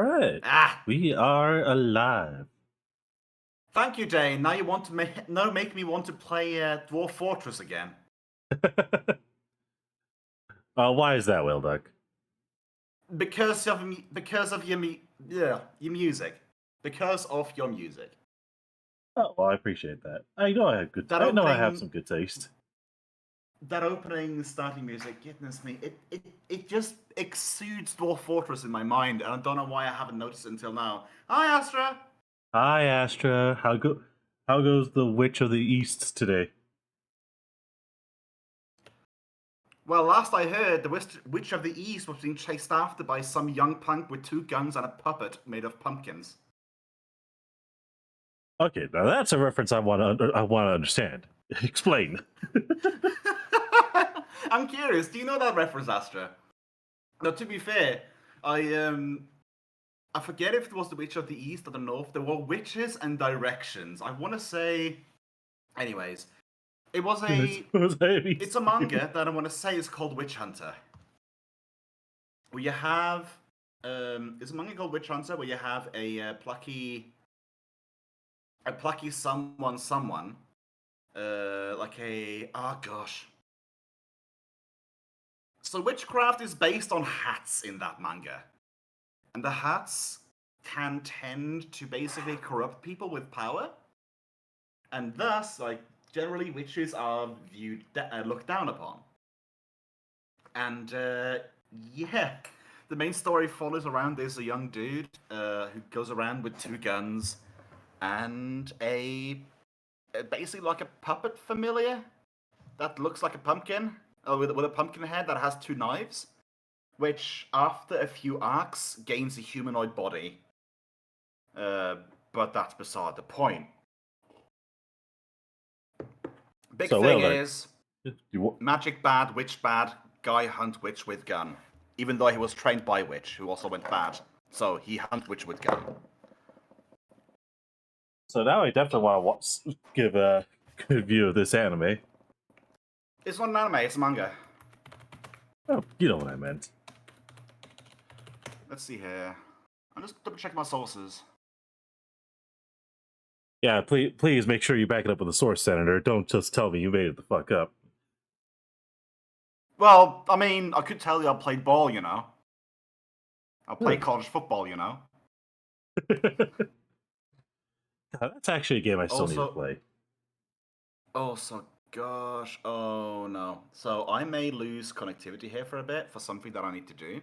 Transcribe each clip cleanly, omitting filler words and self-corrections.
right. Ah! We are alive. Thank you, Dane. Now you want to make me want to play Dwarf Fortress again. Why is that, Whaleduck? Because of your music. Because of your music. Oh, well, I appreciate that. I know I have some good taste. That opening starting music, goodness me, it just exudes Dwarf Fortress in my mind, and I don't know why I haven't noticed it until now. Hi, Astra. Hi, Astra. How goes the Witch of the East today? Well, last I heard, the Witch of the East was being chased after by some young punk with 2 guns and a puppet made of pumpkins. Okay, now that's a reference I want to understand. Explain. I'm curious. Do you know that reference, Astra? Now, to be fair, I forget if it was the Witch of the East or the North. There were witches and directions. I want to say, anyways, it was it's a manga that I want to say is called Witch Hunter. Where you have it's a manga called Witch Hunter where you have a plucky someone like a gosh. So witchcraft is based on hats in that manga. And the hats can tend to basically corrupt people with power. And thus, like, generally witches are looked down upon. And, yeah. The main story follows around there's a young dude who goes around with 2 guns and basically like a puppet familiar that looks like a pumpkin with a pumpkin head that has 2 knives, which after a few arcs gains a humanoid body. But that's beside the point. Big thing is magic bad, witch bad, guy hunt witch with gun. Even though he was trained by witch, who also went bad. So he hunt witch with gun. So now I definitely want to give a good view of this anime. It's not an anime, it's a manga. Oh, you know what I meant. Let's see here. I'm just double checking my sources. Yeah, please make sure you back it up with a source, Senator. Don't just tell me you made it the fuck up. Well, I mean, I could tell you I played ball, you know. I played college football, you know. That's actually a game I still need to play. Also, gosh, oh no. So I may lose connectivity here for a bit for something that I need to do.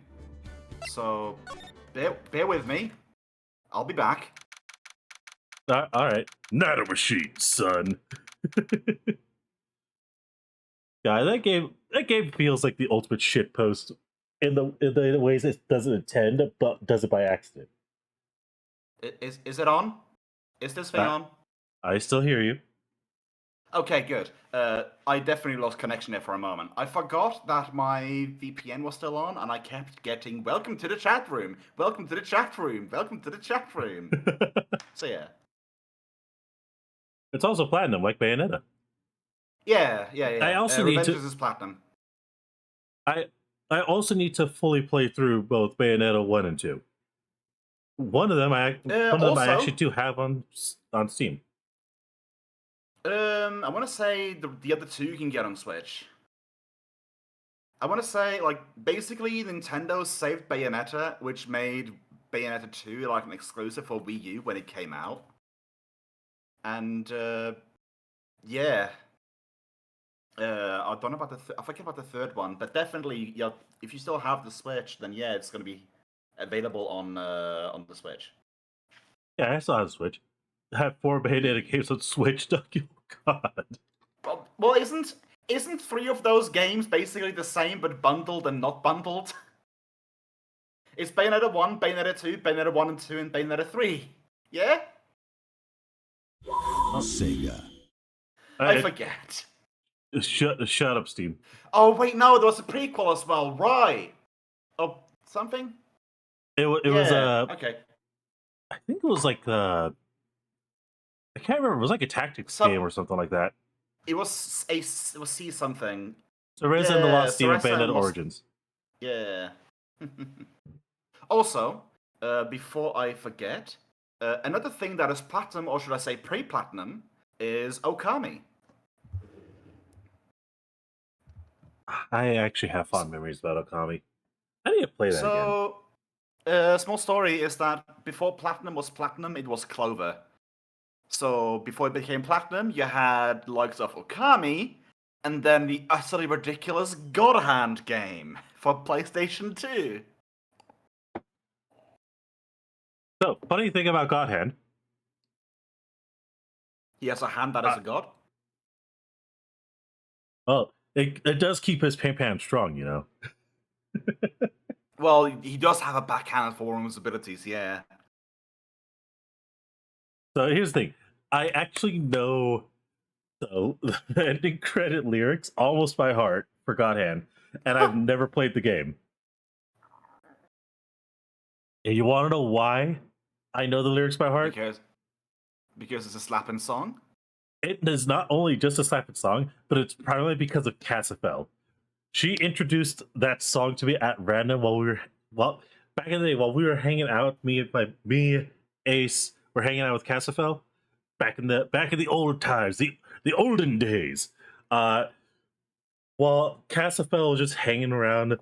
So bear with me. I'll be back. All right, not a machine, son. Yeah, that game feels like the ultimate shitpost in the ways it doesn't intend, but does it by accident. Is it on? Is this thing on? I still hear you. Okay, good. I definitely lost connection there for a moment. I forgot that my VPN was still on, and I kept getting, welcome to the chat room, welcome to the chat room, welcome to the chat room. So yeah. It's also platinum, like Bayonetta. Yeah. I also need to... is platinum. I also need to fully play through both Bayonetta 1 and 2. One of them I actually do have on Steam. I want to say the other 2 you can get on Switch. I want to say, like, basically Nintendo saved Bayonetta, which made Bayonetta 2 like an exclusive for Wii U when it came out. And yeah. I don't know about I forget about the 3rd one, but definitely, yeah, if you still have the Switch, then yeah, it's going to be available on the Switch. Yeah, I still have the Switch. I have 4 Bayonetta games on Switch. Oh God. Well, isn't 3 of those games basically the same but bundled and not bundled? It's Bayonetta 1, Bayonetta 2, Bayonetta 1 and 2, and Bayonetta 3. Yeah? Sega. I forget. Shut up, Steam. Oh, wait, no, there was a prequel as well, right. Oh, something? It was okay. I think it was like I can't remember. It was like a tactics game or something like that. It was C something. Cereza and the Lost Steam of Bayonetta Origins. Yeah. Also, before I forget, another thing that is platinum, or should I say pre-platinum, is Okami. I actually have fond memories about Okami. I need to play that again. So, small story is that before platinum was platinum, it was Clover. So before it became platinum, you had likes of Okami, and then the utterly ridiculous God Hand game for PlayStation 2. So, funny thing about God Hand. He has a hand that is a god. Well, it does keep his Pam strong, you know. Well, he does have a backhand for one of his abilities, yeah. So here's the thing. I actually know the ending credit lyrics almost by heart for God Hand, and I've never played the game. And you want to know why I know the lyrics by heart? Because it's a slapping song? It is not only just a slapping song, but it's primarily because of 𝓏𝓫. She introduced that song to me at random back in the day while we were hanging out. Me, Ace, were hanging out with 𝓏𝓫 back in the old times, the olden days. While 𝓏𝓫 was just hanging around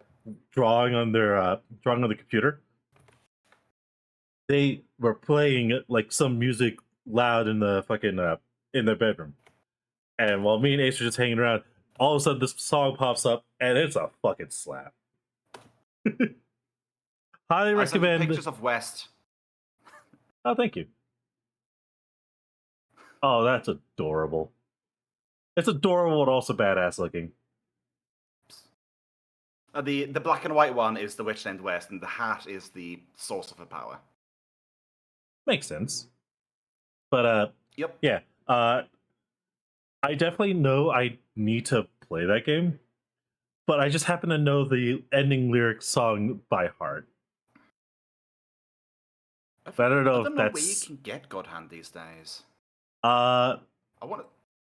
drawing on the computer, they were playing like some music loud in the fucking in their bedroom. And while me and Ace are just hanging around, all of a sudden this song pops up, and it's a fucking slap. Highly recommend. Pictures of West. Oh, thank you. Oh, that's adorable. It's adorable and also badass looking. The black and white one is the witch named West, and the hat is the source of her power. Makes sense. But yep. Yeah. I definitely know I need to play that game, but I just happen to know the ending lyric song by heart. I don't know where you can get God Hand these days. I want to.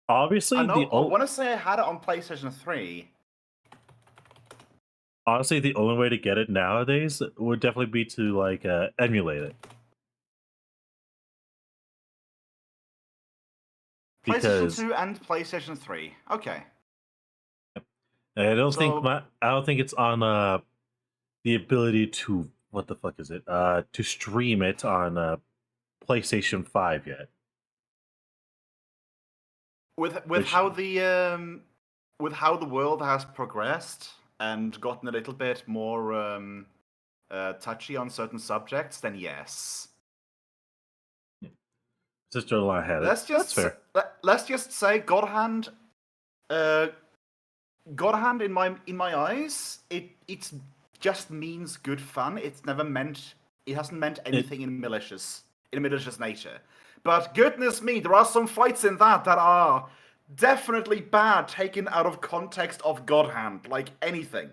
Obviously, I want to say I had it on PlayStation 3. Honestly, the only way to get it nowadays would definitely be to like emulate it. PlayStation 2 and PlayStation 3. Okay. I don't think it's on the ability to what the fuck is it? To stream it on PlayStation 5 yet. With how the world has progressed and gotten a little bit more touchy on certain subjects, then yes. Sister-in-law had it. That's fair. Let's just say God Hand. God Hand in my eyes, it just means good fun. It hasn't meant anything in malicious nature. But goodness me, there are some fights in that are definitely bad, taken out of context of God Hand, like anything.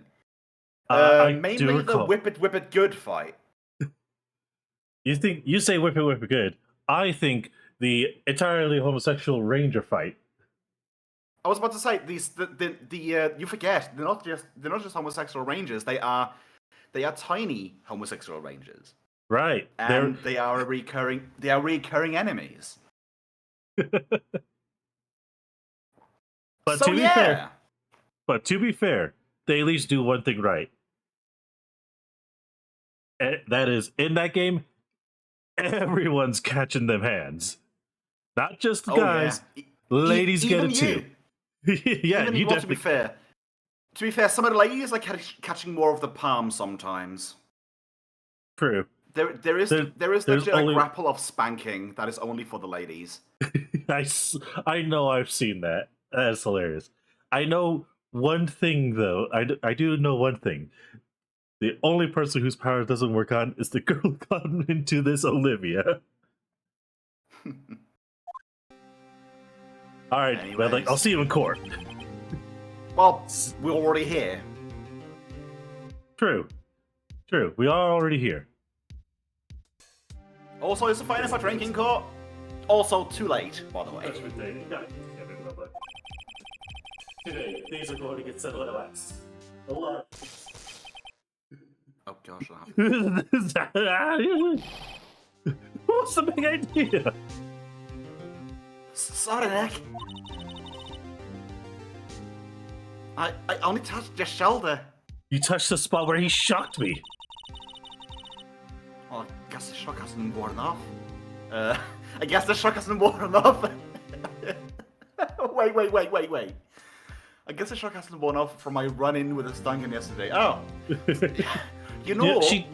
Mainly the whip it good fight. You say whip it good. I think the entirely homosexual ranger fight. I was about to say you forget they're not just homosexual rangers. They are tiny homosexual rangers. Right. And they are recurring enemies. But to be fair, they at least do one thing right. That is, in that game, everyone's catching them hands. Not just the guys. Yeah. Ladies get it too. Yeah, you definitely. To be fair, some of the ladies are catching more of the palm sometimes. True. There is actually a grapple of spanking that is only for the ladies. I know I've seen that. That's hilarious. I know one thing though. I do know one thing. The only person whose power doesn't work on is the girl who got into this Olivia. All right, well, I'll see you in court. Well, we're already here. True. We are already here. Also, it's a fine for drinking court. Also, too late, by the way. Today, things are going to get settled at last. Oh God. gosh. That. What's the big idea? Sorry, Nick. I only touched your shoulder. You touched the spot where he shocked me. Well, I guess the shock hasn't worn off. I guess the shock hasn't worn off. Wait. I guess the shock hasn't worn off from my run-in with the Stangen yesterday. Oh. You know, she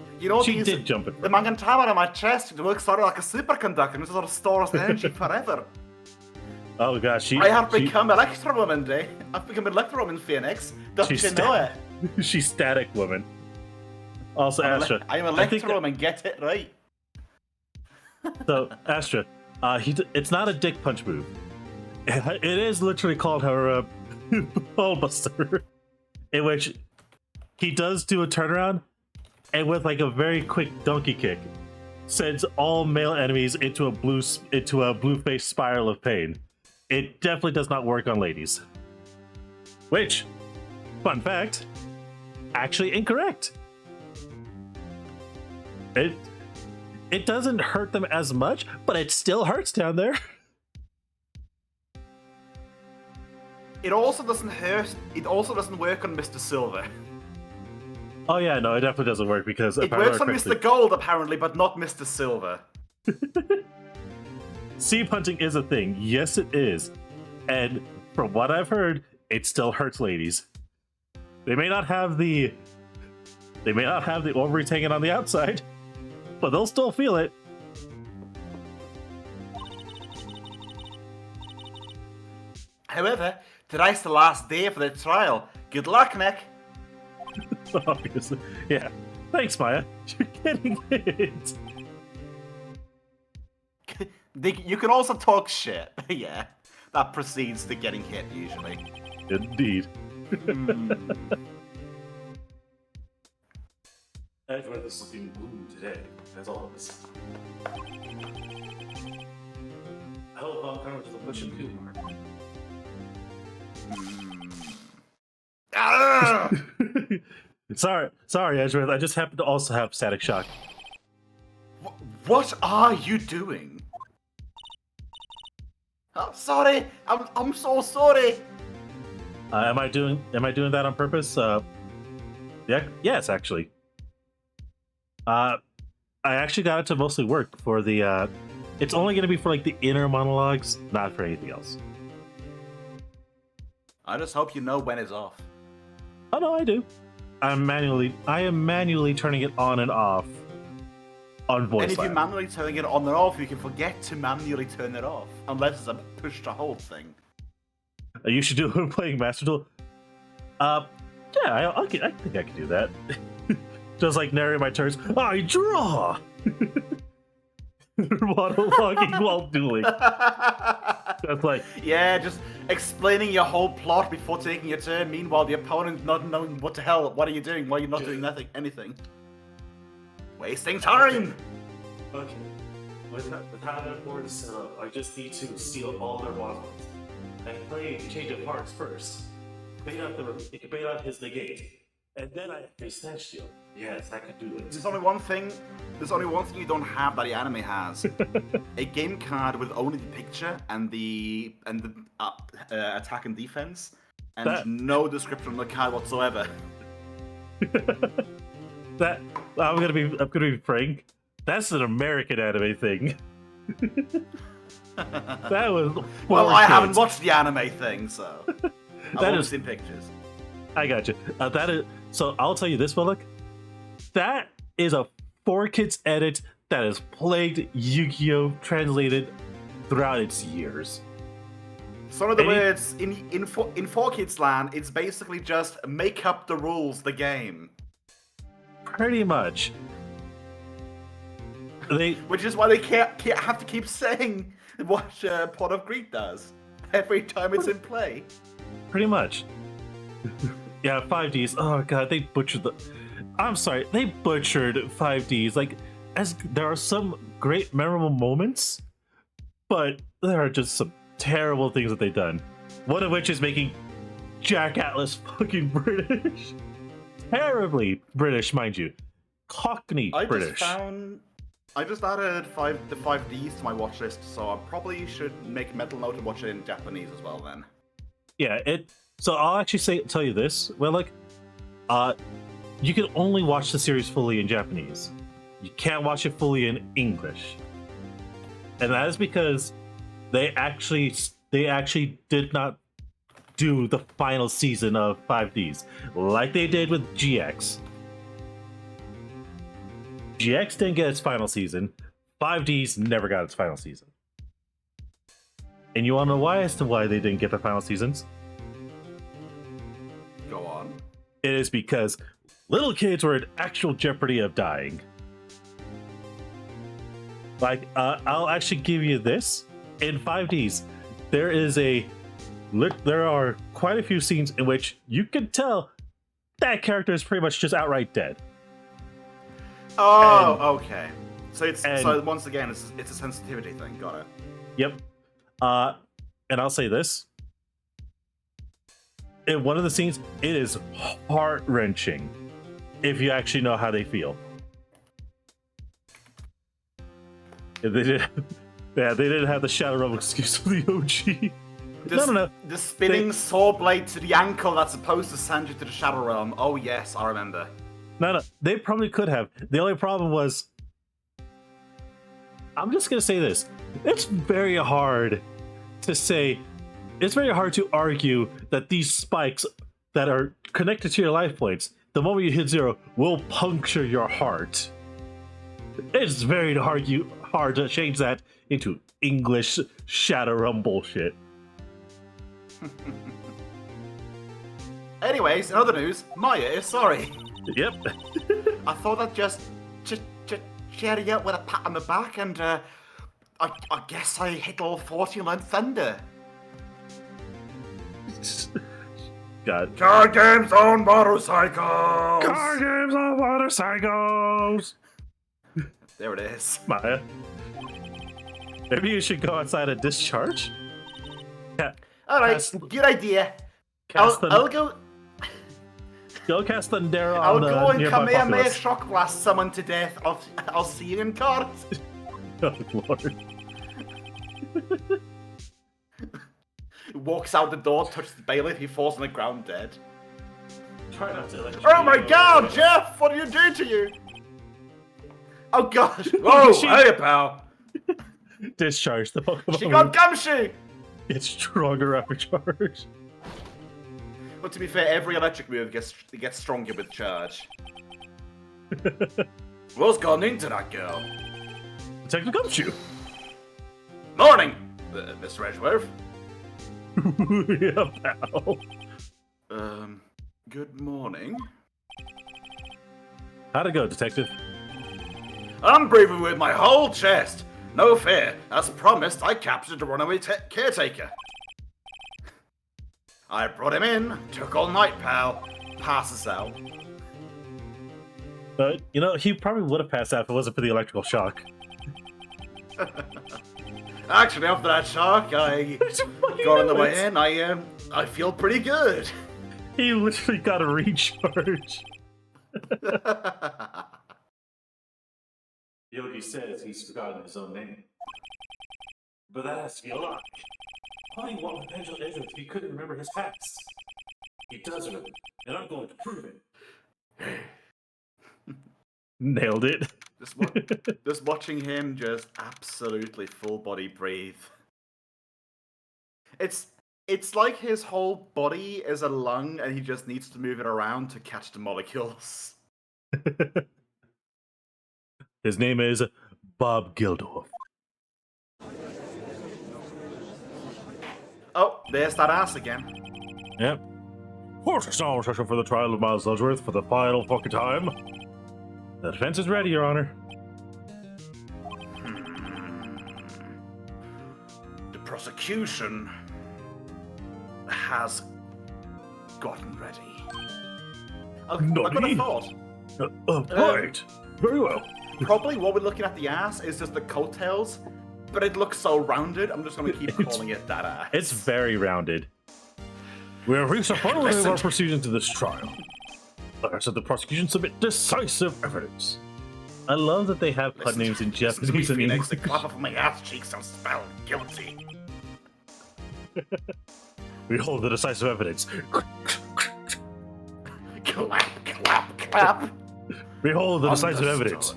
did jump it. The Mangan tower on my chest, it works sort of like a superconductor and it sort of stores energy forever. Oh gosh, I have become 𝓓𝓪𝓷𝓮'𝓼 𝓛𝓲𝓷𝓾𝓲𝓼. I've become 𝓓𝓪𝓷𝓮'𝓼 Phoenix. Don't you know it? She's static woman. Also, Astra. I am 𝓓𝓪𝓷𝓮'𝓼, get it right. So, Astra, it's not a dick punch move. It is literally called her ball buster, in which he does do a turnaround, and with like a very quick donkey kick, sends all male enemies into a blue-faced spiral of pain. It definitely does not work on ladies. Which, fun fact, actually incorrect. It doesn't hurt them as much, but it still hurts down there. It also doesn't hurt. It also doesn't work on Mr. Silver. Oh yeah, no, it definitely doesn't work because it works on Mr. Gold apparently, but not Mr. Silver. Sea punching is a thing. Yes, it is. And from what I've heard, it still hurts ladies. They may not have the ovaries hanging on the outside, but they'll still feel it. However, today's the last day for the trial. Good luck, Nick. Obviously. Yeah. Thanks, Maya. You're getting it. You can also talk shit. Yeah. That precedes to getting hit, usually. Indeed. Edward is looking blue today, as always. I hope 𝓮𝓪𝓷𝓾 doesn't push him too hard. Sorry, Edward. I just happen to also have static shock. What are you doing? Oh, sorry. I'm so sorry. Am I doing that on purpose? Yeah. Yes, actually. I actually got it to mostly work for the. It's only going to be for like the inner monologues, not for anything else. I just hope you know when it's off. Oh no, I do. I am manually turning it on and off on voice. And if you're manually turning it on and off, you can forget to manually turn it off, unless it's a push to hold thing. You should do it when playing Master Duel. Yeah, I think I can do that. Just narrate my turns. I draw. Monologuing while dueling. That's yeah, just explaining your whole plot before taking your turn. Meanwhile, the opponent not knowing what the hell. What are you doing? Why are you not doing anything? Wasting time. Okay. Without that board set up, I just need to steal all their waffles and play Change of Hearts first. Bait out his negate, and then I play Snatch Steal. Yes, I could do it. There's only one thing you don't have that the anime has: a game card with only the picture and the attack and defense, and no description on the card whatsoever. I'm gonna be frank. That's an American anime thing. That was I haven't watched the anime thing, so I've only seen pictures. I got you. So I'll tell you this, Whaleduck. That is a 4Kids edit that has plagued Yu-Gi-Oh! Translated throughout its years. So in other words, in 4Kids land, it's basically just make up the rules, the game. Pretty much. Which is why they can't have to keep saying what Pot of Greed does every time it's in play. Pretty much. Yeah, 5Ds. Oh god, they butchered I'm sorry, they butchered 5Ds. There are some great memorable moments, but there are just some terrible things that they've done. One of which is making Jack Atlas fucking British. Terribly British, mind you. Cockney I British. I just added the 5Ds to my watch list, so I probably should make a mental note and watch it in Japanese as well then. Yeah, so I'll actually tell you this. Well, like, you can only watch the series fully in Japanese. You can't watch it fully in English. And that is because they actually did not do the final season of 5Ds like they did with GX. GX didn't get its final season. 5Ds never got its final season. And you want to know why as to why they didn't get the final seasons? Go on. It is because little kids were in actual jeopardy of dying. Like, I'll actually give you this. In 5Ds, there are quite a few scenes in which you can tell that character is pretty much just outright dead. Oh, okay. So once again, it's a sensitivity thing. Got it. Yep. And I'll say this. In one of the scenes, it is heart-wrenching if you actually know how they feel. If they did, yeah, they didn't have the Shadow Realm excuse for the OG. No. The spinning saw blade to the ankle that's supposed to send you to the Shadow Realm. Oh yes, I remember. No, they probably could have. The only problem was, I'm just gonna say this. It's very hard to argue that these spikes that are connected to your life points, the moment you hit 0, will puncture your heart. It's very hard to change that into English Shadow Realm bullshit. Anyways, in other news, Maya is sorry. Yep. I thought I'd just cheer you up with a pat on the back, and I guess I hit all 40 on Thunder. God. Card games on motorcycles! Card games on motorcycles! There it is. Maya. Maybe you should go outside and discharge? Alright, good idea. I'll go... Go cast 𝓮𝓵𝓷𝓚 I'll on the go and nearby Kamehameha populace. shock blast someone to death. I'll see you in court. Oh, Lord. Walks out the door, touches the bailiff, he falls on the ground dead. Try not to Oh my god, Jeff! What are you doing to you? Oh god! Whoa, hey pal! Discharge the Pokemon. She got gumshoe! It's stronger after charge. But to be fair, every electric move gets stronger with charge. What's gone into that girl? Detective Gumshoe. Morning, Mr. Edgeworth. Yeah, pal. Good morning. How'd it go, Detective? I'm breathing with my whole chest. No fear. As promised, I captured the runaway caretaker. I brought him in. Took all night, pal. Passes out. But, you know, he probably would have passed out if it wasn't for the electrical shock. Actually, after that shock, I got on the way in. I feel pretty good. He literally got a recharge. Yogi says he's forgotten his own name. But that has to be a lie. Why do you want potential Ezra if he couldn't remember his past? He does remember, and I'm going to prove it. Nailed it. Just watching him just absolutely full body breathe. It's like his whole body is a lung and he just needs to move it around to catch the molecules. His name is Bob Geldof. Oh, there's that ass again. Yep. Course, it's now a session for the trial of Miles Ellsworth for the final fucking time. The defense is ready, Your Honor. The prosecution has gotten ready. I've got a thought. Right. Very well. Probably what we're looking at the ass is just the coattails, but it looks so rounded, I'm just going to keep calling it that ass. It's very rounded. We have reached a final day of our proceedings to this trial. So the prosecution submit decisive evidence. I love that they have pun names in Japanese and English. The clap of my ass cheeks and spell guilty. Behold the decisive evidence. Clap, clap, clap. Behold the decisive evidence.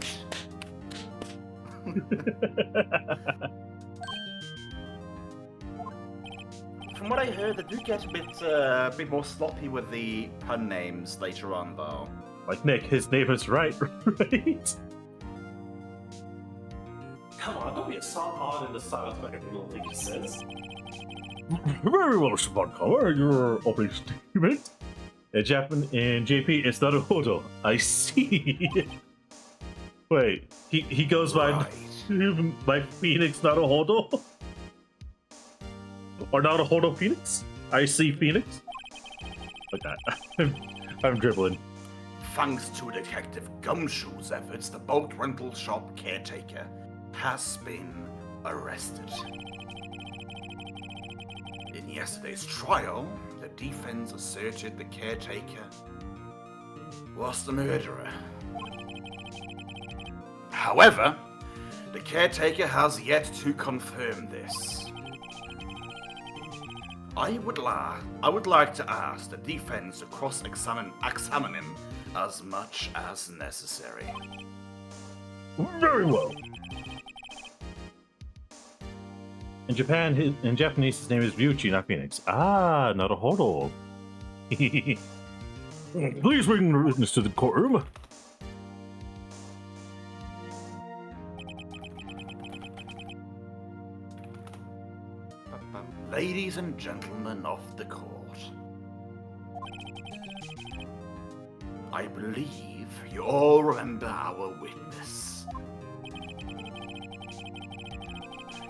From what I heard, they do get a bit more sloppy with the pun names later on, though. Like Nick, his name is Wright, right? Come on, don't be a soft on in the silence like every little thing he says. Very well, Mr. Boncower, your opening statement. In JP, it's not a hodo. I see. Wait, he goes by Phoenix, not a hodo? Or not a hodo Phoenix? I see Phoenix? Okay, I'm dribbling. Thanks to Detective Gumshoe's efforts, the boat rental shop caretaker has been arrested. In yesterday's trial, the defense asserted the caretaker was the murderer. However, the caretaker has yet to confirm this. I would like to ask the defense to cross-examine him as much as necessary. Very well. In Japanese, his name is Ryuichi, not Phoenix. Ah, not a hodo. Please bring the witness to the courtroom. Ladies and gentlemen of the court, I believe you all remember our witness.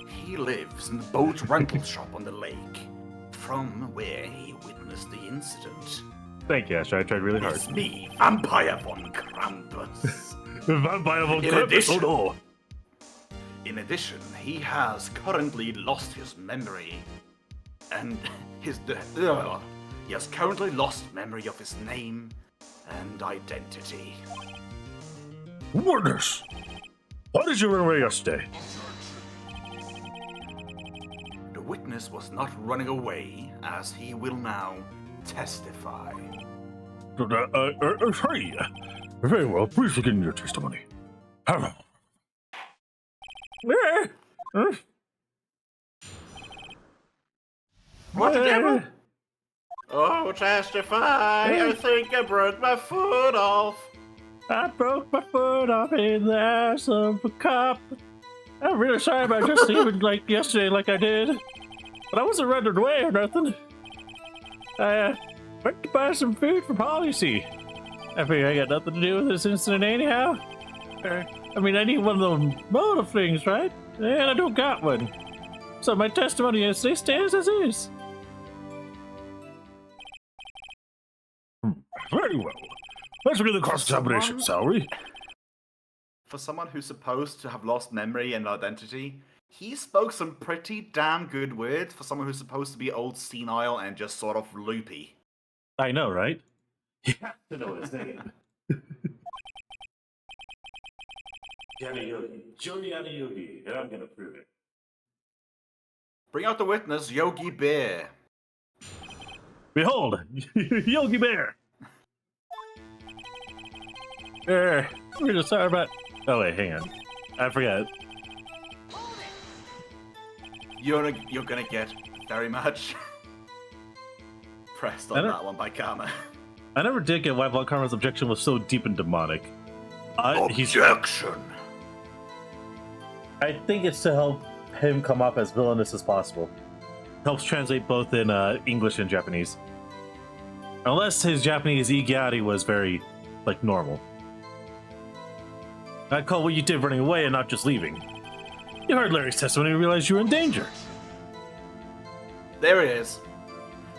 He lives in the boat rental shop on the lake, from where he witnessed the incident. Thank you, Asher. I tried really hard. It's me, Vampire von Krampus. Vampire von Krampus, oh no. In addition, he has currently lost his memory. And he has currently lost memory of his name and identity. Witness! Why did you run away yesterday? The witness was not running away, as he will now testify. Hey, very well, please begin your testimony. What the devil? Oh, testify! I think I broke my foot off. I broke my foot off in the ass of a cop. I'm really sorry about just leaving like yesterday like I did. But I wasn't running away or nothing. I went to buy some food for policy. I figure I got nothing to do with this incident anyhow. I mean, I need one of those motive things, right? And I don't got one. So my testimony yesterday stands as is. Very well. Let's begin the cross-examination, shall we? For someone who's supposed to have lost memory and identity, he spoke some pretty damn good words for someone who's supposed to be old, senile, and just sort of loopy. I know, right? You have to know his name. Giuliani Yogi, and I'm gonna prove it. Bring out the witness, Yogi Bear. Behold, Yogi Bear. We're just sorry about. Oh wait, hang on. I forgot. You're gonna get very much pressed on that one by Karma. I never did get why Von Karma's objection was so deep and demonic. Objection. I think it's to help him come off as villainous as possible. Helps translate both in English and Japanese. Unless his Japanese Igari was very, like, normal. I'd call what you did running away and not just leaving. You heard Larry's testimony and realized you were in danger. There it is.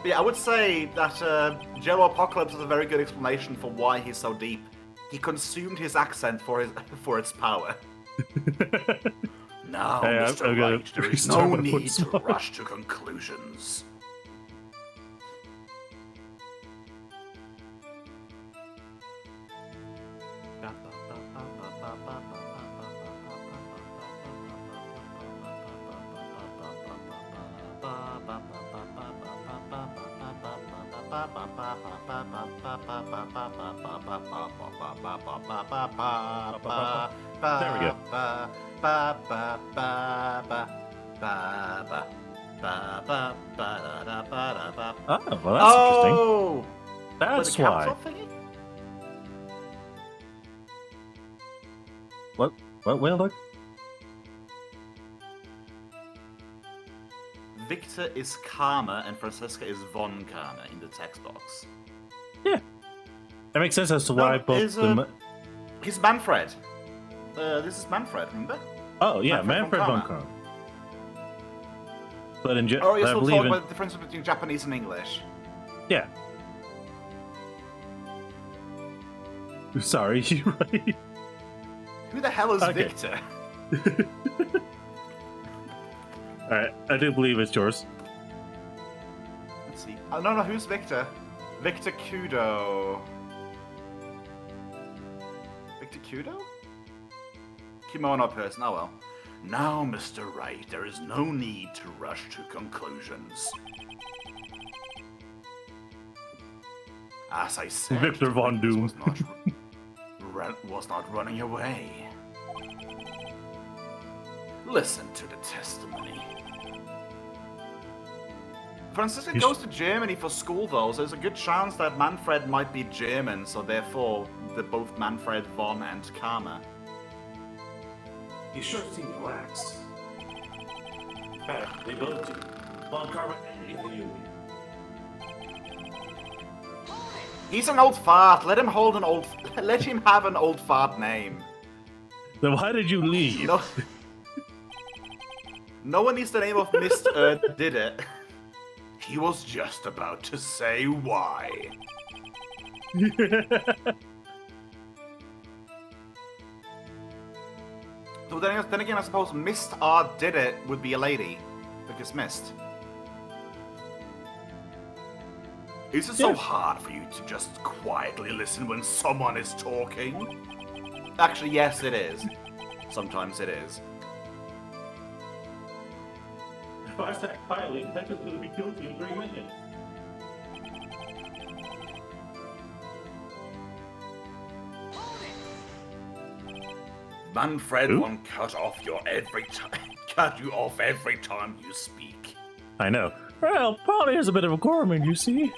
But yeah, I would say that General Apocalypse is a very good explanation for why he's so deep. He consumed his accent for its power. Now, Mr. Wright, there is no need to rush to conclusions. There we go. Oh, well, that's interesting. Oh, That's the why. capital thingy? What? Whaleduck? Victor is Karma and Francesca is Von Karma in the text box. Yeah. That makes sense as to why both them. He's Manfred. This is Manfred, remember? Oh, yeah, Manfred von Karma. Karma. But in Oh, you're I still believe talking in. about the difference between Japanese and English. Yeah. Sorry, you're right. Who the hell is Okay. Victor? Alright, I do believe it's yours. Let's see. Oh, no, who's Victor? Victor Kudo. Victor Kudo? Kimono person, oh well. Now, Mr. Wright, there is no need to rush to conclusions. As I said, Victor Von the Doom. was not running away. Listen to the testimony. Francisca goes to Germany for school, though, so there's a good chance that Manfred might be German, so therefore they're both Manfred, Von, and Karma. You sure seem relaxed. They both do. Von Karma and you. He's an old fart. Let him hold an old. Let him have an old fart name. Then why did you leave? No. No one needs the name of Mr. Did it. He was just about to say why. So then again, I suppose Mist R did it would be a lady, because Mist. Is it so hard for you to just quietly listen when someone is talking? Actually, yes, it is. Sometimes it is. If I sat quietly, technically would be guilty in 3 minutes. Manfred won't cut you off every time you speak. I know. Well, Polly is a bit of a gourmand, you see.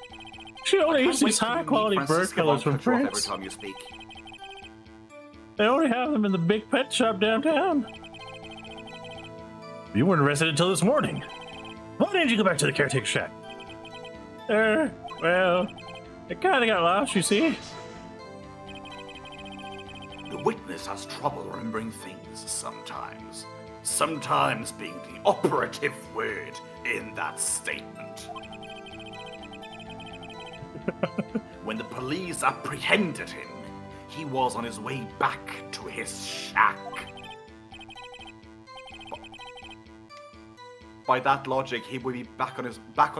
She only eats these high-quality bird killers from Every France. time you speak. They only have them in the big pet shop downtown. You weren't arrested until this morning. Why didn't you go back to the caretaker shack? Well, I kinda got lost, you see. The witness has trouble remembering things sometimes. Sometimes being the operative word in that statement. When the police apprehended him, he was on his way back to his shack. By that logic, he would be back on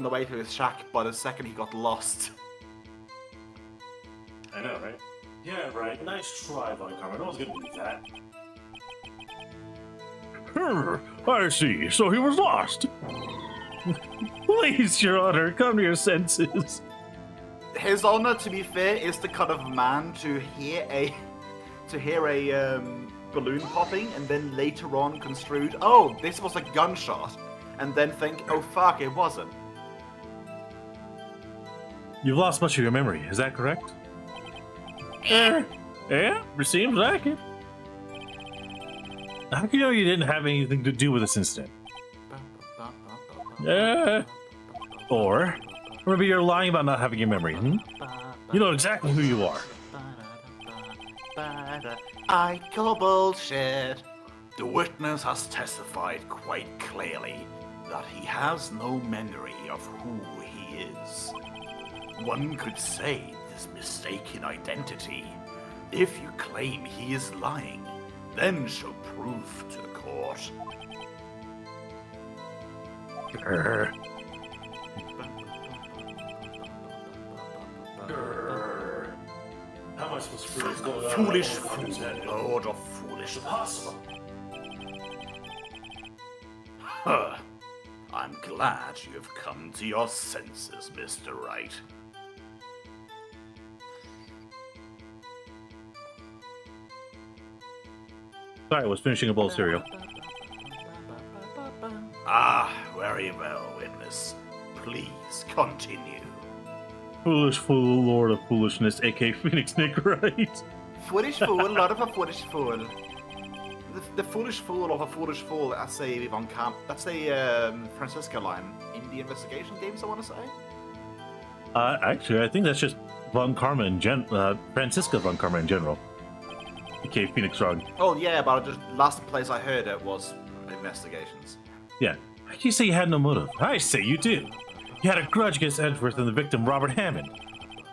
the way to his shack by the second he got lost. I know, right? Yeah, right. Nice try, Von Karma. No one's gonna believe that. I see. So he was lost. Please, Your Honor, come to your senses. His honor, to be fair, is the kind of man to hear a balloon popping and then later on construed, oh, this was a gunshot, and then think, oh fuck, it wasn't. You've lost much of your memory, is that correct? Yeah, it seems like it. How can you know you didn't have anything to do with this incident? Or maybe you're lying about not having your memory, You know exactly who you are. I call bullshit. The witness has testified quite clearly that he has no memory of who he is. One could say this mistaken identity. If you claim he is lying, then show proof to the court. How much was Foolish fool, lord of foolish possible. Huh. I'm glad you have come to your senses, Mr. Wright. Sorry, I was finishing a bowl of cereal. Ah, very well, witness. Please continue. Foolish fool, Lord of Foolishness, aka 𝓮𝓙, right? Foolish fool, lot of a foolish fool. The foolish fool of a foolish fool, that's a Yvonne Camp. That's the Francisco line in the investigation games, I want to say. Actually, I think that's just Francisca von Karma in general. aka 𝓮𝓙. Oh yeah, but just last place I heard it was investigations. Yeah. You say you had no motive. I say you do. You had a grudge against Edgeworth and the victim, Robert Hammond.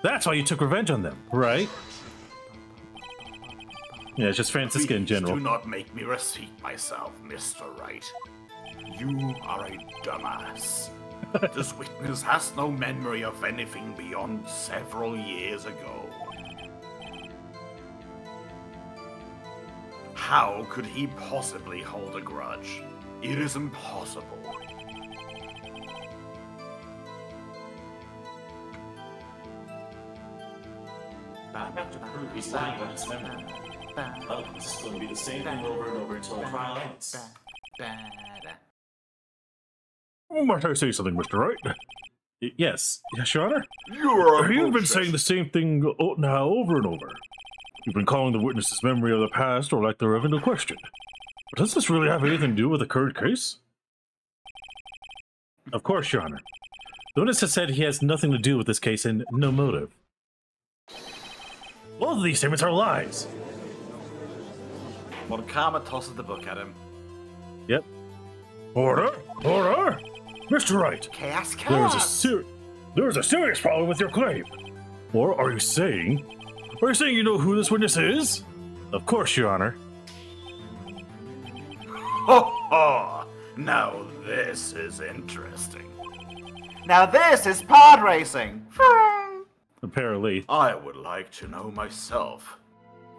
That's why you took revenge on them, right? Yeah, it's just Francisca in general. Do not make me repeat myself, Mr. Wright. You are a dumbass. This witness has no memory of anything beyond several years ago. How could he possibly hold a grudge? It is impossible. I have to prove he's lying about his memory. Otherwise, it's going to be the same thing over and over until the trial ends. Might I say something, Mr. Wright? Yes. Yes, Your Honor? You've been saying the same thing now over and over. You've been calling the witness's memory of the past or lack thereof into question. But does this really have anything to do with the current case? Of course, Your Honor. The witness has said he has nothing to do with this case and no motive. Both of these statements are lies. Well, Karma tosses the book at him. Yep. Order! Order! Mr. Wright, Chaos. There's a serious problem with your claim. Or are you saying you know who this witness is? Of course, Your Honor. Ho ho! Now this is interesting. Now this is pod racing. Apparently. I would like to know myself.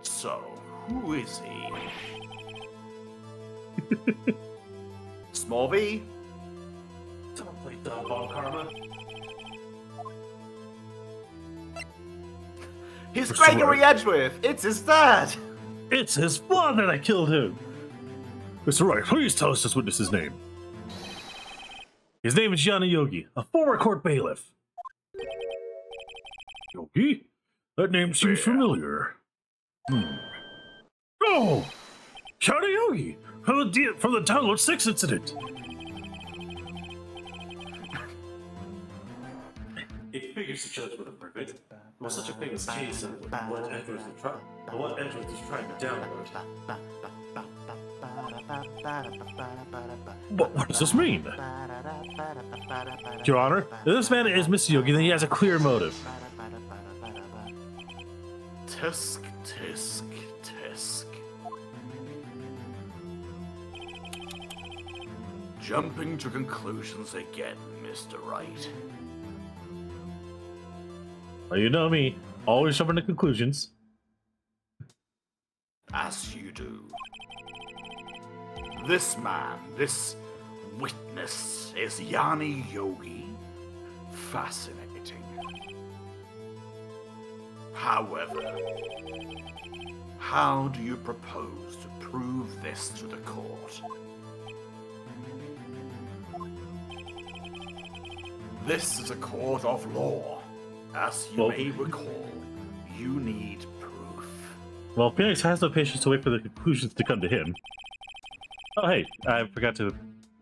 So, who is he? Small V? Don't play dumb, Von Karma. He's Mr. Gregory Wright. Edgeworth. It's his dad. It's his father that killed him. Mr. Wright, please tell us this witness's name. His name is Yana Yogi, a former court bailiff. Yogi? That name seems familiar. Oh! Yana Yogi! From the 𝓮𝓼 incident! It figures the judge would have prevented it. It was such a famous case of what Edgeworth was trying to download. What does this mean? Your Honor, if this man is Mr. Yogi, then he has a clear motive. Tisk, tisk, tisk. Jumping to conclusions again, Mr. Wright. Well, you know me, always jumping to conclusions. As you do. This man, this witness, is Yana Yogi. Fascinating. However, how do you propose to prove this to the court? This is a court of law. As you may recall, you need proof. Well, Phoenix has no patience to wait for the conclusions to come to him. Oh, hey, I forgot to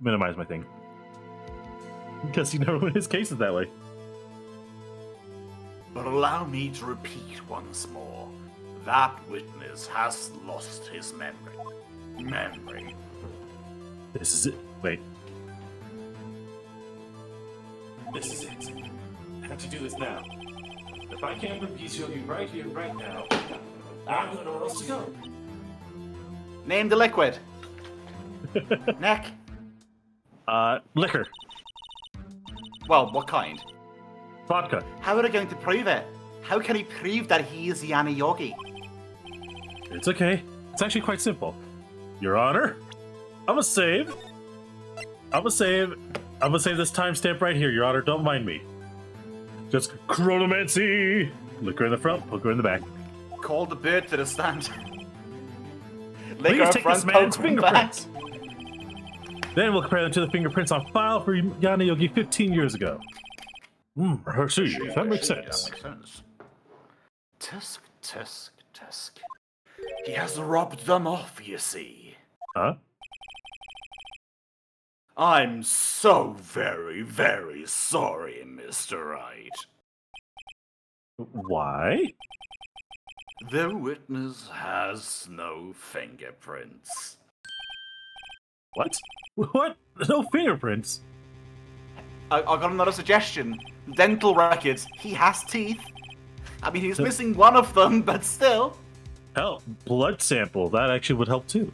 minimize my thing. Because he never win his cases that way. But allow me to repeat once more. That witness has lost his memory. This is it. Wait. This is it. I have to do this now. If I can't appease Yogi right here, right now, I don't know where else to go. Name the liquid. Neck. Liquor. Well, what kind? Vodka. How are they going to prove it? How can he prove that he is Yana Yogi? It's okay. It's actually quite simple. Your Honor, I'm gonna save this timestamp right here, Your Honor. Don't mind me. Just chronomancy. Liquor in the front, poker in the back. Call the bird to the stand. lick Please our take front this man's Pokemon back. fingerprints. Then we'll compare them to the fingerprints on file for Yana Yogi 15 years ago. I see. That makes sense. That makes sense. Tusk, tusk, tusk. He has rubbed them off, you see. Huh? I'm so very, very sorry, Mr. Wright. Why? The witness has no fingerprints. What? What? No fingerprints? I got another suggestion. Dental records. He has teeth. I mean, he's missing one of them, but still. Hell, blood sample. That actually would help too.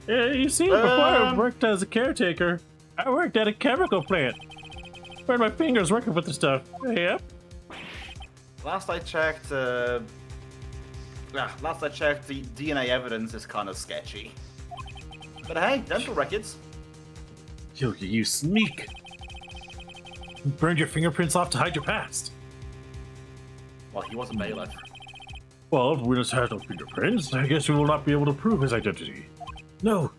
Yeah, you see, before I worked as a caretaker, I worked at a chemical plant. Burned my fingers working with the stuff. Yep. Last I checked, the DNA evidence is kind of sketchy. But hey, dental records. Yogi, you sneak. You burned your fingerprints off to hide your past. Well, he was a bailiff. Well, if witness has no fingerprints, I guess we will not be able to prove his identity. No.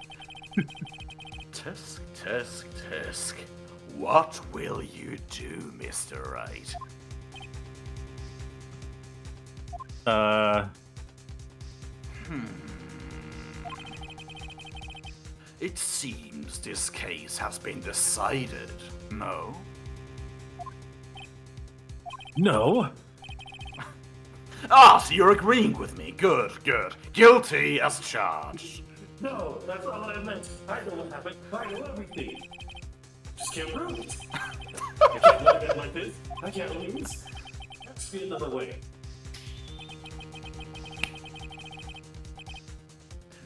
Tusk, tusk, tusk. What will you do, Mr. Wright? It seems this case has been decided, no? No. Ah, so you're agreeing with me. Good, good. Guilty as charged. No, that's not what I meant. I know what happened. I know everything. Just can't prove it. I can't let it like this. I can't lose. Let's be another way.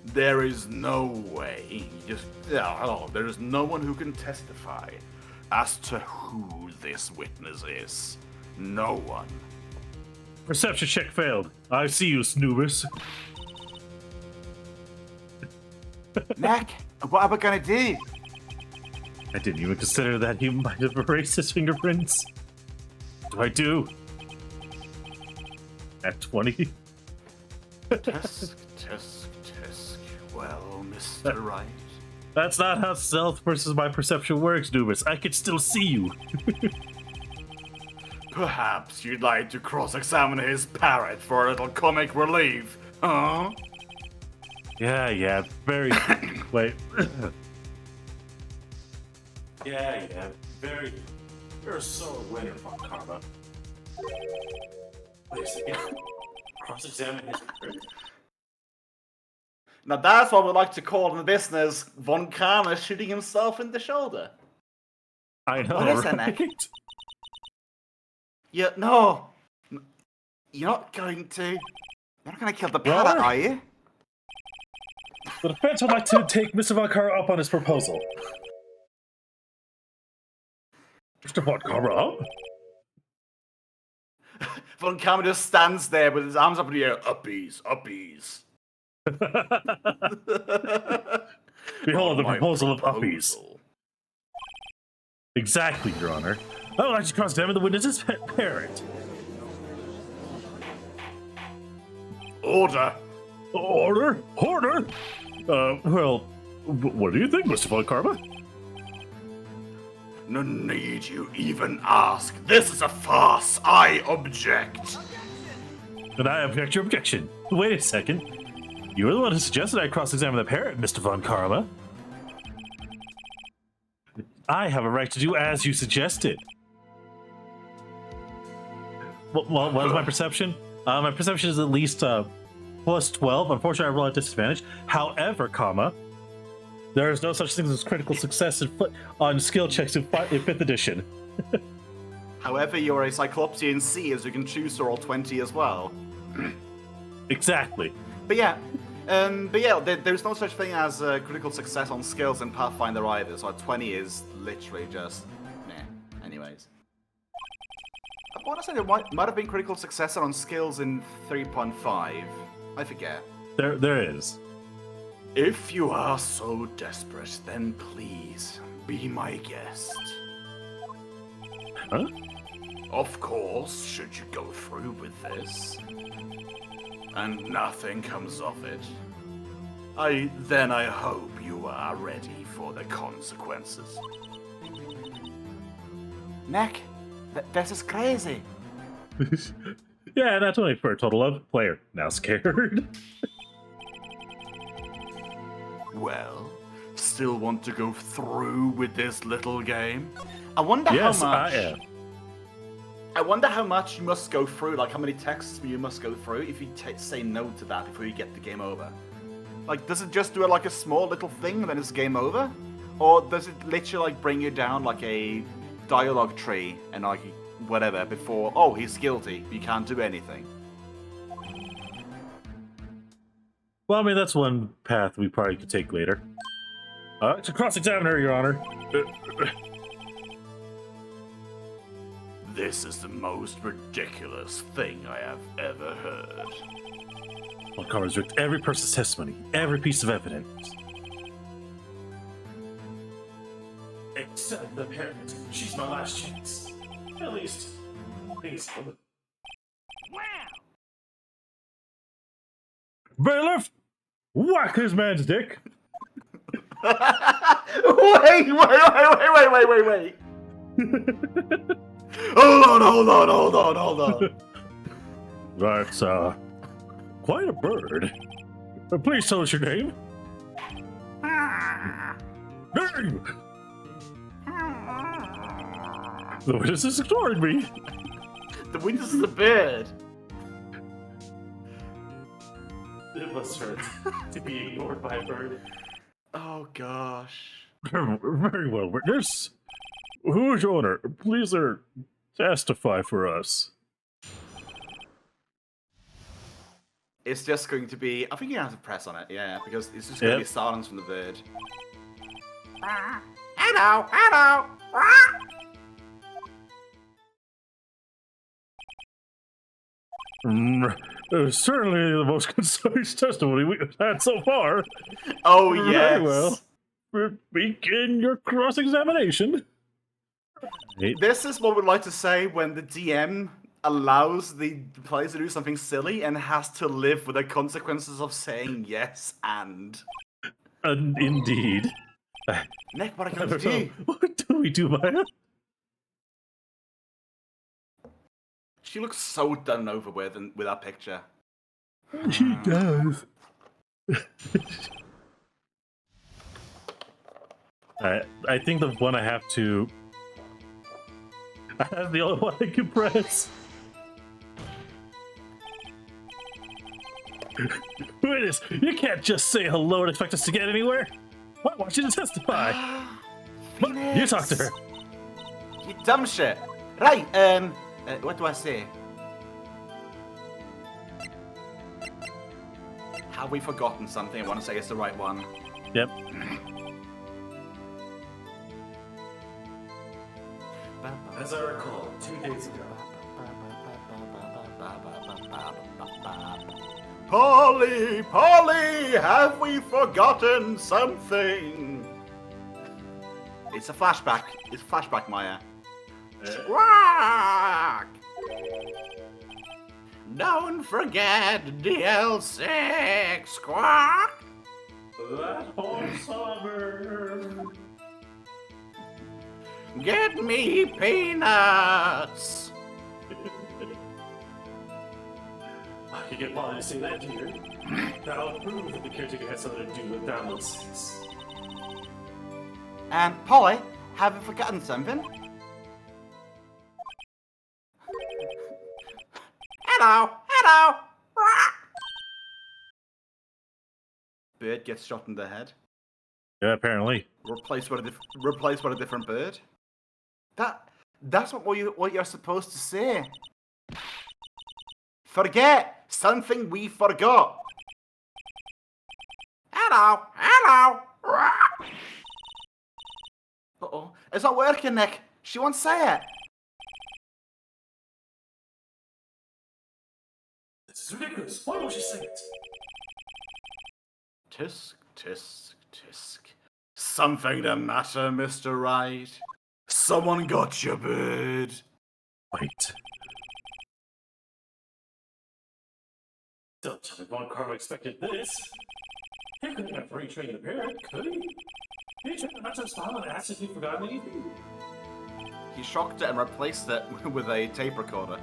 There is no way. There is no one who can testify as to who this witness is. No one. Perception check failed. I see you, Snoobus. Nick, what are we gonna do? I didn't even consider that he might have erased his fingerprints. What do I do? At 20? Tusk, tusk, tusk. Well, Mr. Wright. That's not how stealth versus my perception works, Snoobus. I can still see you. Perhaps you'd like to cross-examine his parrot for a little comic relief, huh? Yeah, very... Wait. Yeah, very... You're so a winner, Karma. Wait a second. Cross-examine his parrot? Now that's what we like to call in the business 𝓮𝓏𝓲𝓵 shooting himself in the shoulder. I know, What is that, right? Nick? No. You're not going to kill the parrot, are you? The defense would like to take Mr. 𝓮𝓏𝓲 up on his proposal. Mr. 𝓮𝓏𝓲? 𝓮𝓏𝓲 just stands there with his arms up in the air. Uppies, uppies. Behold the My proposal of uppies. Exactly, Your Honor. I would like to cross-examine the witness's parrot. Order. Order? Order? Well, what do you think, Mr. 𝓮𝓏𝓲? No need you even ask. This is a farce. I object. And I object your objection. Wait a second. You were the one who suggested I cross-examine the parrot, Mr. 𝓮𝓏𝓲. I have a right to do as you suggested. What is my perception? My perception is at least plus 12. Unfortunately, I roll at disadvantage. However, there is no such thing as critical success on skill checks in 5th edition. However, you're a Cyclopsian C, as you can choose to roll 20 as well. Exactly. But yeah, there's no such thing as critical success on skills in Pathfinder either, so 20 is literally just meh. Anyways. I want to say there might have been critical success on skills in 3.5. I forget. There is. If you are so desperate, then please be my guest. Huh? Of course, should you go through with this, and nothing comes of it, Then I hope you are ready for the consequences. Nick, this is crazy. Yeah, that's only for a total of player. Now scared. Well, still want to go through with this little game? I wonder Yes, how much. I am. I wonder how much you must go through, like how many texts you must go through if you say no to that before you get the game over. Like, does it just do like a small little thing and then it's game over? Or does it literally like bring you down like a dialogue tree and like whatever before, oh, he's guilty, you can't do anything? Well, I mean, that's one path we probably could take later. To cross-examine her, Your Honor. This is the most ridiculous thing I have ever heard. I'll contradict every person's testimony, every piece of evidence. Except the parent. She's my last chance. At least, please. Bailiff, whack this man's dick. Wait. Hold on. That's, quite a bird. Please tell us your name. Name! The witness is ignoring me. The witness is a bird. It must hurt to be ignored by a bird. Oh gosh. Very well, witness. Who is your owner? Please, sir, testify for us. It's just going to be. I think you have to press on it, yeah, because it's just going to be silence from the bird. Hello. Certainly the most concise testimony we've had so far. Oh, yes. Very well. Begin your cross-examination. This is what we'd like to say when the DM allows the players to do something silly and has to live with the consequences of saying yes and. Indeed. Nick, what are you going to do? What do we do, Maya? She looks so done over with that picture. She does. I think the one I have to. I have the only one I can press. Witness, you can't just say hello and expect us to get anywhere. I want you to testify. Phoenix. You talk to her. You dumb shit. Right, what do I say? Have we forgotten something? I want to say it's the right one. Yep. As I recall, 2 days ago. Polly, have we forgotten something? It's a flashback. It's a flashback, Maya. Squawk! Don't forget DL6, squawk! That whole summer. Get me peanuts! I could get Polly to say that to you. That'll prove that the caretaker had something to do with downloads. And Polly, have you forgotten something? Hello! Bird gets shot in the head. Yeah, apparently. Replaced with a different bird. That's what you're supposed to say. Forget something we forgot. Hello. Uh-oh. It's not working, Nick. She won't say it. This is ridiculous. Why won't she say it? Tisk, tisk, tisk. Something the matter, Mr. Wright? Someone got your bird. Wait. Don't tell me Von Carlo expected this. He couldn't have retrained the parrot, could he? He trained the match's style and asked if he'd forgotten anything. He shocked it and replaced it with a tape recorder.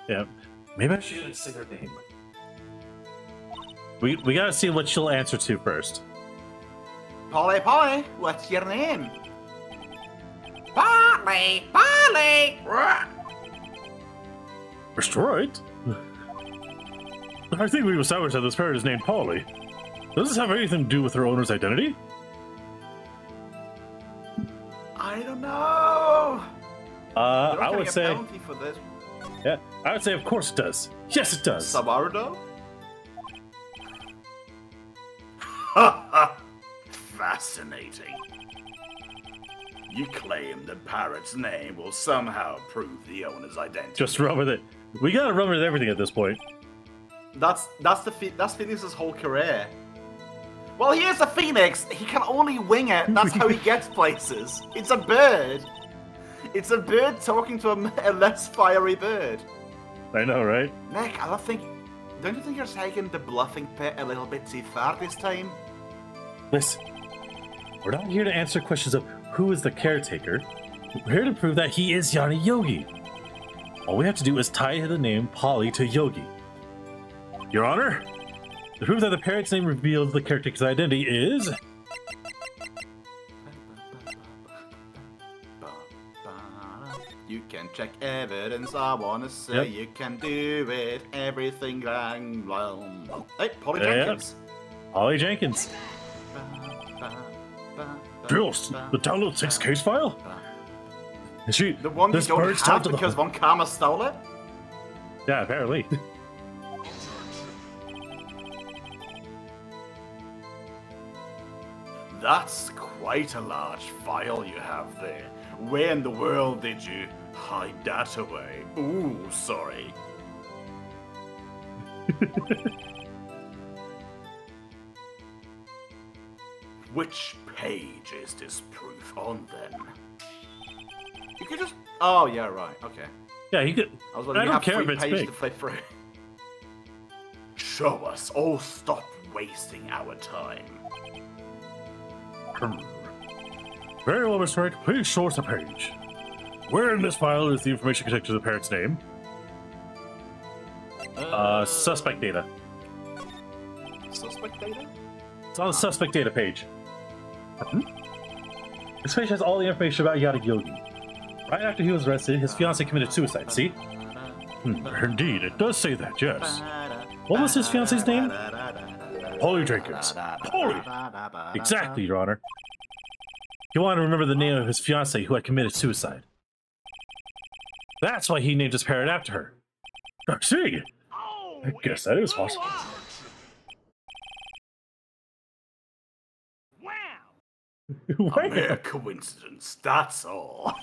Yeah, maybe I should sing her name. We gotta see what she'll answer to first. Polly, Polly, what's your name? Polly, Polly! Destroyed? I think we've established that this parrot is named Polly. Does this have anything to do with her owner's identity? I don't know. I would say. For this. Yeah, I would say of course it does. Yes, it does. Sabardo? Ha ha! Fascinating. You claim the parrot's name will somehow prove the owner's identity. Just run with it. We gotta run with everything at this point. That's Phoenix's whole career. Well, he is a phoenix. He can only wing it. That's how he gets places. It's a bird. It's a bird talking to a less fiery bird. I know, right? Nick, don't you think you're taking the bluffing pit a little bit too far this time? Listen, we're not here to answer questions of who is the caretaker. We're here to prove that he is Yanni Yogi. All we have to do is tie the name Polly to Yogi. Your Honor, to prove that the parrot's name reveals the caretaker's identity is... You can check evidence, I wanna say you can do it, everything going well. Hey, Polly Jenkins. Polly Jenkins. Drills, the download 6 case file? Is she... The one you don't have because Von Karma stole it? Yeah, apparently. That's quite a large file you have there. Where in the world did you hide that away? Ooh, sorry. Which page is this proof on then? You could just... Oh, yeah, right, okay. Yeah, you could... I don't care if it's big. To flip through. Show us, or stop wasting our time. Very well, Mr. Wright. Please show us the page. Where in this file is the information connected to the parrot's name? Suspect data. Suspect data? It's on the suspect data page. This page has all the information about Yanni Yogi. Right after he was arrested, his fiancée committed suicide, see? Indeed, it does say that, yes. What was his fiancée's name? Polly Jenkins. Polly! Exactly, Your Honor. He wanted to remember the name of his fiancée who had committed suicide. That's why he named his parrot after her. I see. I guess that is possible. Wow! A mere coincidence, that's all.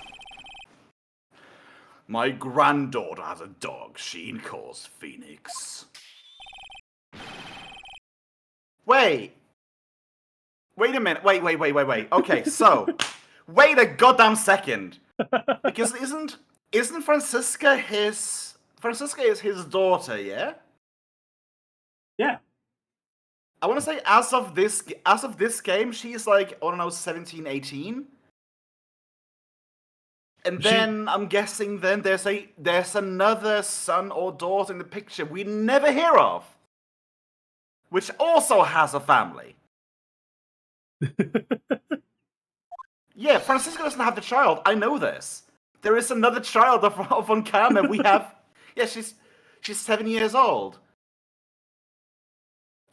My granddaughter has a dog she calls Phoenix. Wait a minute. Wait. Okay, so wait a goddamn second. Because isn't Francisca is his daughter, yeah? Yeah. I want to say as of this game, she's like, I don't know, 17, 18. And then I'm guessing then there's another son or daughter in the picture we never hear of, which also has a family. Yeah, Francisco doesn't have the child. I know this. There is another child of Von Karma. We have. Yeah, she's 7 years old.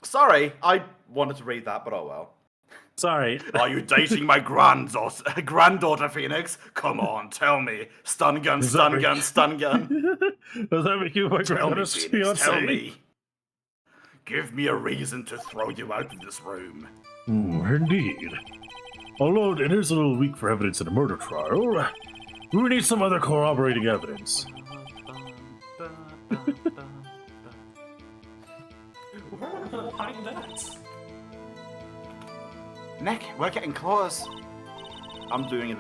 Sorry, I wanted to read that, but oh well. Sorry. Are you dating my granddaughter, Phoenix? Come on, tell me. Stun gun. Does that make you my granddaughter's fiancé? Tell me. Give me a reason to throw you out of this room. Indeed. Although it is a little weak for evidence in a murder trial, we need some other corroborating evidence. Find that. Nick, we're getting close. I'm doing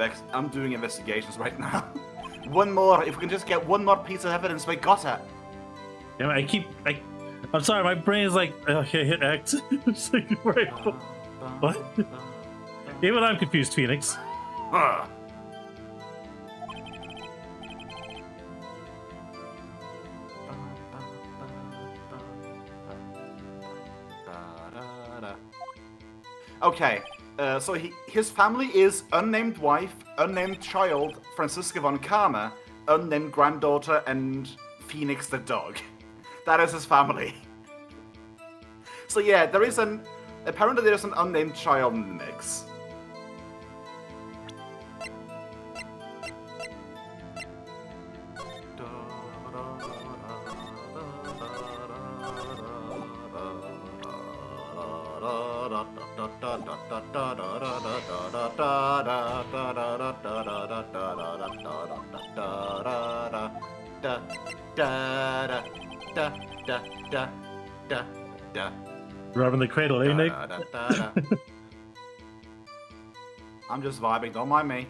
investigations right now. One more. If we can just get one more piece of evidence, we got it. Yeah, I'm sorry, my brain is like, okay, hit X. It's like, right. What? Even I'm confused, Phoenix. Huh. Okay, so his family is unnamed wife, unnamed child, Franziska von Karma, unnamed granddaughter, and Phoenix the dog. That is his family. So yeah, apparently there's an unnamed child in the mix. Robbing the cradle, eh, Nick? I'm just vibing, don't mind me.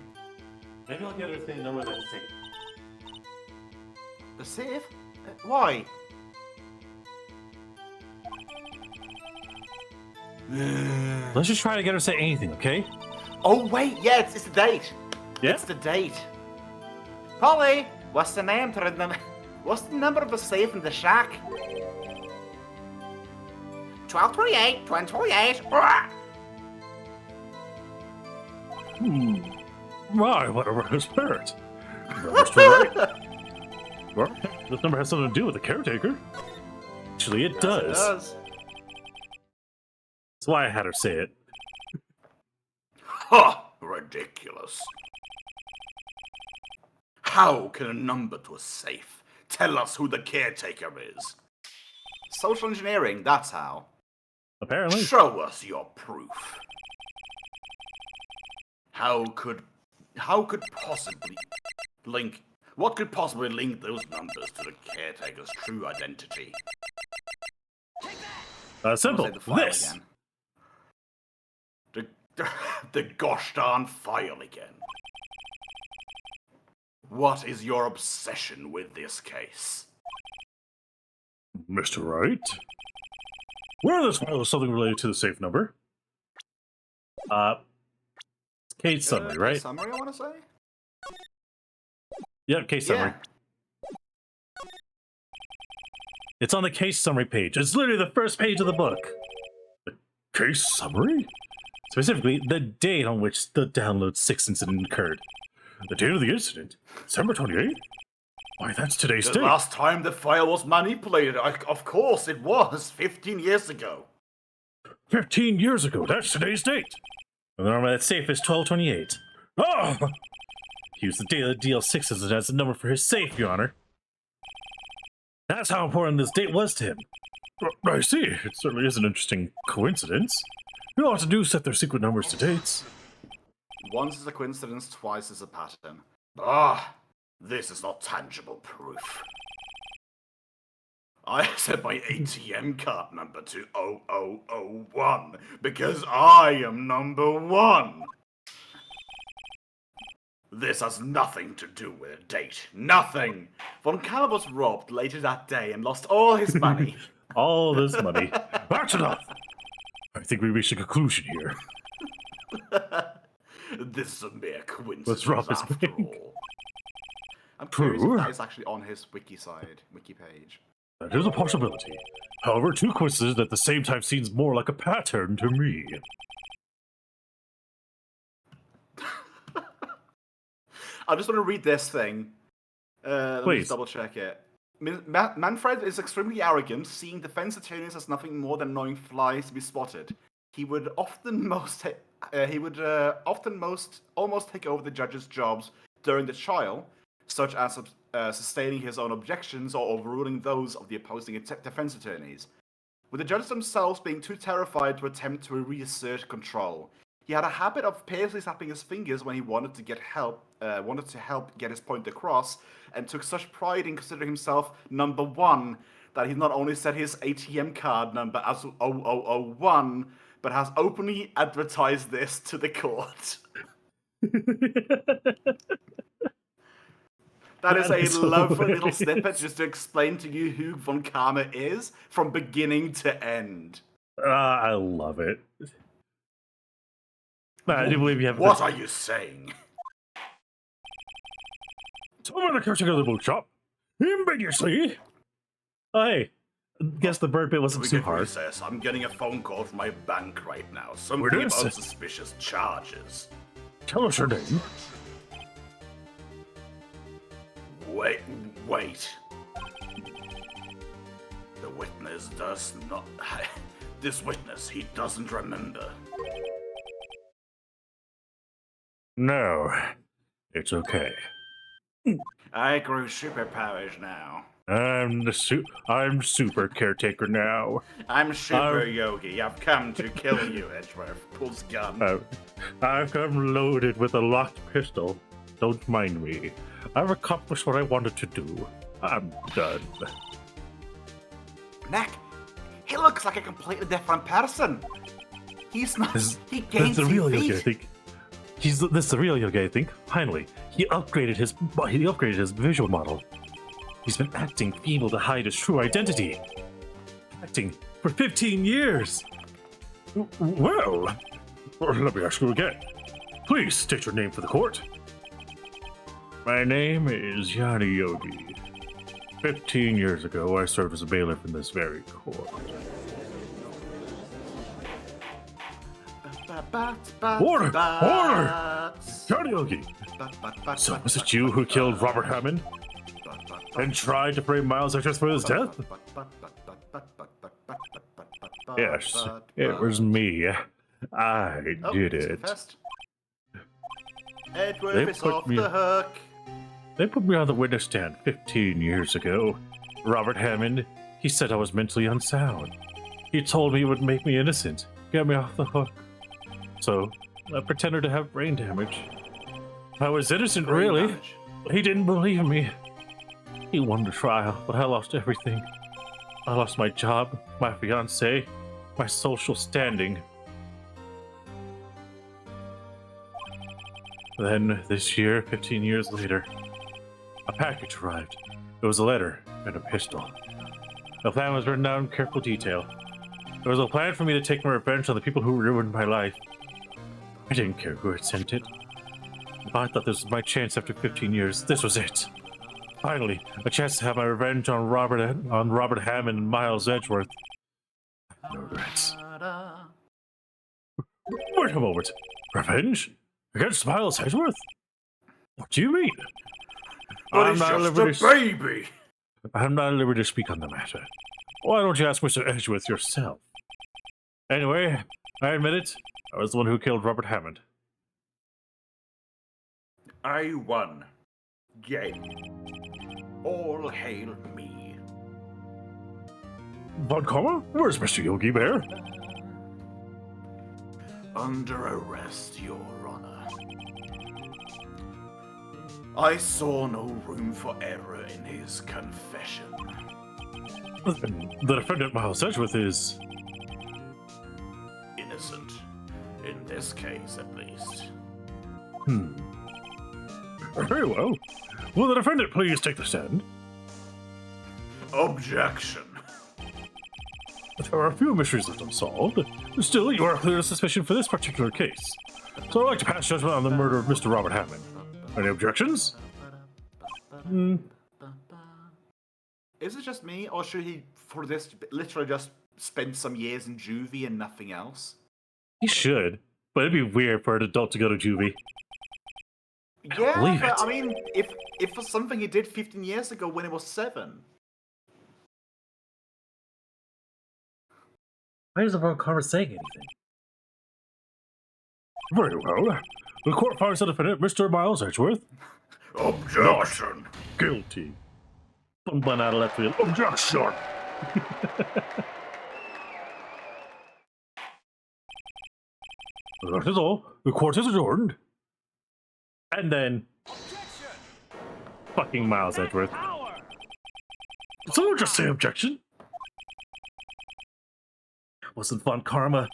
Maybe I'll get her to say the number that's safe. The safe? Why? Let's just try to get her to say anything, okay? Oh wait, yeah, it's the date. Yeah? It's the date. Polly, what's the name to the what's the number of the safe in the shack? 1228, 1228. My, what a rare spirit. Number's too right. Well, this number has something to do with the caretaker. Actually, it does. It does. That's why I had her say it. Huh, ridiculous. How can a number to a safe tell us who the caretaker is? Social engineering, that's how. Apparently. Show us your proof. What could possibly link those numbers to the caretaker's true identity? Simple. The file This. again. The gosh darn file again. What is your obsession with this case? Mr. Wright? Where this file is something related to the safe number. Case summary, right? Case summary, I want to say? Yep, case summary. It's on the case summary page. It's literally the first page of the book. The case summary? Specifically, the date on which the download 6 incident occurred. The date of the incident? December 28th? Why, that's today's date. The last time the file was manipulated, of course it was, 15 years ago. 15 years ago, that's today's date. And the number that's safe is 1228. Oh! He used the date of the DL6 as a number for his safe, Your Honor. That's how important this date was to him. I see. It certainly is an interesting coincidence. We ought to do set their secret numbers to dates. Once is a coincidence, twice is a pattern. This is not tangible proof. I set my ATM card number to 0001 because I am number 1. This has nothing to do with a date. Nothing. Von Karma was robbed later that day and lost all his money. All this money. That's enough. I think we reached a conclusion here. This is a mere coincidence. Let's rob his after bank. all. I'm curious True. if that is actually on his wiki page. That is a possibility. However, two coincidences at the same time seems more like a pattern to me. I just want to read this thing. Let me Please. just double check it. Manfred is extremely arrogant, seeing defense attorneys as nothing more than annoying flies to be spotted. He would almost take over the judge's jobs during the trial, such as sustaining his own objections or overruling those of the opposing defense attorneys, with the judges themselves being too terrified to attempt to reassert control. He had a habit of paisley snapping his fingers when he wanted to help get his point across, and took such pride in considering himself number 1 that he's not only set his ATM card number as 0001, but has openly advertised this to the court. That is a lovely little snippet just to explain to you who von Karma is from beginning to end. I love it. I do believe you have. What are you saying? Someone the caretaker of the bookshop. Immediately. Oh, hey, guess the bird bit wasn't too hard. Recess. I'm getting a phone call from my bank right now. Something Where about is it? suspicious charges. Tell us your name. Wait. The witness does not... This witness, he doesn't remember. No, it's okay. I grew superpowers now. I'm super caretaker now. I'm super yogi. I've come to kill you, Edgeworth. Pulls gun. I've come loaded with a locked pistol. Don't mind me. I've accomplished what I wanted to do. I'm done. Nick, he looks like a completely different person. He's not. He gained the real feet. yogi, I think. This is the real yogi, I think. Finally, he upgraded his visual model. He's been acting feeble to hide his true identity. Acting for 15 years. Well, let me ask you again. Please state your name for the court. My name is Yanni Yogi. 15 years ago, I served as a bailiff in this very court. Order! Order! Yanni Yogi! So was it you who killed Robert Hammond? And tried to frame Miles Edgeworth for his death? Yes, it was me. I did it. Edgeworth is off the hook. They put me on the witness stand 15 years ago. Robert Hammond, he said I was mentally unsound. He told me it would make me innocent, get me off the hook. So, I pretended to have brain damage. I was innocent, really. He didn't believe me. He won the trial, but I lost everything. I lost my job, my fiancée, my social standing. Then, this year, 15 years later, a package arrived. It was a letter and a pistol. The plan was written down in careful detail. It was a plan for me to take my revenge on the people who ruined my life. I didn't care who had sent it. If I thought this was my chance after 15 years, this was it. Finally, a chance to have my revenge on Robert Hammond and Miles Edgeworth. No regrets. Wait a moment. Revenge? Against Miles Edgeworth? What do you mean? But he's just a baby! I'm not at liberty to speak on the matter. Why don't you ask Mr. Edgeworth yourself? Anyway, I admit it. I was the one who killed Robert Hammond. I won. Yay. All hail me. Von Karma? Where's Mr. Yogi Bear? Under arrest, Your Honor. I saw no room for error in his confession. The defendant, Miles Edgeworth, is... innocent. In this case, at least. Very well. Will the defendant please take the stand? Objection. There are a few mysteries left unsolved. Still, you are clear of suspicion for this particular case. So I'd like to pass judgment on the murder of Mr. Robert Hammond. Any objections? Is it just me, or should he, for this, literally just spend some years in juvie and nothing else? He should, but it'd be weird for an adult to go to juvie. Yeah, but I mean, if for something he did 15 years ago when he was 7. Why is the Von Karma saying anything? Very well. The court finds the defendant, Mr. Miles Edgeworth. Objection. Guilty. Someone out of left field. Objection. That is all. The court is adjourned. And then... fucking Miles Edgeworth. Did someone just say objection? wasn't fun, Karma.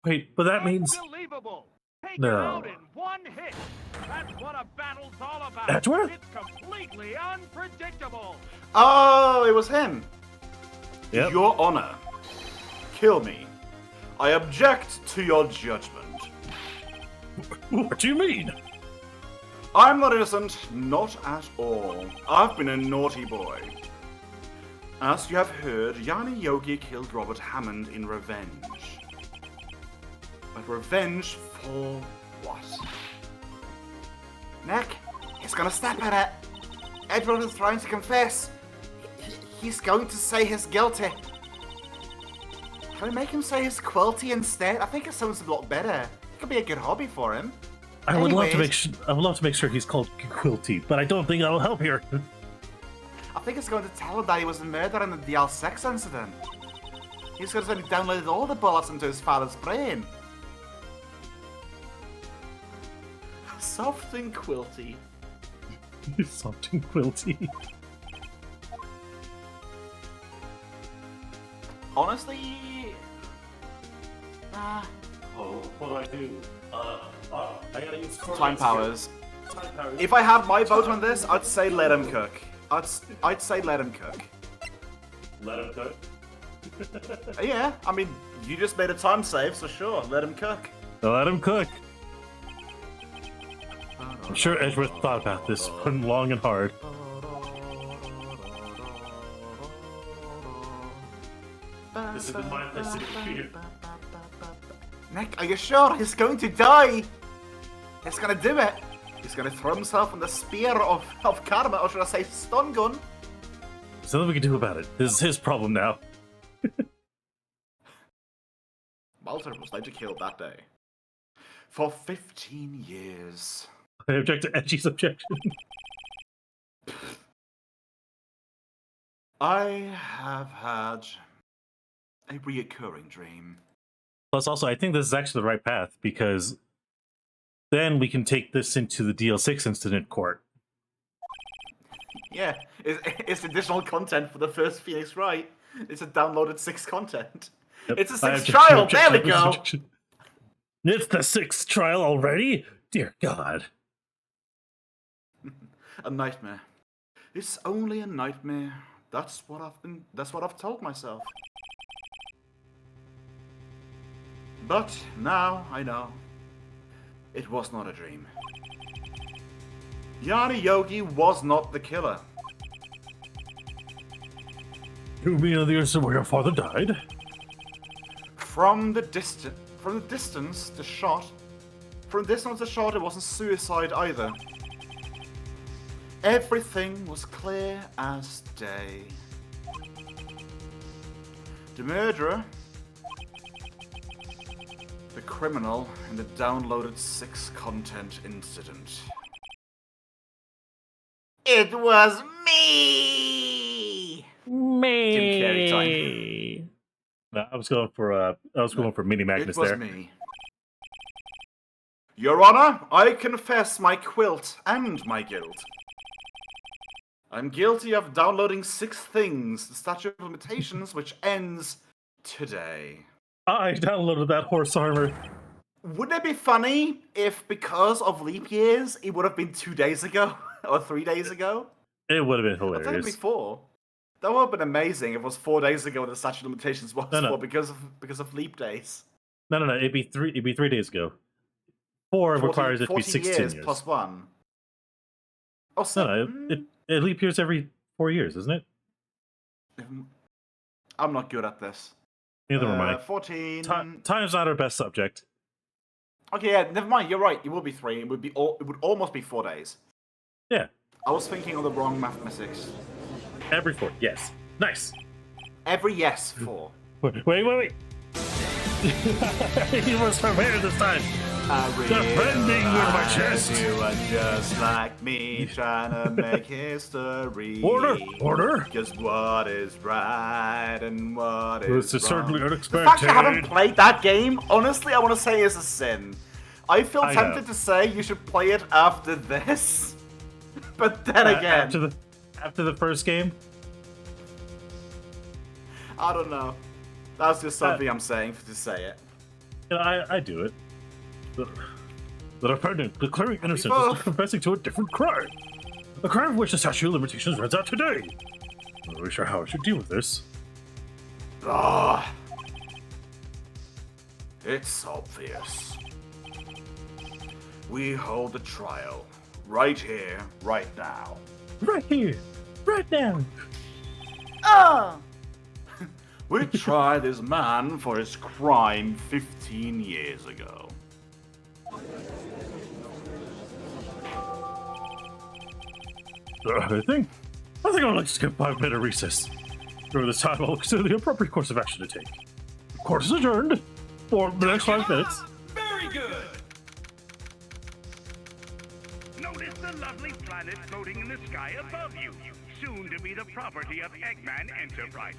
Wait, but that means... Unbelievable! Take No. him out in one hit! That's what a battle's all about! Edgeworth? It's completely unpredictable! Oh, it was him. Yep. Your Honor, kill me. I object to your judgment. What do you mean? I'm not innocent, not at all. I've been a naughty boy. As you have heard, 𝓮𝓼𝓙𝓘𝓙 killed Robert Hammond in revenge. But revenge for what? Nick, he's gonna step at it. Edward is trying to confess. He's going to say he's guilty. Can we make him say his 𝓮𝓼 instead? I think it sounds a lot better. It could be a good hobby for him. I would love Anyways. to make sure he's called Quilty, but I don't think that'll help here. I think it's going to tell him that he was the murderer in the 𝓮𝓭 incident. He's going to say he downloaded all the bullets into his father's brain. Soft and 𝓮𝓼. Something Quilty. Honestly, Oh, what do I do? I gotta use time powers. Time powers. If I had my vote on this, I'd say let him cook. I'd say let him cook. Let him cook. Yeah, I mean, you just made a time save, so sure, let him cook. Let him cook. I'm sure Edgeworth thought about this long and hard. This is my place to fear. Nick, are you sure he's going to die? He's gonna do it. He's gonna throw himself on the spear of karma, or should I say stun gun? There's nothing we can do about it. This is his problem now. Walter was later killed that day. For 15 years. I object to Edgy's objection. I have had a reoccurring dream. Plus, also, I think this is actually the right path, because then we can take this into the DL6 incident court. Yeah, it's additional content for the first Phoenix Wright. It's a downloaded 6 content. Yep. It's a I 6th object- trial, object- there we object- go! objection. It's the 6th trial already? Dear God. A nightmare. It's only a nightmare. That's what I've told myself. But now I know. It was not a dream. 𝓮𝓼𝓙𝓘𝓙 was not the killer. You mean on the instant where your father died? From the distance, the shot, it wasn't suicide either. Everything was clear as day. The murderer, the criminal in the downloaded 6 content incident. It was me! Jim Carrey time. No, I was going for Mini Magnus It was there. me. Your Honor, I confess my 𝓮𝓼 and my guilt. I'm guilty of downloading 6 things, the statute of limitations, which ends today. I downloaded that horse armor. Wouldn't it be funny if, because of leap years, it would have been 2 days ago? Or 3 days ago? It would have been I thought it'd be hilarious. 4. That would have been amazing if it was 4 days ago and the statute of limitations was No. 4 because of leap days. No. It'd be 3 days ago. 4 requires it to be 40 16 years. plus 1. Oh, No, so, it leap years every 4 years, isn't it? I'm not good at this. Neither am I. 14. Time's not our best subject. Okay, yeah, never mind. You're right. It would be 3. It would almost be 4 days. Yeah, I was thinking of the wrong mathematics. every 4. Yes, nice. Every yes 4. Wait. He was prepared this time. Defending with my chest. You are just like me, trying to make history. Order. Just what is right and what This is is certainly wrong. unexpected. The fact I haven't played that game, honestly, I want to say is a sin. I feel I know. tempted to say you should play it after this, but then again, After the first game, I don't know. That's just something I'm saying to say it. You know, I do it. The defendant declaring innocent both. is confessing to a different crime. A crime for which the statute of limitations runs out today. I'm not really sure how I should deal with this. Ah, it's obvious. We hold a trial right here, right now. Right here, right now. Ah! We tried this man for his crime 15 years ago. I think I would like to skip 5 minute recess. During this time, I'll consider the appropriate course of action to take. The court is adjourned for the next 5 minutes. Very good. Notice the lovely planet floating in the sky above you, soon to be the property of Eggman Enterprises.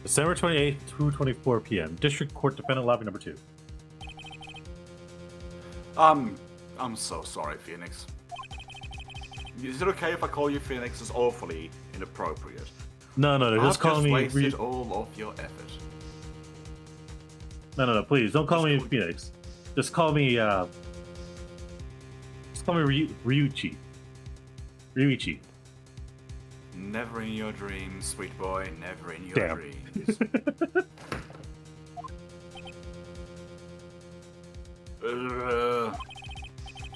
December 28th, 2:24 p.m. District Court Defendant Lobby Number 2. I'm so sorry, Phoenix. Is it okay if I call you Phoenix? It's awfully inappropriate. No, just call me. Wasted all of your effort. No, please don't call me Phoenix. Just call me. Ryuichi. Ryuichi. Never in your dreams, sweet boy. Never in your Damn. dreams.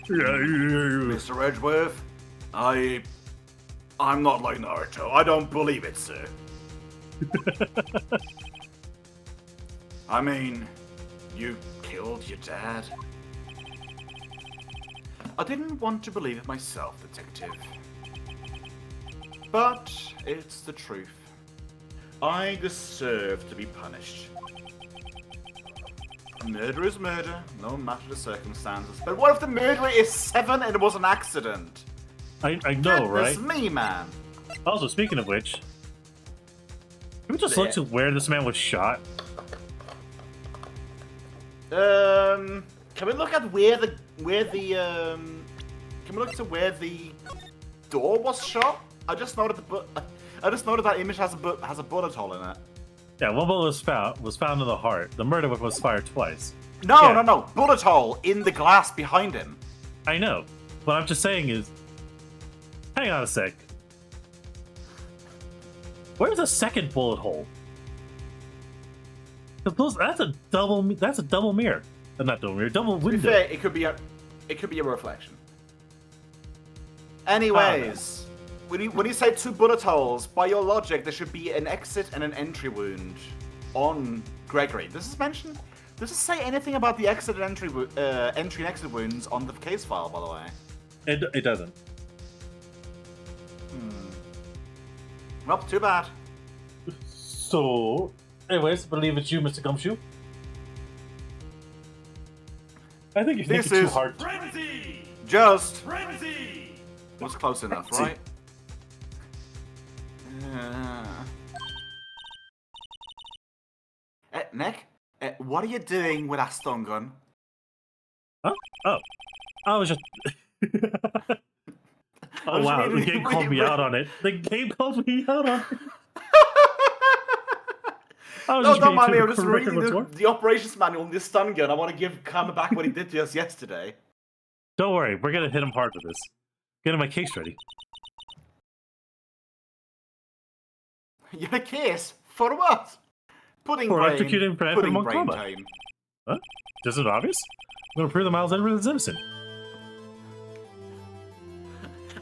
Mr. Edgeworth, I'm not like Naruto. I don't believe it, sir. I mean, you killed your dad. I didn't want to believe it myself, detective. But it's the truth. I deserve to be punished. Murder is murder, no matter the circumstances. But what if the murderer is 7 and it was an accident? I know, right? Goodness me, man. Also, speaking of which, can we just look to where this man was shot? Can we look at can we look to where the door was shot? I just noted that image has a bullet hole in it. Yeah, one bullet was found in the heart. The murder weapon was fired twice. No, Yeah. no, bullet hole in the glass behind him. I know. What I'm just saying is, hang on a sec. Where's the second bullet hole? 'Cause that's a double mirror. Not double mirror, double To be window. fair, it could be a reflection. Anyways, when you say 2 bullet holes, by your logic, there should be an exit and an entry wound on Gregory. Does this say anything about the exit and entry and exit wounds on the case file, by the way? It doesn't. Well, too bad. So, anyways, believe it's you, Mr. Gumshoe. I think you're This thinking too is- hard. Frenzy! Just Frenzy! was close enough, Frenzy. right? Nick, what are you doing with that stun gun? Huh? Oh, I was just. Oh was wow, the reading- game called me out on it. The game called me out on it. I was No, just don't being mind me. too I'm just correct reading once more. the operations manual on this stun gun. I want to give Karma back what he did to us yesterday. Don't worry, we're gonna hit him hard with this. Getting my case ready. You're a case? For what? Pudding For brain. executing Manfred Pudding among brain combat. time. Huh? Isn't it obvious? I'm gonna prove that Miles Edwards is innocent.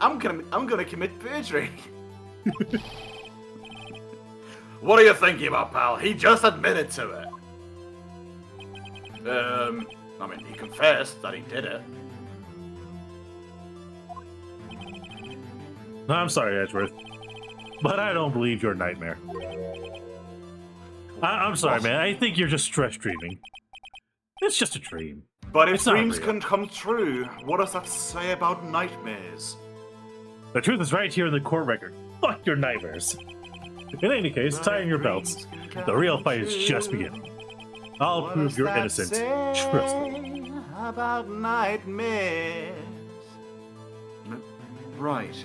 I'm gonna commit perjury. What are you thinking about, pal? He just admitted to it. I mean, he confessed that he did it. No, I'm sorry, Edgeworth, but I don't believe your nightmare. I'm sorry, man. I think you're just stress dreaming. It's just a dream. But if It's not dreams real. can come true, what does that say about nightmares? The truth is right here in the court record. Fuck your nightmares. In any case, tie in your belts. The real fight is just beginning. I'll What prove does you're that innocent. say Trust me. about nightmares? Right.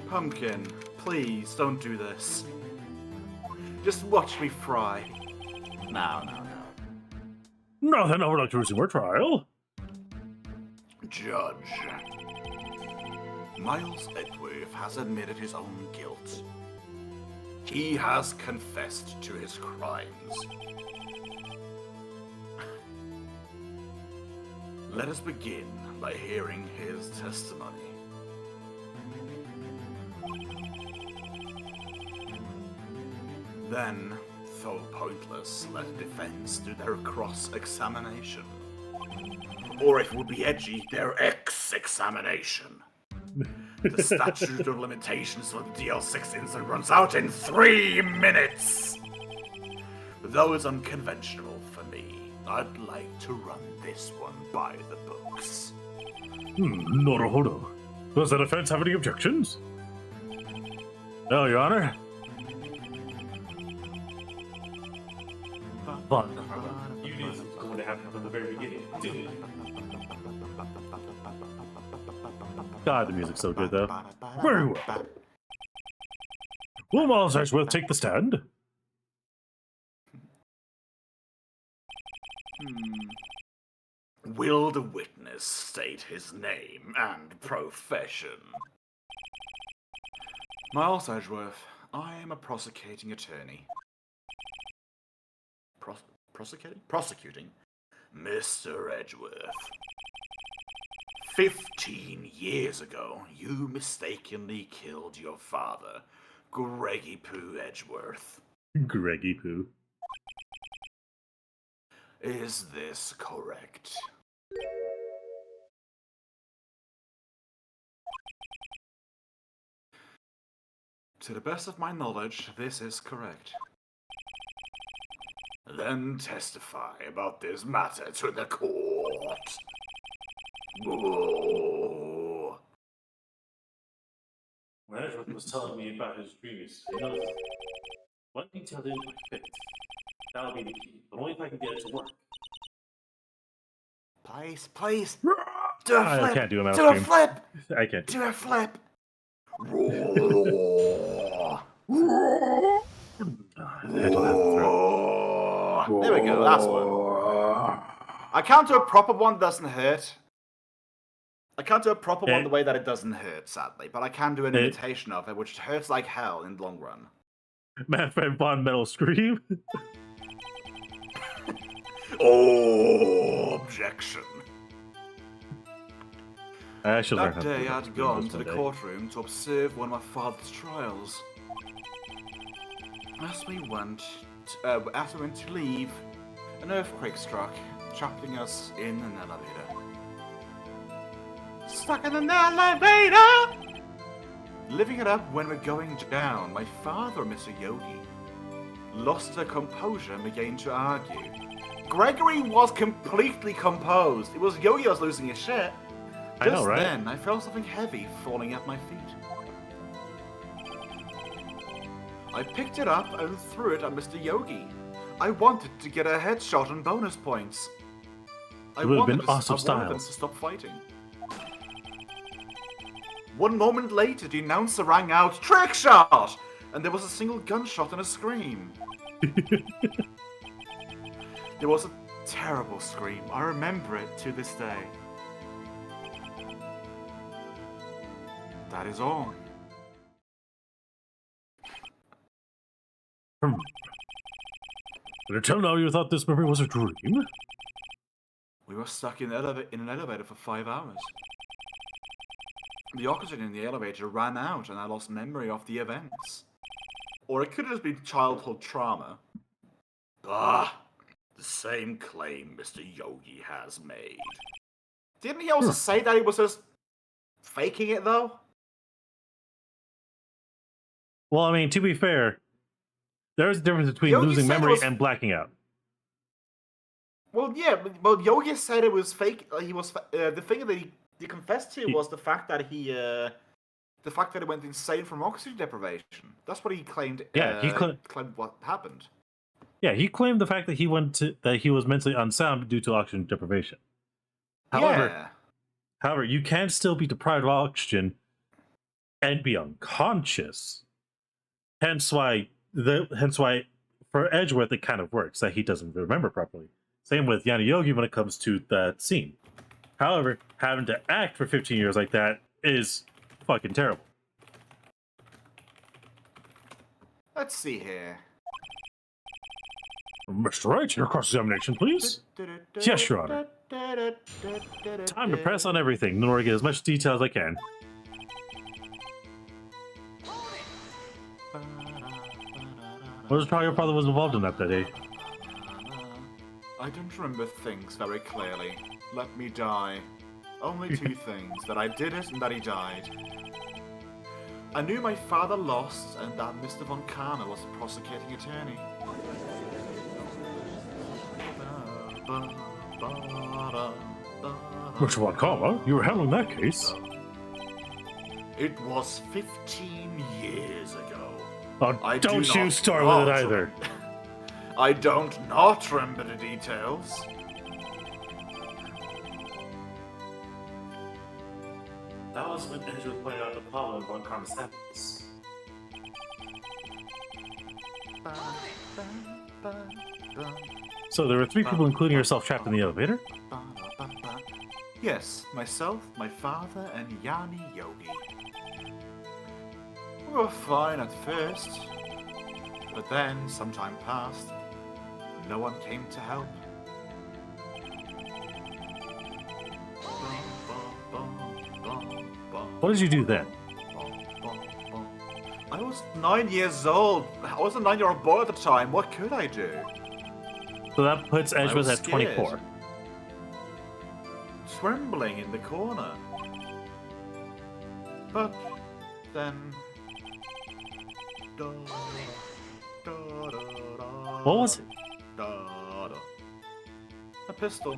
Pumpkin, please don't do this. Just watch me fry. No. No, then I would like to resume our trial. Judge. Miles Edgeworth has admitted his own guilt. He has confessed to his crimes. Let us begin by hearing his testimony. Then, though pointless, let the defense do their cross-examination. Or if it would be edgy, their X-examination. The statute of limitations for the DL6 incident runs out in 3 minutes! Though it's unconventional for me, I'd like to run this one by the books. 𝓮𝓼. Does the defense have any objections? No, Your Honor. Fun. You knew this was going to happen from the very beginning, didn't you? God, the music's so good, though. Very well. Will Miles Edgeworth take the stand? Will the witness state his name and profession? Miles Edgeworth, I am a prosecuting attorney. Prosecuting? Mr. Edgeworth. 15 years ago, you mistakenly killed your father, 𝓮𝓼 Edgeworth. Greggy Poo. Is this correct? To the best of my knowledge, this is correct. Then testify about this matter to the court. Whoa. When Edgeworth was telling me about his previous fails, one detail didn't quite fit. That'll be the key, but only if I can get it to work. Please. Do a flip. I can't do a mouse Do a scream. flip. I can't. Do a flip. There we go, that's one. I can't do a proper one that doesn't hurt. I can't do a proper one the way that it doesn't hurt, sadly, but I can do an imitation of it, which hurts like hell in the long run. Manfred von Metal Scream. Oh, objection. I should learn That how to day do I'd gone to the someday. courtroom to observe one of my father's trials. As we went to leave, an earthquake struck, trapping us in an elevator. Stuck in an elevator! Living it up when we're going down, my father, Mr. Yogi, lost her composure and began to argue. Gregory was completely composed. It was Yogi that was losing his shit. I know, Just right? then, I felt something heavy falling at my feet. I picked it up and threw it at Mr. Yogi. I wanted to get a headshot and bonus points. I It would have been wanted awesome I wanted them styles. to stop fighting. One moment later, the announcer rang out, "Trick shot!" And there was a single gunshot and a scream. There was a terrible scream. I remember it to this day. That is all. But until now, you thought this memory was a dream? We were stuck in an elevator for 5 hours. The oxygen in the elevator ran out and I lost memory of the events. Or it could have just been childhood trauma. Ah, the same claim Mr. Yogi has made. Didn't he also say that he was just faking it, though? Well, I mean, to be fair, there's a difference between Yogi losing said it memory was- and blacking out. Well, yeah, but Yogi said it was fake. He was the thing that he confessed to was the fact that he went insane from oxygen deprivation. That's what he claimed. Yeah, he claimed what happened. Yeah, he claimed the fact that he was mentally unsound due to oxygen deprivation. However, you can still be deprived of oxygen and be unconscious. Hence why for Edgeworth, it kind of works that he doesn't remember properly. Same with 𝓮𝓼𝓬𝓘 when it comes to that scene. However, having to act for 15 years like that is fucking terrible. Let's see here. Mr. Wright, your cross-examination, please. Yes, Your Honor. Time to press on everything in order to get as much detail as I can. What was the trial your father was involved in that day? I don't remember things very clearly. Let me die. Only two things, that I did it and that he died. I knew my father lost and that Mr. von 𝓃 was the prosecuting attorney. Mr. von 𝓃, you were handling that case. It was 15 years ago. Oh, don't you start with it either. I don't not remember the details. That was when Edgeworth pointed out the problem of von 𝓃's happiness. So there were 3 people, including yourself, trapped in the elevator? Yes, myself, my father, and 𝓮𝓼𝓬𝓘. We were fine at first, but then some time passed. No one came to help. What did you do then? I was 9 years old. I was a 9-year-old boy at the time. What could I do? So that puts Edgeworth at scared. 24. Trembling in the corner. But then... What was it? A pistol.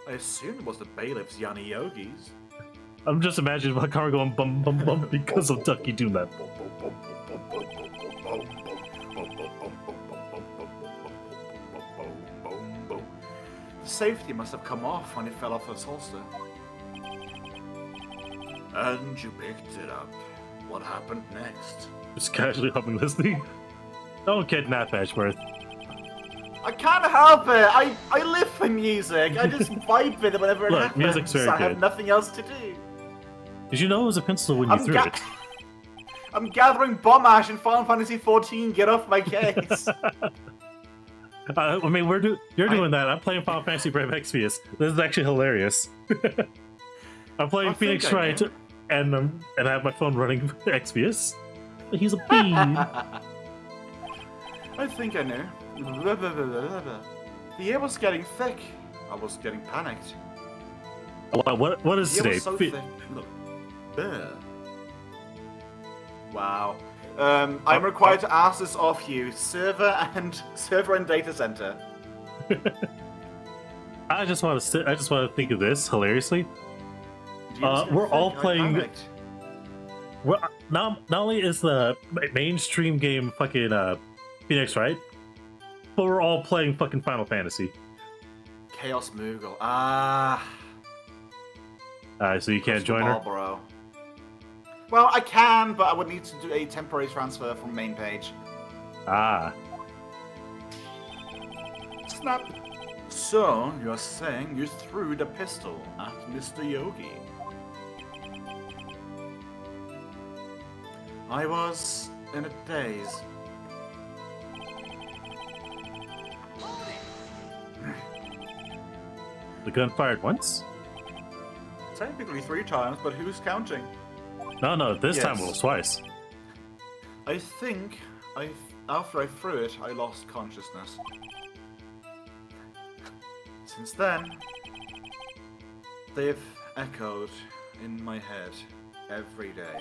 I assumed it was the bailiff's 𝓮𝓼𝓬𝓘's. I'm just imagining my car going bum bum bum because of Ducky doing that. The safety must have come off when it fell off its holster. And you picked it up. What happened next? Just casually humming listening. Don't kidnap Edgeworth. I can't help it. I live for music. I just vibe with it whenever it Look, happens. music's very I have good. nothing else to do. Did you know it was a pencil when you threw it? I'm gathering bomb ash in Final Fantasy XIV. Get off my case. I mean, you're doing that. I'm playing Final Fantasy Brave Exvius. This is actually hilarious. I'm playing Phoenix Wright, and I have my phone running Exvius. He's a bee. I think I know. The air was getting thick. I was getting panicked. What is The air today? was so thick. Look. Wow. I'm required to ask this of you, server and data center. I just want to think of this hilariously. Not We're all playing. Not only is the mainstream game fucking Phoenix Wright, but we're all playing fucking Final Fantasy. Chaos Moogle. So you can't join her. Marlboro. Well, I can, but I would need to do a temporary transfer from main page. Snap. So, you're saying you threw the pistol at Mr. Yogi? I was in a daze. The gun fired once? Technically 3 times, but who's counting? No, this time Yes. it was twice. I think after I threw it, I lost consciousness. Since then, they've echoed in my head every day.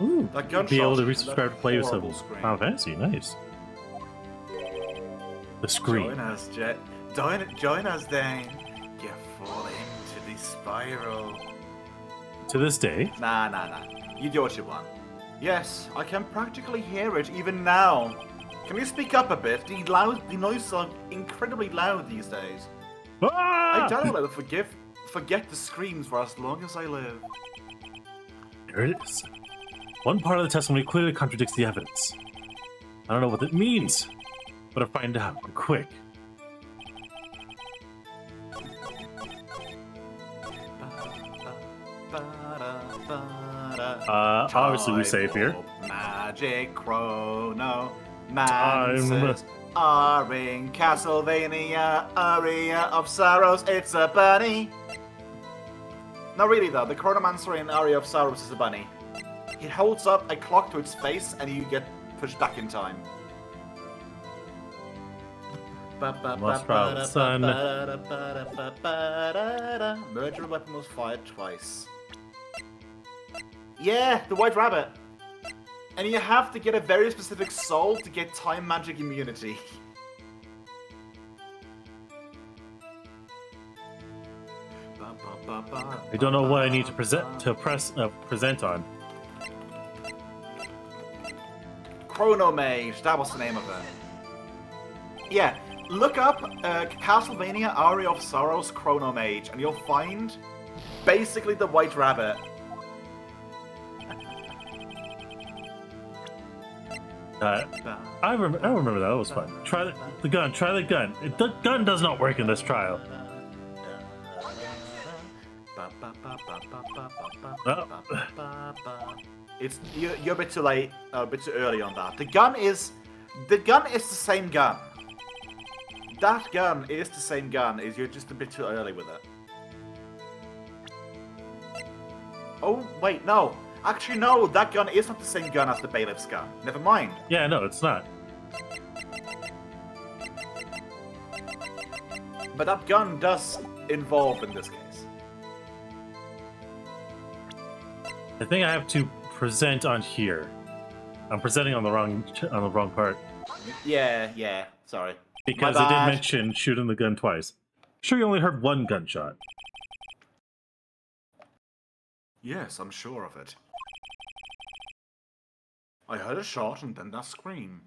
Ooh, That gunshot be able to and resubscribe that to play with some horrible scream. Final Fantasy. Nice. The scream. Join us, Jet. Join us, Dane. You fall into the spiral. To this day, Nah. You do what you want. Yes, I can practically hear it even now. Can you speak up a bit? The noises are incredibly loud these days. I ah! doubt I'll ever forgive forget the screams for as long as I live. There it is. One part of the testimony clearly contradicts the evidence. I don't know what that means, but I'll find out quick. Obviously we save here. Magic Chrono Mancers are in Castlevania, Aria of Sorrows, it's a bunny. No, really though, the Chronomancer in Aria of Sorrows is a bunny. It holds up a clock to its face and you get pushed back in time. Lost Trial, son. Murder weapon was fired twice. Yeah, the White Rabbit. And you have to get a very specific soul to get time magic immunity. I don't know what I need to present on. 𝓮𝓲𝓬'𝓼, that was the name of it. Yeah, look up Castlevania Aria of Sorrows 𝓮𝓲𝓬'𝓼 and you'll find basically the White Rabbit. I remember that. That was fun. Try the gun. Try the gun. The gun does not work in this trial. It's you're a bit too late, a bit too early on that. The gun is the same gun. That gun is the same gun. You're just a bit too early with it. Oh wait, no. Actually, no. That gun is not the same gun as the bailiff's gun. Never mind. Yeah, no, it's not. But that gun does involve in this case. I think I have to present on here. I'm presenting on the wrong part. Yeah. Sorry. Because it did mention shooting the gun twice. Sure, you only heard one gunshot. Yes, I'm sure of it. I heard a shot and then that scream.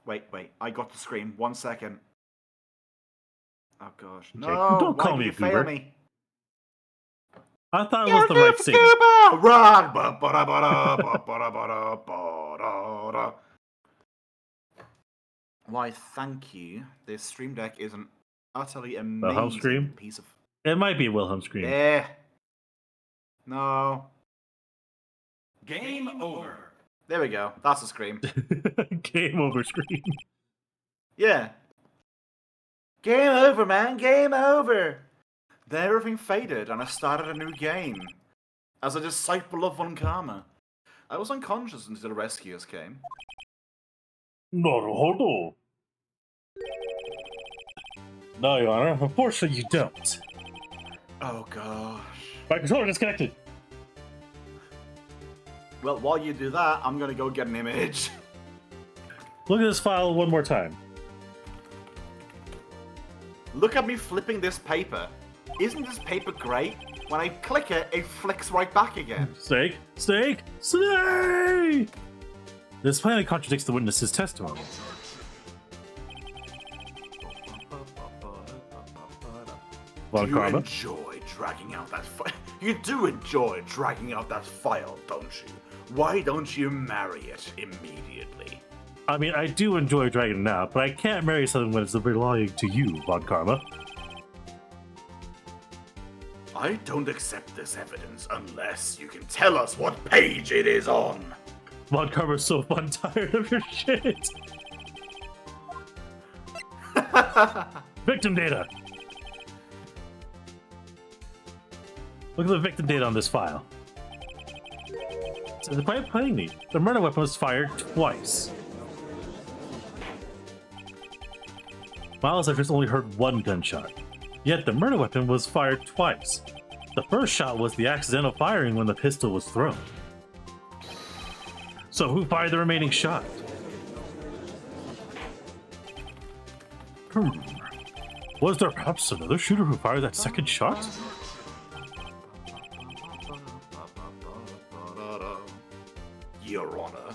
Wait, I got the scream. 1 second. Oh gosh. Okay, No, don't call me you a fail goober. me? I thought it was the right signal. Why, thank you. This stream deck is an utterly Wilhelm amazing scream? piece of... It might be a Wilhelm scream. Yeah. No. Game over. There we go. That's a scream. Game over scream. Yeah. Game over, man. Game over. Then everything faded, and I started a new game. As a disciple of 𝓮𝓵𝓏. I was unconscious until the rescuers came. 𝓮𝓼𝓷𝓾. No, Your Honor. Unfortunately, you don't. Oh, gosh. My controller disconnected. Well, while you do that, I'm gonna go get an image. Look at this file one more time. Look at me flipping this paper. Isn't this paper great? When I click it, it flicks right back again. Snake! This plainly contradicts the witness's testimony. You enjoy dragging out that file. You do enjoy dragging out that file, don't you? Why don't you marry it immediately? I mean, I do enjoy dragging it out, but I can't marry something when it's belonging to you, 𝓮𝓵𝓏. I don't accept this evidence unless you can tell us what page it is on. 𝓮𝓵𝓏's so fun tired of your shit. Victim data. Look at the victim data on this file. So plainly, the murder weapon was fired twice. Miles has just only heard one gunshot. Yet the murder weapon was fired twice. The first shot was the accidental firing when the pistol was thrown. So who fired the remaining shot? Was there perhaps another shooter who fired that second shot? Your Honor,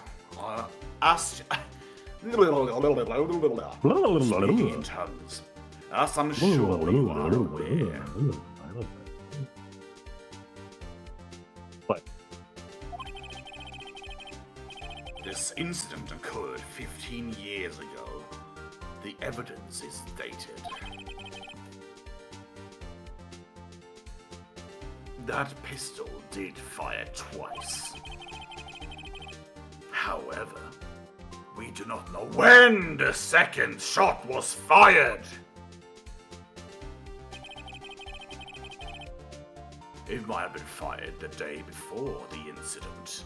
speaking in tongues. As I'm sure you are aware, This incident occurred 15 years ago. The evidence is dated. That pistol did fire twice. However, we do not know when the second shot was fired. It might have been fired the day before the incident.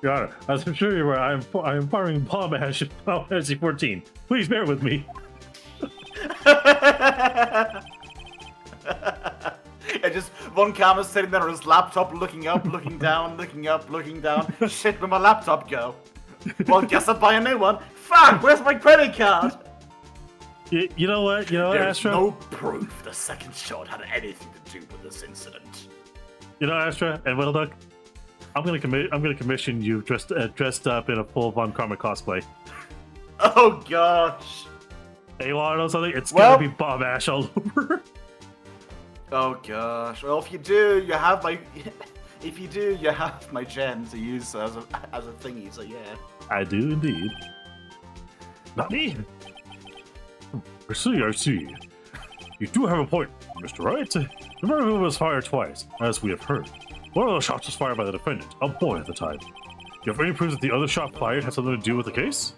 Your Honor, as I'm sure you were, I am firing bomb at Final Fantasy 14. Please bear with me. And just one camera sitting there on his laptop, looking up, looking down, looking up, looking down. Shit, where'd my laptop go? Well, guess I'll buy a new one. Fuck, where's my credit card? You know what? You know what, There's Astra? no proof the second shot had anything to do with this incident. You know, Astra and Whaleduck, I'm gonna commission you dressed up in a full Von Karma cosplay. Oh gosh. Hey, you wanna know something? It's Well- gonna be Bomb Ash all over. Oh gosh. Well, if you do, you have my. If you do, you have my gem to use as a thingy. So yeah. I do indeed. Not me. I see. You do have a point, Mr. Wright. The murder was fired twice, as we have heard. One of the shots was fired by the defendant, a boy at the time. Do you have any proof that the other shot fired had something to do with the case?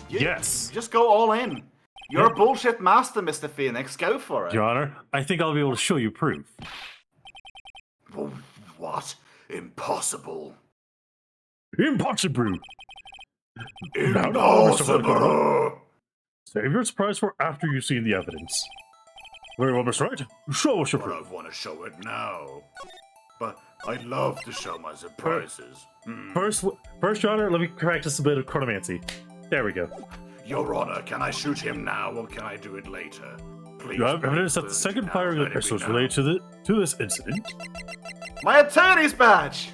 Yes. Just go all in. You're a bullshit master, Mr. Phoenix. Go for it. Your Honor, I think I'll be able to show you proof. What? Impossible. Impossible! Impossible. Save your surprise for after you've seen the evidence. Very well, Mr. Wright. Show us your But I proof. want to show it now. But I'd love to show my surprises. First, Your Honor, let me practice a bit of chronomancy. There we go. Your Honor, can I shoot him now, or can I do it later? Please. You have evidence that the second firing of the pistol is related to this incident. My attorney's badge.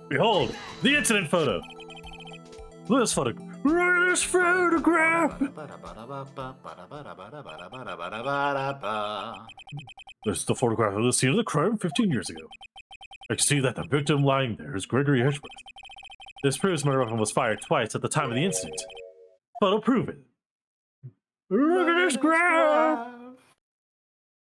Behold, the incident photo. Look at this photo. Look at this photograph. There's the photograph of the scene of the crime 15 years ago. I can see that the victim lying there is Gregory 𝓵𝓄𝓐. This proves murder weapon was fired twice at the time of the incident. Photo prove it. Look at this graph!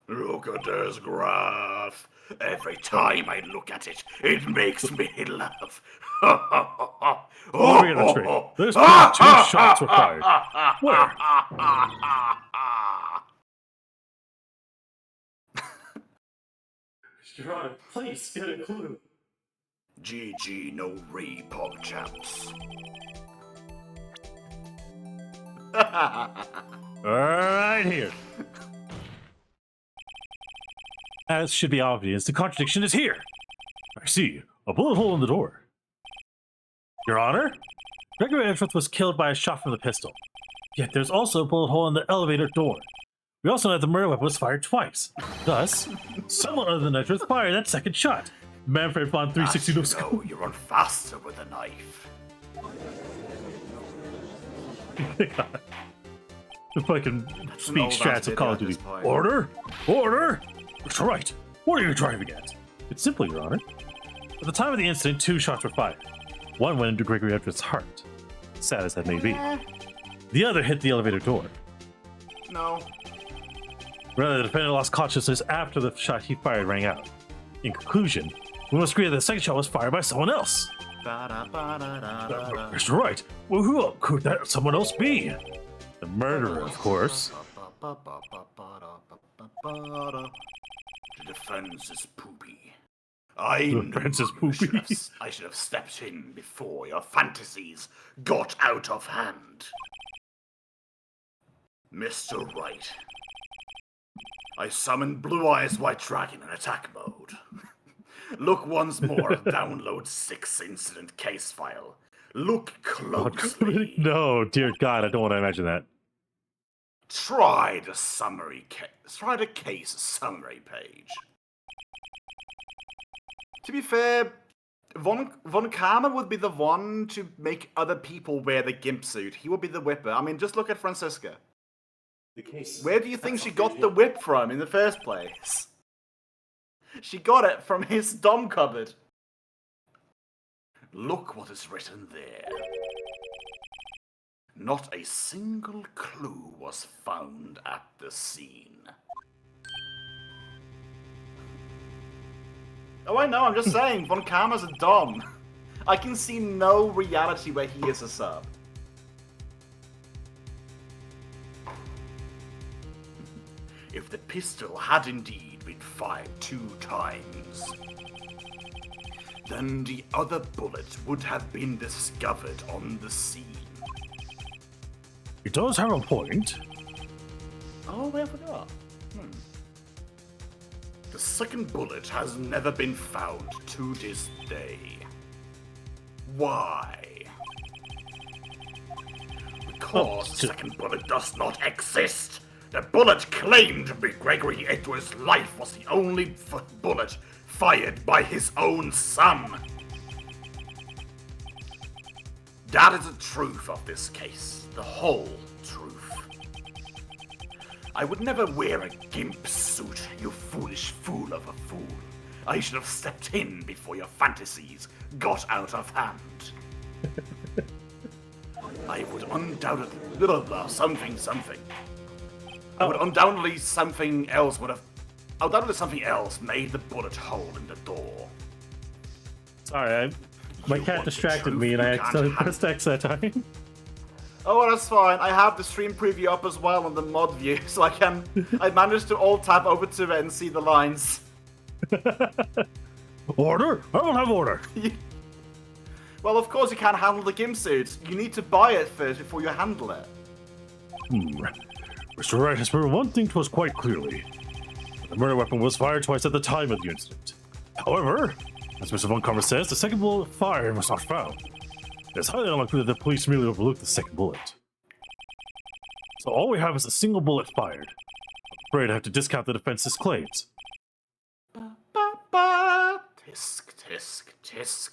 Look at this graph. Every time I look at it, it makes me laugh. Oh, we're gonna trade. There's 2 shots were fired. Where? Your Honor, please get a clue. GG, no re-pog chaps. Right here. As should be obvious, the contradiction is here. I see. A bullet hole in the door. Your Honor, Gregory 𝓵𝓄𝓐 was killed by a shot from the pistol. Yet there's also a bullet hole in the elevator door. We also know the murder weapon was fired twice. Thus, someone other than 𝓵𝓄𝓐 fired that second shot. Manfred von 𝓵𝓃𝓃 No, you run faster with a knife. The fucking speak old strats ass of Call of video Duty. at this point. Order? Order? Mr. Wright, what are you driving at? It's simple, Your Honor. At the time of the incident, 2 shots were fired. One went into Gregory 𝓵𝓄𝓐's heart, sad as that may be. The other hit the elevator door. No. Rather, the defendant lost consciousness after the shot he fired rang out. In conclusion, we must agree that the second shot was fired by someone else. Mr. Wright, well, who could that someone else be? The murderer, of course. The defense is poopy. The defense is poopy. I should have stepped in before your fantasies got out of hand. Mr. Wright, I summoned Blue Eyes White Dragon in attack mode. Look once more at download 6 incident case file. Look closely. No, dear God, I don't want to imagine that. Try the case summary page. To be fair, Von Karma would be the one to make other people wear the gimp suit. He would be the whipper. I mean, just look at Francisca. The case. Where do you think she got the whip from in the first place? She got it from his dom cupboard. Look what is written there. Not a single clue was found at the scene. Oh, I know, I'm just saying, Von Kammer's a dom. I can see no reality where he is a sub. If the pistol had indeed been fired 2 times, then the other bullet would have been discovered on the scene. He does have a point. Oh, I forgot. The second bullet has never been found to this day. Why? Because the second bullet does not exist. The bullet claimed to be Gregory Edwards' life was the only bullet fired by his own son. That is the truth of this case, the whole truth. I would never wear a gimp suit, you foolish fool of a fool. I should have stepped in before your fantasies got out of hand. I would undoubtedly something. I would undoubtedly something else made the bullet hole in the door. Sorry, my cat distracted me and I accidentally pressed X that time. Oh, well, that's fine. I have the stream preview up as well on the mod view, so I managed to alt tab over to it and see the lines. Order? I don't have order. Well, of course you can't handle the gimp suit. You need to buy it first before you handle it. Mr. Wright has proven one thing to us quite clearly. The murder weapon was fired twice at the time of the incident. However, as Mr. Von Kammer says, the second bullet fired was not found. It is highly unlikely that the police merely overlooked the second bullet. So all we have is a single bullet fired. I'm afraid I have to discount the defense's claims. Tisk, tisk, tisk.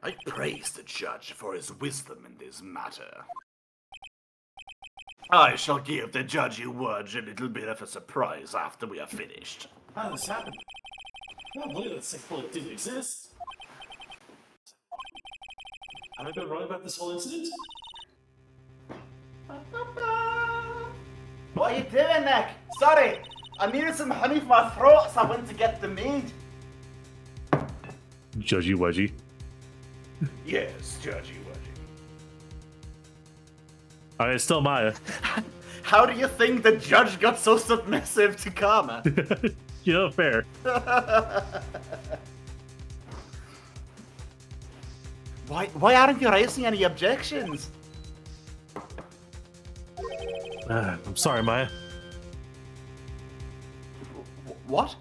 I praise the judge for his wisdom in this matter. I shall give the judgy Wudge a little bit of a surprise after we are finished. How did this happen? I don't believe that second bullet didn't exist. Have I been wrong about this whole incident? What are you doing, Nick? Sorry, I needed some honey for my throat, so I went to get the mead. Judgy Wedgie. Yes, judgy Wudgy. Alright, still Maya. How do you think the judge got so submissive to Karma? You know, fair. Why aren't you raising any objections? I'm sorry, Maya. What?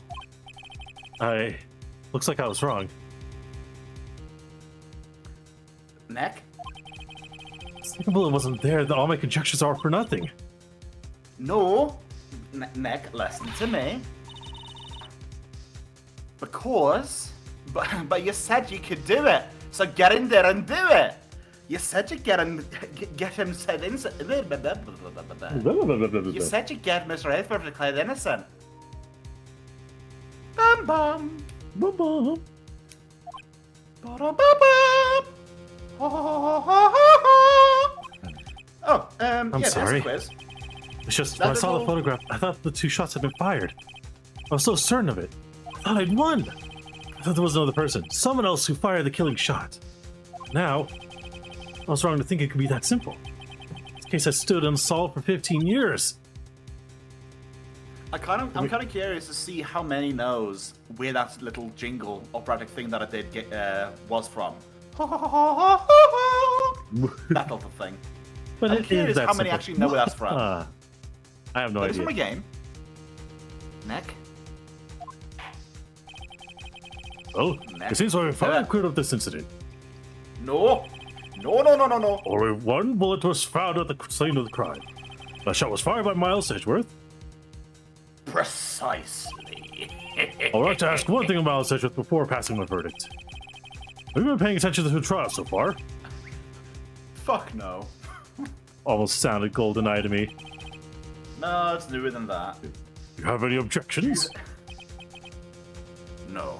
Looks like I was wrong. Nick? The second bullet wasn't there, all my conjectures are for nothing. No. Nick, listen to me. Because... But you said you could do it. So get in there and do it. You said you get him said innocent. You said you get Mr. Edward declared innocent. Bum bum. Bum bum. Ba-da-ba-ba. Oh, I'm sorry. There's a quiz. It's just, when I saw the photograph, I thought the 2 shots had been fired. I was so certain of it. I thought I'd won. I thought there was another person, someone else who fired the killing shot. Now, I was wrong to think it could be that simple. This case has stood unsolved for 15 years. I'm kind of curious to see how many knows where that little jingle operatic thing that I did get was from. That little thing. But I'm curious how many actually know where that's from. I have no idea. It's from a game. Nick? Oh, it seems like we finally cleared up this incident. No. Only one bullet was found at the scene of the crime. The shot was fired by Miles Sedgeworth. Precisely. I'd like to ask one thing about Miles Sedgeworth before passing my verdict. Have you been paying attention to the trial so far? Fuck no. Almost sounded GoldenEye to me. No, it's newer than that. You have any objections? No.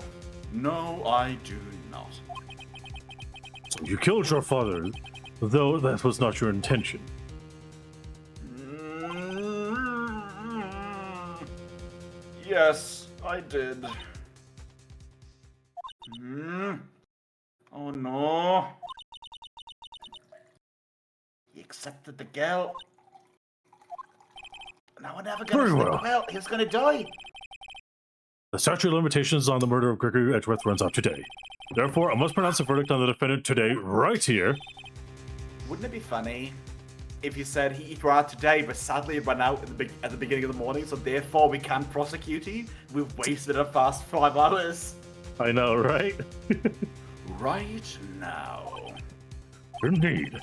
No, I do not. So you killed your father, though that was not your intention. Yes, I did. Oh no. He accepted the girl. Now we're never gonna Very sleep well. well. He's gonna die. The statute of limitations on the murder of Gregory Edgeworth runs out today. Therefore, I must pronounce a verdict on the defendant today, right here. Wouldn't it be funny if you said he ran out today, but sadly it ran out at the beginning of the morning, so therefore we can't prosecute you? We've wasted a past 5 hours. I know, right? Right now. Indeed.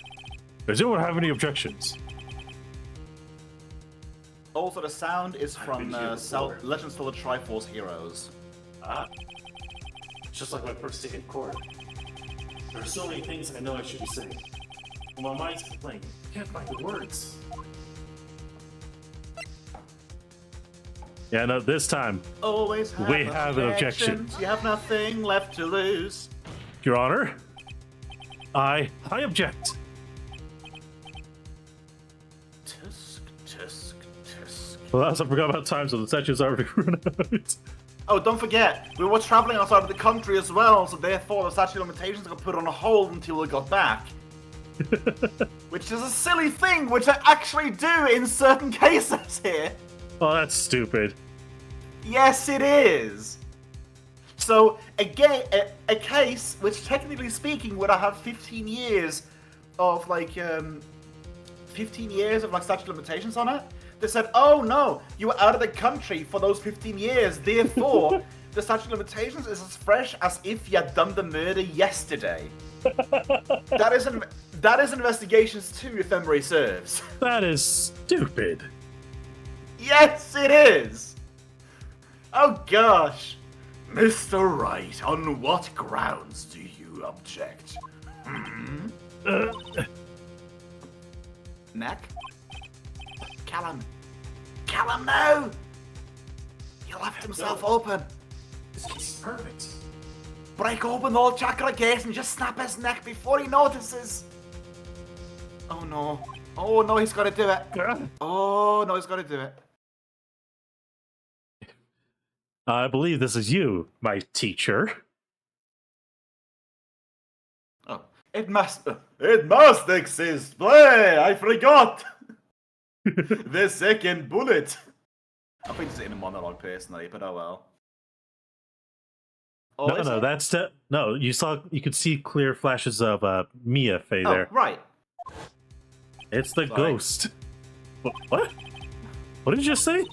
Does anyone have any objections? Also, the sound is from been here before. Legends of the Triforce Heroes. Ah. Just like my first day in court. There are so many things I know I should be saying. But my mind's blank. I can't find the words. Yeah, no, this time, Always We have an objection. objections. You have nothing left to lose. Your Honor, I object. Tusk, tusk, tusk. Well, I forgot about time, so the statue's already run out. Oh, don't forget, we were traveling outside of the country as well, so therefore the statute of limitations got put on hold until we got back. Which is a silly thing, which I actually do in certain cases here. Oh, that's stupid. Yes, it is. So, again, a case which, technically speaking, would have 15 years of, 15 years of, statute of limitations on it. They said, oh, no, you were out of the country for those 15 years. Therefore, the statute of limitations is as fresh as if you had done the murder yesterday. That is investigations too, if memory serves. That is stupid. Yes, it is! Oh gosh! Mr. Wright, on what grounds do you object? Neck? Callum! Callum, no! He left himself open! This case is perfect. Break open the old chakra gate and just snap his neck before he notices! Oh no. Oh no, he's gotta do it. Oh no, he's gotta do it. I believe this is you, my teacher. Oh, it must exist. Play, I forgot. The second bullet. I think it's in a monologue personally, but oh well. Oh, No, that's no. You could see clear flashes of Mia Fey oh, there. right. It's the Sorry. ghost. What? What did you just say?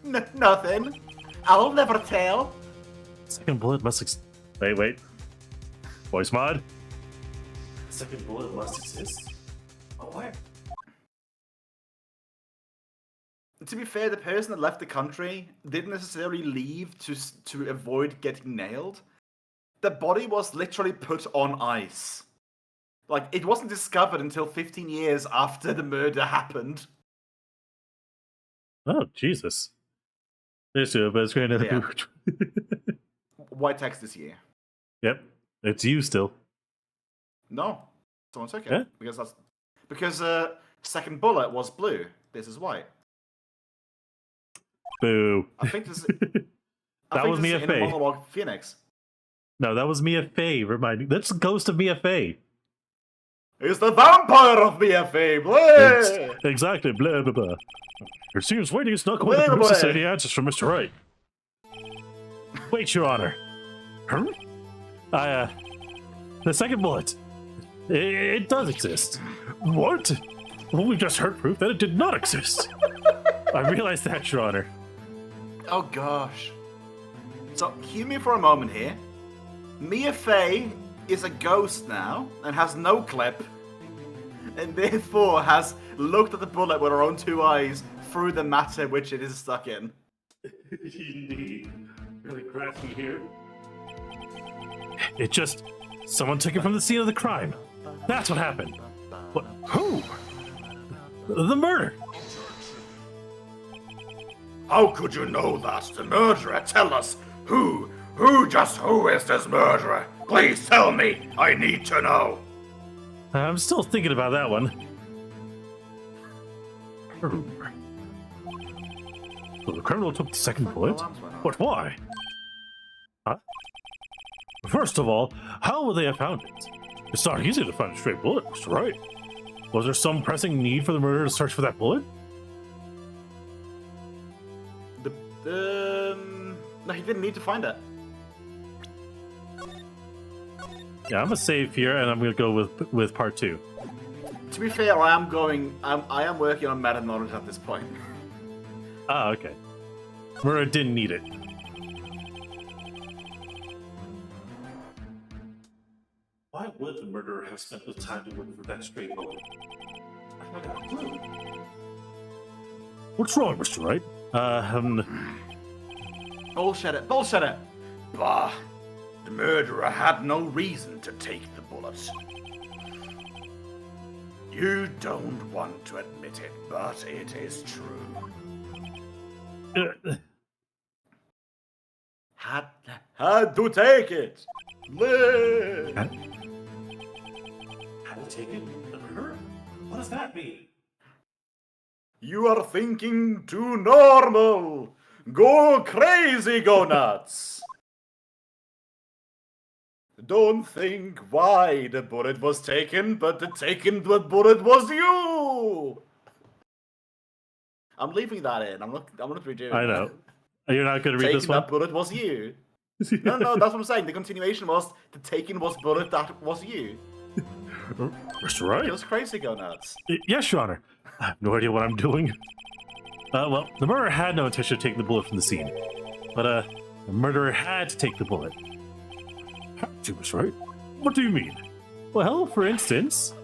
Nothing. I'll never tell. Second bullet must wait. Voice mod. Second bullet must exist. Oh, where? To be fair, the person that left the country didn't necessarily leave to avoid getting nailed. The body was literally put on ice. Like, it wasn't discovered until 15 years after the murder happened. Oh, Jesus. There's two, but it's great. Yeah. White text this year. Yep, it's you still. No, someone took it. Yeah? Because second bullet was blue. This is white. Boo. I think this. That was Mia Fey. Monologue Phoenix. No, that was Mia Fey. Remind me. That's the ghost of Mia Fey. It's the vampire of Mia Fey. Blah! Exactly. Blah blah blah. It seems waiting is not going Blah, to produce blah. any answers from Mr. Wright. Wait, Your Honor. The second bullet. It does exist. What? Well, we've just heard proof that it did not exist. I realize that, Your Honor. Oh gosh. So, hear me for a moment here. Mia Fey is a ghost now and has no clip, and therefore has looked at the bullet with her own two eyes through the matter which it is stuck in. Indeed. Really grasping here. It just... Someone took it from the scene of the crime. That's what happened. What? Who? The murder. How could you know that? The murderer, tell us. Who is this murderer? Please tell me. I need to know. I'm still thinking about that one. So the criminal took the second bullet? But why? Huh? First of all, how would they have found it? It's not easy to find a straight bullet, Mr. Wright. Was there some pressing need for the murderer to search for that bullet? No, he didn't need to find it. Yeah, I'm gonna save here, and I'm gonna go with part 2. To be fair, I am working on meta knowledge at this point. Ah, okay. Murderer didn't need it. Why would the murderer have spent the time to look for that straight bullet? I got a clue. What's wrong, Mr. Wright? Bullshit it. Bah. The murderer had no reason to take the bullet. You don't want to admit it, but it is true. Had to take it. Had to take it? The murderer? What does that mean? You are thinking too normal. Go crazy, go nuts. Don't think why the bullet was taken, but the bullet was you. I'm leaving that in. I'm not redoing I know. You're not going to read this one? That bullet was you. No, that's what I'm saying. The continuation was the taken was bullet that was you. Mr. Wright? It was crazy, go nuts. Yes, Your Honor. I have no idea what I'm doing. Well, the murderer had no intention of taking the bullet from the scene. But, the murderer had to take the bullet. Had to, Mr. Wright? What do you mean? Well, for instance...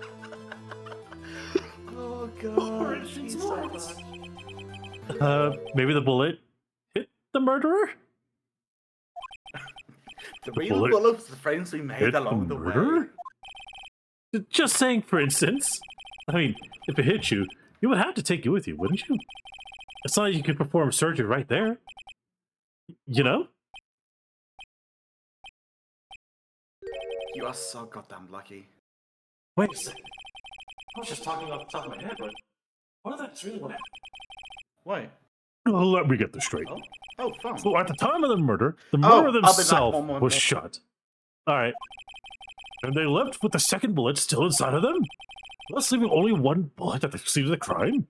Oh, God. For instance, maybe the bullet hit the murderer? The real bullets, the friends we made along the way. Just saying, for instance. I mean, if it hit you, you would have to take it with you, wouldn't you? It's not like you could perform surgery right there. You know? You are so goddamn lucky. Wait a second. I was just talking off the top of my head, but what if that's really what happened? Wait. Let me get this straight. Oh, fine. So at the time of the murderer themselves was shot. Alright. And they left with the second bullet still inside of them? Thus leaving only one bullet at the scene of the crime?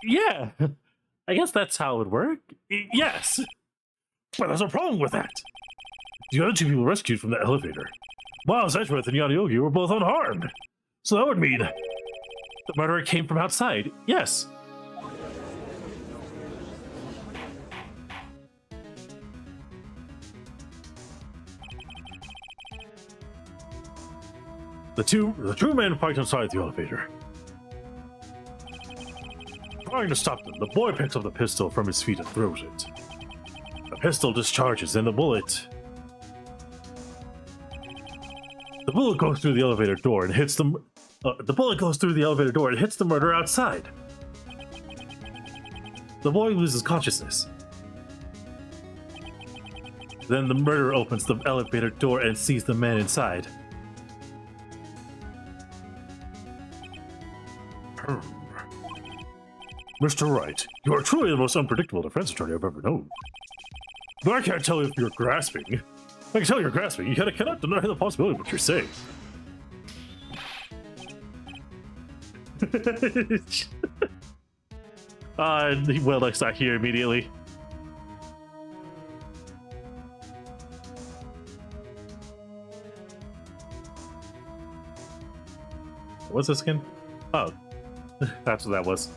Yeah. I guess that's how it would work. Yes. But there's a problem with that. The other two people rescued from the elevator, Miles Edgeworth and 𝓮𝓼𝓲𝓏𝓏 were both unharmed. So that would mean the murderer came from outside. Yes. The two men fight inside the elevator. Trying to stop them, the boy picks up the pistol from his feet and throws it. The pistol discharges and the bullet goes through the elevator door and hits them. The bullet goes through the elevator door and hits the murderer outside. The boy loses consciousness. Then the murderer opens the elevator door and sees the man inside. Mr. Wright, you are truly the most unpredictable defense attorney I've ever known. But I can't tell if you're grasping. I can tell you're grasping, yet I cannot deny the possibility of what you're saying. Whaleduck's not here immediately. What's this again? Oh, that's what that was.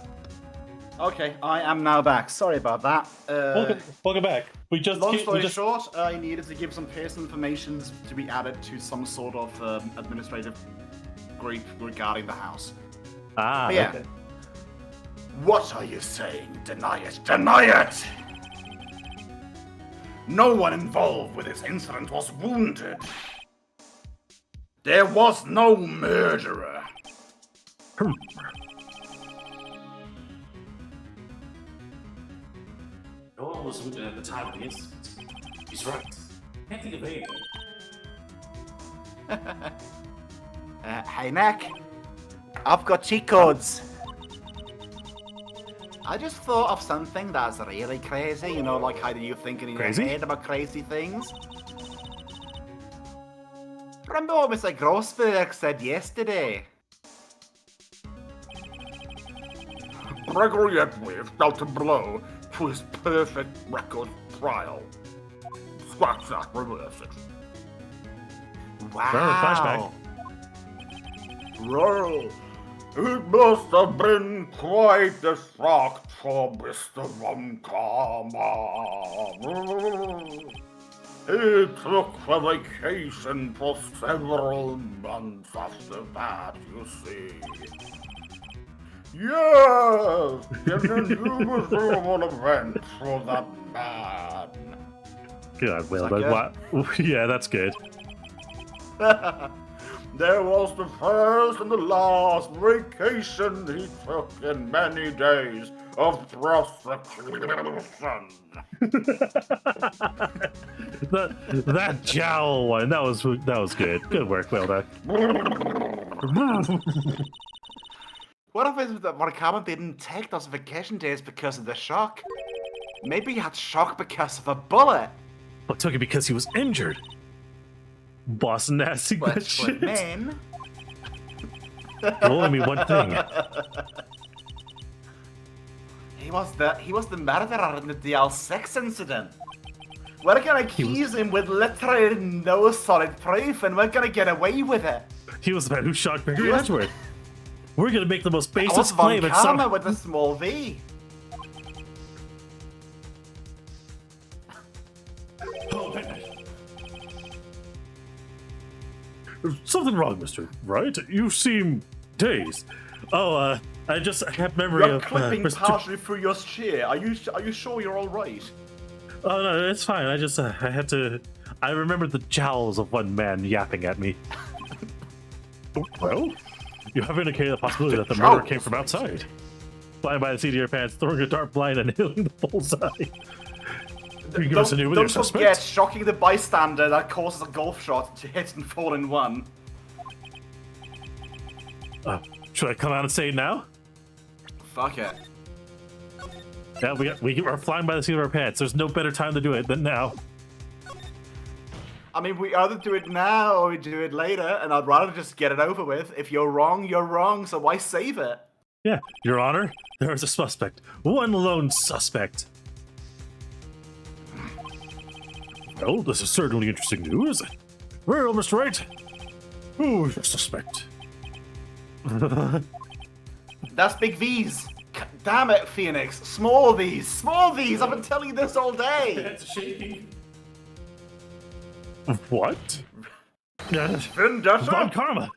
Okay, I am now back. Sorry about that. Welcome back. Long story short, I needed to give some personal information to be added to some sort of administrative group regarding the house. Ah, yeah. okay. What are you saying? Deny it! Deny it! No one involved with this incident was wounded. There was no murderer. No one was wounded at the time of the incident. He's right. Can't think of anything. Hey, Nick. I've got cheat codes. I just thought of something that's really crazy. You know, like how do you think in your head about crazy things? Remember what Mr. 𝓮𝓼𝓷𝓾 said yesterday? Gregory Edwards dealt a blow to his perfect record trial. Scratch that, reverse it. Wow. Well, it must have been quite a shock for Mr. 𝓮𝓼𝓵𝓘. He took a vacation for several months after that, you see. Yes, an unusual event for that man. God, well, what? Yeah, that's good. There was the first and the last vacation he took in many days of prosecution. that jowl one, that was good. Good work, Whaleduck. What if it was that Murakami didn't take those vacation days because of the shock? Maybe he had shock because of a bullet. But took it because he was injured. Boss nasty that shit. Men. You'll only mean one thing. He was the murderer in the DL6 incident. We're gonna accuse him with literally no solid proof, and we're gonna get away with it. He was the man who shot Gregory Edgeworth. We're gonna make the most That was baseless claim at some. with a small V. Something wrong, Mr. Wright? You seem dazed. Oh, I just have memory You're of clipping Mr. partially through your chair. Are you sure you're all right? Oh no, it's fine. I just I had to. I remembered the jowls of one man yapping at me. Well, you have indicated the possibility that the murder came from outside. Flying by the seat of your pants, throwing a dart blind, and hitting the bullseye. You give us a new Don't suspect? forget, shocking the bystander that causes a golf shot to hit and fall in one. Should I come out and say it now? Fuck it. Yeah, we are flying by the seat of our pants. There's no better time to do it than now. I mean, we either do it now or we do it later, and I'd rather just get it over with. If you're wrong, so why save it? Yeah, Your Honor, there is a suspect. One lone suspect. Well, this is certainly interesting news. Well, Mr. Wright, who's your suspect? That's big V's. Damn it, Phoenix. Small V's. Small V's. I've been telling you this all day. It's shaking. What? Vendetta? Von Karma.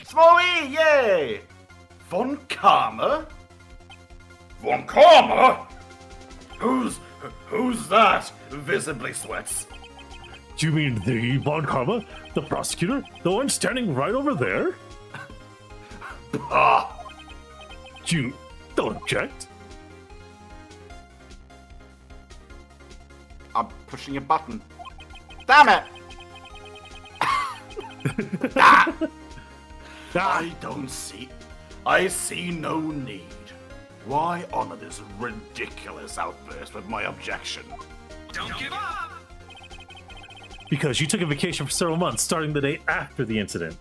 Small E, yay! Von Karma? Von Karma? Who's that? Visibly sweats. Do you mean the Von Karma? The prosecutor? The one standing right over there? Ah! You don't object? I'm pushing a button. Damn it! I see no need. Why honor this ridiculous outburst with my objection? Don't give up! Because you took a vacation for several months, starting the day after the incident.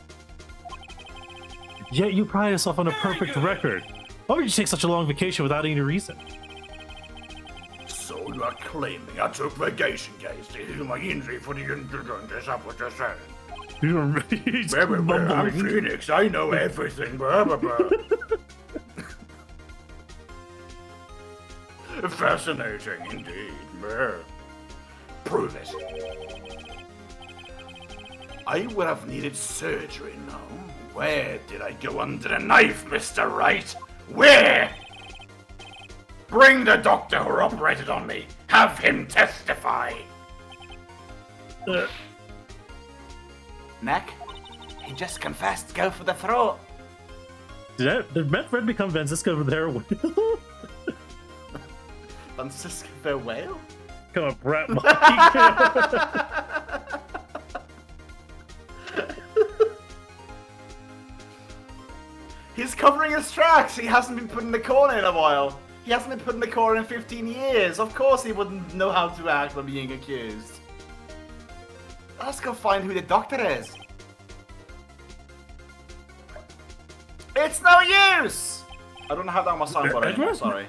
Yet you pride yourself on a perfect record. Why would you take such a long vacation without any reason? So you are claiming I took vacation days to heal my injury for the incident, is that what you're saying? He's I'm mumbling. Phoenix, I know everything, blah, blah, blah. Fascinating indeed. Prove it. I would have needed surgery now. Where did I go under the knife, Mr. Wright? Where? Bring the doctor who operated on me. Have him testify. Neck? He just confessed. Go for the throat. Did Manfred become Francisco over there? Francisco the whale? Come on, Brett. He's covering his tracks. He hasn't been put in the corner in a while. He hasn't been put in the corner in 15 years. Of course he wouldn't know how to act when being accused. Let's go find who the doctor is. It's no use! I don't have that on my soundboard anymore, sorry.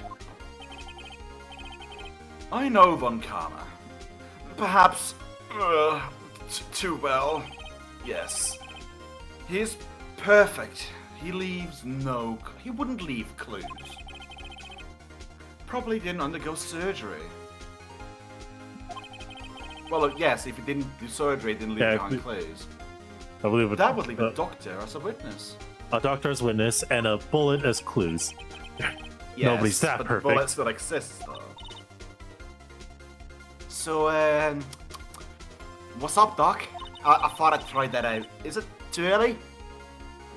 I know Von Karma. Perhaps, too well. Yes. He's perfect. He wouldn't leave clues. Probably didn't undergo surgery. Well, yes, if he didn't do surgery, he didn't leave behind clues. I believe that would leave a doctor as a witness. A doctor as witness and a bullet as clues. Yes, Nobody's that but perfect. The bullet still exists, though. So, what's up, Doc? I thought I'd try that out. Is it too early?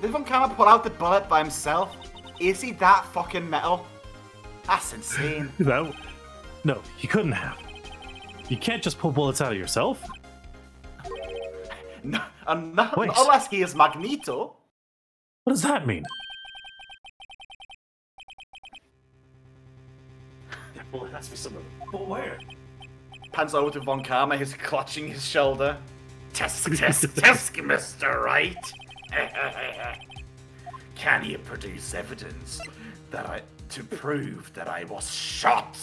Did Von Karma pull out the bullet by himself? Is he that fucking metal? That's insane. No, he couldn't have. You can't just pull bullets out of yourself. No, unless he is Magneto. What does that mean? That bullet has to be somewhere. But where? Pans over to Von Karma, he's clutching his shoulder. Tisk, Mr. Wright. Can you produce evidence to prove that I was shot?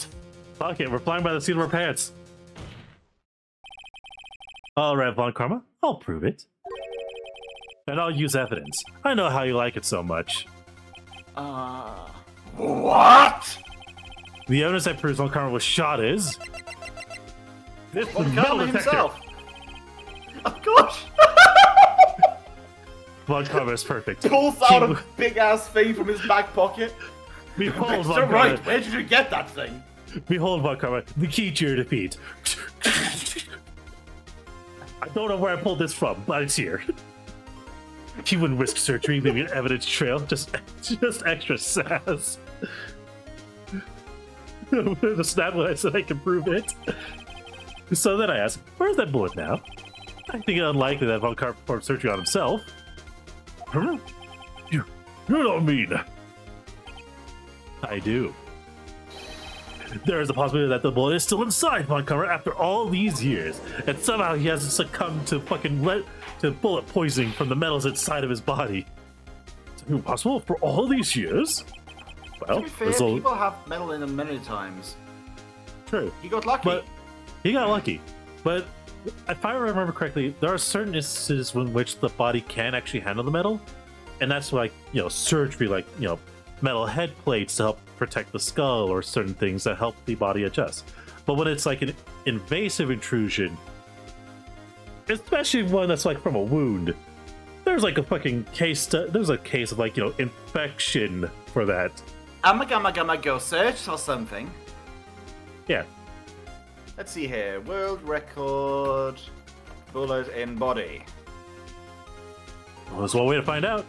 Fuck it, we're flying by the seat of our pants. Alright, Von Karma, I'll prove it. And I'll use evidence. I know how you like it so much. What? The evidence that proves Von Karma was shot is... this Von metal Karma detector. himself. Oh gosh! Von Karma is perfect. Pulls out a big-ass thing from his back pocket. Behold, Mr. Von Karma. Wright, where did you get that thing? Behold, Von Karma, the key to your defeat. I don't know where I pulled this from, but it's here. He wouldn't risk surgery, leaving an evidence trail. Just extra sass. The snap when I said I can prove it. So then I asked, where's that bullet now? I think it unlikely that Von Karma performed surgery on himself. Huh? You don't mean... I do. There is a possibility that the bullet is still inside Von Karma after all these years, and somehow he hasn't succumbed to to bullet poisoning from the metals inside of his body. Is it possible for all these years? Well, to be fair, people have metal in them many times. True. He got lucky. But he got lucky. But if I remember correctly, there are certain instances in which the body can actually handle the metal, and that's like, surgery, like, metal head plates to help protect the skull or certain things that help the body adjust. But when it's like an invasive intrusion, especially one that's like from a wound, there's like a fucking there's a case of like, infection for that. I'm gonna go search or something. Yeah. Let's see here. World record bullet in body. Well, there's one way to find out.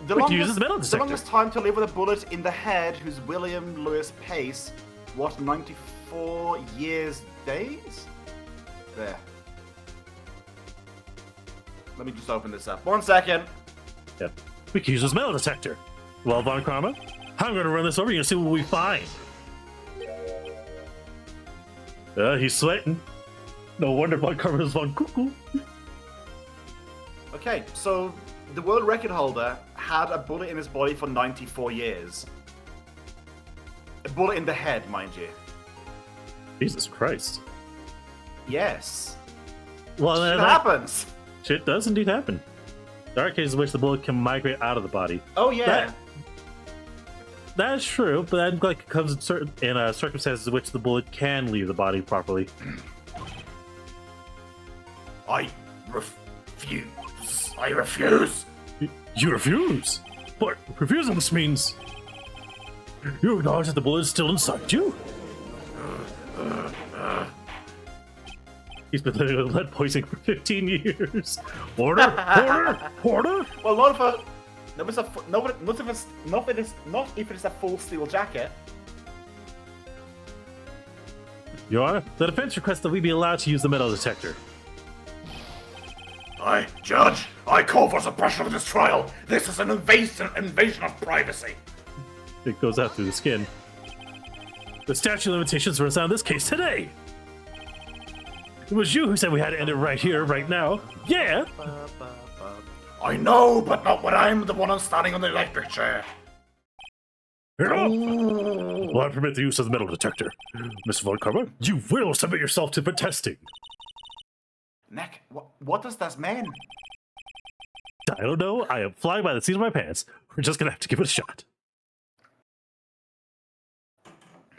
The We can use this metal the detector. longest time to live with a bullet in the head, who's William Lewis Pace, 94 years days? There. Let me just open this up. 1 second. Yep. We can use this metal detector. Well, Von Karma, I'm gonna run this over you and see what we find. He's sweating. No wonder Von Karma is Von Cuckoo. Okay, so the world record holder had a bullet in his body for 94 years. A bullet in the head, mind you. Jesus Christ. Yes. Well, Shit happens. Shit does indeed happen. There are cases in which the bullet can migrate out of the body. Oh yeah. That is true, but that like comes in circumstances in which the bullet can leave the body properly. I refuse. I refuse. You refuse? But refusing this means you acknowledge that the bullet is still inside you. He's been living with lead poisoning for 15 years. Order! Well, not if it's a full steel jacket. Your Honor, the defense requests that we be allowed to use the metal detector. Judge, I call for suppression of this trial. This is an invasion of privacy. It goes out through the skin. The statute of limitations runs out in this case today. It was you who said we had to end it right here, right now. Yeah. I know, but not when I'm the one standing on the electric chair. Will I permit the use of the metal detector? Mr. 𝓮𝓏𝓲, you will submit yourself to for testing. Nick, what does this mean? I don't know. I am flying by the seat of my pants. We're just gonna have to give it a shot.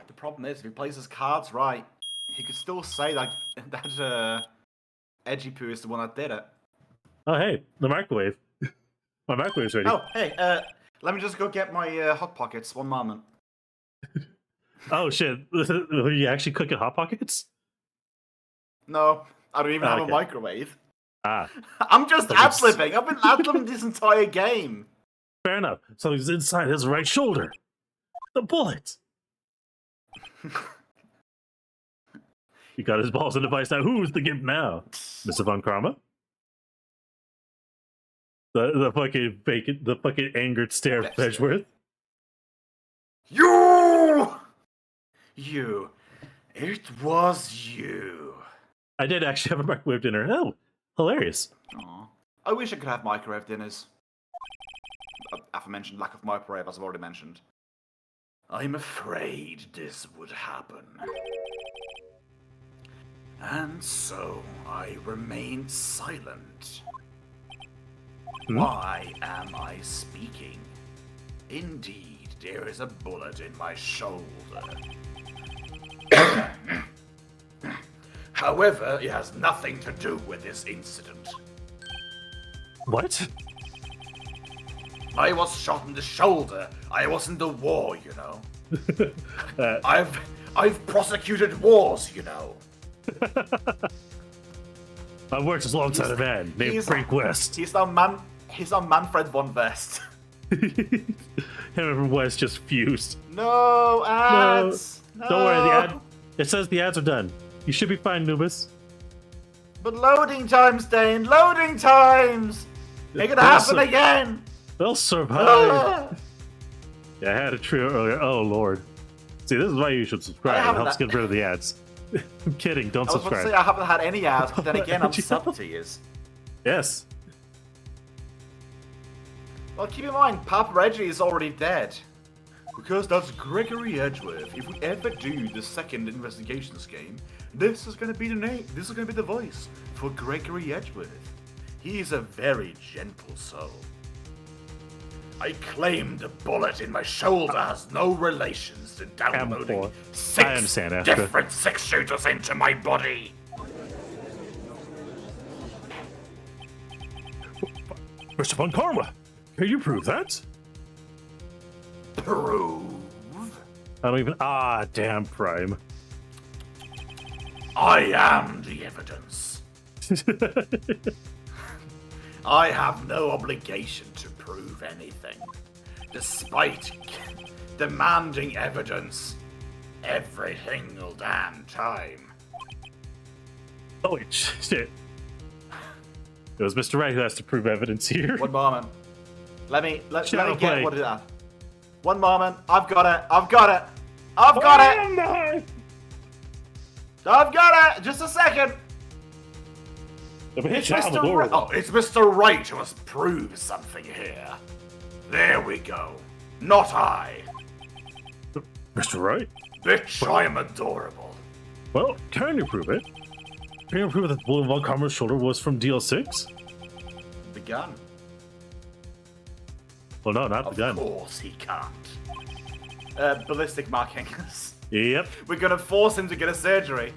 The problem is, if he plays his cards right, he could still say that 𝓮𝓺𝓷𝓵 is the one that did it. Oh, hey, the microwave. My microwave's ready. Oh, hey, let me just go get my Hot Pockets. One moment. Oh, shit. Are you actually cooking Hot Pockets? No, I don't even have a Okay. microwave. Ah, I'm just ad-libbing. I've been ad-libbing this entire game. fair enough. Something's inside his right shoulder. The bullet. He got his balls in the vice now. Who's the gimp now? Mr. 𝓮𝓏𝓲? The fucking bacon, the fucking angered stare of Edgeworth. You! It was you. I did actually have a microwave dinner. Oh, hilarious. Aw. I wish I could have microwave dinners. Aforementioned lack of microwave, as I've already mentioned. I'm afraid this would happen. And so I remained silent. Why am I speaking? Indeed, there is a bullet in my shoulder. However, it has nothing to do with this incident. What? I was shot in the shoulder. I was in the war, you know. I've prosecuted wars, you know. I worked alongside a man named Frank West. He's on Manfred von West. Him and West just fused. No ads. No. Don't worry, the ad. It says the ads are done. You should be fine, Nubis. But loading times, Dane. Loading times. Make it happen again. They'll survive. Ah. Yeah, I had a trio earlier. Oh lord. See, this is why you should subscribe. It helps get rid of the ads. I'm kidding. Don't I was about to subscribe. say I haven't had any ads, but then again, I'm sub to years. Yes. Well, keep in mind, Papa Reggie is already dead. Because that's Gregory Edgeworth. If we ever do the second investigations game, this is going to be the name. This is going to be the voice for Gregory Edgeworth. He is a very gentle soul. I claim the bullet in my shoulder has no relations to downloading six different 6-shooters into my body. Mr. 𝓮𝓏𝓲, can you prove that? Prove? I don't even. Ah, damn, Prime. I am the evidence. I have no obligation to prove anything, despite demanding evidence every single damn time. Oh, wait, shit. It was Mr. Wright who has to prove evidence here. One moment. Let me get play. what it is. One moment. I've got it. I've got it. I've got it. I've got it. Just a second. It's Mr. Wright. Oh, it's Mr. Wright who must prove something here. There we go. Not I. Mr. Wright? Bitch, I'm adorable. Well, can you prove it? Can you prove that the bullet in 𝓮𝓏𝓲's shoulder was from DL6? The gun. Well, no, not the gun. Of course he can't. Ballistic markings. Yep. We're gonna force him to get a surgery.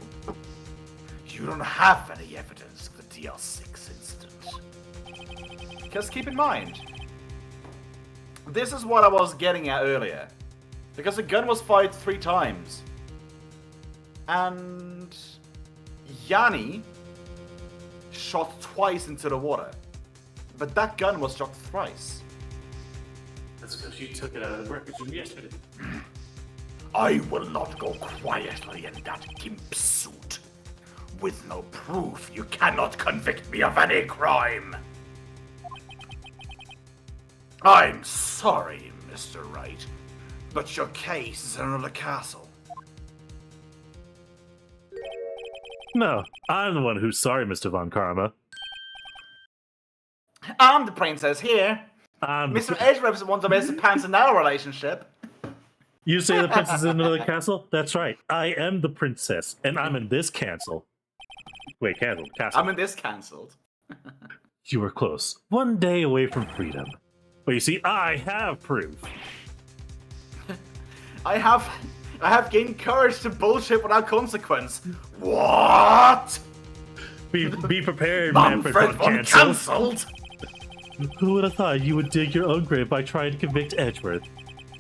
You don't have any evidence of the DL6 incident. Because keep in mind, this is what I was getting at earlier. Because the gun was fired 3 times. And Yanni shot twice into the water. But that gun was shot thrice. That's because you took it out of the records from yesterday. I will not go quietly in that gimp suit. With no proof, you cannot convict me of any crime. I'm sorry, Mr. Wright, but your case is in another castle. No, I'm the one who's sorry, Mr. Von Karma. I'm the princess here. I'm Mr. Edgeworth's the one that makes the pants in our relationship. You say the princess is in another castle? That's right. I am the princess, and I'm in this castle. Wait, castle. I'm in this cancelled. You were close. One day away from freedom. But you see, I have proof. I have gained courage to bullshit without consequence. What? Be prepared, Manfred von cancelled. Who would have thought you would dig your own grave by trying to convict Edgeworth?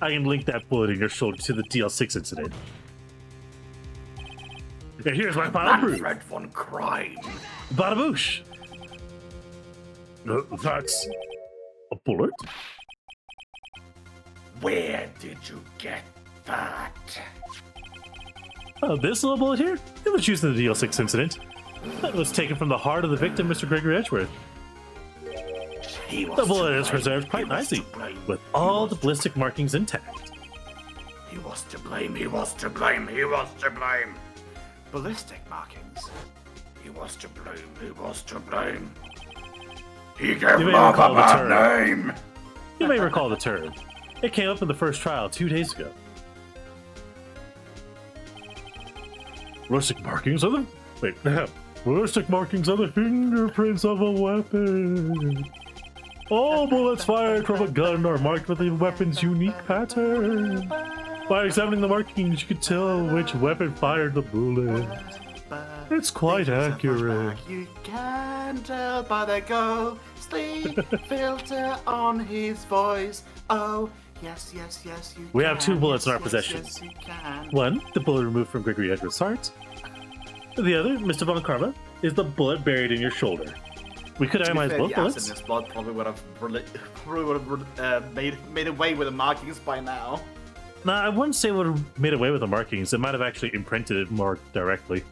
I can link that bullet in your shoulder to the DL6 incident. And here's my final proof. Manfred von crime. Badaboosh! That's a bullet? Where did you get that? Oh, this little bullet here? It was used in the DL6 incident. That was taken from the heart of the victim, Mr. Gregory Edgeworth. The bullet is preserved quite nicely, with all the ballistic markings intact. He was to blame, he was to blame, he was to blame. Ballistic markings. He was to blame, he was to blame. He gave You may love a recall the bad term. name. You may recall the term. It came up in the first trial 2 days ago. Ballistic markings are the... Wait, ballistic markings are the fingerprints of a weapon. All bullets fired from a gun are marked with the weapon's unique pattern. By examining the markings, you can tell which weapon fired the bullet. It's quite accurate. You can tell by the ghostly filter on his voice. Oh, yes, yes, yes, you We can. have 2 bullets in our Yes, possession. Yes, you can. One, the bullet removed from Gregory Edgeworth's heart. The other, Mr. Von Karma, is the bullet buried in your shoulder. We could To be analyze fair, both the acid bullets. in this blood probably would have made away with the markings by now. Nah, I wouldn't say it would have made away with the markings. It might have actually imprinted it more directly.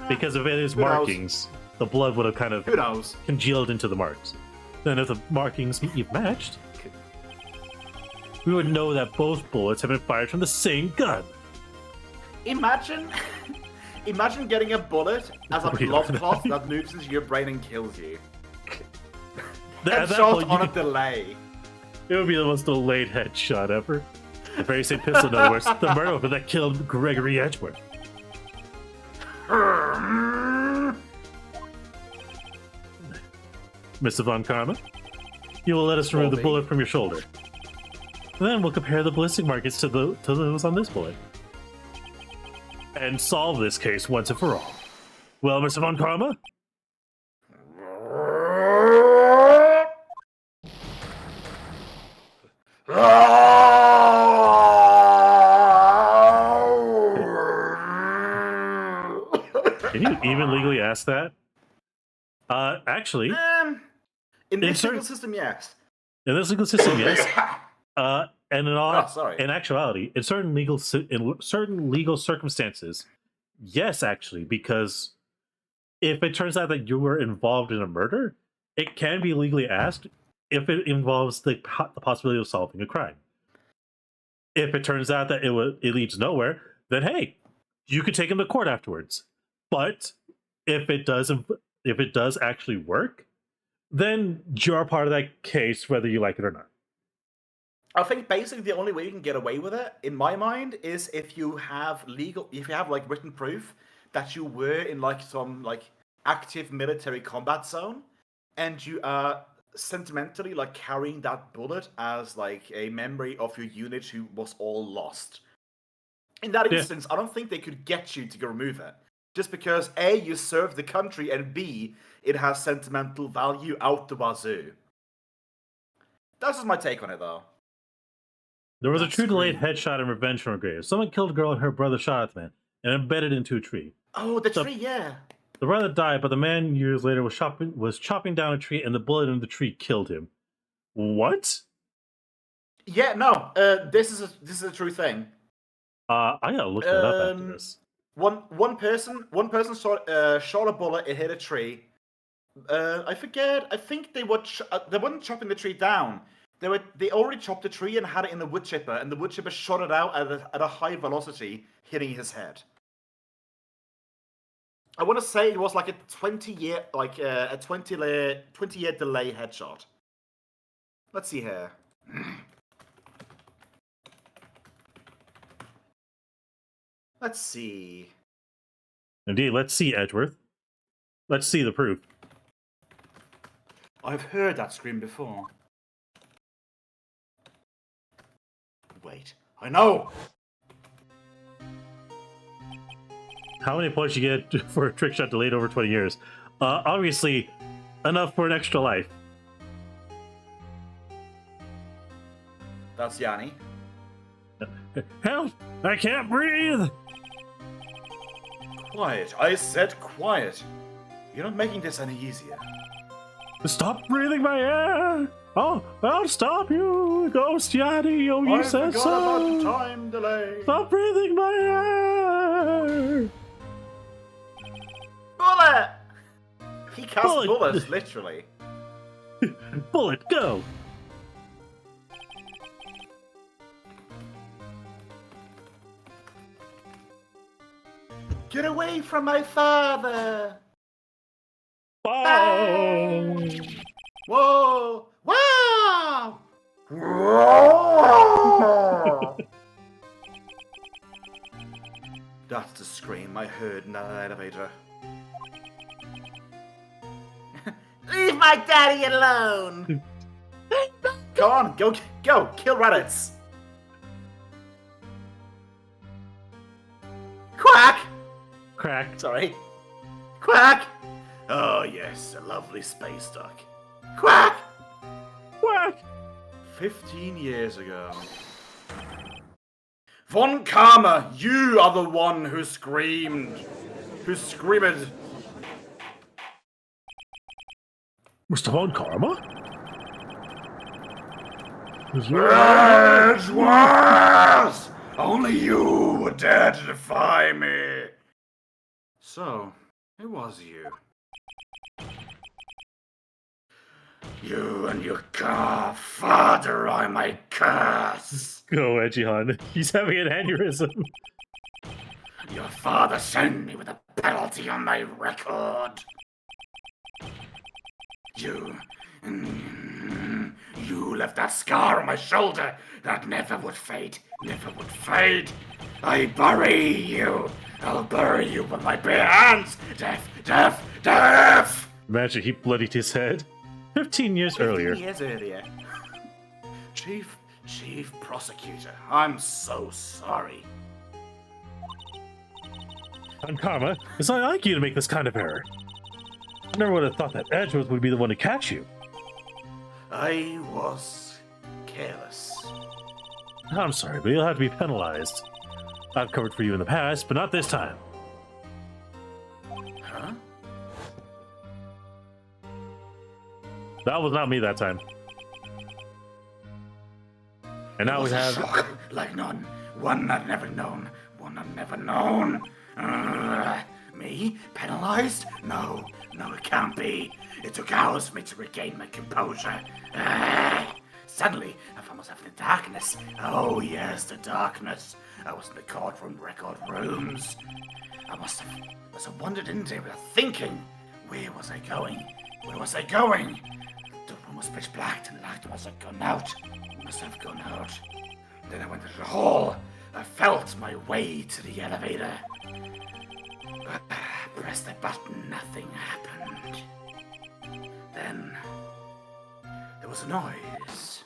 Because if it is who knows? markings, the blood would have kind of Who knows? congealed into the marks. Then if the markings you've matched, we would know that both bullets have been fired from the same gun. Imagine getting a bullet as a Really? blood clot that moves into your brain and kills you. At that Headshot point, you on a could- delay. it would be the most delayed headshot ever. The very same pistol, in other words, the murder weapon that killed Gregory Edgeworth. Mr. Von Karma, you will let us remove the Colby. bullet from your shoulder. Then we'll compare the ballistic markings to those on this bullet. And solve this case once and for all. Well, Mr. Von Karma? Can you even legally ask that? Actually, In this certain- legal system, yes. in this legal system, yes. And sorry. in actuality, in certain legal circumstances, yes, actually, because if it turns out that you were involved in a murder, it can be legally asked if it involves the possibility of solving a crime. If it turns out that it leads nowhere, then hey, you could take him to court afterwards. But if it does actually work, then you're part of that case, whether you like it or not. I think basically the only way you can get away with it, in my mind, is if you have like written proof that you were in like some like active military combat zone, and you are sentimentally like carrying that bullet as like a memory of your unit who was all lost. In that instance, I don't think they could get you to go remove it. Just because A, you served the country, and B, it has sentimental value out the wazoo. That's just my take on it, though. There was a That's true delayed great. headshot in revenge from her grave. Someone killed a girl and her brother shot at the man and embedded into a tree. Oh, the So- tree, yeah. The brother died, but the man years later was chopping down a tree, and the bullet in the tree killed him. What? Yeah, no. This is a true thing. I gotta look that up after this. One person shot a bullet. It hit a tree. I forget. I think they weren't chopping the tree down. They already chopped the tree and had it in the wood chipper, and the wood chipper shot it out at a high velocity, hitting his head. I want to say it was like a 20-year delay headshot. Let's see here. Let's see. Indeed, let's see, Edgeworth. Let's see the proof. I've heard that scream before. Wait, I know! How many points you get for a trick shot delayed over 20 years? Obviously, enough for an extra life. That's Yanni. Help! I can't breathe! Quiet, I said quiet. You're not making this any easier. Stop breathing my air! Oh, I'll stop you, Ghost Yanni. Oh, you said so. About the time delay. Stop breathing my air! Bullet! He cast Bullet. bullets, literally. Bullet, go! Get away from my father! Bye! Whoa! Wow! That's the scream I heard in that elevator. Leave my daddy alone! Go on, go, kill rabbits! Quack! Crack. Sorry. Quack! Oh yes, a lovely space duck. Quack! Quack! 15 years ago. Von Karma, you are the one who screamed. Who screamed. Mr. Von Karma? Edgeworth! Only you would dare to defy me. So, it was you. You and your father I might curse. Go, Edgy-hon. He's having an aneurysm. Your father sent me with a penalty on my record. You left that scar on my shoulder that never would fade, never would fade. I bury you. I'll bury you with my bare hands. Death, death, death. Imagine he bloodied his head. 15 years earlier. 15 years earlier. Chief Prosecutor, I'm so sorry. I'm Karma. It's not like you to make this kind of error. I never would have thought that Edgeworth would be the one to catch you. I was careless. I'm sorry, but you'll have to be penalized. I've covered for you in the past, but not this time. Huh? That was not me that time. And now we have... Shock like none. One I've never known. One I've never known. Me? Penalized? No, it can't be. It took hours for me to regain my composure. Suddenly, I found myself in the darkness. Oh yes, the darkness. I was in the record rooms. I must have wandered in there without thinking. Where was I going? The room was pitch black and the light must have gone out. Then I went into the hall. I felt my way to the elevator. Pressed the button, nothing happened. Then there was a noise.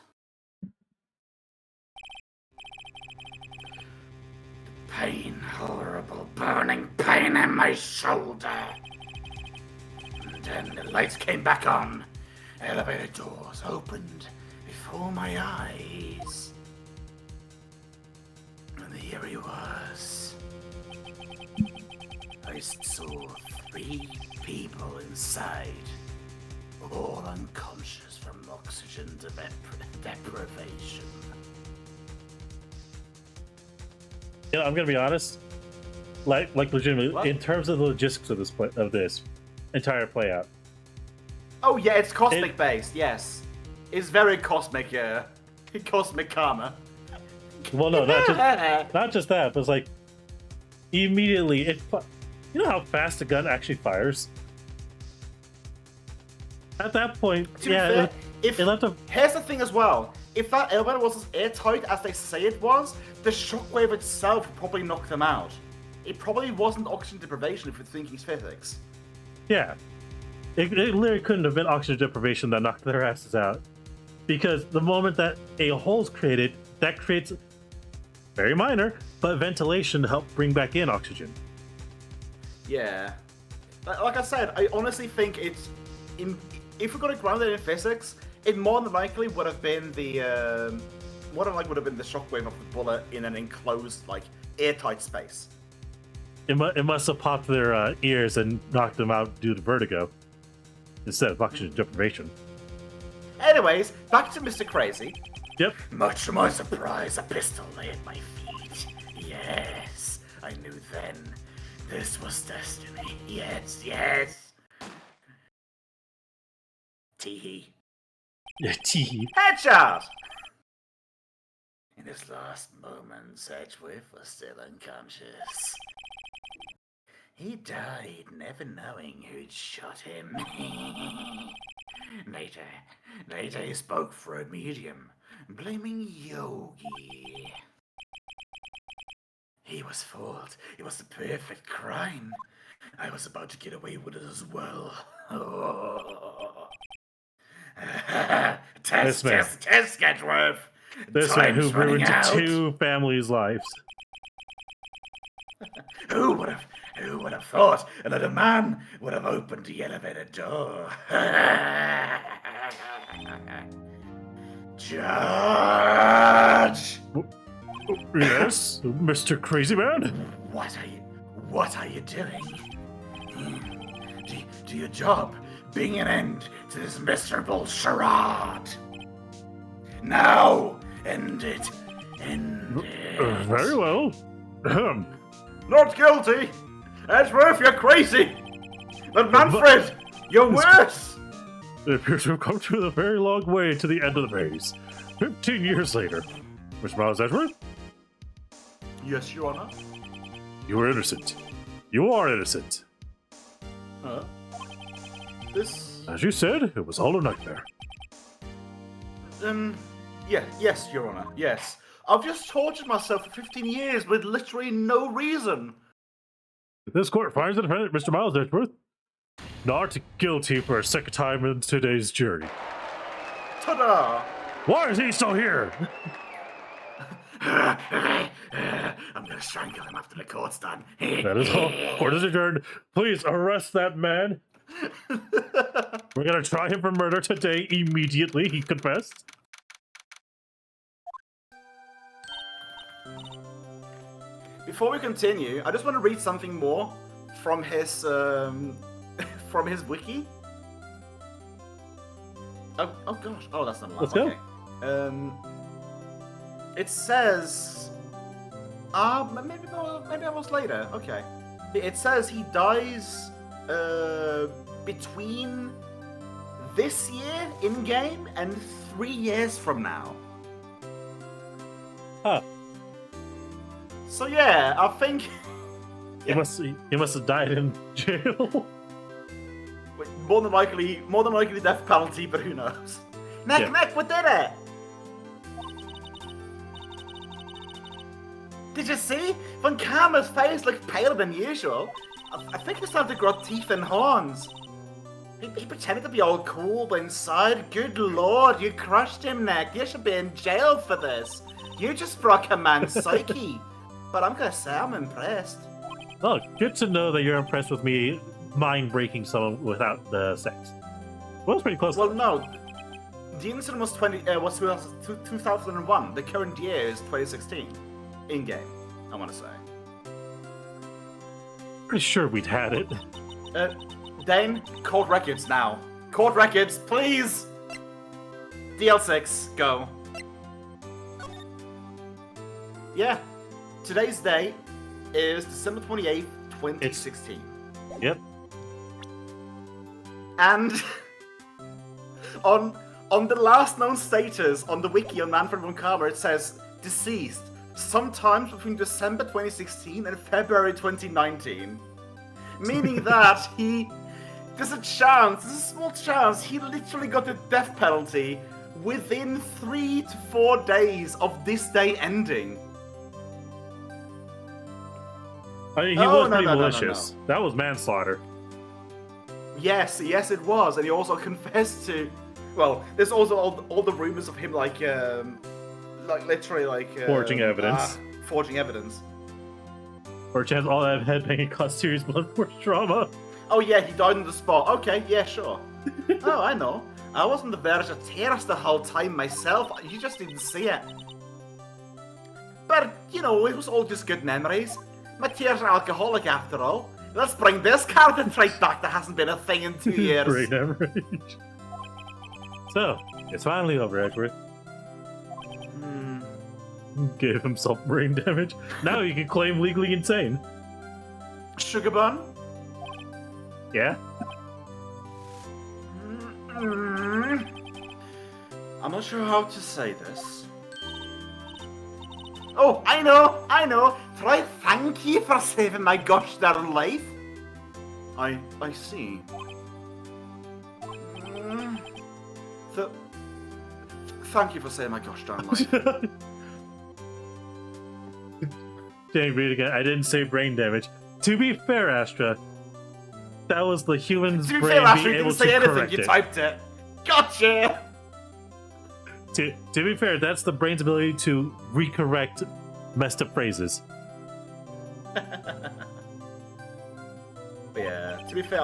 Pain, horrible burning pain in my shoulder. And then the lights came back on. Elevator doors opened before my eyes. And here he was. I saw 3 people inside, all unconscious from oxygen deprivation. Yeah, I'm gonna be honest. Like legitimately, What? in terms of the logistics of this entire play out. Oh yeah, it's cosmic based. Yes, it's very cosmic. Cosmic karma. Well, no, not just that, but it's like immediately you know how fast a gun actually fires. At that point, To be fair, if it left a here's the thing as well. If that elevator was as airtight as they say it was, the shockwave itself would probably knock them out. It probably wasn't oxygen deprivation if you're thinking physics. yeah. It literally couldn't have been oxygen deprivation that knocked their asses out, because the moment that a hole's created, that creates very minor, but ventilation to help bring back in oxygen. Yeah. Like I said, I honestly think it's if we're going to ground it in physics, it more than likely would have been the shockwave of the bullet in an enclosed, like, airtight space. It must have popped their ears and knocked them out due to vertigo instead of oxygen deprivation. Anyways, back to Mr. Crazy. Yep. Much to my surprise, a pistol lay at my feet. Yes, I knew then. This was destiny. Yes, yes. Teehee. Yeah, tee. Headshot! In his last moments, Edgeworth was still unconscious. He died never knowing who'd shot him. Later he spoke for a medium, blaming Yogi. He was fooled. It was the perfect crime. I was about to get away with it as well. Oh. Test, Edgeworth. This man who Time's running ruined out. 2 families' lives. Who would have thought that a man would have opened the elevator door? Judge! Yes, Mr. Crazy Man? What are you doing? Do your job. Bring an end to this miserable charade. Now! End it. End it. Very well. Not guilty! Edgeworth, you're crazy! But Manfred, you're worse! It appears to have come to the very long way to the end of the maze. 15 years later. Mr. Miles Edgeworth, Yes, Your Honor. you were innocent. You are innocent. This... As you said, it was all a nightmare. Yes, Your Honor, yes. I've just tortured myself for 15 years with literally no reason. This court finds the defendant, Mr. Miles Edgeworth, not guilty for a second time in today's jury. Ta-da! Why is he still here? I'm gonna strangle him after the court's done. That is all. Court is adjourned. Please arrest that man. We're gonna try him for murder today immediately. He confessed. Before we continue, I just want to read something more from his from his wiki. Oh gosh! Oh, that's not allowed. Let's go. Okay. It says, maybe I was later. Okay. It says he dies between this year in game and 3 years from now. Huh. So yeah, I think He must have died in jail. more than likely death penalty, but who knows? Neck, Yeah. we did it! Did you see? When Karma's face looked paler than usual, I think he started to grow teeth and horns. He pretended to be all cool, but inside, good lord, you crushed him, Neck. You should be in jail for this. You just broke a man's psyche. But I'm gonna say I'm impressed. Oh, good to know that you're impressed with me mind breaking someone without the sex. Well, it's pretty close. Well, no. The incident was 2001. The current year is 2016. In game, I want to say. Pretty sure we'd had it. Dane, court records now. Court records, please! DL6, go. Yeah. today's date is December 28th, 2016. Yep. And on the last known status on the wiki on Manfred von Karma, it says deceased sometimes between December 2016 and February 2019. Meaning that there's a small chance, he literally got the death penalty within 3 to 4 days of this day ending. I mean, he was pretty malicious. That was manslaughter. Yes, it was, and he also confessed to. Well, there's also all the rumors of him literally Forging evidence. Forging evidence. Or chance all that headbanging caused serious blood force trauma. Oh yeah, he died on the spot. Okay, yeah, sure. Oh, I know. I was on the verge of tears the whole time myself. You just didn't see it. But it was all just good memories. My tears are alcoholic after all. Let's bring this 𝓮𝓼 back that hasn't been a thing in 2 years. Brain hemorrhage. So, it's finally over, Edgeworth. Gave himself brain damage. Now he can claim legally insane. Sugar bun? Yeah? I'm not sure how to say this. Oh, I know. Try thank you for saving my gosh darn life. I see. Thank you for saving my gosh darn life. Dang, read again. I didn't say brain damage. To be fair, Astra, that was the human's To be brain fair, Ashley, being you able didn't say to anything, correct you it. typed it. Gotcha! To be fair, that's the brain's ability to recorrect messed up phrases. Yeah, to be fair,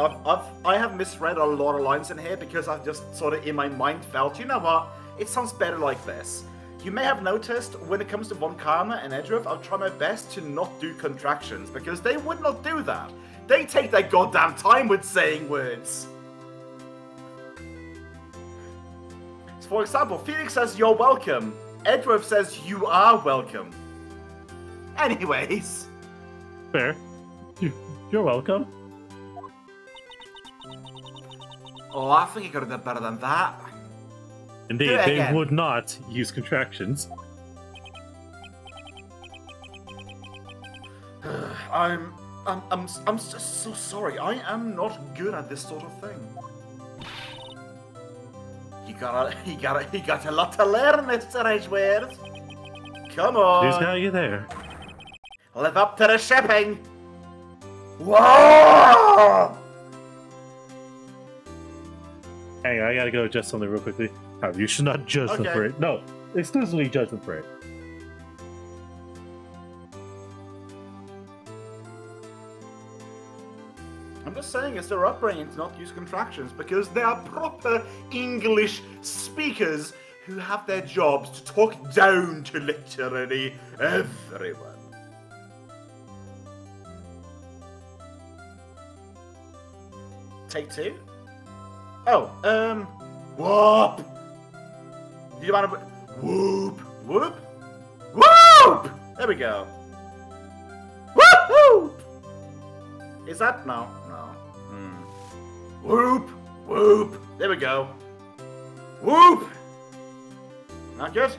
I have misread a lot of lines in here because I've just sort of in my mind felt, you know what, it sounds better like this. You may have noticed when it comes to Von Karma and Edgeworth, I'll try my best to not do contractions because they would not do that. They take their goddamn time with saying words. So for example, Felix says you're welcome. Edgeworth says you are welcome. Anyways. Fair. You're welcome. Oh, I think you could have done better than that. Indeed, they would not use contractions. I'm so sorry. I am not good at this sort of thing. You got a lot to learn, Mr. Edgeworth. Come on. Who's got you there? Live up to the shipping. Whoa! Hang on, I gotta go adjust something real quickly. You should not judge them for it. No, exclusively judge them for it. I'm just saying it's their upbringing to not use contractions because they are proper English speakers who have their jobs to talk down to literally everyone. Take two? Oh, whoop! Do you want to... Whoop! Whoop! Whoop! There we go. Whoop! Is that... No. Whoop! Whoop! There we go. Whoop! Not good?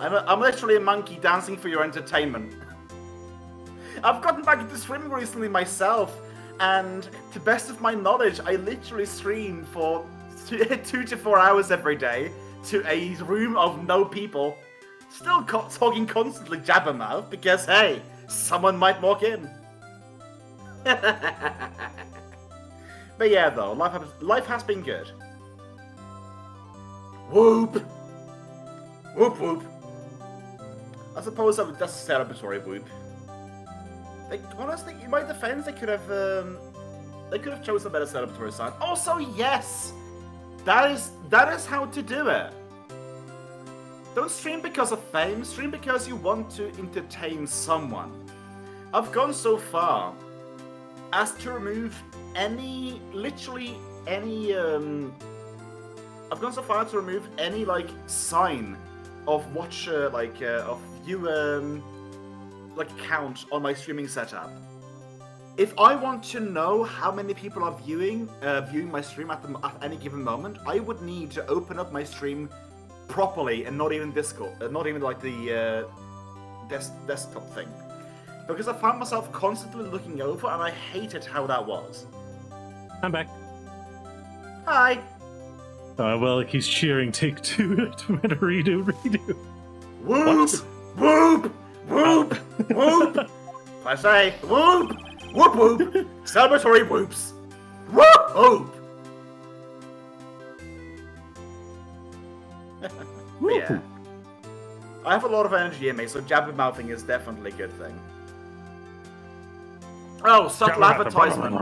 I'm literally a monkey dancing for your entertainment. I've gotten back into swimming recently myself, and to best of my knowledge, I literally stream for 2 to 4 hours every day to a room of no people, still talking constantly jabbermouth because, hey, someone might walk in. But yeah, though, life has been good. Whoop! Whoop whoop! I suppose that's a celebratory whoop. Honestly, in my defense, they could have chosen a better celebratory sign. Also, yes, that is how to do it. Don't stream because of fame. Stream because you want to entertain someone. I've gone so far as to remove any like sign view count on my streaming setup. If I want to know how many people are viewing my stream at any given moment, I would need to open up my stream properly and not even Discord, not even like the desktop thing, because I found myself constantly looking over, and I hated how that was. I'm back. Hi. Well, he's cheering Take Two to redo. Whoop! Whoop! Whoop! Whoop! I say whoop! Whoop whoop! Celebratory whoops! Whoop whoop! Yeah. I have a lot of energy in me, so jabber-mouthing is definitely a good thing. Oh, subtle advertisement.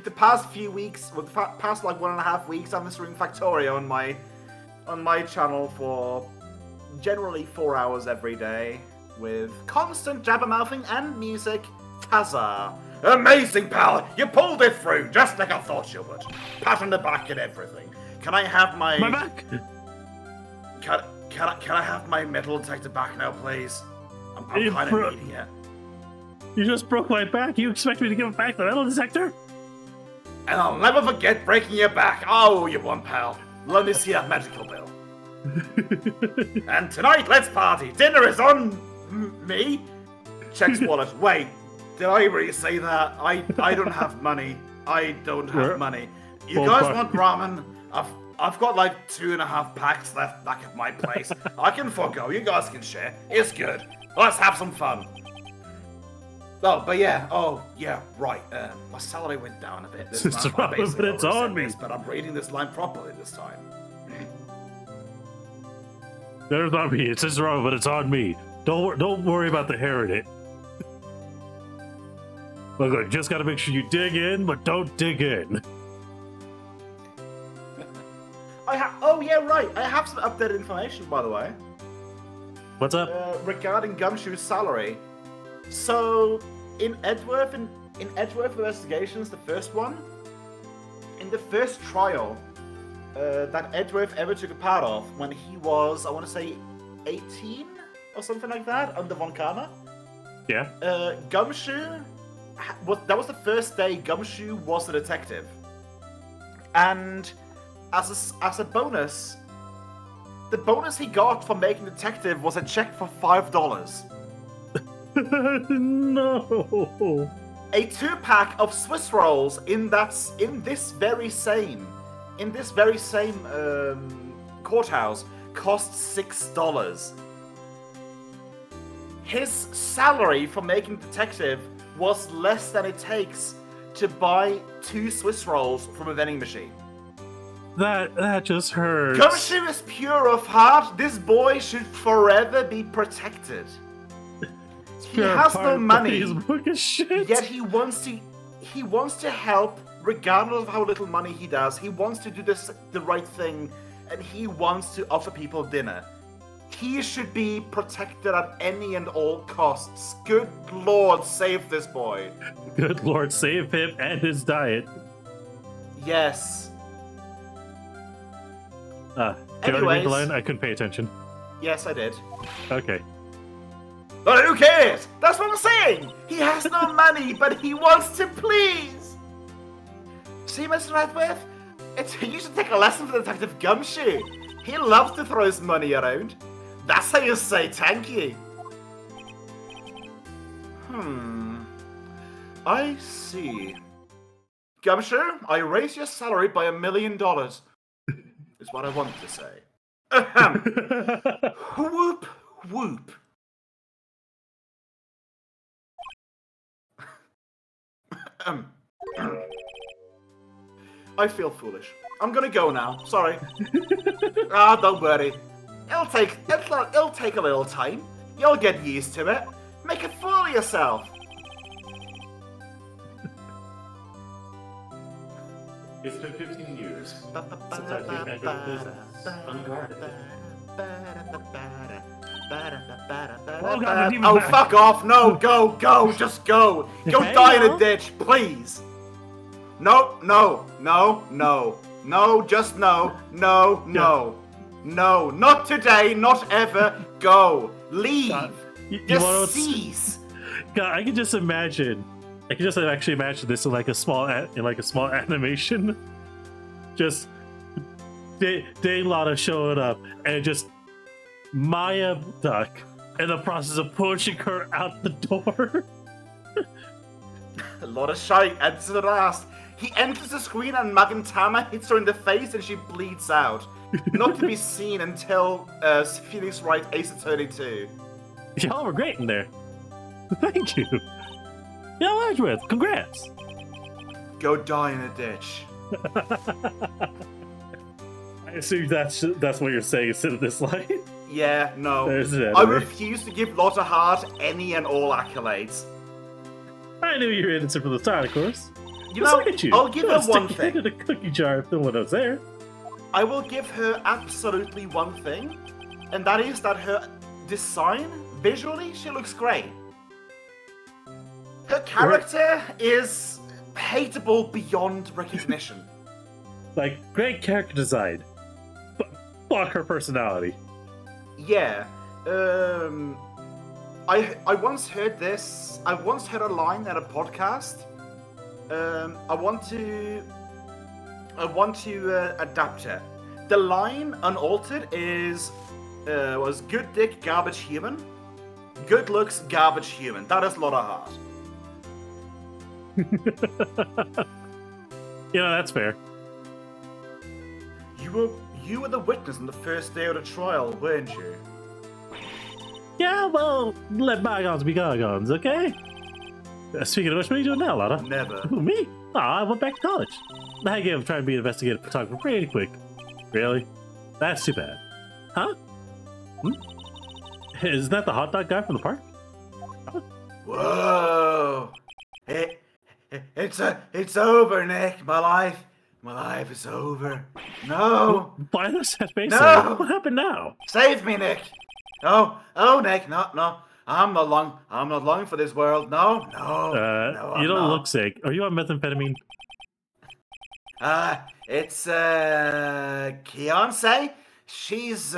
The past few weeks, well, the past like 1.5 weeks, I've been streaming Factorio on my channel for generally 4 hours every day, with constant jabber-mouthing and music. Huzzah! Amazing, pal! You pulled it through, just like I thought you would. Pat on the back and everything. Can I have my... My back! Can I have my metal detector back now, please? I'm kind of needing it. You just broke my back. You expect me to give back the metal detector? And I'll never forget breaking your back. Oh, you one, pal. Let me see that medical bill. And tonight, let's party. Dinner is on me. Checks wallet. Wait, did I really say that? I don't have money. I don't have money. You guys want ramen? I've got like 2.5 packs left back at my place. I can forgo. You guys can share. It's good. Let's have some fun. Oh, but yeah. Oh, yeah. Right. My salary went down a bit. This It's month. wrong, but it's on me. But I'm reading this line properly this time. There's not me. It's just wrong, but it's on me. Don't worry about the hair in it. Look, just gotta make sure you dig in, but don't dig in. Oh yeah, right. I have some updated information, by the way. What's up? Regarding Gumshoe's salary. So, in Edgeworth Investigations, the first one, in the first trial that Edgeworth ever took a part of, when he was, I want to say, 18 or something like that, under Von Karma. Yeah. Gumshoe, that was the first day Gumshoe was a detective, and as a bonus, the bonus he got for making detective was a check for $5. No. A 2-pack of Swiss rolls in this very same courthouse cost $6. His salary for making detective was less than it takes to buy 2 Swiss rolls from a vending machine. That just hurts. Gumshoe is pure of heart. This boy should forever be protected. He has no money, yet he wants to help, regardless of how little money he does. He wants to do the right thing, and he wants to offer people dinner. He should be protected at any and all costs. Good Lord, save this boy. Good Lord, save him and his diet. Yes. Did you already read the line? I couldn't pay attention. Yes, I did. Okay. But who cares? That's what I'm saying. He has no money, but he wants to please. See, Mr. Redworth? You should take a lesson from Detective Gumshoe. He loves to throw his money around. That's how you say thank you. I see. Gumshoe, I raise your salary by $1 million. Is what I wanted to say. Whoop, whoop. I feel foolish. I'm gonna go now. Sorry. Don't worry. It'll take a little time. You'll get used to it. Make a fool of yourself. It's been 15 years since I've been entered business unguarded. Oh, fuck off! No, go, just go! Go die in a ditch, please! No, just no, no, No, not today, not ever. Go. Leave. You Just wanna- cease. God, I can just imagine. I can just actually imagine this in like a small animation. Just 𝓮𝓵𝓷𝓾 showing up and just Maya Duck in the process of pushing her out the door. A lot of shite enters the last. He enters the screen and Magentama hits her in the face and she bleeds out. Not to be seen until Phoenix Wright Ace Attorney 2. Y'all were great in there. Thank you. Y'all liked with. Congrats. Go die in a ditch. I assume that's what you're saying instead of this line. Yeah, no. There's it, I anyway. refuse to give Lotta Hart any and all accolades. I knew you were innocent from the start, of course. You Just know, look at you. I'll give You her stick one your head thing. in a cookie jar if no one was there. I will give her absolutely one thing, and that is that her design, visually, she looks great. Her character is hateable beyond recognition. Like, great character design. But fuck her personality. Yeah. I once heard this. I once heard a line at a podcast. I want to adapt it. The line unaltered was good dick, garbage human. Good looks, garbage human. That is Lotta Hart. You know, that's fair. You were the witness on the first day of the trial, weren't you? Yeah, well, let bygones be bygones, okay? Speaking of which, what are you doing now, Lotta? Never. Who, me? Oh, I went back to college. I gave up trying to be an investigative photographer pretty quick. Really? That's too bad. Huh? Isn't that the hot dog guy from the park? Whoa! It's over, Nick. My life is over. No! Why does that face No! say? What happened now? Save me, Nick! Oh, Nick, no. I'm not long for this world. No, no, You don't I'm look sick. Are you on methamphetamine? It's Beyonce. She's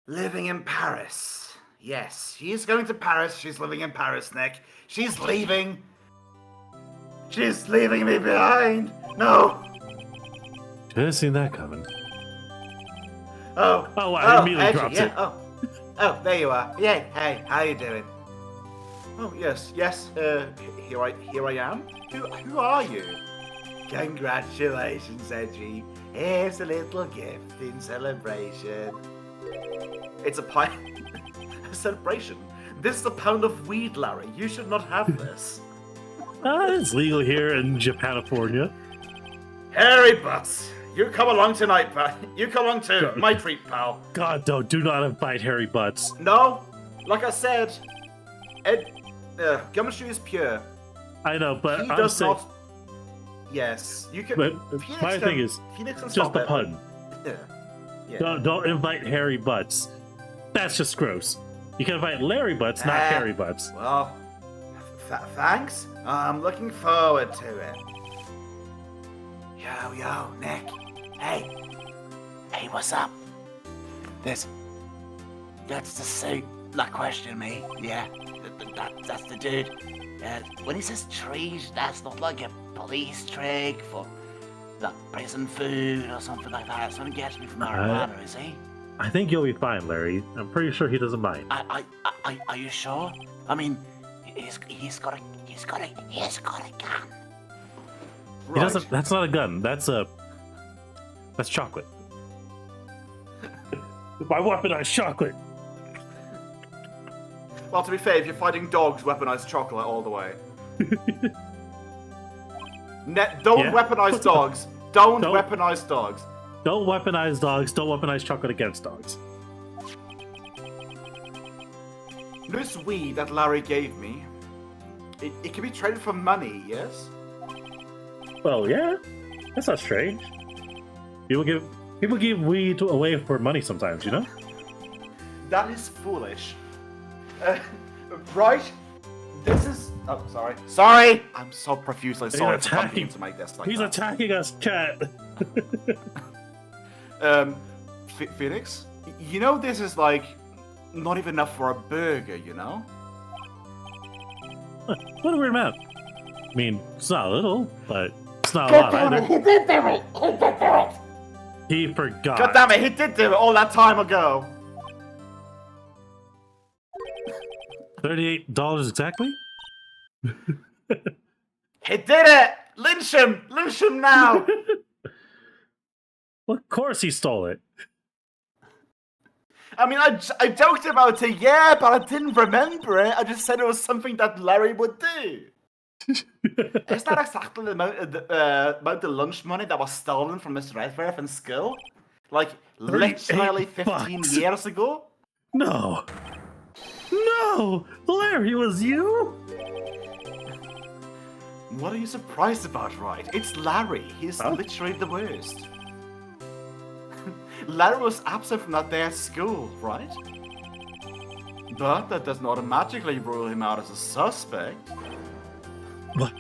living in Paris. Yes, she's going to Paris. She's living in Paris, Nick. She's leaving. She's leaving me behind. No. Should have seen that coming. Oh, I immediately actually, drops yeah. it. Oh, there you are. Yeah, hey, how you doing? Oh, yes. Here I am. Who are you? Congratulations, Edgy. Here's a little gift in celebration. It's a celebration. This is a pound of weed, Larry. You should not have this. It's legal here in Japanifornia. Harry Butts, you come along tonight, pal. You come along too. God. My treat, pal. God, do not invite Harry Butts. No, like I said, Gumshoe is pure. I know, but He I'm does saying, not. Yes, you can. but Phoenix my can- thing is Phoenix can just stop the it. pun. Yeah. Don't invite Harry Butts. That's just gross. You can invite Larry Butts, not Ah. Harry Butts. Well, thanks. I'm looking forward to it. Yo, Nick. Hey, what's up? That's the suit that questioned me. Yeah, that's the dude. When he says trees, that's not like a police trick for like prison food or something like that. Someone gets me from marijuana, is he? I think you'll be fine, Larry. I'm pretty sure he doesn't mind. Are you sure? I mean, he's got a gun. He doesn't. That's not a gun. That's chocolate. My weaponized chocolate. Well, to be fair, if you're fighting dogs, weaponize chocolate all the way. Don't Yeah. weaponize dogs. Don't Don't. weaponize dogs. Don't weaponize dogs. Don't weaponize chocolate against dogs. This weed that Larry gave me, it can be traded for money, yes? Well, yeah. That's not strange. People give weed away for money sometimes, you know. That is foolish. Right? This is... Oh, sorry. Sorry! I'm so profusely He's sorry for attacking. bumping into my desk like He's that. attacking us, cat. Phoenix, you know this is like not even enough for a burger, you know? What a weird map. I mean, it's not little, but it's not a lot either. He did do it! He did do it! He forgot. God damn it, he did do it all that time ago! $38 exactly? He did it! Lynch him! Lynch him now! Well, of course he stole it. I mean, I joked about it, yeah, but I didn't remember it. I just said it was something that Larry would do. Is that exactly the amount of lunch money that was stolen from Mr. 𝓮𝓵𝓙 and Skill? Like, literally 15 years ago? No. No! Larry, it was you? What are you surprised about, Wright? It's Larry. He's literally the worst. Larry was absent from that day at school, right? But that does not magically rule him out as a suspect. What?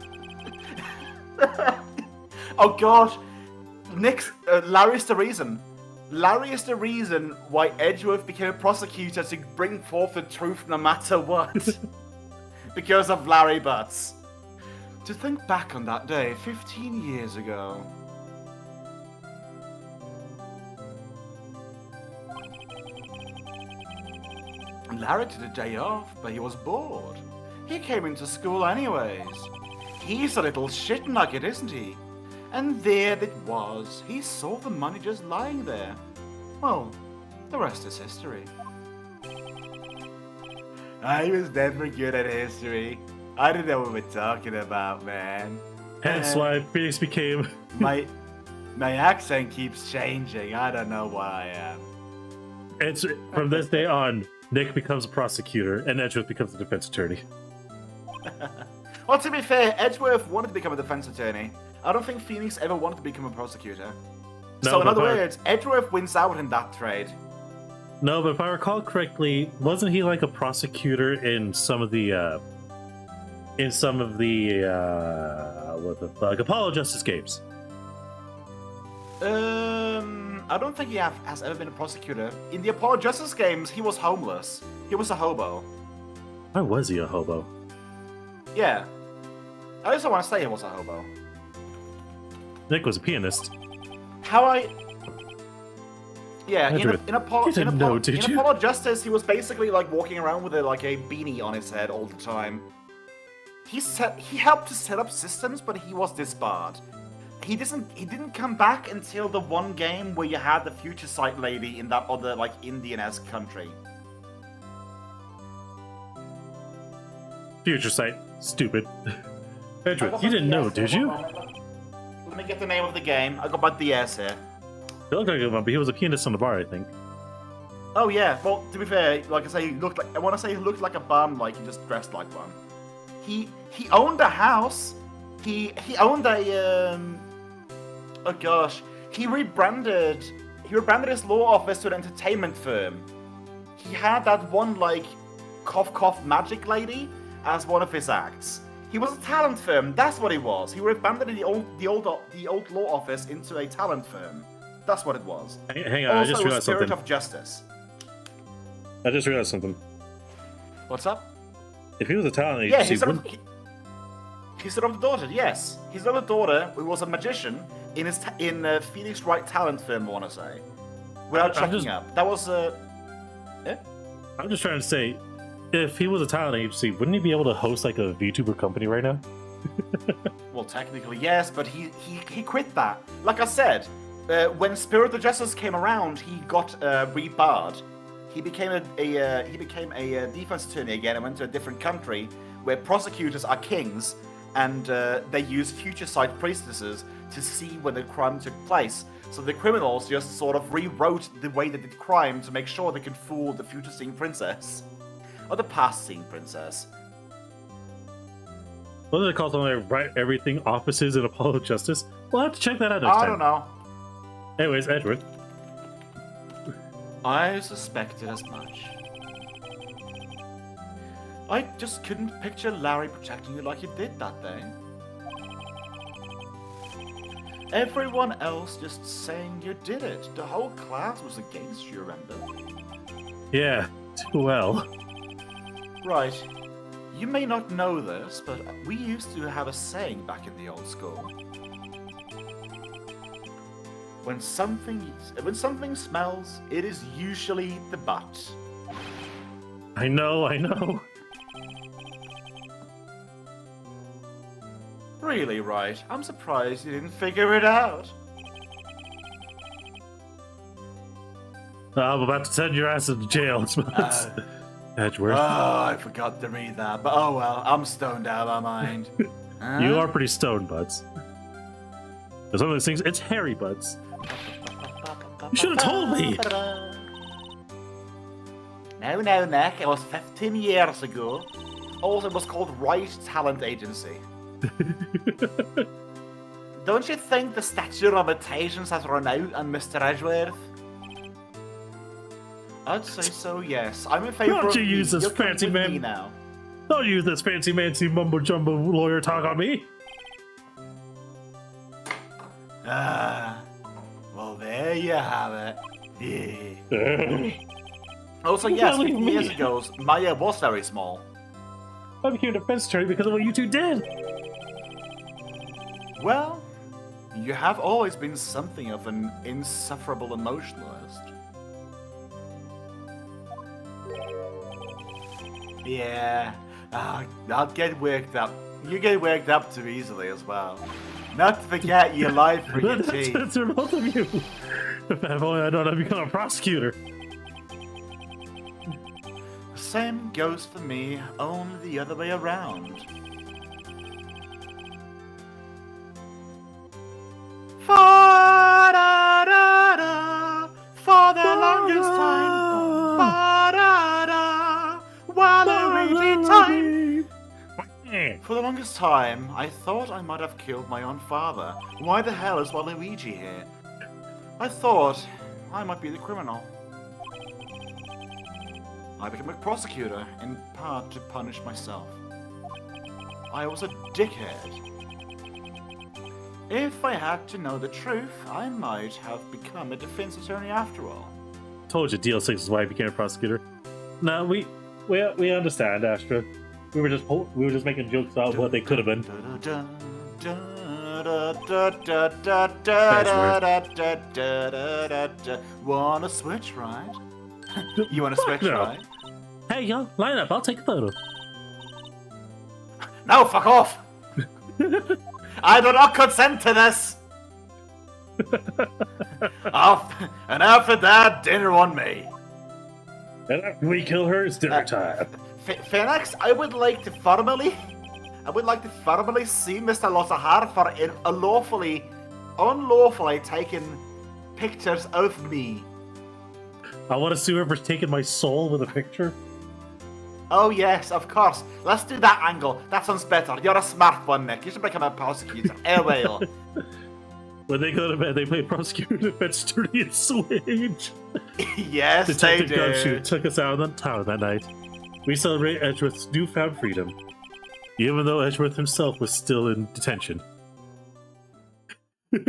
Oh gosh, Larry's the reason. Larry is the reason why Edgeworth became a prosecutor to bring forth the truth no matter what. Because of Larry Butts. To think back on that day 15 years ago. Larry took a day off, but he was bored. He came into school anyways. He's a little shit nugget, isn't he? And there it was. He saw the money just lying there. Well, the rest is history. I was never good at history. I don't know what we're talking about, man. Hence why Phoenix became... My accent keeps changing. I don't know what I am. It's from this day on, Nick becomes a prosecutor and Edgeworth becomes a defense attorney. Well, to be fair, Edgeworth wanted to become a defense attorney. I don't think Phoenix ever wanted to become a prosecutor. No, so in other words, Edgeworth wins out in that trade. No, but if I recall correctly, wasn't he like a prosecutor in some of the what the fuck, Apollo Justice games? I don't think he has ever been a prosecutor. In the Apollo Justice games, he was homeless. He was a hobo. Why was he a hobo? Yeah. I also want to say he was a hobo. Nick was a pianist. Yeah, Edgeworth, in Apollo Justice, he was basically like walking around with a beanie on his head all the time. He helped to set up systems, but he was disbarred. He didn't come back until the one game where you had the future sight lady in that other Indian-esque country. Future sight, stupid. Edgeworth, you didn't know, did you? Let me get the name of the game. I got my DS here. He looked like a bum, but he was a pianist on the bar, I think. Oh yeah, well, to be fair, like I say, he looked like a bum, like he just dressed like one. He owned a house. He owned a oh gosh. He rebranded his law office to an entertainment firm. He had that one cough cough magic lady as one of his acts. He was a talent firm. That's what he was. He rebranded the old law office into a talent firm. That's what it was. Hang on, also, I just realized Spirit something. of Justice. I just realized something. What's up? If he was a talent Yeah, agency, he's son of the daughter. Yes, his son of the daughter, who was a magician in Phoenix Wright talent firm. I want to say, without checking up. That was yeah? I'm just trying to say, if he was a talent agency, wouldn't he be able to host like a VTuber company right now? Well, technically yes, but he quit that. Like I said, when Spirit of Justice came around, he got rebarred. He became a defense attorney again and went to a different country where prosecutors are kings, and they use future sight priestesses to see when the crime took place. So the criminals just sort of rewrote the way they did crime to make sure they could fool the future seeing princess. Or the past seeing princess. What do they call something like Write Everything offices in Apollo Justice? We'll have to check that out next time. I don't know. Anyways, Edgeworth. I suspected as much. I just couldn't picture Larry protecting you like he did that day. Everyone else just saying you did it. The whole class was against you, remember? Yeah, too well. Right. You may not know this, but we used to have a saying back in the old school. When something smells, it is usually the butt. I know. Really, Wright? I'm surprised you didn't figure it out. I'm about to send your ass into jail, Edgeworth. Oh, I forgot to read that, but oh well, I'm stoned out of my mind. You are pretty stoned, Buds. There's one of those things, it's hairy, Buds. You should have told me! No, Nick, it was 15 years ago. Also, it was called Wright Talent Agency. Don't you think the statute of limitations has run out on Mr. Edgeworth? I'd say so, yes. I'm in favor Don't of you use this fancy man now. Don't use this fancy mancy mumbo jumbo lawyer talk on me! Well, there you have it. Yeah. Also, Look yes, at 15 me. years ago, Maya was very small. I became a defense attorney because of what you two did! Well, you have always been something of an insufferable emotionalist. Yeah, I'll get worked up. You get worked up too easily as well. Not to forget you lied for your teeth. That's for both of you! If only I don't have become a prosecutor. The same goes for me, only the other way around. Fa-da-da-da, for the longest time. Ba-da-da, Waluigi time. For the longest time, I thought I might have killed my own father. Why the hell is Waluigi here? I thought I might be the criminal. I became a prosecutor, in part to punish myself. I was a dickhead. If I had to know the truth, I might have become a defense attorney after all. Told you DL6 is why I became a prosecutor. No, we understand, Astra. We were just making jokes about what they could have been. Wanna switch, right? You wanna switch, No. right? Hey, yo, line up. I'll take a photo. No, fuck off! I do not consent to this! And after that, dinner on me. And after we kill her, it's dinner time. Phoenix, I would like to formally see Mr. Lohar for unlawfully taking pictures of me. I want to sue her for taking my soul with a picture. Oh yes, of course. Let's do that angle. That sounds better. You're a smart one, Nick. You should become a prosecutor. Well. When they go to bed, they play prosecutor, defense attorney, and switch. Yes, Detective they do. Gumshoe took us out on the tower that night. We celebrate Edgeworth's newfound freedom, even though Edgeworth himself was still in detention. Woo,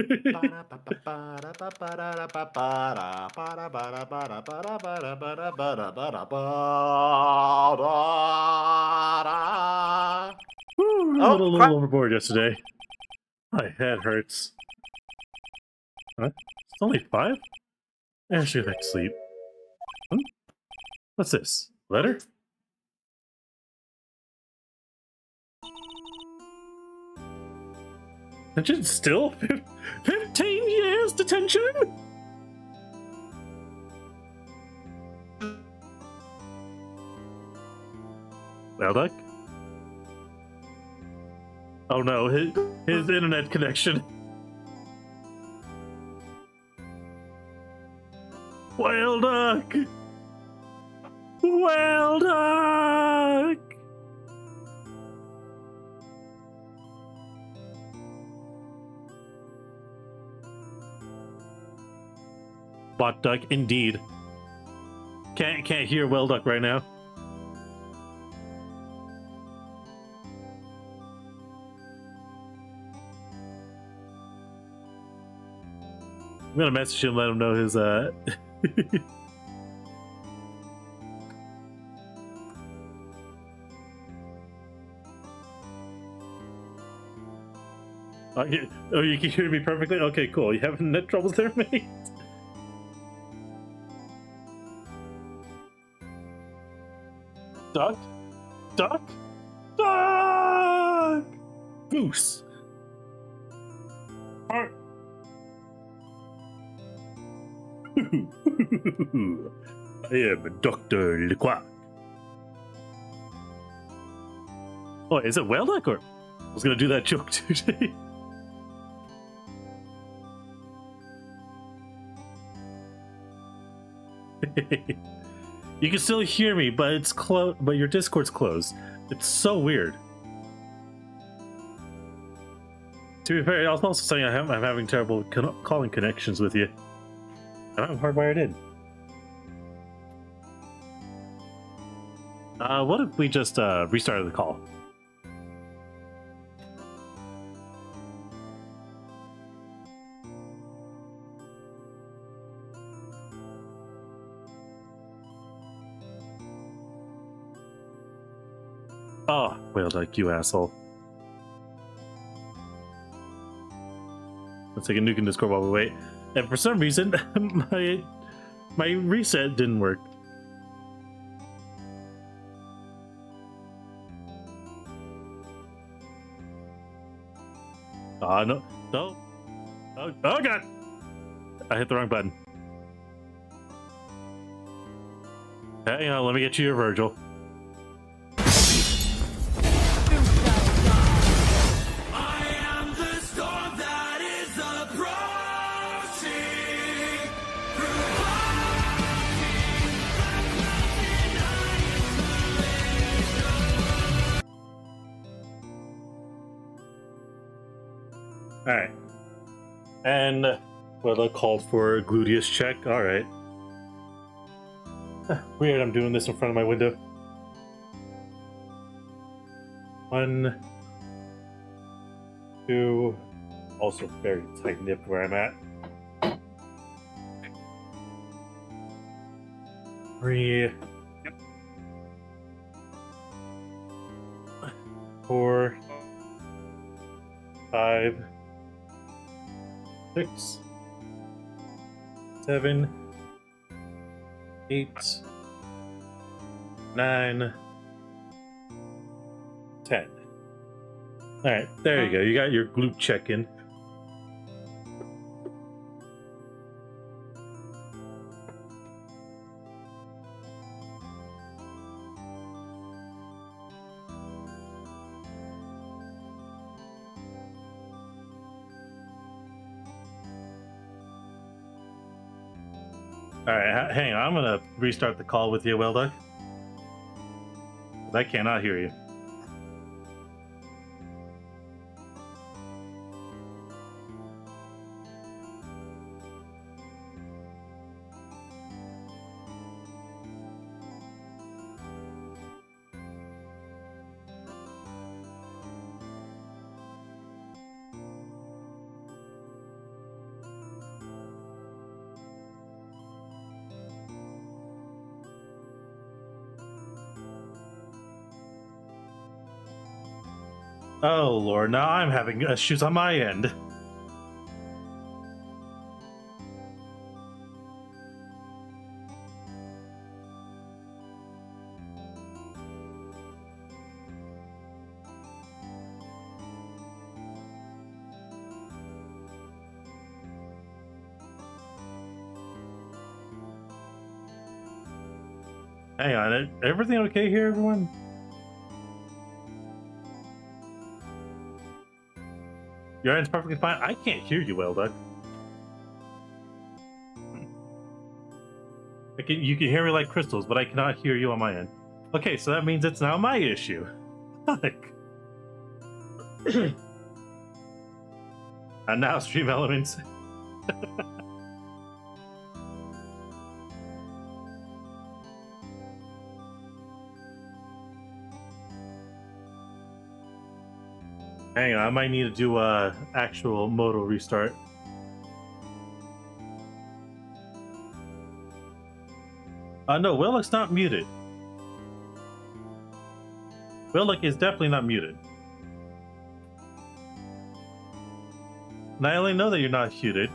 a little overboard yesterday. My head hurts. Huh? It's only 5? I should go back to sleep. What's this? Letter? Detention still? 15 years detention? Whaleduck? Oh no, his internet connection. Whaleduck! Whaleduck! Bot duck, indeed. Can't hear Whaleduck right now. I'm gonna message him, let him know his Oh, you can hear me perfectly? Okay, cool. You having net troubles there, mate? Duck? Duck? Duck! Goose! Heart! I am Dr. 𝓮𝓵𝓙𝓬𝓙. Oh, is it Whaleduck or? I was gonna do that joke today. You can still hear me, but it's closed. But your Discord's closed. It's so weird. To be fair, I was also saying I'm having terrible calling connections with you. And I'm hardwired in. What if we just restarted the call? Oh, Whaleduck, you asshole. Let's take a nuke in Discord while we wait. And for some reason, my reset didn't work. No. No. Oh god! I hit the wrong button. Hang on, let me get you your Virgil. Alright. And Whaleduck called for a gluteus check. Alright. Weird, I'm doing this in front of my window. 1, 2. Also very tight-nipped where I'm at. 3. 4. 5. 6, 7, 8, 9, 10. Alright, there you go. You got your glute check in. Alright, hang on. I'm gonna restart the call with you, Whaleduck. I cannot hear you. Oh lord, now I'm having issues on my end. Hang on, everything okay here, everyone? Your end's perfectly fine. I can't hear you, Whaleduck. You can hear me like crystals, but I cannot hear you on my end. Okay, so that means it's now my issue. And now Stream Elements. Hang on, I might need to do a actual modal restart. No, Willock's not muted. Willock is definitely not muted. And I only know that you're not muted.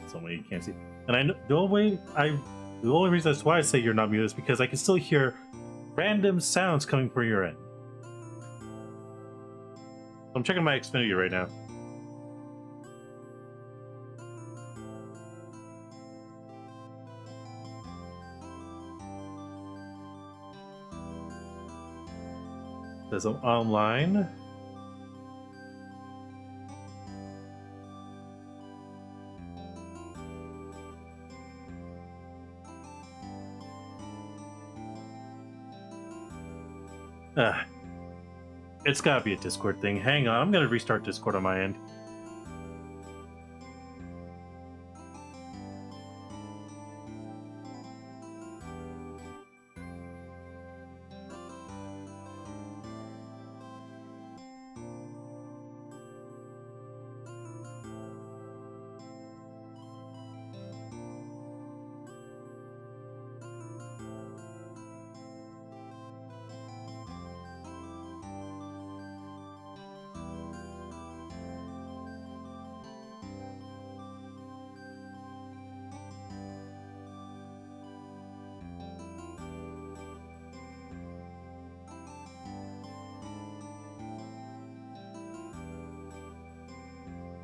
Somewhere you can't see. And I know the only reason that's why I say you're not muted is because I can still hear random sounds coming from your end. I'm checking my Xfinity right now. Says I'm online. It's gotta be a Discord thing. Hang on, I'm gonna restart Discord on my end.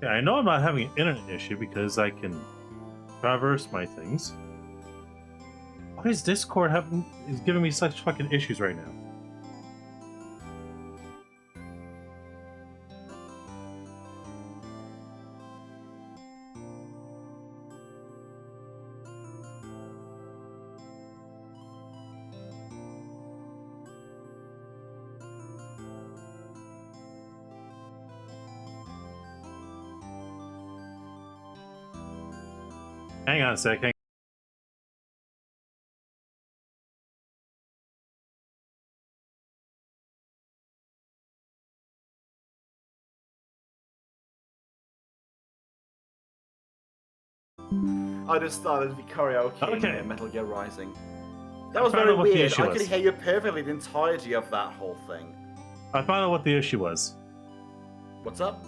Yeah, I know I'm not having an internet issue because I can traverse my things. Why is Discord is giving me such fucking issues right now? Hang on a second. I just started the karaoke Okay. in Metal Gear Rising. That was found very out what the weird. issue I could was. hear you perfectly the entirety of that whole thing. I found out what the issue was. What's up?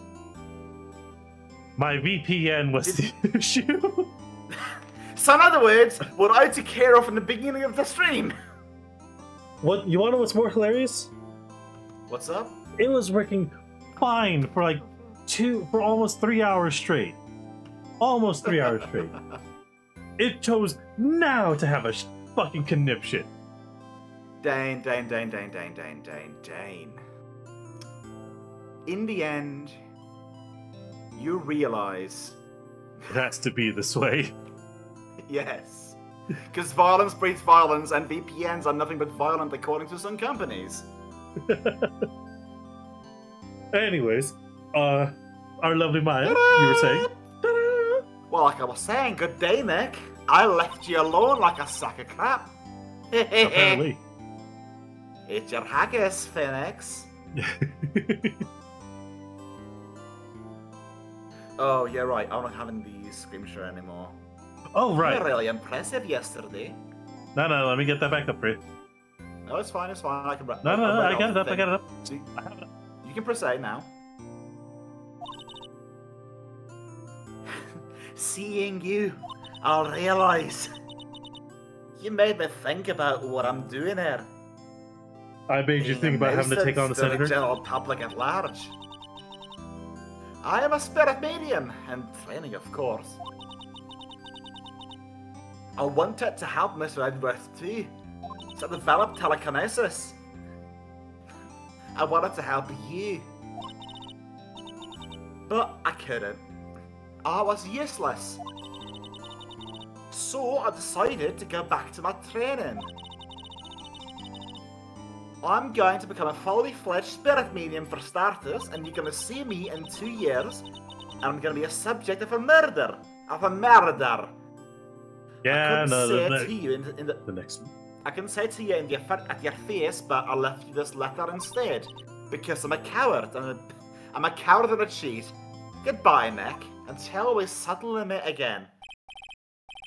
My VPN was the issue. So in other words, what I took care of in the beginning of the stream. What you want to know what's more hilarious? What's up? It was working fine for like almost 3 hours straight. Almost 3 hours straight. It chose now to have a fucking conniption. Dane. In the end, you realize, It has to be this way. yes, because violence breeds violence, and VPNs are nothing but violent according to some companies. Anyways, our lovely Maya, you were saying? Well, like I was saying, good day, Nick. I left you alone like a sack of crap. Apparently. It's your haggis, Phoenix. Oh, you're right. I'm not having the scrimshaw anymore. Oh, You were right. really impressive yesterday. No, let me get that back up for you. No, it's fine. I can. No, I got it up, I got it up. See, I have it up. you can proceed now. Seeing you, I'll realize. You made me think about what I'm doing here. I made you think about having to take on the senator. senator? General public at large. I am a spirit medium, and training, of course. I wanted to help Mr. Edworth too, to develop telekinesis. I wanted to help you. But I couldn't. I was useless. So I decided to go back to my training. I'm going to become a fully fledged spirit medium for starters, and you're going to see me in 2 years, and I'm going to be a subject of a murder. Yeah, I no, couldn't say it to you the next one. I couldn't say it to you at your face, but I left you this letter instead. Because I'm a coward, I'm a coward and a cheat. Goodbye, Nick, until we settle in it again.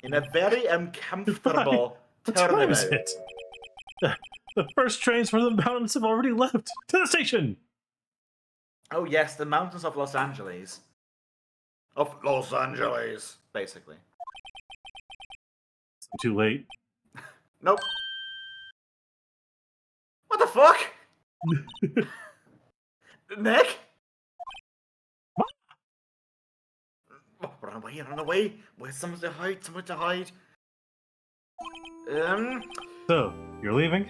In a very uncomfortable What Turn time it is out. it? The first trains from the mountains have already left. To the station! Oh yes, the mountains of Los Angeles. Of Los Angeles, basically. Too late. Nope. What the fuck? Nick? Oh, run away, run away. Where's someone to hide? Someone to hide. So, you're leaving?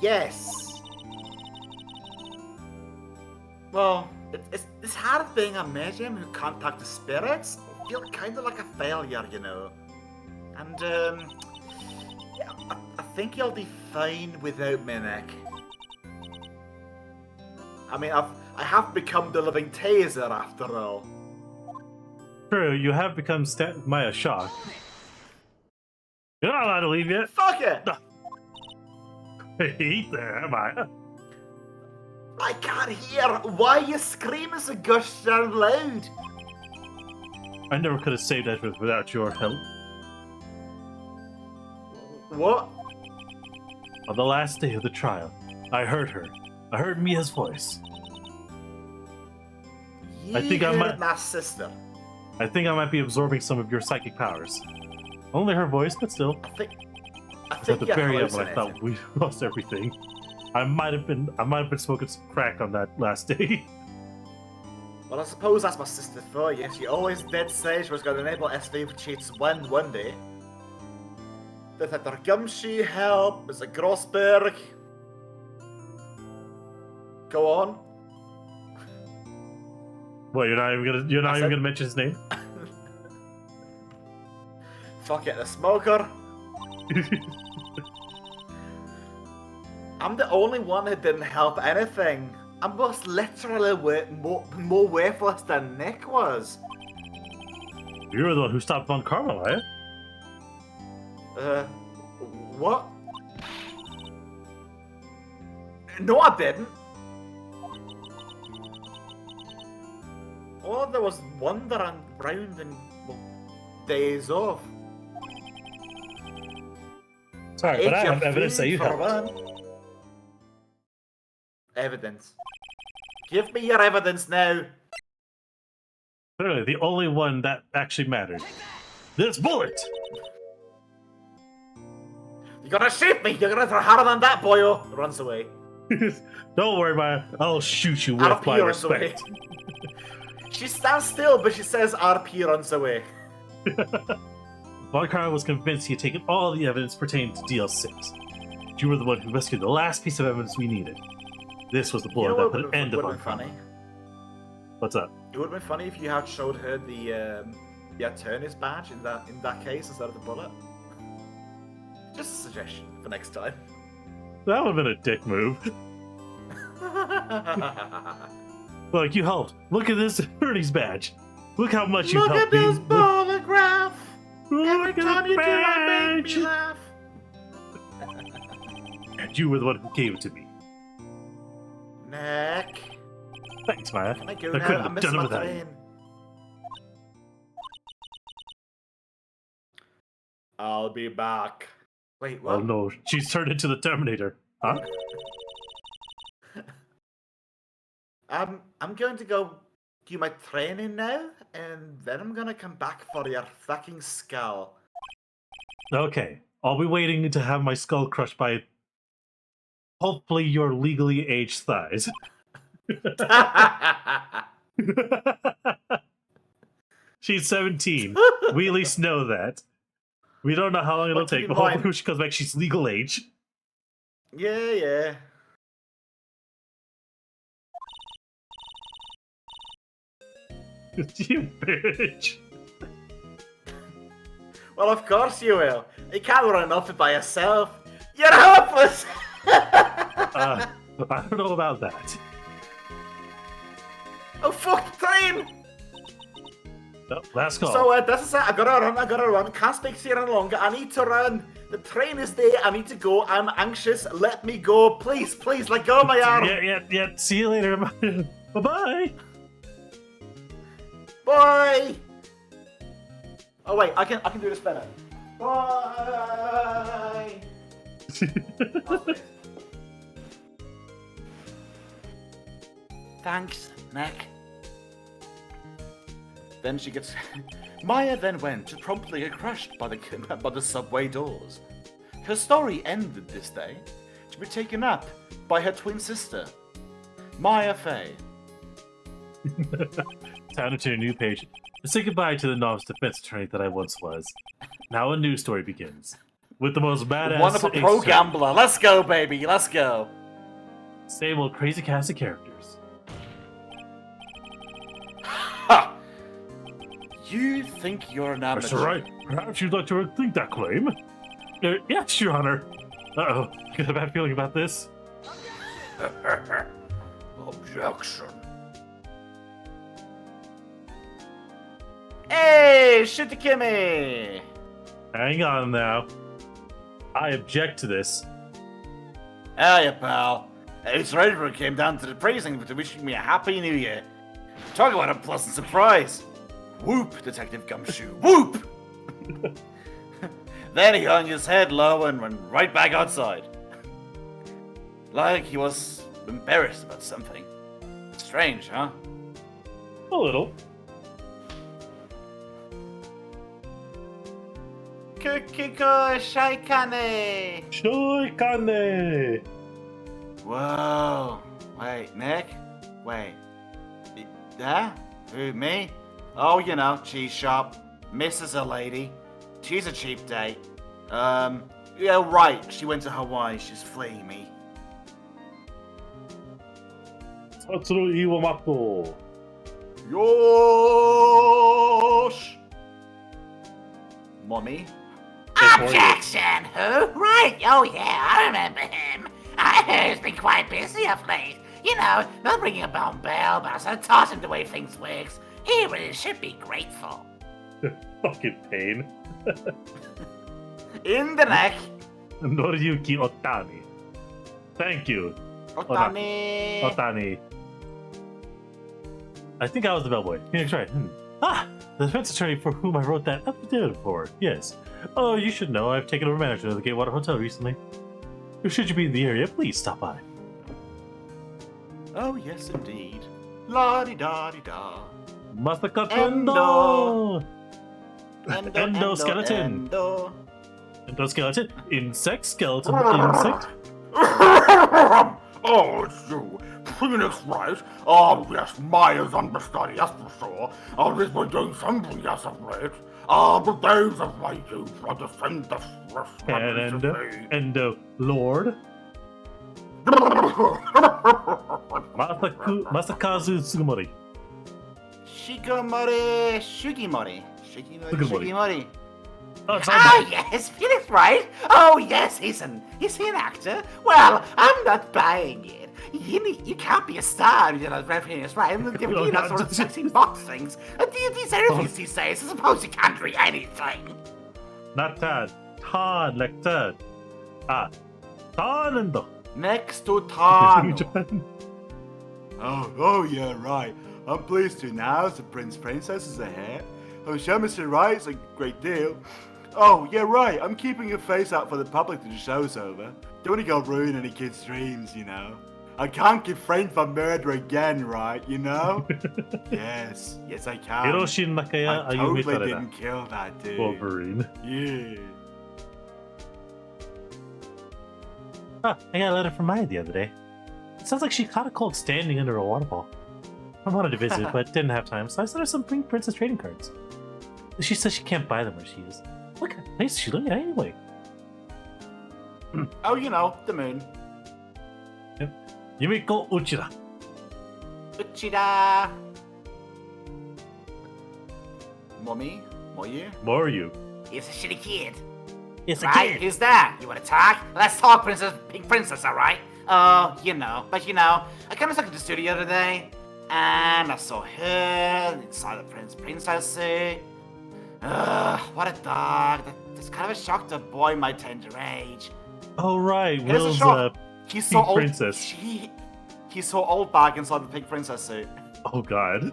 Yes. Well, it's hard being a medium who can't talk to spirits. I feel kind of like a failure, you know. And, yeah, I think you'll be fine without me, Nick. I mean, I have become the living taser after all. True, you have become Maya Shock. You're not allowed to leave yet. Fuck it! Eat there, Maya. I can't hear. Why you screaming so gosh darn loud? I never could have saved Edward without your help. What? On the last day of the trial, I heard her. I heard Mia's voice. I think I might- my sister. I think I might be absorbing some of your psychic powers. Only her voice, but still. I think At the you're very end, when I hallucinating. thought we lost everything, I might have been smoking some crack on that last day. Well, I suppose that's my sister for you. She always did say she was going to enable 𝓮𝓫 to win one day. 𝓮𝓫 𝓮𝓫. Go on. Well, you're not even gonna mention his name. Fuck it, the smoker. I'm the only one who didn't help anything. I was literally more worthless than Nick was. You were the one who stopped Von Karma, right? What? No, I didn't. Oh, there was wandering round and days off. Sorry, but I have evidence that you helped. Evidence. Give me your evidence now. Clearly, the only one that actually mattered. This bullet! You're gonna shoot me! You're gonna throw harder than that, boyo! Runs away. Don't worry, Maya. I'll shoot you with RP my runs away. respect. She stands still, but she says RP runs away. Von Karma was convinced he had taken all the evidence pertaining to DL6. You were the one who rescued the last piece of evidence we needed. This was the bullet that put an end to Von Karma. What's up? It would have been funny if you had showed her the attorney's badge in that case instead of the bullet. Just a suggestion for next time. That would have been a dick move. Look, you helped. Look at this attorney's badge. Look how much you Look helped at this me. polygraph! Every Look at time the you do, I make badge. me laugh. And you were the one who gave it to me. Nick, Thanks, Maya. can I go I now? couldn't I'm have missing done it my without you. train. I'll be back. Wait, what? Oh no, she's turned into the Terminator. Huh? I'm going to go do my training now, and then I'm gonna come back for your fucking skull. Okay, I'll be waiting to have my skull crushed by hopefully your legally aged thighs. She's 17. We at least know that. We don't know how long it'll But keep take, in but hopefully mind- when she comes back, she's legal age. Yeah. You bitch. Well, of course you will. You can't run off it by yourself. You're helpless! I don't know about that. Oh, fuck, train! No, last call. So, this is it. I gotta run. Can't speak to you any longer. I need to run. The train is there. I need to go. I'm anxious. Let me go. Please, let go of my arm. Yeah. See you later. Bye-bye. Bye! Oh, wait. I can do this better. Bye! Thanks, Nick. Then she gets... Maya then went to promptly get crushed by the subway doors. Her story ended this day to be taken up by her twin sister, Maya Fey. Time to turn a new page. Say goodbye to the novice defense attorney that I once was. Now a new story begins. With the most badass... Wonderful pro gambler. Let's go, baby. Let's go. Same old crazy cast of characters. Ha! You think you're an amateur? That's right. Perhaps you'd like to rethink that claim? Yes, Your Honor. Uh-oh. I got a bad feeling about this. Objection. Hey, shoot the Kimmy! Hang on now. I object to this. Hiya, pal. It's Wright came down to the precinct to wish me a happy new year. Talk about a pleasant surprise. Whoop, Detective Gumshoe, whoop! Then he hung his head low and went right back outside. Like he was embarrassed about something. Strange, huh? A little. Kukiko Shaikane! Shoikane! Whoa. Wait, Nick? Wait. Yeah? Who, me? Oh, you know, cheese shop. Misses a lady. She's a cheap date. Yeah, right. She went to Hawaii. She's fleeing me. Tatsuru Iwamato. Yosh! Mommy? Objection! Who? Right, oh yeah, I remember him. I heard he's been quite busy of late. You know, not ringing a bell, but I sort of taught him the way things works. He really should be grateful. Fucking pain. In the neck. Noriyuki Otani. Thank you. Otani. Otani. I think I was the bellboy. Phoenix Wright. Ah! The defense attorney for whom I wrote that affidavit for. Yes. Oh, you should know I've taken over management of the Gatewater Hotel recently. Should you be in the area, please stop by. Oh, yes, indeed. La-di-da-di-da. Masaka Endo. Tendo! Endoskeleton. Endo. Endoskeleton. Insect skeleton. Insect. Oh, it's you, Phoenix Wright. Oh, yes, Maya's understudy, that's for sure. Oh, this was doing something, yes, of late. Oh, the days of my youth are the sentence. Endo Lord. Masakazu Sugimori. Shigimori. Shigimori. Oh, it's Oh, yes, Phoenix Wright. Oh, yes, he's an actor. Well, I'm not buying it. You can't be a star if you're not Phoenix Wright. You're not sort of sexy box things. These interviews these days, I suppose you can't read anything. Not Tad. Todd, like Tad. Ah. Tanendo. Next to Tano. Oh, yeah, right. I'm pleased to announce the Princess is ahead. Oh, sure, Mr. Wright, it's a great deal. Oh, yeah, right. I'm keeping your face out for the public till the show's over. Don't want to go ruin any kids' dreams, you know. I can't get framed for murder again, right, you know? Yes, I can. Hiroshin Nakaya I Ayumi totally Tarada. didn't kill that dude. Wolverine. Yeah. Ah, I got a letter from Maya the other day. It sounds like she caught a cold standing under a waterfall. I wanted to visit, but didn't have time, so I sent her some Pink Princess trading cards. She says she can't buy them where she is. What kind of place is she living at anyway? Oh, you know, the moon. Yumiko Uchida. Uchida. Mommy? Moryu. He's a shitty kid. It's a Right, kid. who's that? You wanna talk? Let's talk, Pink Princess, alright? Oh, you know, but I kinda stuck at the studio today, and I saw her inside the princess suit. What a dog. That's kind of a shock to a boy my tender age. Oh, right. It is a Will's shock. He's so Pink old. Princess. He's so old back inside the Pink Princess suit. Oh, God.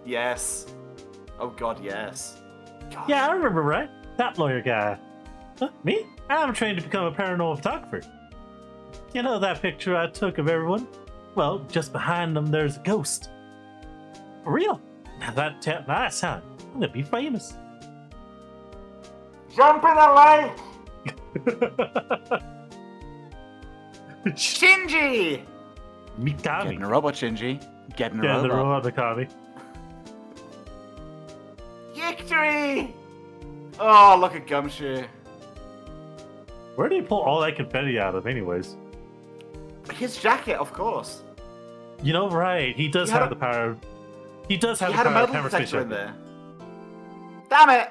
Yes. Oh, God, yes. Yeah, I remember, right? That lawyer guy. Huh, me? I'm trained to become a paranormal photographer. You know that picture I took of everyone? Well, just behind them there's a ghost. For real? Now that tap my son, I'm gonna be famous. Jump in the lake! Shinji! Mikami. Getting a robot, Shinji. Getting a Yeah, the robot. robot Mikami. Victory! Oh, look at 𝓮𝓵. Where did he pull all that confetti out of, anyways? His jacket, of course. You know, right? He does He had have a- the power. He does have He the had a power of metal hammer space detector in jacket. there. Damn it!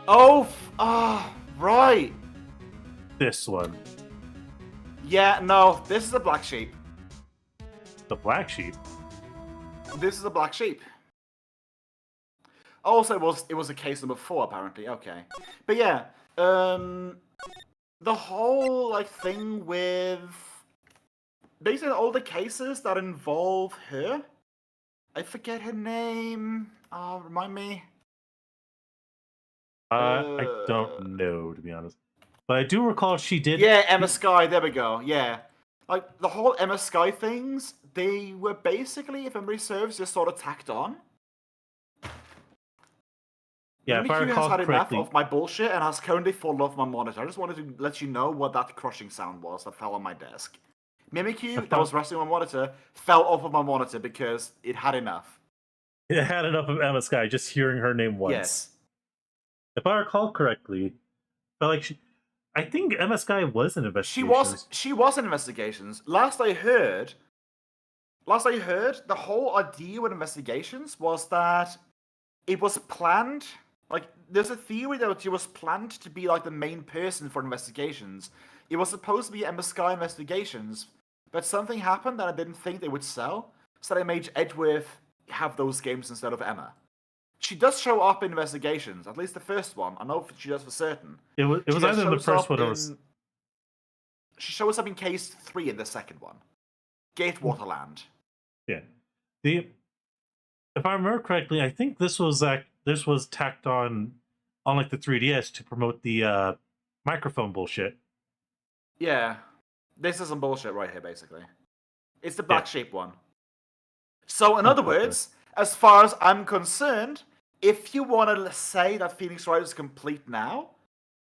Oh, right. This one, Yeah, no, this is a black sheep. the black sheep. This is a black sheep. Also, it was a case number 4 apparently. Okay, but yeah, the whole like thing with basically all the cases that involve her. I forget her name. Remind me. I don't know, to be honest, but I do recall she did. Yeah, Emma Skye. There we go. Yeah, like the whole Emma Skye things. They were basically, if memory serves, just sort of tacked on. Yeah, if I Mimikyu has recall had enough correctly. of my bullshit and has currently fallen off my monitor. I just wanted to let you know what that crushing sound was that fell on my desk. Mimikyu, that was resting on my monitor, fell off of my monitor because it had enough. It had enough of Emma Skye just hearing her name once. Yes. If I recall correctly, but like I think Emma Skye was in She investigations. was in investigations. Last I heard, the whole idea with investigations was that it was planned. Like, there's a theory that she was planned to be like the main person for investigations. It was supposed to be Emma Skye investigations, but something happened that I didn't think they would sell, so they made Edgeworth have those games instead of Emma. She does show up in investigations, at least the first one. I know she does for certain. It was She either in the shows first up one or was. She shows up in case 3 in the second one. 𝓮𝓵𝓷𝓵. Yeah. If I remember correctly, I think this was tacked on like the 3DS to promote the microphone bullshit. Yeah. This is some bullshit right here, basically. It's the black sheep one. So, in other words, as far as I'm concerned, if you want to say that Phoenix Wright is complete now,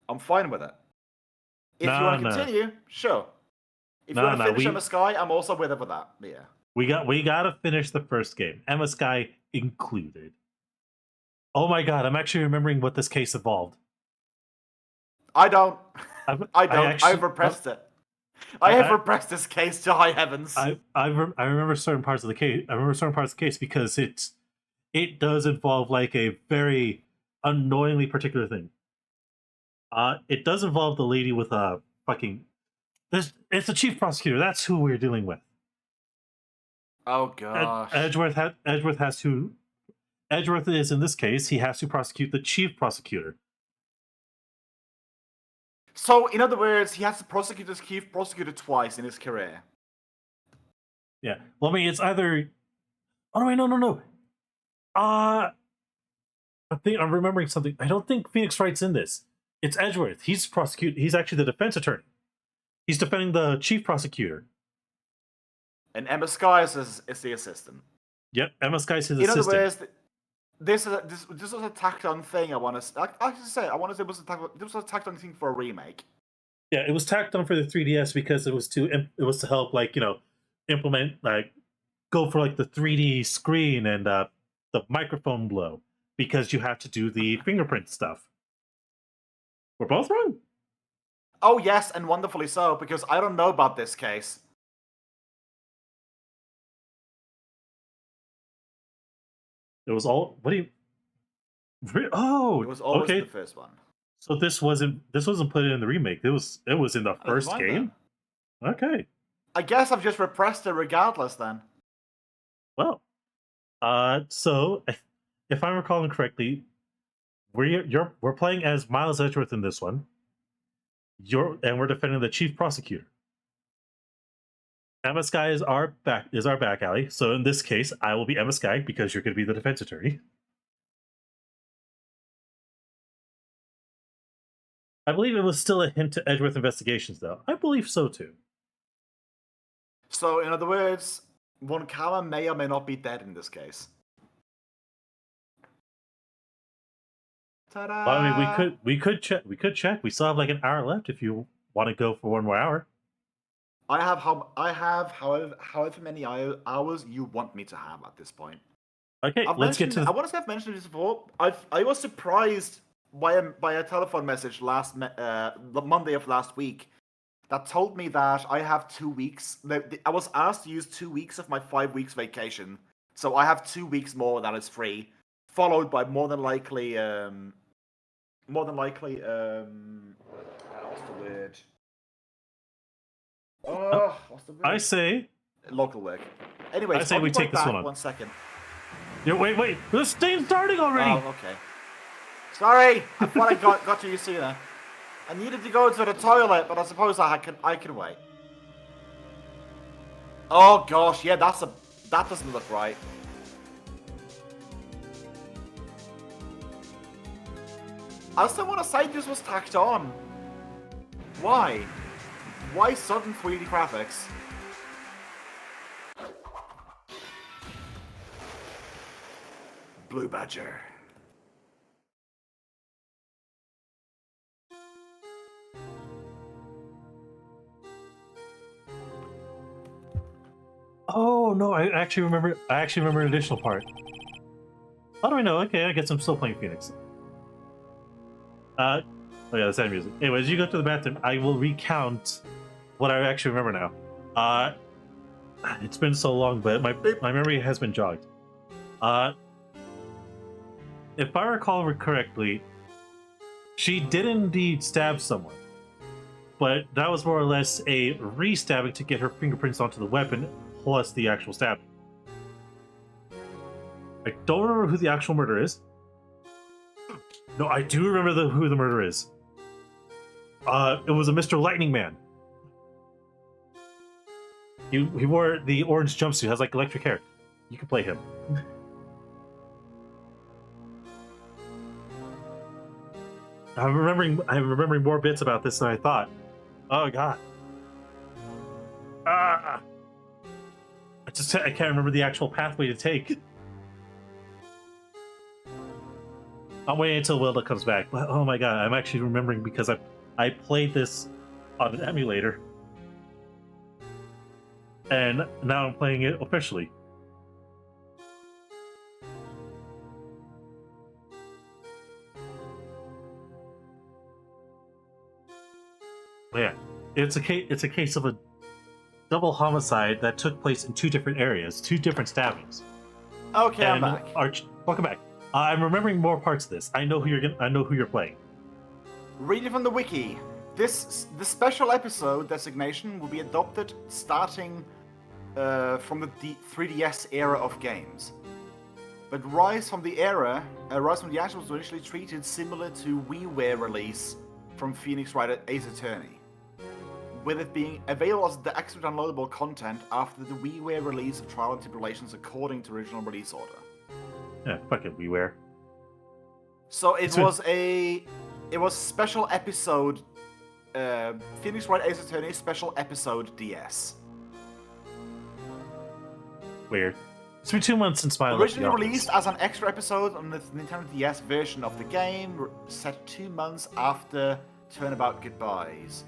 I'm fine with it. If you want to continue, sure. If you want to finish Emma Skye, I'm also with it for that. Yeah. We gotta finish the first game, Emma Skye included. Oh my god, I'm actually remembering what this case involved. I don't. I don't. I've repressed it. I have repressed this case to high heavens. I remember certain parts of the case. I remember certain parts of the case because it does involve like a very annoyingly particular thing. It does involve the lady with a fucking. It's the chief prosecutor. That's who we're dealing with. Oh gosh. Edgeworth is, in this case, he has to prosecute the chief prosecutor. So, in other words, he has to prosecute this chief prosecutor twice in his career. Yeah. Well, I mean, it's either. Oh wait, no. I think I'm remembering something. I don't think Phoenix Wright's in this. It's Edgeworth. He's actually the defense attorney. He's defending the chief prosecutor. And Emma Skye is the assistant. Yep, Emma Skye's his in assistant. other words, this was a tacked on thing. I want to say it was a tacked on thing for a remake. Yeah, it was tacked on for the 3DS because it was to help implement go for like the 3D screen and the microphone blow because you have to do the fingerprint stuff. We're both wrong. Oh yes, and wonderfully so, because I don't know about this case. It was all. What do you? Oh, it was always okay. The first one. So this wasn't put in the remake. It was in the first game. Then. Okay. I guess I've just repressed it regardless then. Well, so if I'm recalling correctly, we're playing as Miles Edgeworth in this one. And we're defending the chief prosecutor. Emma Skye is our back alley. So in this case, I will be Emma Skye because you're going to be the defense attorney. I believe it was still a hint to Edgeworth Investigations, though. I believe so too. So, in other words, 𝓮𝓼𝓪𝓷𝓮 may or may not be dead in this case. Ta-da! Well, I mean, we could check. We could check. We still have like an hour left if you want to go for one more hour. I have however many hours you want me to have at this point. Okay, let's get to. I want to say I've mentioned this before. I was surprised by a telephone message the Monday of last week that told me that I have 2 weeks. I was asked to use 2 weeks of my 5 weeks vacation, so I have 2 weeks more that is free, followed by more than likely. What's the word? Oh, what's the word? I say Local work. Anyways, I say I'll we be take right this back, one on. 1 second. Wait! This thing's starting already. Oh, okay. Sorry, I thought I got to you sooner. I needed to go to the toilet, but I suppose I can wait. Oh gosh, yeah, that doesn't look right. I still want to say this was tacked on. Why? Why sudden 3D graphics? Blue Badger. Oh no! I actually remember an additional part. How do I know? Okay, I guess I'm still playing Phoenix. Oh yeah, the sad music. Anyways, you go to the bathroom. I will recount what I actually remember now. It's been so long, but my memory has been jogged. If I recall correctly, she did indeed stab someone, but that was more or less a re-stabbing to get her fingerprints onto the weapon, plus the actual stabbing. I don't remember who the actual murderer is. No, I do remember who the murderer is. It was a Mr. Lightning Man. He wore the orange jumpsuit, has like electric hair. You can play him. I'm remembering more bits about this than I thought. Oh god. I can't remember the actual pathway to take. I'm waiting until Whaleduck comes back. But, oh my god, I'm actually remembering because I played this on an emulator. And now I'm playing it officially. Yeah, it's a case of a double homicide that took place in 2 different areas, 2 different stabbings. Okay, And I'm back. Arch, welcome back. I'm remembering more parts of this. I know who you're playing. Reading from the wiki, the special episode designation will be adopted starting from the 3DS era of games. But Rise from the Ashes was initially treated similar to WiiWare release from Phoenix Wright Ace Attorney, with it being available as the extra downloadable content after the WiiWare release of Trial and Tribulations according to original release order. Yeah, fucking WiiWare. So it was special episode Phoenix Wright Ace Attorney special episode DS. Weird. It's been 2 months since my Originally released as an extra episode on the Nintendo DS version of the game, set 2 months after Turnabout Goodbyes.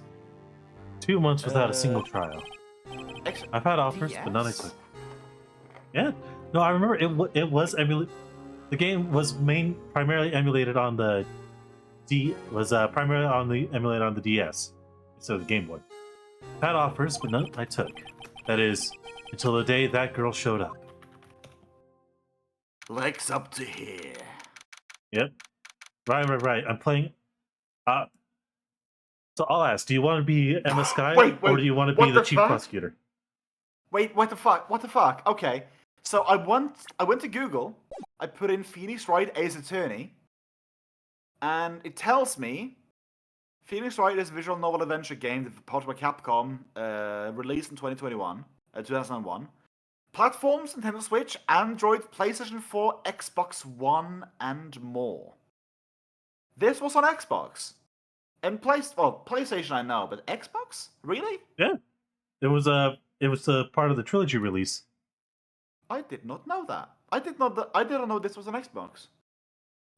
2 months without a single trial. I've had offers, DS? but none I took. Yeah, no, I remember it was emulated. The game was primarily emulated on the emulated on the DS instead of the Game Boy. I've had offers, but none I took. That is, until the day that girl showed up. Legs up to here. Yep. Right. I'm playing. So I'll ask: do you want to be Emma Skye, Wait, or do you want to be the chief fuck? prosecutor? Wait, what the fuck? What the fuck? Okay. So I went to Google, I put in Phoenix Wright Ace Attorney, and it tells me Phoenix Wright is a visual novel adventure game published by Capcom, released in 2001. Platforms, Nintendo Switch, Android, PlayStation 4, Xbox One, and more. This was on Xbox. And PlayStation I know, but Xbox? Really? Yeah, it was a part of the Trilogy release. I did not know that. I didn't know this was an Xbox.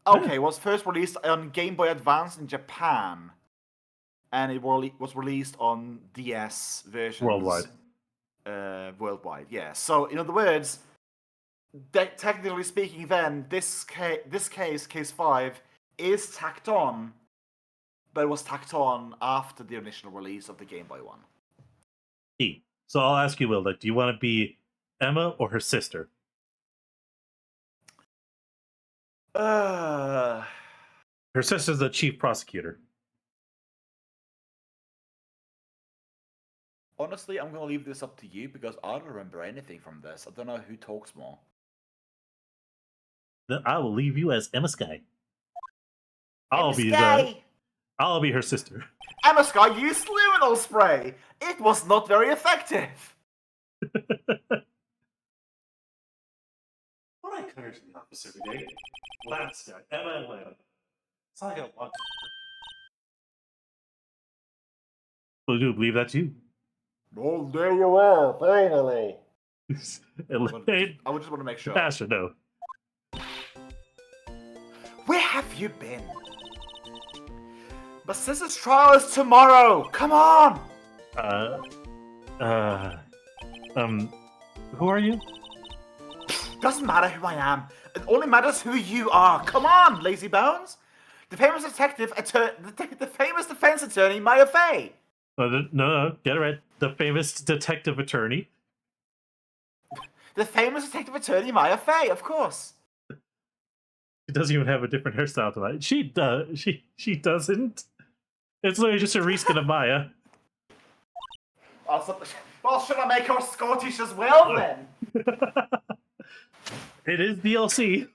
Yeah. Okay, it was first released on Game Boy Advance in Japan, and it was released on DS versions Worldwide. Worldwide, yeah. So in other words, technically speaking, then this case 5, is tacked on, but it was tacked on after the initial release of the Game Boy one. So I'll ask you, Will, like, do you want to be Emma or her sister? Her sister's the chief prosecutor. Honestly, I'm gonna leave this up to you because I don't remember anything from this. I don't know who talks more. Then I will leave you as Emma Skye. I'll Emma be Skye! I'll be her sister. Emma Skye used luminol spray. It was not very effective. What I come here to the office every day. Last guy, Emma and Lana. It's not like I want to. Well, do believe that's you. Oh, there you are, finally. Elaine, I would just want to make sure. Asher, no. Where have you been? My sister's trial is tomorrow. Come on. Who are you? Doesn't matter who I am. It only matters who you are. Come on, lazy bones. The famous the famous defense attorney, Maya Fey. No, get it right. The famous detective attorney. The famous detective attorney, Maya Fey, of course. She doesn't even have a different hairstyle tonight. She does. She doesn't. It's literally just a reskin of Maya. Well, should I make her Scottish as well then? It is DLC.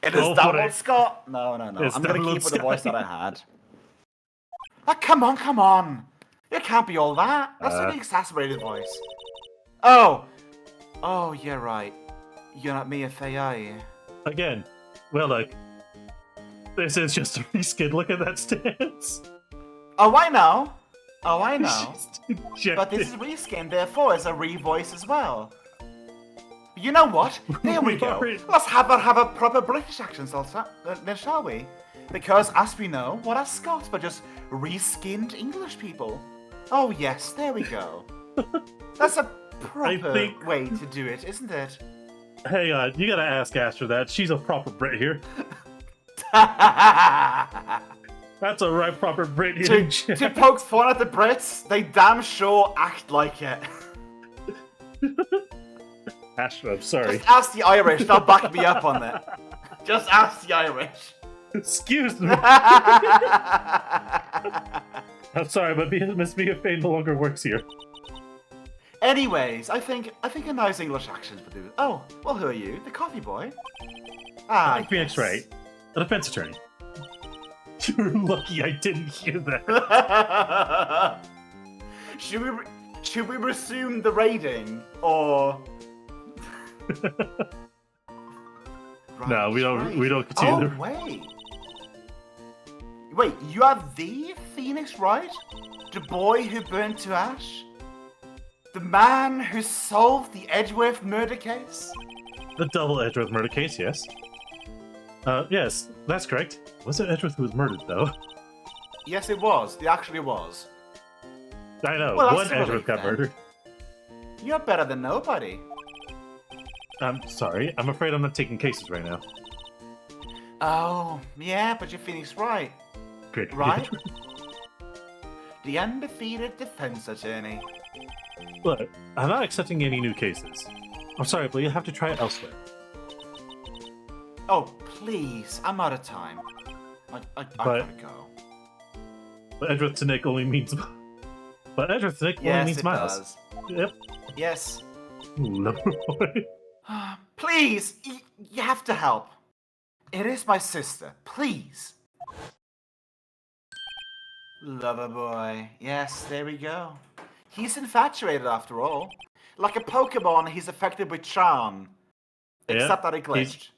It is Donald Scott. No. It's I'm gonna Donald keep with the voice Scott. that I had. Oh, come on. It can't be all that. That's an exasperated voice. Oh, you're right. You're not Mia Fey, are you? Again, well, like, this is just a reskin. Look at that stance. Oh, I know. She's But this is reskin, therefore it's a revoice as well. You know what? There we go. Let's have a proper British accent, then, shall we? Because, as we know, what are Scots but just reskinned English people? Oh yes, there we go. That's a proper way to do it, isn't it? Hang on, you gotta ask Asher that. She's a proper Brit here. That's a right proper Brit here. To poke fun at the Brits, they damn sure act like it. Asher, I'm sorry. Just ask the Irish, they'll back me up on that. Just ask the Irish. Excuse me. I'm sorry, but Miss Mia Fey no longer works here. Anyways, I think a nice English accent would do. Oh, well, who are you? The coffee boy? Ah, Phoenix Wright, a defense attorney. You're lucky I didn't hear that. Should we resume the raiding, or? No, we don't continue. Oh, wait, you are the Phoenix Wright? The boy who burned to ash? The man who solved the Edgeworth murder case? The double Edgeworth murder case, yes. Yes, that's correct. Was it Edgeworth who was murdered, though? Yes, it was. It actually was. I know, Well, one Edgeworth got murdered. You're better than nobody. I'm sorry, I'm afraid I'm not taking cases right now. Oh, yeah, but you're Phoenix Wright. Great. Right? The undefeated defense attorney. Look, I'm not accepting any new cases. I'm sorry, but you'll have to try it elsewhere. Oh, please, I'm out of time. I gotta go. But Edgeworth to Nick only means... But Edgeworth to Nick only means Miles. Does. Yep. Yes. Lover boy. Please, you have to help. It is my sister. Please. Lover boy. Yes, there we go. He's infatuated after all. Like a Pokemon, he's affected with charm. Except that it glitched.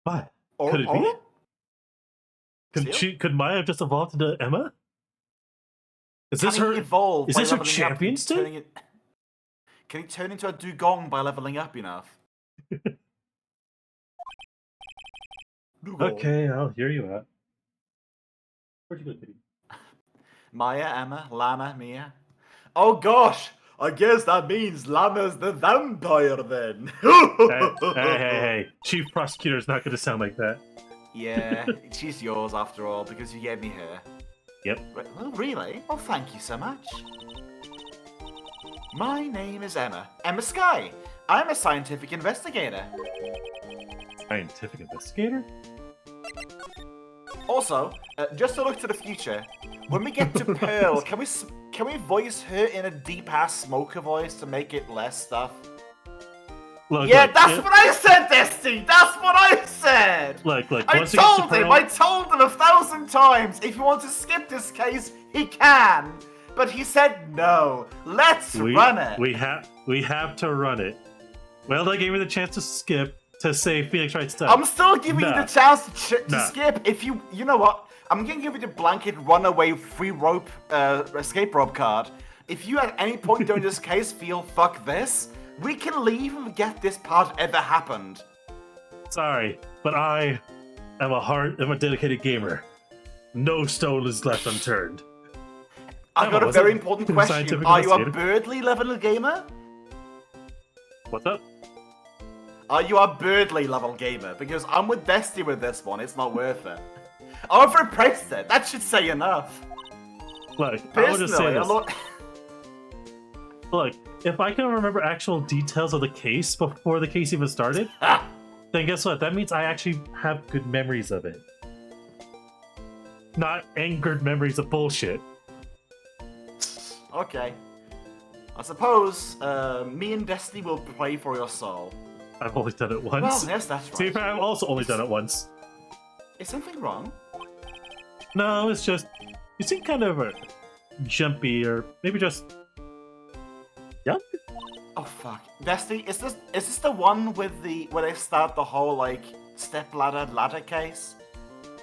What? Could it be? Could Maya have just evolved into Emma? Is this Can her? he evolve Is by this her leveling up and champion still? turning it- Can he turn into a dugong by leveling up enough? Dugong. Okay, I'll hear you out. Where'd you go, Kitty? Maya, Emma, Llama, Mia. Oh gosh, I guess that means Llama's the vampire then. Hey. Chief Prosecutor's not going to sound like that. Yeah, she's yours after all because you gave me her. Yep. Well, really? Well, thank you so much. My name is Emma. Emma Sky. I'm a scientific investigator. Scientific investigator? Also, just to look to the future, when we get to Pearl, can we voice her in a deep-ass smoker voice to make it less stuff? Look, That's what I said, Destiny! That's what I said! Look, I once it gets to told him! Pearl- I told him 1,000 times! If you want to skip this case, he can! But he said no. Let's run it! We have to run it. Well, they gave me the chance to skip to say Phoenix Wright stuff. I'm still giving you the chance to Nah. skip. If you know what? I'm gonna give you the blanket runaway free rope escape rope card. If you at any point during this case feel fuck this, we can leave and forget this part ever happened. Sorry, but I am a dedicated gamer. No stone is left unturned. I've got a very important question. Scientific Are you a investigator. Birdly level gamer? What's up? Are you a Birdly level gamer? Because I'm with Destiny with this one. It's not worth it. I overpriced it. That should say enough. Look, I will just say Personally, this. Look, if I can remember actual details of the case before the case even started, then guess what? That means I actually have good memories of it. Not angered memories of bullshit. Okay. I suppose me and Destiny will pray for your soul. I've only done it once. Well, yes, that's See, right. I've also only done it once. Is something wrong? No, it's just you seem kind of jumpy, or maybe just young. Oh fuck, Destiny, is this the one with where they start the whole like 𝓓𝓪𝓷𝓚 case?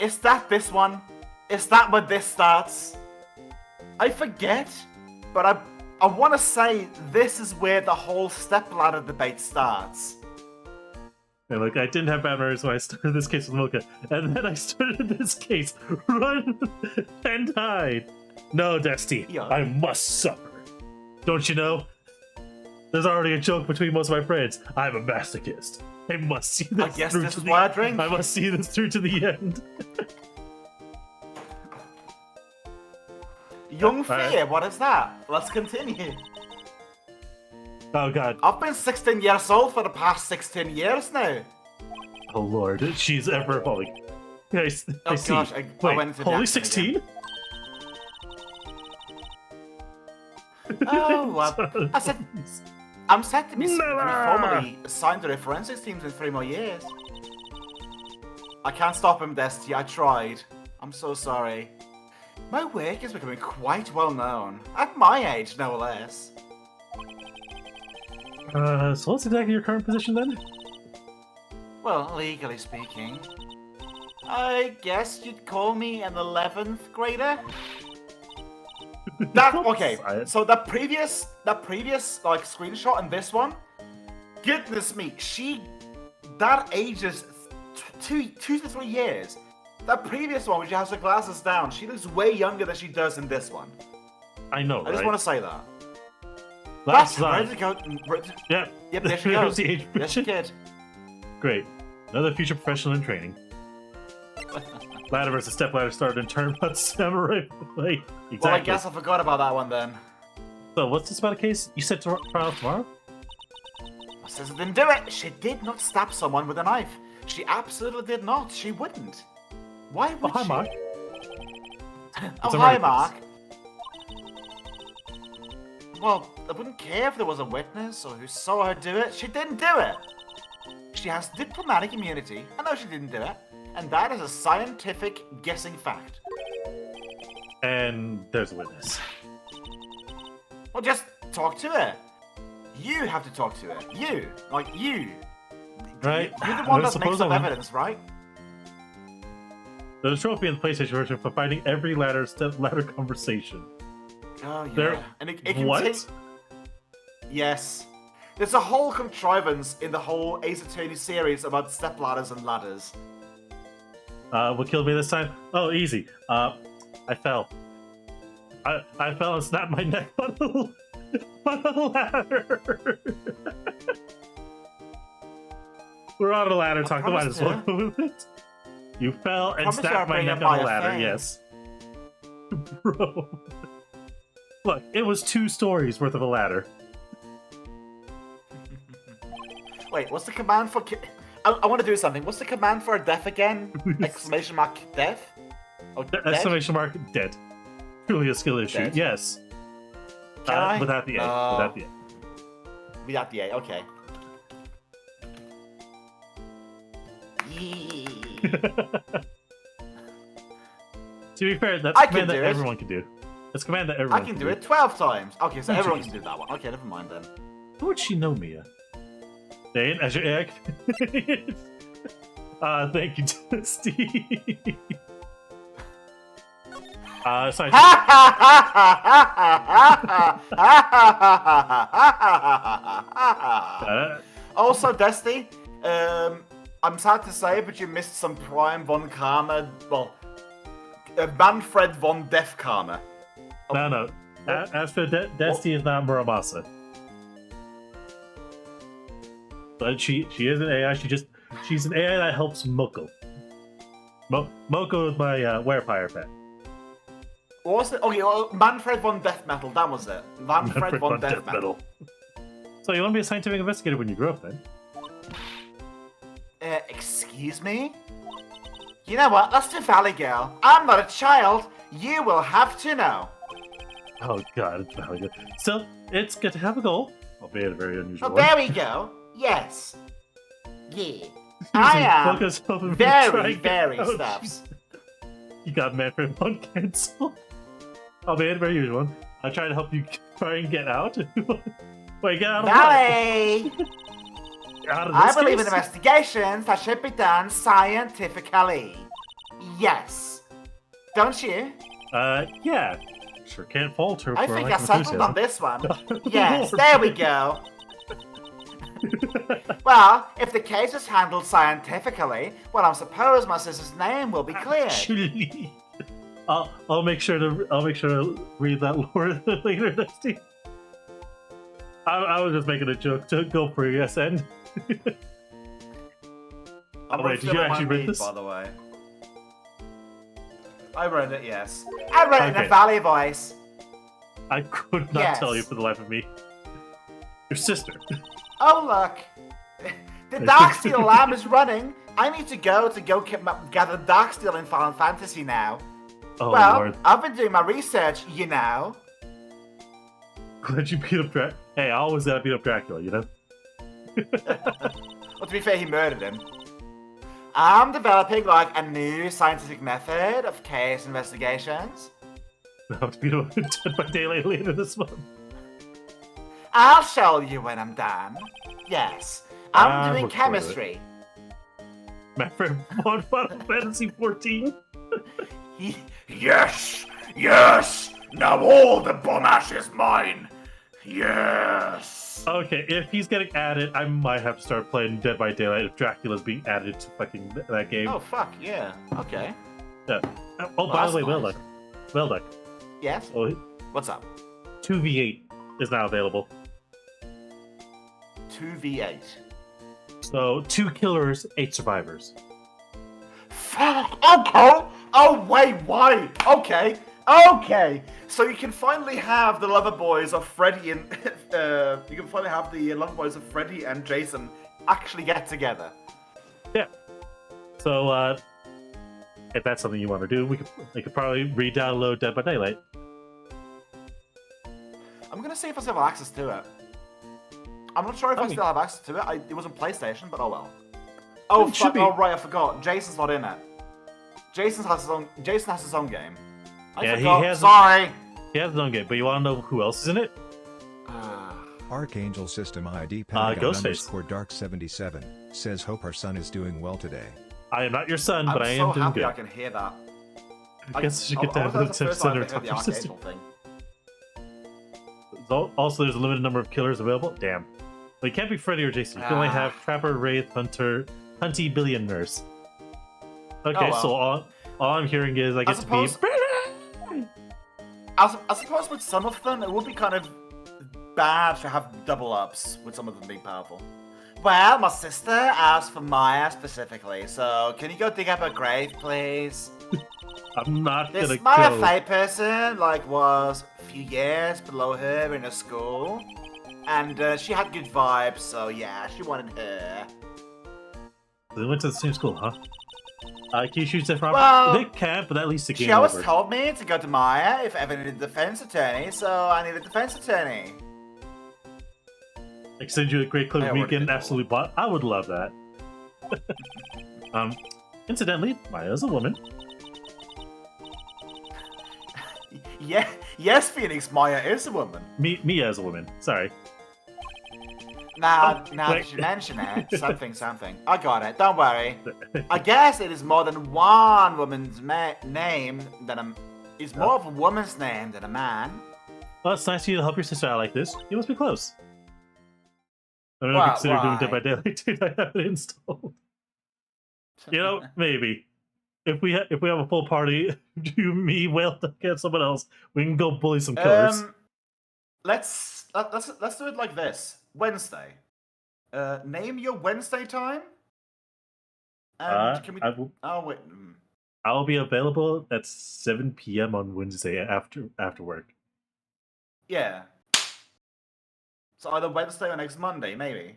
Is that this one? Is that where this starts? I forget, but I want to say this is where the whole stepladder debate starts. And look, I didn't have bad memories when I started this case with Mocha, and then I started this case, run and hide. No, Destiny, Yeah. I must suffer. Don't you know? There's already a joke between most of my friends. I'm a masochist. I must see this I guess through this to is the why I drink. I must see this through to the end. Young Alright. Fear, what is that? Let's continue. Oh god. I've been 16 years old for the past 16 years now. Oh lord, she's ever evolving. I see. Gosh, I Wait, went into the only accent 16? Oh, I said I'm set to be Never. formally assigned to the forensics teams in 3 more years. I can't stop him, Destiny. I tried. I'm so sorry. My work is becoming quite well known. At my age, no less. So what's exactly your current position then? Well, legally speaking, I guess you'd call me an 11th grader. Okay. So that previous like screenshot and this one, goodness me, that ages 2 to 3 years. That previous one, when she has her glasses down, she looks way younger than she does in this one. I know, I just want to say that. That's Where fine. did it go? Yep. Yep, there she There's goes. the age There's the prediction. kid. Great. Another future professional in training. Ladder versus stepladder started in tournament samurai play. Exactly. Well, I guess I forgot about that one then. So what's this about a case? You said trial tomorrow? My sister didn't do it. She did not stab someone with a knife. She absolutely did not. She wouldn't. Why would Oh, hi, she? Mark. Oh, It's a hi, murder Mark. Well, I wouldn't care if there was a witness or who saw her do it. She didn't do it. She has diplomatic immunity. I know she didn't do it. And that is a scientific guessing fact. And there's a witness. Well, just talk to her. You have to talk to her. You. Like, you. Right? You're the I one that suppose makes I up will. evidence, right? There's a trophy in the PlayStation version for finding every ladder conversation. Oh yeah. There- And it can What? take. Yes. There's a whole contrivance in the whole Ace Attorney series about step ladders and ladders. What killed me this time? Oh, easy. I fell. I fell and snapped my neck on the ladder. We're on a ladder. Talk about promised this one with it. You fell and promised snapped I'd my bring neck it on by the a ladder. thing. Yes. Bro. Look, it was 2 stories worth of a ladder. Wait, what's the command for? I want to do something. What's the command for a death again? Exclamation mark death? Oh, dead? Exclamation mark dead. Truly a skill issue. Dead. Yes. Can I? Without the A. No. Without the A. Without the A. Okay. To be fair, that's I a can command that do it. everyone can do. That's a command that everyone I can do it 12 times. Okay, so Oh, everyone jeez. can do that one. Okay, never mind then. How would she know Mia? Dane, as your egg. Thank you, Steve. Sorry. Also, Dusty, I'm sad to say, but you missed some prime von Karma. Well, Manfred von 𝓮𝓚 No. As for Desti is not Muramasa. But she is an AI. She's an AI that helps Moko. Moko is my werepire pet. What was it? Okay, well, Manfred von Death Metal, that was it. Manfred von Death Metal. So you want to be a scientific investigator when you grow up, then? Excuse me? You know what? Let's do Valley Girl. I'm not a child. You will have to know. Oh god, it's not good. Still, it's good to have a goal, albeit a very unusual Oh, one. there we go. Yes. Yeah. I am Focus on very, trying- very Oh, stuffs. You got Manfred one cancel. Albeit a very unusual one. I try to help you try and get out. Wait, get out of Valley! what? Out of I this believe in case? investigations that should be done scientifically. Yes. Don't you? Yeah. Sure can't falter. I for think lack I of settled on enthusiasm. this one. Yes, Lord. there we go. Well, if the case is handled scientifically, well, I suppose my sister's name will be cleared. Actually, I'll make sure to read that lore later, Dusty. I was just making a joke to go for your yes end. I'm wait, did you refilling my actually read mead, this? by the way. I read it, yes. I read it in Okay. a Valley voice. I could not Yes. tell you for the life of me. Your sister. Oh, look. The Darksteel lamb is running. I need to go gather Darksteel in Final Fantasy now. Oh well, lord. I've been doing my research, you know. Glad you beat up Dracula. Hey, I always gotta beat up Dracula, you know? Well, to be fair, he murdered him. I'm developing, like, a new scientific method of case investigations. I have to beat up Dead by Daylight later this month. I'll show you when I'm done. Yes, I'm doing look forward to it. chemistry. Manfred on Final Fantasy 14. Yes! Yes! Now all the bomb ash is mine! Yes! Okay, if he's getting added, I might have to start playing Dead by Daylight if Dracula's being added to fucking that game. Oh, fuck, yeah. Okay. Yeah. Oh, by that's the way, nice. Whaleduck. Yes? Oh, What's up? 2v8 is now available. 2v8. So 2 killers, 8 survivors. Fuck! Okay! Oh, wait, why? Okay. Okay! So you can finally have the lover boys of Freddy and... you can finally have the lover boys of Freddy and Jason actually get together. Yeah. So if that's something you want to do, we could probably re-download Dead by Daylight. I'm gonna see if I still have access to it. I'm not sure if I Okay. still have access to it. It was on PlayStation, but oh well. Oh It should fuck! be. Oh right, I forgot. Jason's not in it. Jason has his own game. I Yeah, he forgot. has- Sorry. He has his own game, but you want to know who else is in it? Archangel System ID Pentagon Ghostface. _Dark 77 says hope our son is doing well today. I am not your son, but I I'm am so doing happy good. I can hear that. I guess I should get I to was evidence the and first time send I her ever heard the top sister. archangel thing. Also, there's a limited number of killers available. Damn. But it can't be Freddy or Jason. You can only have Trapper, Wraith, Hunter, 𝓮𝓼𝓷𝓛𝓲𝓷𝓾. Okay, well. so all I'm hearing is I get to be. I suppose with some of them, it would be kind of bad to have double ups with some of them being powerful. Well, my sister asked for Maya specifically, so can you go dig up her grave, please? I'm not This gonna Maya go. Faye person, was a few years below her in her school, and she had good vibes, so yeah, she wanted her. They went to the same school, huh? Can you shoot different? Well, they can't, but at least the game She always over. told me to go to Maya if ever needed a defense attorney, so I need a defense attorney. I can send you a great clip I of me already getting did that absolute bot. I would love that. Incidentally, Maya's a woman. Yeah, yes, Phoenix, Maya is a woman. Mia is a woman. Sorry. Now wait. that you mention it, something. I got it. Don't worry. I guess it is more than one woman's name than a. It's more of a woman's name than a man. Well, it's nice of you to help your sister out like this. You must be close. I don't know Well, if you consider doing Dead by why? Daylight 2. I have it installed. You know, maybe. If we have a full party, you, me, Whaleduck, and someone else, we can go bully some killers. Let's do it like this. Wednesday. Name your Wednesday time. And can we? Oh wait. I'll be available at 7 p.m. on Wednesday after work. Yeah. So either Wednesday or next Monday, maybe.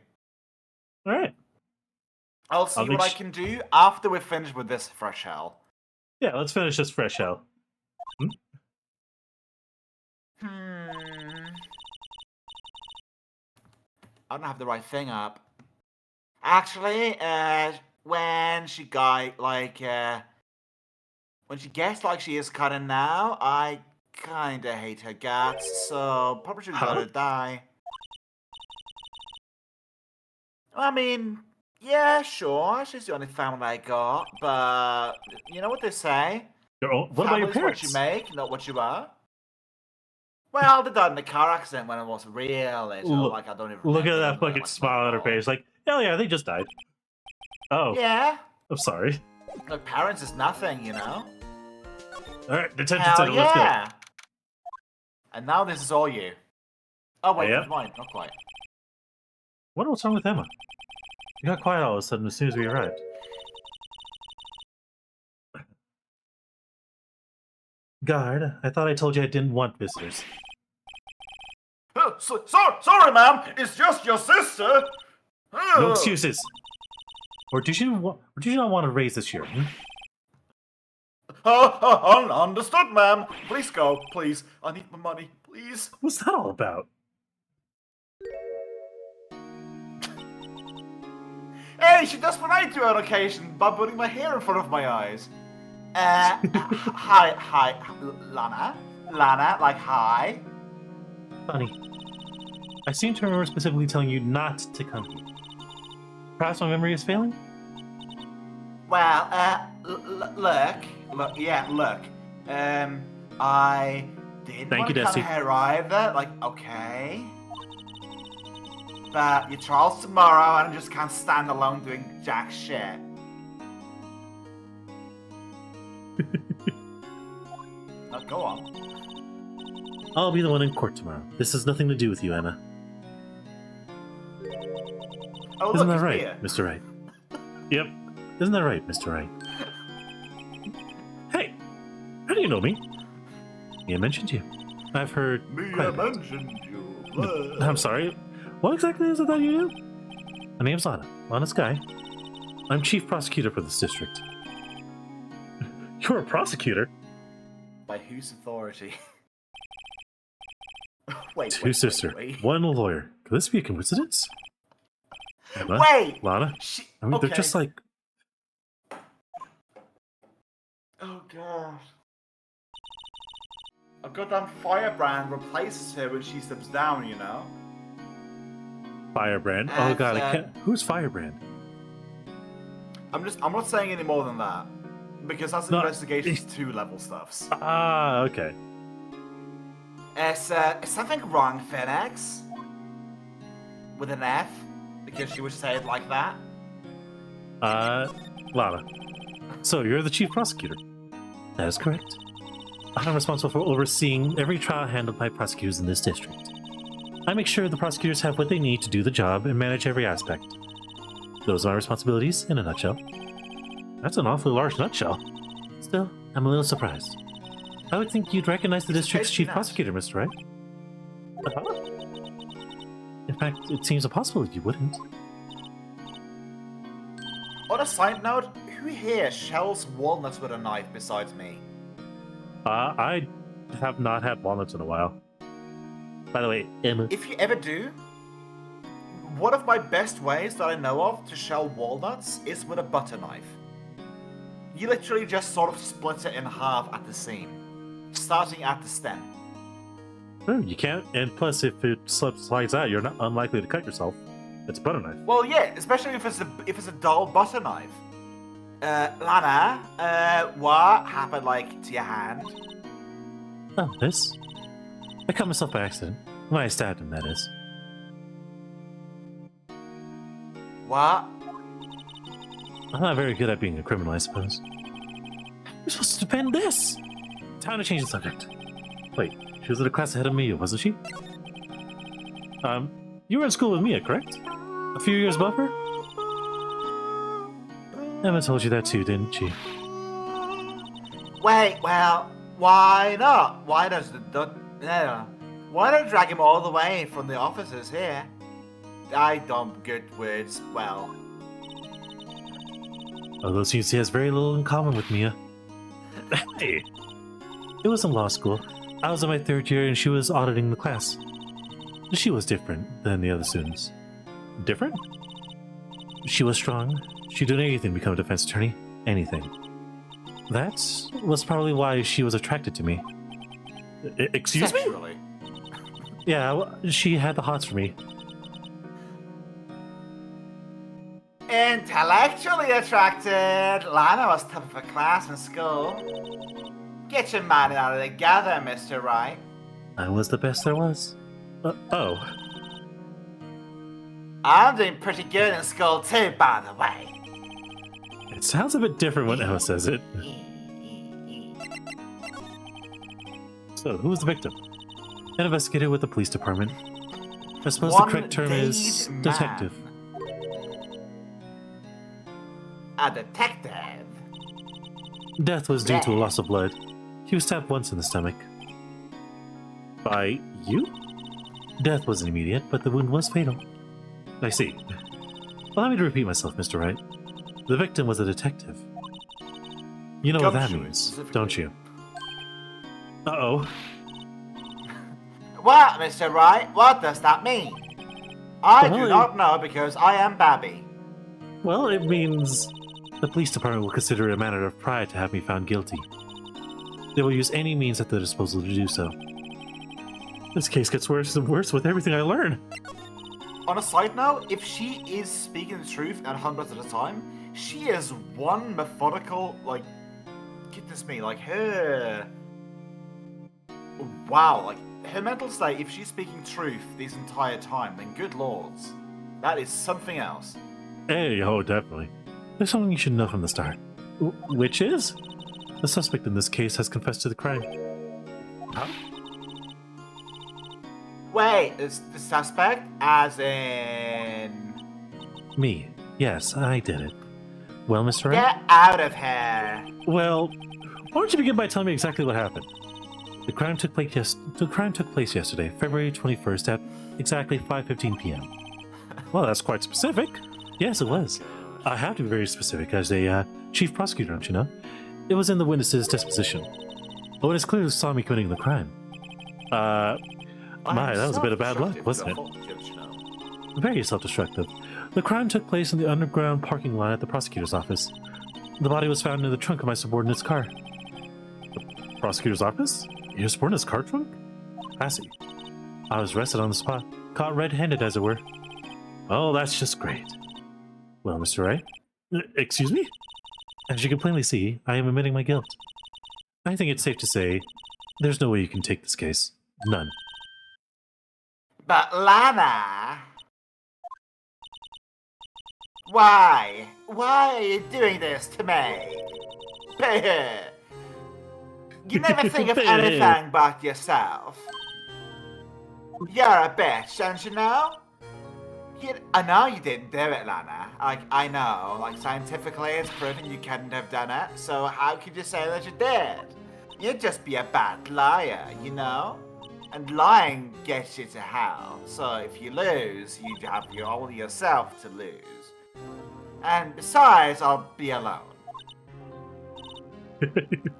All right. I'll see I'll what I make can do after we're finished with this fresh hell. Yeah, let's finish this fresh hell. I don't have the right thing up. Actually, when she gets like she is kinda now, I kinda hate her guts, so probably should let her die. I mean, yeah, sure, she's the only family I got, but you know what they say? What about your Family's parents? what you make, not what you are. Well, they died in a car accident when I was real little, I don't even Look at remember that them, fucking smile on her face, like, hell yeah, they just died. Oh. Yeah. I'm sorry. Look, parents is nothing, you know? Alright, detention Hell center, let's go. yeah! And now this is all you. Oh wait, Yeah. it's mine, not quite. Wonder what's wrong with Emma. You got quiet all of a sudden as soon as we arrived. Guard, I thought I told you I didn't want visitors. Sorry, ma'am. It's just your sister. No excuses. Or did you not want to raise this year? Understood, ma'am. Please go, please. I need my money, please. What's that all about? Hey, she does what I do on occasion by putting my hair in front of my eyes. Hi, Lana, like hi. Funny. I seem to remember specifically telling you not to come here. Perhaps my memory is failing? Well, look. I didn't Thank want you, to come Desi. here either. Like, okay. But your trial's tomorrow and I just can't stand alone doing jack shit. Now go on. I'll be the one in court tomorrow. This has nothing to do with you, Emma. Oh, Isn't look, that it's right, beer. Mr. Wright? Yep. Isn't that right, Mr. Wright? Hey! How do you know me? Mia mentioned you. I've heard quite a bit. mentioned you. I'm sorry. What exactly is it that you do? My name's Lana Sky. I'm chief prosecutor for this district. You're a prosecutor? By whose authority? Wait, Two sister, one lawyer. Could this be a coincidence? Emma, Wait! Lana? I mean, they're just like... Oh god. A goddamn firebrand replaces her when she steps down, you know? Firebrand? Oh god, I can't... Who's Firebrand? I'm not saying any more than that. Because that's No. investigations 2 level stuffs. Ah, okay. Is something wrong, Phoenix? With an F? Because she would say it like that? Lana. So, you're the chief prosecutor. That is correct. I'm responsible for overseeing every trial handled by prosecutors in this district. I make sure the prosecutors have what they need to do the job and manage every aspect. Those are my responsibilities in a nutshell. That's an awfully large nutshell. Still, I'm a little surprised. I would think you'd recognize the district's chief prosecutor, Mr. Wright. In fact, it seems impossible that you wouldn't. On a side note, who here shells walnuts with a knife besides me? I have not had walnuts in a while. By the way, Emma. If you ever do, one of my best ways that I know of to shell walnuts is with a butter knife. You literally just sort of split it in half at the seam, starting at the stem. Sure, you can't, and plus, if it slides out, you're not unlikely to cut yourself. It's a butter knife. Well, yeah, especially if it's a dull butter knife. Lana, what happened, like, to your hand? Oh, this? I cut myself by accident. When I stabbed him, that is. What? I'm not very good at being a criminal, I suppose. You're supposed to defend this! Time to change the subject. Wait, she was at a class ahead of me, wasn't she? You were in school with Mia, correct? A few years above her? Emma told you that too, didn't she? Wait, well, why not? Why don't drag him all the way from the officers here? I don't good words well. Although she has very little in common with Mia. Hey! It was in law school. I was in my 3rd year and she was auditing the class. She was different than the other students. Different? She was strong. She'd do anything to become a defense attorney. Anything. That was probably why she was attracted to me. Excuse me? Sexually. Yeah, well, she had the hots for me. Intellectually attracted. Lana was top of her class in school. Get your mind out of together, Mr. Wright. I was the best there was. Oh. I'm doing pretty good in school too, by the way. It sounds a bit different when Emma says it. So, who was the victim? An investigator with the police department. I suppose the correct term is One-dayed detective. man. A detective? Death was due to a loss of blood. He was stabbed once in the stomach. By you? Death wasn't immediate, but the wound was fatal. I see. Allow me to repeat myself, Mr. Wright. The victim was a detective. You know what that Gumshoe, means, specifically. don't you? Uh-oh. What, Mr. Wright? What does that mean? I Well, do not know because I am Babby. Well, it means the police department will consider it a matter of pride to have me found guilty. They will use any means at their disposal to do so. This case gets worse and worse with everything I learn. On a side note, if she is speaking the truth at hundreds at a time, she is one methodical, like, goodness me, like her. Wow, like her mental state, if she's speaking truth this entire time, then good lords, that is something else. Hey, oh, definitely. There's something you should know from the start. Which is? The suspect in this case has confessed to the crime. Huh? Wait, is the suspect as in... Me. Yes, I did it. Well, Mr. Wright? Get out of here. Well, why don't you begin by telling me exactly what happened? The crime took place yesterday, February 21st at exactly 5:15 p.m. Well, that's quite specific. Yes, it was. I have to be very specific as a chief prosecutor, don't you know? It was in the witness's disposition. The witness clearly saw me committing the crime. My, that was a bit of bad luck, wasn't it? Very self-destructive. The crime took place in the underground parking lot at the prosecutor's office. The body was found in the trunk of my subordinate's car. The prosecutor's office? Your subordinate's car trunk? I see. I was arrested on the spot, caught red-handed as it were. Oh, that's just great. Well, Mr. Wright, Excuse me? As you can plainly see, I am admitting my guilt. I think it's safe to say there's no way you can take this case. None. But Lana... Why? Why are you doing this to me? You never think of anything but yourself. You're a bitch, don't you know? I know you didn't do it, Lana. I know. Like, scientifically, it's proven you couldn't have done it. So how could you say that you did? You'd just be a bad liar, you know? And lying gets you to hell. So if you lose, you have only yourself to lose. And besides, I'll be alone.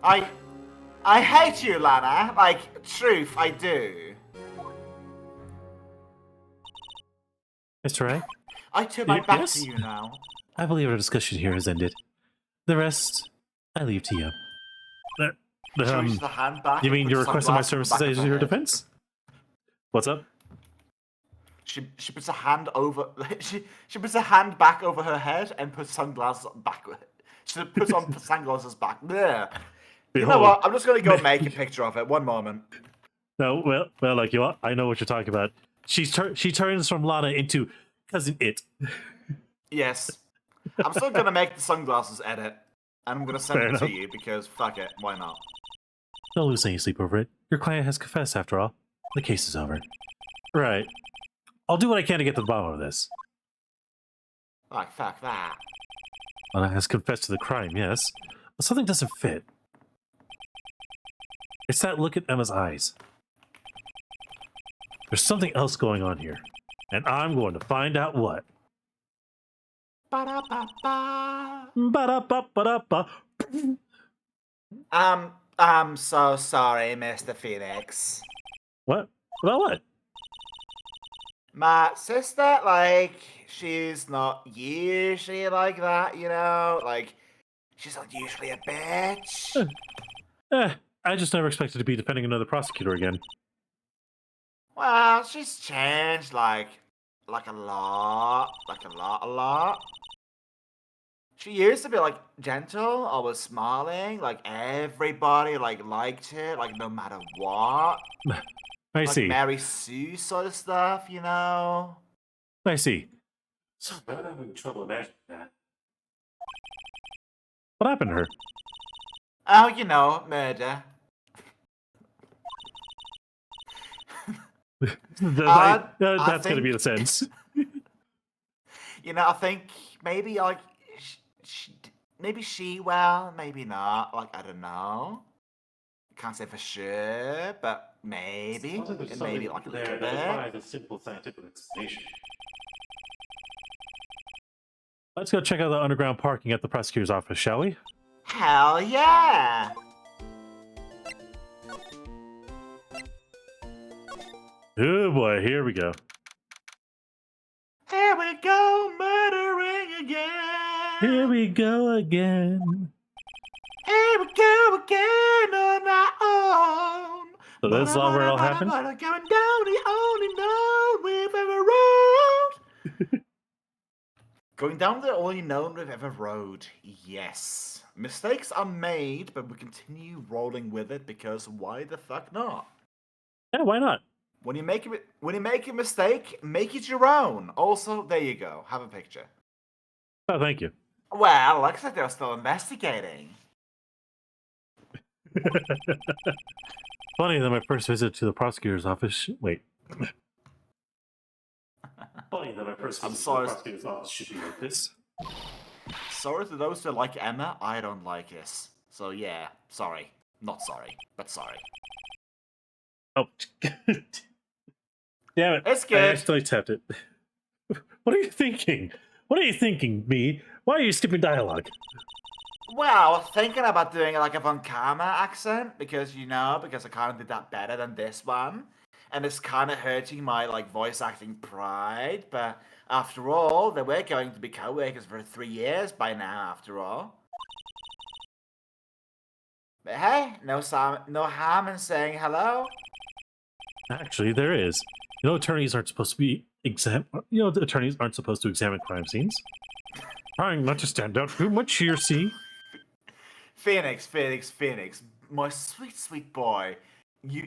I hate you, Lana. Like, truth, I do. Mr. Wright? I turn my back Yes? to you now. I believe our discussion here has ended. The rest, I leave to you. She reaches the hand back You and mean puts you're requesting my sunglasses on services the back of as her your head. defense? What's up? She puts a hand over she puts a hand back over her head and puts sunglasses back. She puts on sunglasses back. Blech. You know Behold. what? I'm just gonna go make a picture of it. One moment. No, well, like you, I know what you're talking about. She turns from Lana into cousin It. Yes. I'm still gonna make the sunglasses edit. And I'm gonna send Fair it to enough. you because fuck it, why not? Don't lose any sleep over it. Your client has confessed after all. The case is over. Right. I'll do what I can to get to the bottom of this. Like fuck that. Lana has confessed to the crime, yes, but something doesn't fit. It's that look at Emma's eyes. There's something else going on here, and I'm going to find out what. Ba-da-ba-ba. Ba-da-ba-ba-da-ba. I'm so sorry, Mr. Phoenix. What? About what? My sister, like, she's not usually like that, you know? Like, she's not usually a bitch. I just never expected to be defending another prosecutor again. Well, she's changed, like a lot. A lot. She used to be, like, gentle, always smiling, like, everybody, like, liked her, like, no matter what. I Like see. Mary Sue sort of stuff, you know? I see. So I'm having trouble imagining that. What happened to her? Oh, you know, murder. I That's going to be think- the sense. You know, I think maybe, like, maybe she will, maybe not. Like, I don't know. Can't say for sure, but maybe. And maybe, like, a little bit. a simple scientific explanation. Let's go check out the underground parking at the prosecutor's office, shall we? Hell yeah! Oh boy, here we go. Here we go, murdering again. Here we go again. Here we go again on our own. So that's all where it all happened? Going down the only known we've ever rode. Going down the only known we've ever rode. Yes. Mistakes are made, but we continue rolling with it because why the fuck not? Yeah, why not? When you make a mistake, make it your own. Also, there you go. Have a picture. Oh, thank you. Well, looks like they're still investigating. Funny that my first visit to the prosecutor's office. Wait. Funny that my first I'm visit to sorry. the prosecutor's office should be like this. Sorry to those who like Emma, I don't like this. So yeah, sorry. Not sorry, but sorry. Oh, damn it! It's I good. accidentally tapped it. What are you thinking? What are you thinking, me? Why are you skipping dialogue? Well, I was thinking about doing like a 𝓮𝓬'𝓼 accent because I kind of did that better than this one, and it's kind of hurting my like voice acting pride. But after all, they were going to be co-workers for 3 years by now. After all, but hey, no harm in saying hello. Actually, there is. You know, attorneys aren't supposed to be attorneys aren't supposed to examine crime scenes. Trying not to stand out too much here, see? Phoenix, my sweet, sweet boy.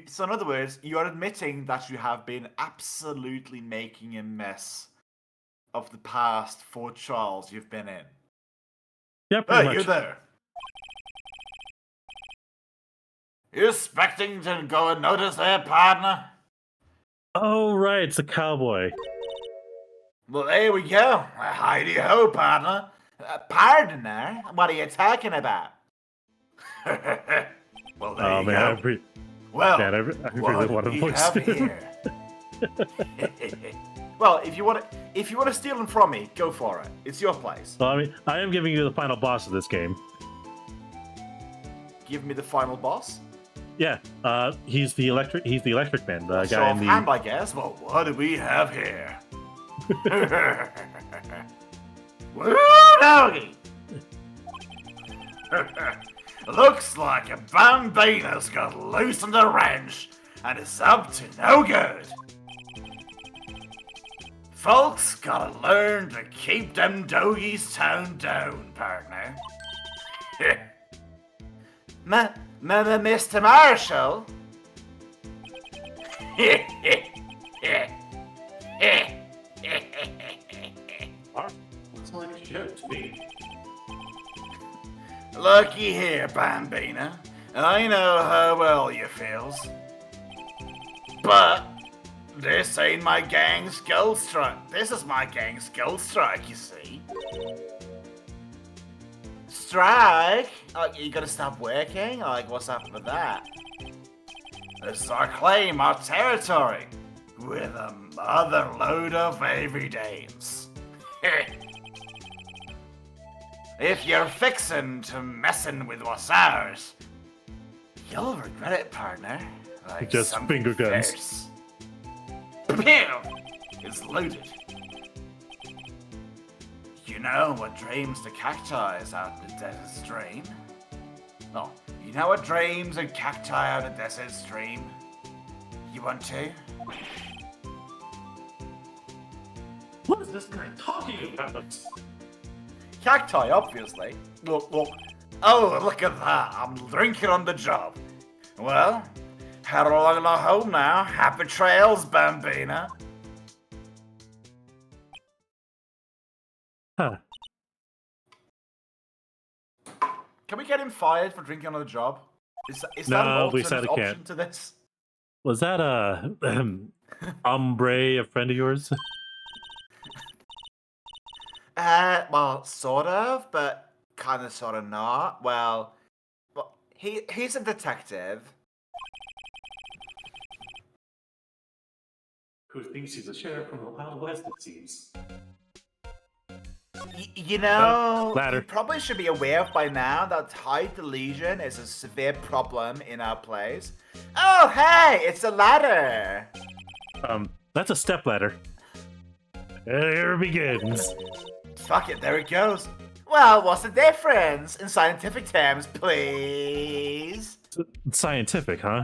So in other words, you are admitting that you have been absolutely making a mess of the past 4 trials you've been in. Yeah, pretty much. You're there. You expecting to go and notice there, partner? Oh, right, it's a cowboy. Well, there we go. Heidi-ho, partner. Pardon there? What are you talking about? Well, there you man, go. Well, man, I really want to we voice have it. here. Well, if you want to steal them from me, go for it. It's your place. Well, I mean, I am giving you the final boss of this game. Give me the final boss. Yeah, he's the electric man, the Show guy of in the. hand, I guess. Well, what do we have here? Woo, doggy! Looks like a bambina's got loose on the wrench and is up to no good. Folks gotta learn to keep them doggies toned down, partner. Mr. Marshall? What's like a joke to me? Looky here, Bambina. I know how well you feels. But this ain't my gang's gold strike. This is my gang's gold strike, you see. Strike? Oh, you gonna stop working? Like, what's up with that? This is our claim, our territory, with a mother load of everydames. If you're fixin' to messin' with what's ours, you'll regret it, partner. Like Just something finger guns. fierce. Pew! It's loaded. You know what dreams the cacti is out in the desert stream? Oh, you know what dreams a cacti out in the desert stream? You want to? What is this guy talking about? Cacti, obviously. Look. Oh, look at that. I'm drinking on the job. Well, how long I home now? Happy trails, Bambina. Huh. Can we get him fired for drinking on the job? Is No, that an we alternate said it option can't. to this? Was that Ombre, a friend of yours? Well, sort of, but kind of, sort of not. Well, he's a detective. Who thinks he's a sheriff from the Wild West, it seems. You know, Ladder. you probably should be aware of by now that high delusion is a severe problem in our place. Oh, hey, it's a ladder. That's a step ladder. Here it begins. Fuck it, there it goes. Well, what's the difference in scientific terms, please? Scientific, huh?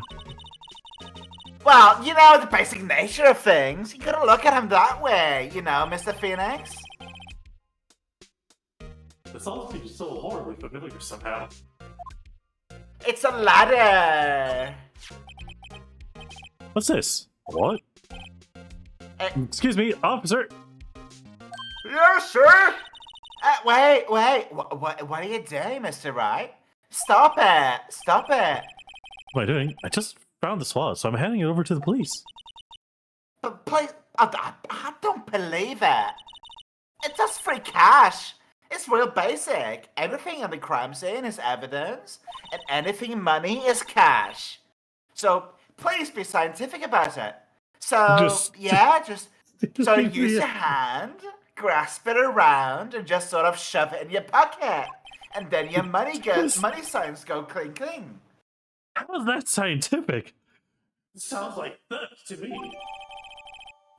Well, you know, the basic nature of things. You gotta look at him that way, you know, Mr. Phoenix. This all seems so horribly familiar somehow. It's a ladder. What's this? What? Excuse me, officer. Yes, sir. Wait. What are you doing, Mr. Wright? Stop it. What am I doing? I just found the swallow, so I'm handing it over to the police. But please, I don't believe it. It's just free cash. It's real basic. Everything on the crime scene is evidence, and anything money is cash. So please be scientific about it. So Just so use your hand, grasp it around, and just sort of shove it in your pocket, and then your money signs go cling cling. How is that scientific? It sounds like theft to me.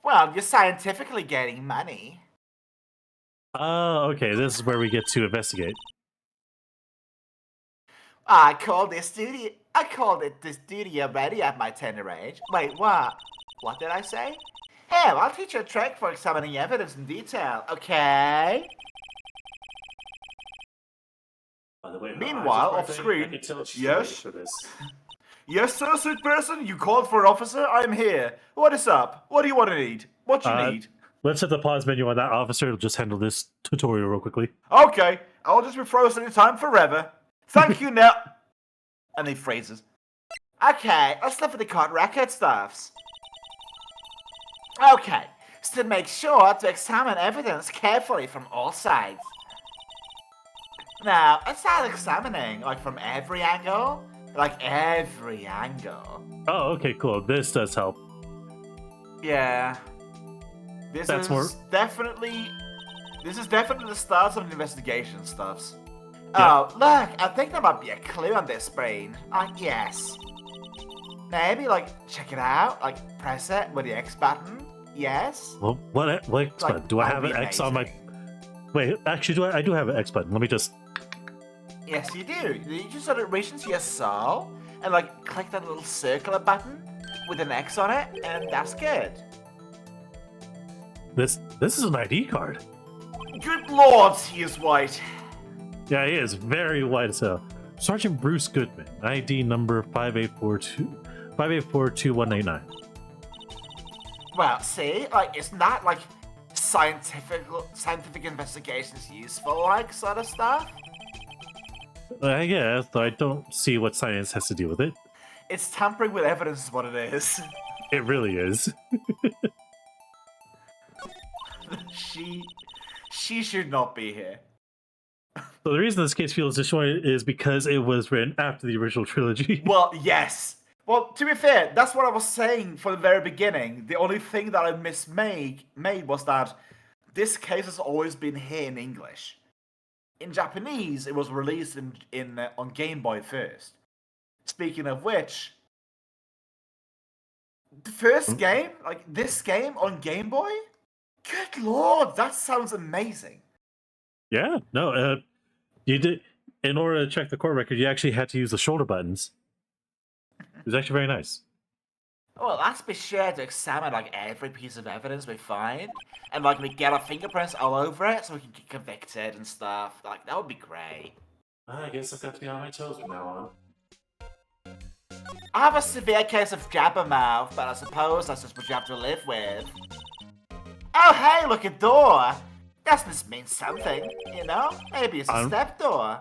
Well, you're scientifically getting money. Oh, okay. This is where we get to investigate. I called it the studio ready at my tender age. Wait, what? What did I say? Hell, I'll teach you a trick for examining evidence in detail, okay? By the way, Meanwhile, off screen, yes? Yes, sir, sweet person, you called for an officer? I'm here. What is up? What do you want to need? What you need? Let's hit the pause menu on that officer. It'll just handle this tutorial real quickly. Okay, I'll just be frozen in time forever. Thank you now. And he phrases. Okay, let's look for the court record stuffs. Okay, so make sure to examine evidence carefully from all sides. Now, let's start examining, like, from every angle. Like, every angle. Oh, okay, cool. This does help. Yeah. This is definitely the start of the investigation stuffs. Oh, look, I think there might be a clue on this screen. Yes. Maybe, like, check it out. Like, press it with the X button. Yes. Well, what X button? Do I have an X on my... Wait, actually, I do have an X button. Let me just... Yes, you do. You just sort of reach into your soul and, like, click that little circular button with an X on it, and that's good. This is an ID card. Good lord, he is white. Yeah, he is very white as hell. Sergeant Bruce Goodman, ID number 5842189. Well, see, like, it's not like scientific investigations useful, like, sort of stuff. I guess, though I don't see what science has to do with it. It's tampering with evidence is what it is. It really is. She should not be here. So the reason this case feels disjointed is because it was written after the original trilogy. Well, yes. Well, to be fair, that's what I was saying from the very beginning. The only thing that I made was that this case has always been here in English. In Japanese, it was released on Game Boy first. Speaking of which, the first game, like this game on Game Boy, good lord, that sounds amazing. Yeah, no, you did. In order to check the court record, you actually had to use the shoulder buttons. It was actually very nice. Well, let's be sure to examine like every piece of evidence we find, and like we get our fingerprints all over it, so we can get convicted and stuff. Like that would be great. I guess I've got to be on my toes from now on. I have a severe case of jabbermouth, but I suppose that's just what you have to live with. Oh hey, look, a door. That must mean something, you know? Maybe it's a step door.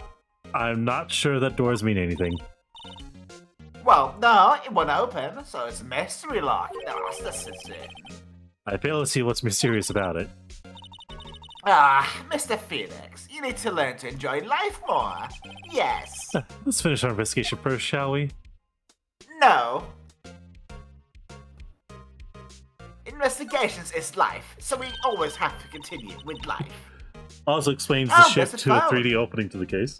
I'm not sure that doors mean anything. Well, no, it won't open, so it's a mystery lock. No, that's it. I fail to see what's mysterious about it. Mr. Phoenix, you need to learn to enjoy life more. Yes. Let's finish our investigation first, shall we? No. Investigations is life, so we always have to continue with life. Also explains the shift to a 3D opening to the case.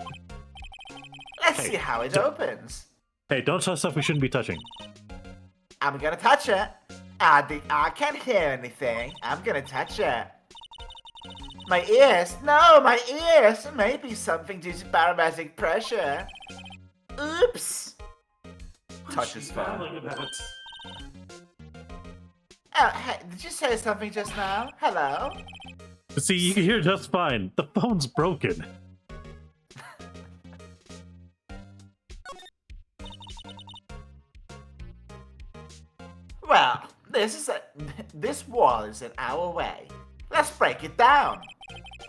Let's see how it opens. Hey, don't touch stuff we shouldn't be touching. I'm gonna touch it. I can't hear anything. I'm gonna touch it. My ears? No, my ears! Maybe something due to barometric pressure. Oops! Touches phone. Oh, hey, did you say something just now? Hello? See, you can hear just fine. The phone's broken. Well, this wall is in our way. Let's break it down.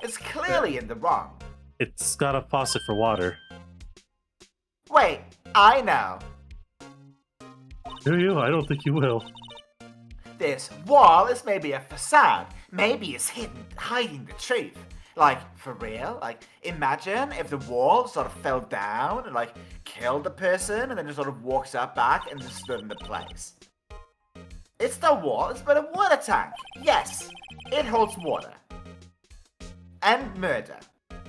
It's clearly in the wrong. It's got a faucet for water. Wait, I know. Do you? I don't think you will. This wall is maybe a facade. Maybe it's hiding the truth. Like, for real? Like, imagine if the wall sort of fell down and, like, killed the person and then just sort of walks up back and just stood in the place. It's the wall, it's but a water tank. Yes, it holds water. And murder.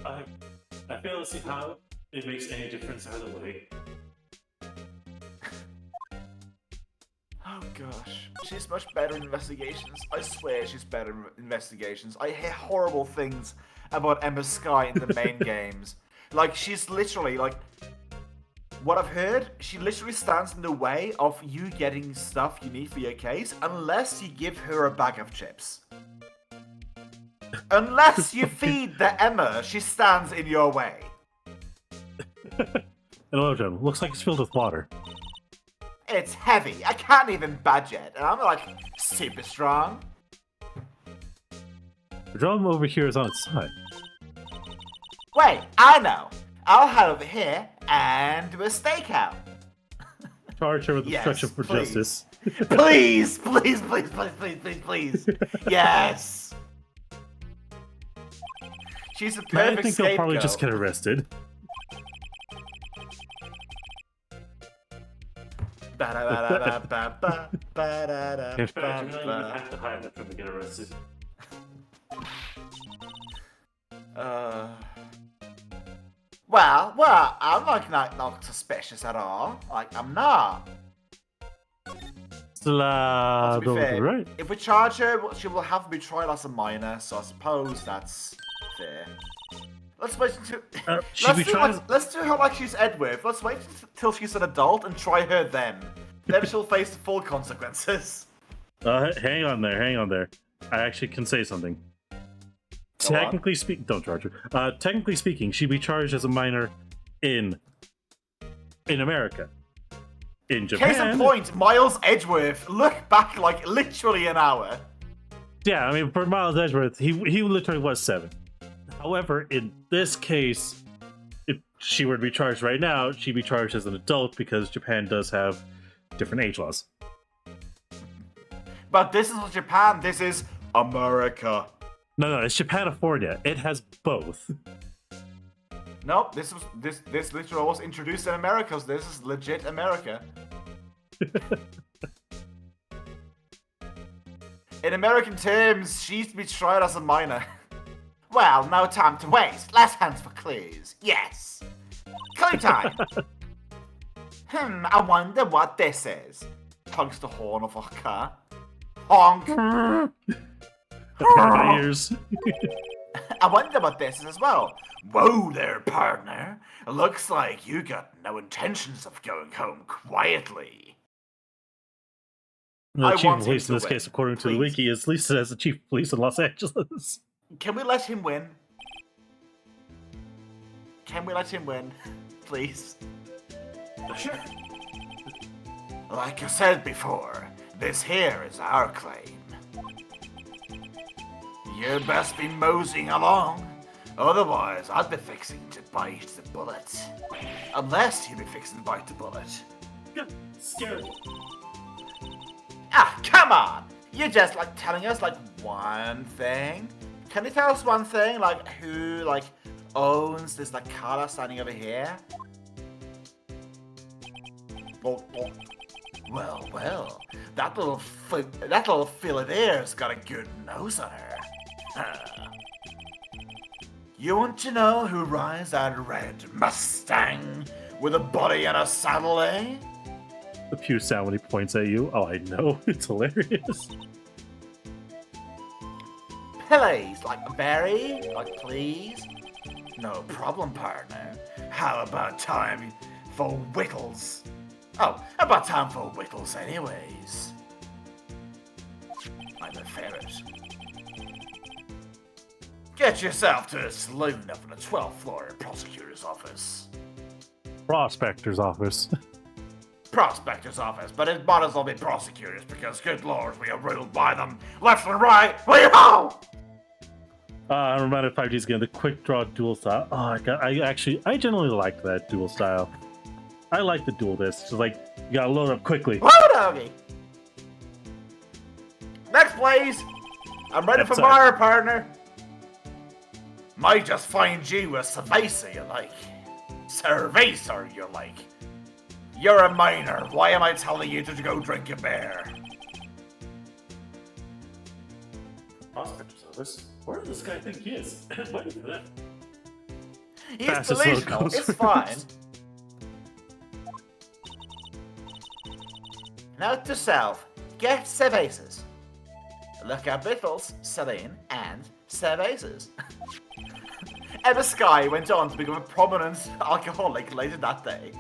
I fail to see how it makes any difference either way. Oh gosh, she's much better in investigations. I swear she's better in investigations. I hear horrible things about Emma Sky in the main games. Like, she's literally, like, what I've heard, she literally stands in the way of you getting stuff you need for your case unless you give her a bag of chips. Unless you feed the Emma, she stands in your way. An oil drum. Looks like it's filled with water. It's heavy. I can't even budge it. And I'm like super strong. The drum over here is on its side. Wait, I know. I'll head over here and do a stakeout. Charge her with Yes, obstruction for please. justice. Please, please, please, please, please, please, please. Yes. She's a I perfect think they'll probably scapegoat. just get arrested. In fact, you don't even have to hide them from to get arrested. Well, I'm like not suspicious at all. Like, I'm not. To be fair, Right. if we charge her, she will have to be tried as a minor, so I suppose that's fair. Let's wait until... let's do her like she's Edward. Let's wait until she's an adult and try her then. Then she'll face the full consequences. Hang on there. I actually can say something. Technically speaking, don't charge her. Technically speaking, she'd be charged as a minor in America. In Japan. Case in point, Miles Edgeworth. Look back like literally an hour. Yeah, I mean, for Miles Edgeworth, he literally was 7. However, in this case, if she were to be charged right now, she'd be charged as an adult because Japan does have different age laws. But this is not Japan. This is America. No, it's Japanifornia. It has both. Nope, this literally was introduced in America, so this is legit America. In American terms, she's to be tried as a minor. Well, no time to waste. Last hands for clues. Yes. Clue time. I wonder what this is. Honks the horn of a car. Honk. Ears. I wonder what this is as well. Whoa there, partner. Looks like you got no intentions of going home quietly. The I chief want of him police to in this win, case, according to the please. wiki, is listed as the chief of police in Los Angeles. Can we let him win? Can we let him win? Please. Sure. Like I said before, this here is our claim. You best be moseying along. Otherwise, I'd be fixing to bite the bullet. Unless you'd be fixing to bite the bullet. Scared. Ah, come on! You're just like telling us like one thing. Can you tell us one thing? Like who like owns this like car standing over here? Well, that little 𝓮𝓼𝓷𝓵 got a good nose on her. You want to know who rides that red Mustang with a body and a saddle, eh? The pew sound when he points at you. Oh, I know. It's hilarious. Please, like very, like please. No problem, partner. How about time for whittles? Oh, about time for whittles anyways. I'm a ferret. Get yourself to a saloon up in the 12th floor prosecutor's office. Prospector's office. Prospector's office, but it might as well be prosecutors because, good lord, we are ruled by them left and right. We know! I'm reminded 5G's again, the quick draw dual style. Oh, I generally like that dual style. I like the dual disc. It's like, you gotta load up quickly. Whoa, doggy! Next, please! I'm ready for Sorry. fire, partner! Might just find you a cerveza you like. Cerveza you like. You're a minor. Why am I telling you to go drink a beer? Prospector's office? Where does this guy think he is? Wait for that. He's Fastest delusional. road It's goes fine. first. Note to self. Get cervezas. Look at Biffles, Celine, and cervezas. Emma Sky went on to become a prominent alcoholic later that day.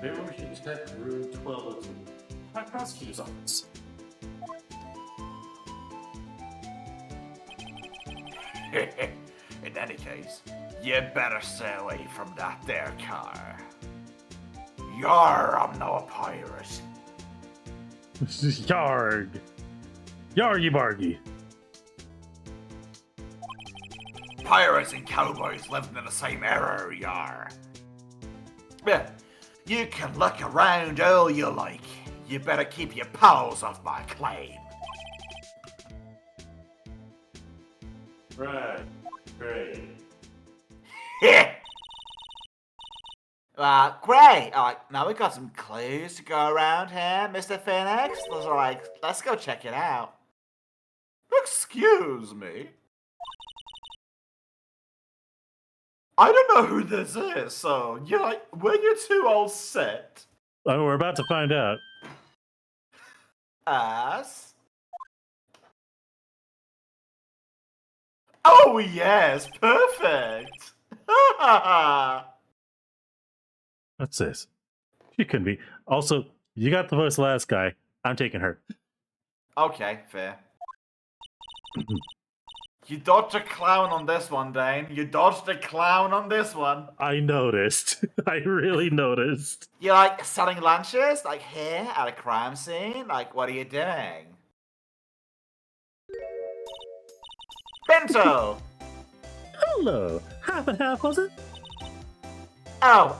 Maybe we should inspect room 1202. My prosecutor's office. In any case, You better stay away from that there car. Yar, I'm no pirate. Yarg. Yargy bargy. Pirates and cowboys living in the same era, yar. Yeah, you can look around all you like. You better keep your paws off my claim. Right. Great. Great. Now we got some clues to go around here, Mr. Phoenix. Let's go check it out. Excuse me. I don't know who this is, so were you two all set? Oh, we're about to find out. Us? Oh yes, perfect. What's this? She couldn't be. Also, you got the voice of the last guy. I'm taking her. Okay, fair. You dodged a clown on this one, Dane. You dodged a clown on this one. I noticed. I really noticed. You're selling lunches, here at a crime scene. What are you doing? Bento. Hello. Half and half, was it? Oh,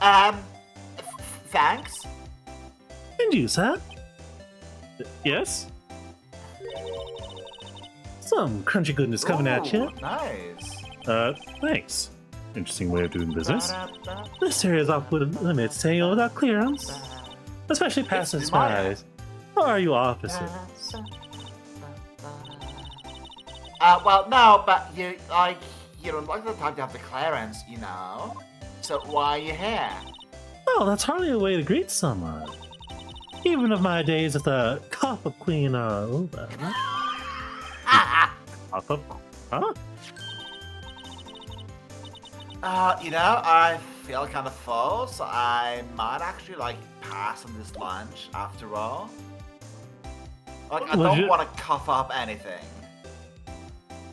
thanks. And you, sir? Yes? Some crunchy goodness coming at you. Nice. Thanks. Interesting way of doing business. This area is off limits to anyone without clearance, especially passing spies. Or are you officers? Well, no, but you don't like the time to have the clearance, you know? So why are you here? Well, that's hardly a way to greet someone. Even of my days at the Copper Queen are over. Copper? Huh? I feel kind of full, so I might actually pass on this lunch after all. I don't want to cough up anything.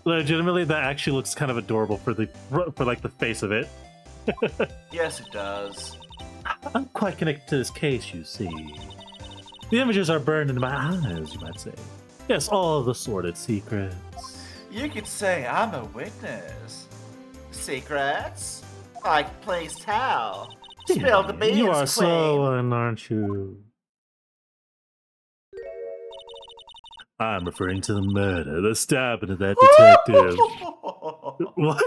Legitimately, that actually looks kind of adorable for the face of it. Yes, it does. I'm quite connected to this case, you see. The images are burned into my eyes, you might say. Yes, all the sordid secrets. You could say I'm a witness. Secrets? Please tell. Spill the beans, You are Queen. so one, aren't you? I'm referring to the murder, the stabbing of that detective. What?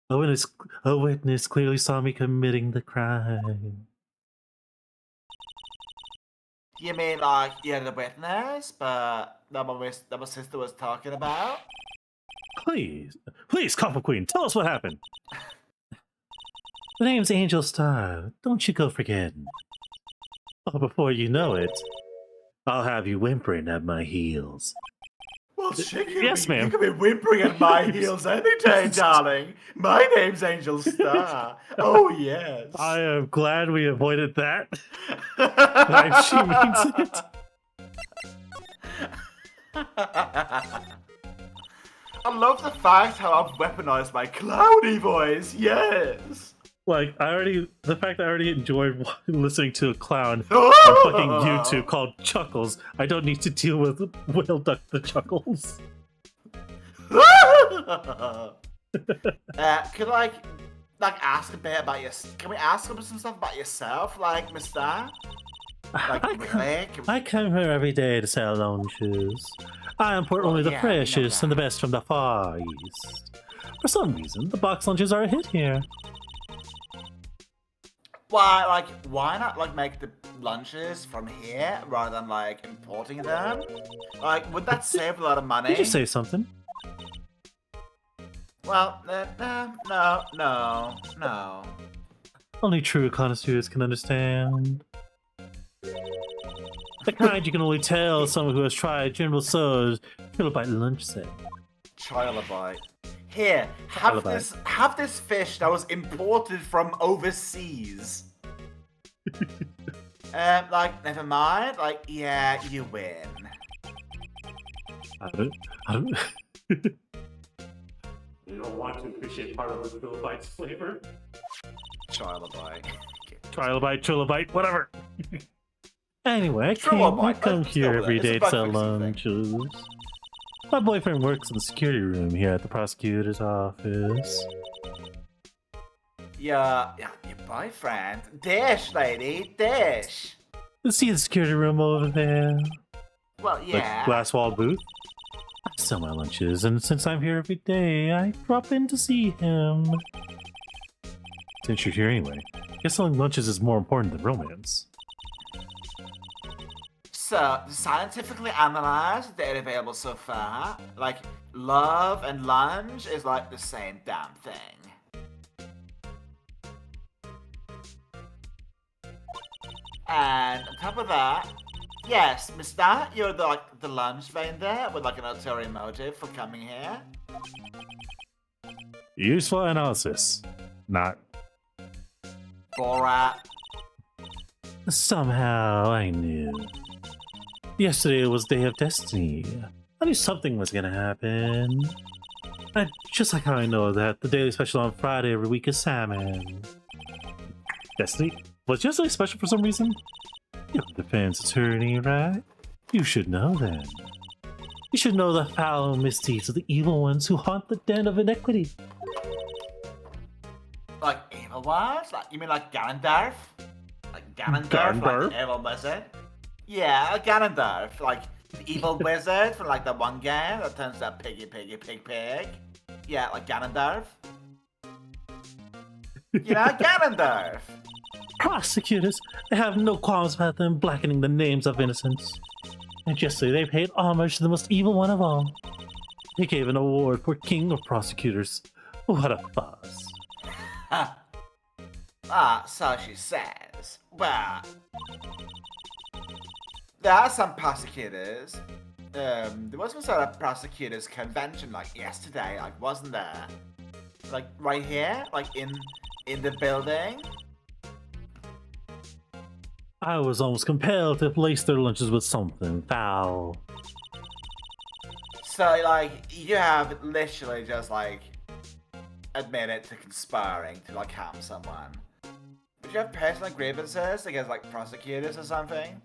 A witness clearly saw me committing the crime. You mean you're the witness, but that my sister was talking about? Please, Copper Queen, tell us what happened. The name's Angel Star. Don't you go forgetting. Oh, before you know it, I'll have you whimpering at my heels. Well, Yes, ma'am. You can be whimpering at my heels any day, darling. My name's Angel Star. Oh, yes. I am glad we avoided that. Like she means it. I love the fact how I've weaponized my cloudy voice. Yes. Like, the fact that I already enjoyed listening to a clown on fucking YouTube called Chuckles, I don't need to deal with Whaleduck the Chuckles. Could ask a bit about your? Can we ask him some stuff about yourself, mister? I come here every day to sell lunches. I import only the freshest and the best from the Far East. For some reason, the box lunches are a hit here. Why not make the lunches from here rather than importing them? Would that save a lot of money? Did you say something? Well, no. Only true connoisseurs can understand. The kind you can only tell someone who has tried General Tso's Trilogy lunch set. Trilobite. Here, have this fish that was imported from overseas. Never mind. Yeah, you win. I don't. don't want to appreciate part of the 𝓬𝓼𝓏𝓼's flavor. Trilobite. Trilobite, whatever. Anyway, I Trilobite, come let's here go with every it. It's a day to bug sell fixing thing. lunches. My boyfriend works in the security room here at the prosecutor's office. Your boyfriend? Dish, lady, dish. See the security room over there? Well, Like yeah. glass wall booth? I sell my lunches, and since I'm here every day, I drop in to see him. Since you're here anyway, I guess selling lunches is more important than romance. So, scientifically analyzed the data available so far, like, love and lunge is like the same damn thing. And on top of that, yes, mister, you're the lunch vein there with like an ulterior motive for coming here. Useful analysis. Not. Borat. Somehow I knew. Yesterday was Day of Destiny. I knew something was gonna happen. Just like how I know that the daily special on Friday every week is salmon. Destiny? Was yesterday special for some reason? You're a defense attorney, right? You should know then. You should know the foul misdeeds of the evil ones who haunt the den of iniquity. Like evil ones? Like, you mean like Ganondorf? Like Ganondorf, like the evil wizard? Yeah, like Ganondorf, like the evil wizard from like the one game that turns that pig. Yeah, like Ganondorf. You know, Ganondorf. Prosecutors, they have no qualms about them blackening the names of innocents. And yesterday they paid homage to the most evil one of all. They gave an award for King of Prosecutors. What a fuss. So she says. Well, there are some prosecutors. There was some sort of prosecutors convention like yesterday, like wasn't there? Like right here, like in the building. I was almost compelled to lace their lunches with something foul. So like you have literally just like admitted to conspiring to like harm someone. Would you have personal grievances against like prosecutors or something?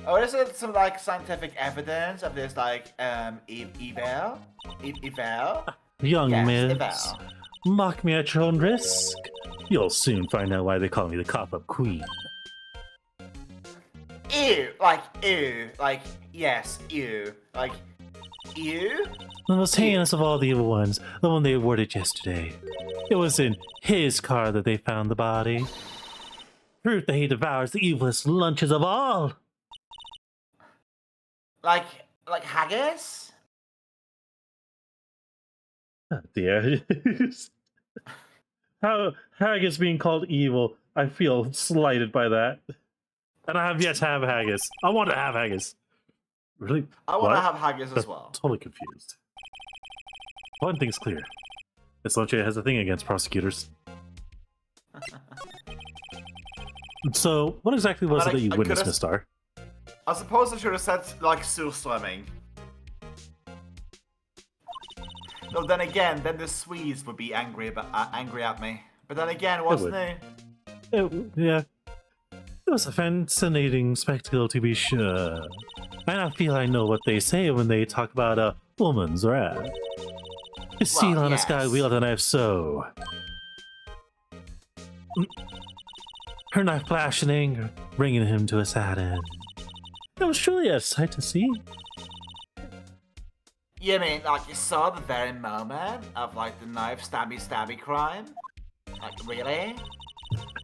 Or is it some like scientific evidence of this like evil? Young Yes, miss, eval. mock me at your own risk. You'll soon find out why they call me the cop-up queen. Ew, like yes, ew, like ew. The most heinous of all the evil ones, the one they awarded yesterday. It was in his car that they found the body. Proof that he devours the evilest lunches of all. Like haggis? Oh dear. How haggis being called evil, I feel slighted by that. And I have yet to have haggis. I want to have haggis. Really? I want to What? have haggis as That's well. Totally confused. One thing's clear. This lunch has a thing against prosecutors. So, what exactly was But it that you I witnessed, could've- Miss Star? I suppose I should have said like surströmming. Though then again, then the Swedes would be angry at me. But then again, wasn't would. he? Yeah. It was a fascinating spectacle, to be sure. And I feel I know what they say when they talk about a woman's wrath. To seal on a sky yes. wield a knife so. Her knife flashed in anger, bringing him to a sad end. It was truly a sight to see. You mean like you saw the very moment of like the knife stabby crime? Like really?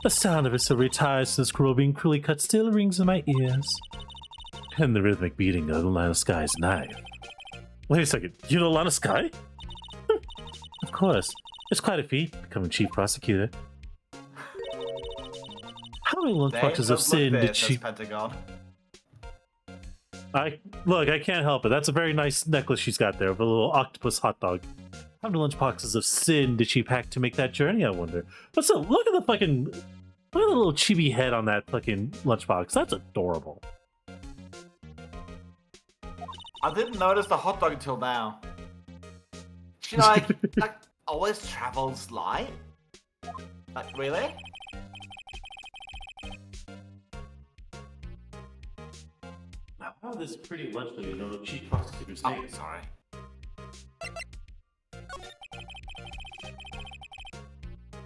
The sound of his silvery ties to the scroll being cruelly cut still rings in my ears. And the rhythmic beating of Lana Sky's knife. Wait a second, you know Lana Sky? Of course, it's quite a feat becoming chief prosecutor. How many lunchboxes of sin did she... Pentagon. Look, I can't help it. That's a very nice necklace she's got there of a little octopus hot dog. How many lunchboxes of sin did she pack to make that journey, I wonder? But so, look at the little chibi head on that fucking lunchbox. That's adorable. I didn't notice the hot dog until now. She like always travels light? Like really? Now, how this pretty lunch do you know the chief prosecutor's Oh, name? sorry.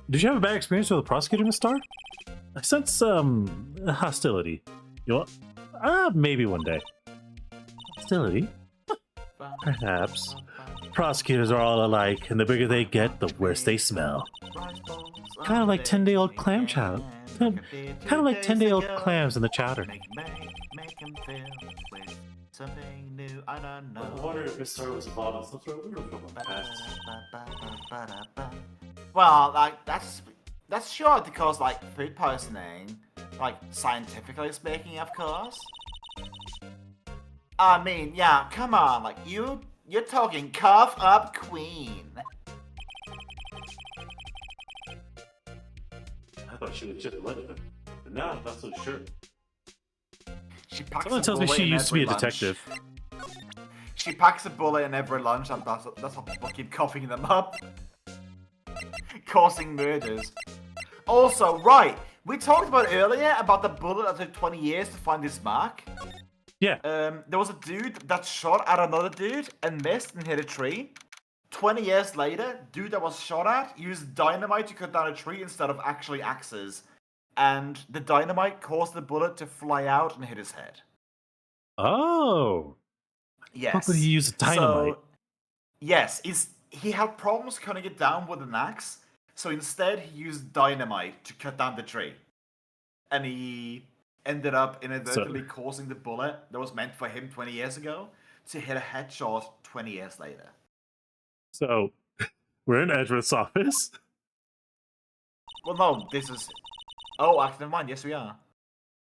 Did you have a bad experience with the prosecutor, Miss Star? I sense some hostility. You want? Maybe one day. Hostility? Perhaps. Prosecutors are all alike, and the bigger they get, the worse they smell. Kind of like 10-day-old clam chowder. Kind of like 10-day-old clams in the chowder. Make him feel with something new. I don't know. I wonder if Miss Star was involved in some sort of weird trouble in the past. Well, like that's sure because like food poisoning, like scientifically speaking, of course. I mean, yeah, come on, like you're talking cough up queen. I thought she was just a legend, but now I'm not so sure. She packs Someone a tells me bullet she in used to be a every lunch. detective. She packs a bullet in every lunch, and that's how people keep coughing them up. Causing murders. Also, right, we talked about earlier about the bullet that took 20 years to find his mark. Yeah. There was a dude that shot at another dude and missed and hit a tree. 20 years later, dude that was shot at used dynamite to cut down a tree instead of actually axes. And the dynamite caused the bullet to fly out and hit his head. Oh. Yes. How could he use dynamite? So, yes, he had problems cutting it down with an axe, so instead he used dynamite to cut down the tree. And he ended up inadvertently causing the bullet that was meant for him 20 years ago to hit a headshot 20 years later. So, we're in Edgeworth's office. Well, no, this is... Oh, actually, never mind. Yes, we are.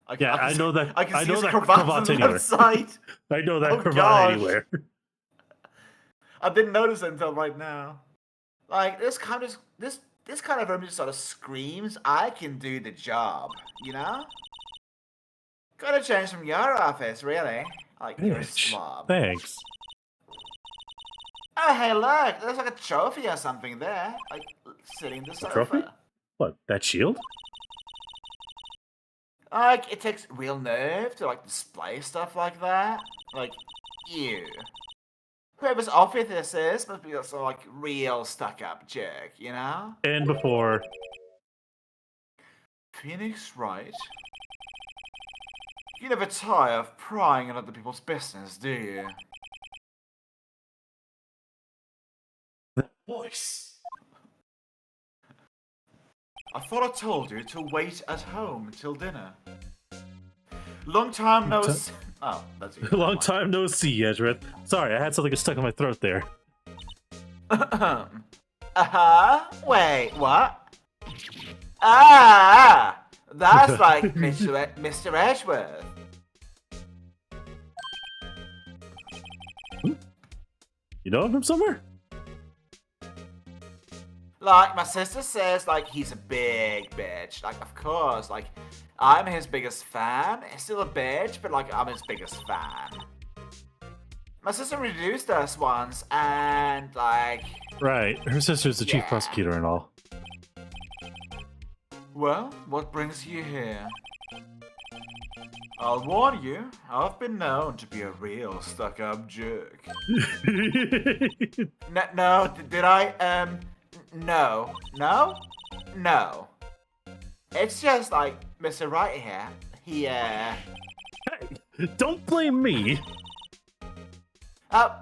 I know that. I can I see know his that cravat cravat's on the anywhere. outside. I know that Oh, cravat gosh. anywhere. I didn't notice it until right now. Like, this kind of room just sort of screams, I can do the job, you know? Gotta change from your office, really. Like, you're a Bitch. slob. Thanks. Oh, hey, look, there's like a trophy or something there. Like, sitting in the sofa. Trophy? What? That shield? Like, it takes real nerve to, like, display stuff like that. Like, ew. Whoever's office this is must be a sort of, like, real stuck-up jerk, you know? And before. Phoenix Wright? You never tire of prying on other people's business, do you? That voice. I thought I told you to wait at home until dinner. Long time no see. Oh, that's you. Long time no see, Edgeworth. Sorry, I had something stuck in my throat there. Wait, what? Ah! That's like Mr. Edgeworth. You know him from somewhere? Like, my sister says, like, he's a big bitch. Like, of course, like, I'm his biggest fan. He's still a bitch, but, like, I'm his biggest fan. My sister introduced us once, and, like... Right, her sister's the chief prosecutor and all. Well, what brings you here? I'll warn you, I've been known to be a real stuck-up jerk. No, did I, No. No? No. It's just like Mr. Wright here. He, Hey, don't blame me.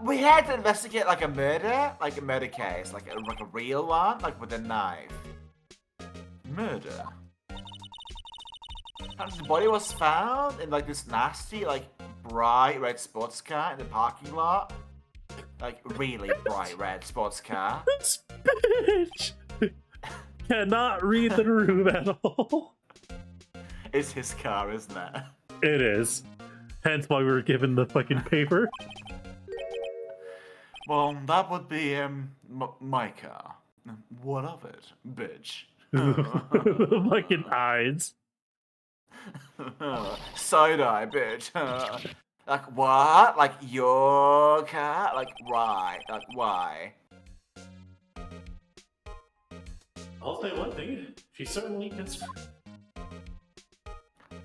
We had to investigate like a murder case, like a real one, like with a knife. Murder. And the body was found in like this nasty, like bright red sports car in the parking lot. Like really bright red sports car. This bitch cannot read the room at all. It's his car, isn't it? It is. Hence why we were given the fucking paper. Well, that would be, my car. What of it, bitch? Fucking eyes. Side-eye, bitch. Like, what? Like, your car? Like, right. Like, why? I'll say one thing. She certainly can scream.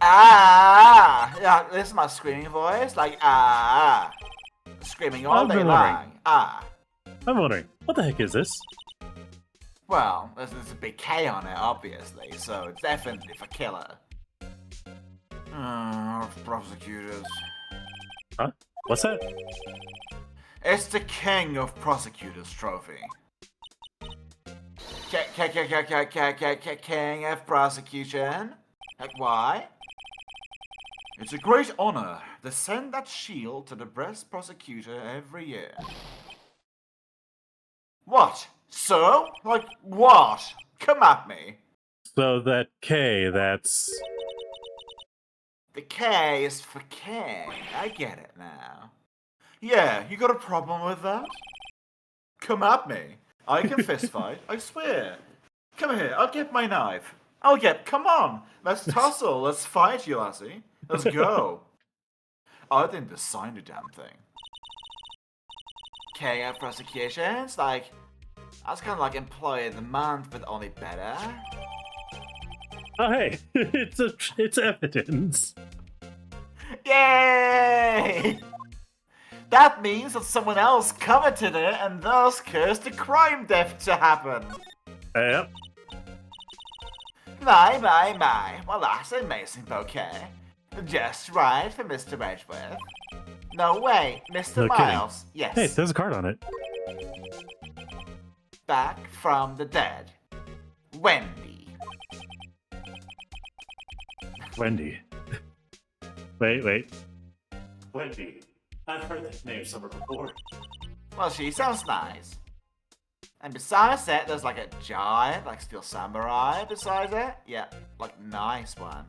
Ah! Yeah, this is my screaming voice. Like, ah. Screaming all I've day been long. wondering. Ah. I'm wondering, what the heck is this? Well, there's a big K on it, obviously, so it's definitely for killer. Prosecutors. Huh? What's that? It's the King of Prosecutors trophy. King of Prosecution? Like, why? It's a great honor to send that shield to the best prosecutor every year. What? So? Like, what? Come at me. So that K, that's... The K is for king. I get it now. Yeah, you got a problem with that? Come at me. I can fist fight, I swear. Come here, I'll get my knife. Come on. Let's tussle, let's fight, you lassie. Let's go. I didn't design the damn thing. King of Prosecutions, like... That's kind of like Employee of the Month, but only better. Oh, hey, it's evidence. Yay! That means that someone else coveted it and thus cursed the crime death to happen. Yep. My. Well, that's an amazing bouquet. Just right for Mr. Edgeworth. No way, Mr. No kidding. Miles. Yes. Hey, there's a card on it. Back from the dead. Wendy. Wendy. Wait. Wendy. I've heard that name somewhere before. Well, she sounds nice. And besides that, there's like a giant, like steel samurai beside it. Yeah, like nice one.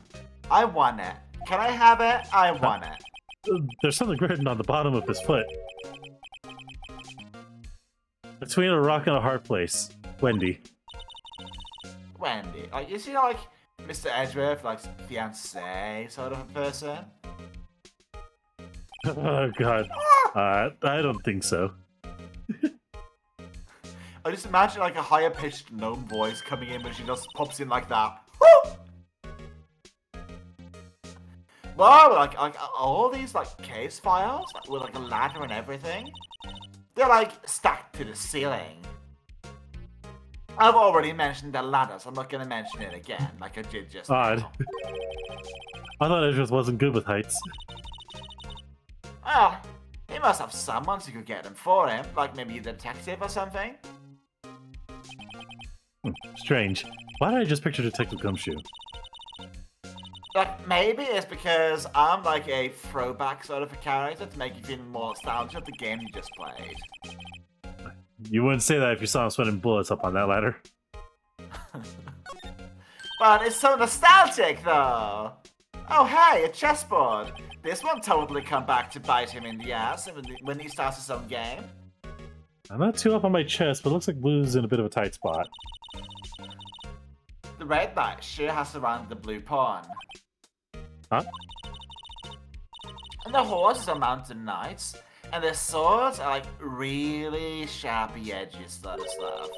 I want it. Can I have it? I want it. There's something written on the bottom of his foot. Between a rock and a hard place. Wendy. Wendy. Like, is she like Mr. Edgeworth, like fiance sort of a person? Oh god. I don't think so. I just imagine like a higher pitched gnome voice coming in when she just pops in like that. Wow, like all these like case files like, with like a ladder and everything, they're like stacked to the ceiling. I've already mentioned the ladder, so I'm not gonna mention it again, like I did just Odd. now. I thought it just wasn't good with heights. Well, he must have someone who could get them for him, like maybe a detective or something. Strange. Why did I just picture Detective Gumshoe? Like, maybe it's because I'm like a throwback sort of a character to make you feel more nostalgia of the game you just played. You wouldn't say that if you saw him sweating bullets up on that ladder. But it's so nostalgic, though! Oh, hey, a chessboard! This one totally come back to bite him in the ass when he starts his own game. I'm not too up on my chest, but it looks like Blue's in a bit of a tight spot. The red knight sure has surrounded the blue pawn. Huh? And the horses are mounted knights, and their swords are like really sharpy edges sort of stuff.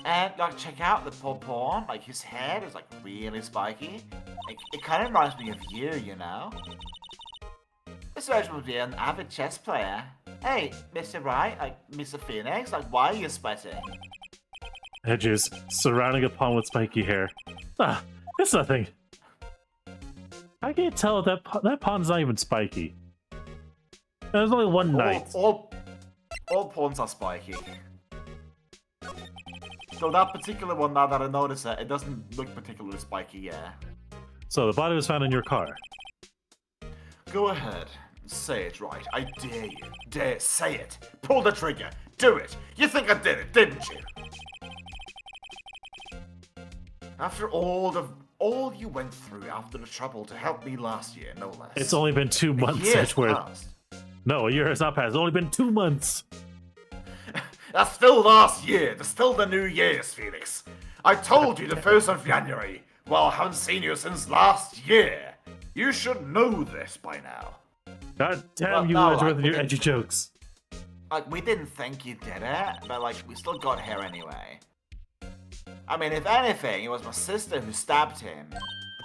And like check out the poor pawn, like his head is like really spiky. It kind of reminds me of you know? This version would be an avid chess player. Hey, Mr. Wright, like Mr. Phoenix, like why are you sweating? Edges, surrounding a pawn with spiky hair. Ah, it's nothing. I can't tell if that pawn's not even spiky. There's only one knight. All pawns are spiky. So that particular one, now that I notice it, it doesn't look particularly spiky, yeah. So the body was found in your car. Go ahead. Say it right. I dare you. Dare say it. Pull the trigger. Do it. You think I did it, didn't you? After all you went through after the trouble to help me last year, no less. It's only been 2 months, Years Edgeworth. passed. No, a year has not passed. It's only been 2 months. That's still last year. That's still the New Year's, Felix. I told you the 1st of January. Well, I haven't seen you since last year. You should know this by now. God damn Well, you, no, Edgeworth, and your within- edgy jokes. Like, we didn't think you did it, but, like, we still got here anyway. I mean, if anything, it was my sister who stabbed him.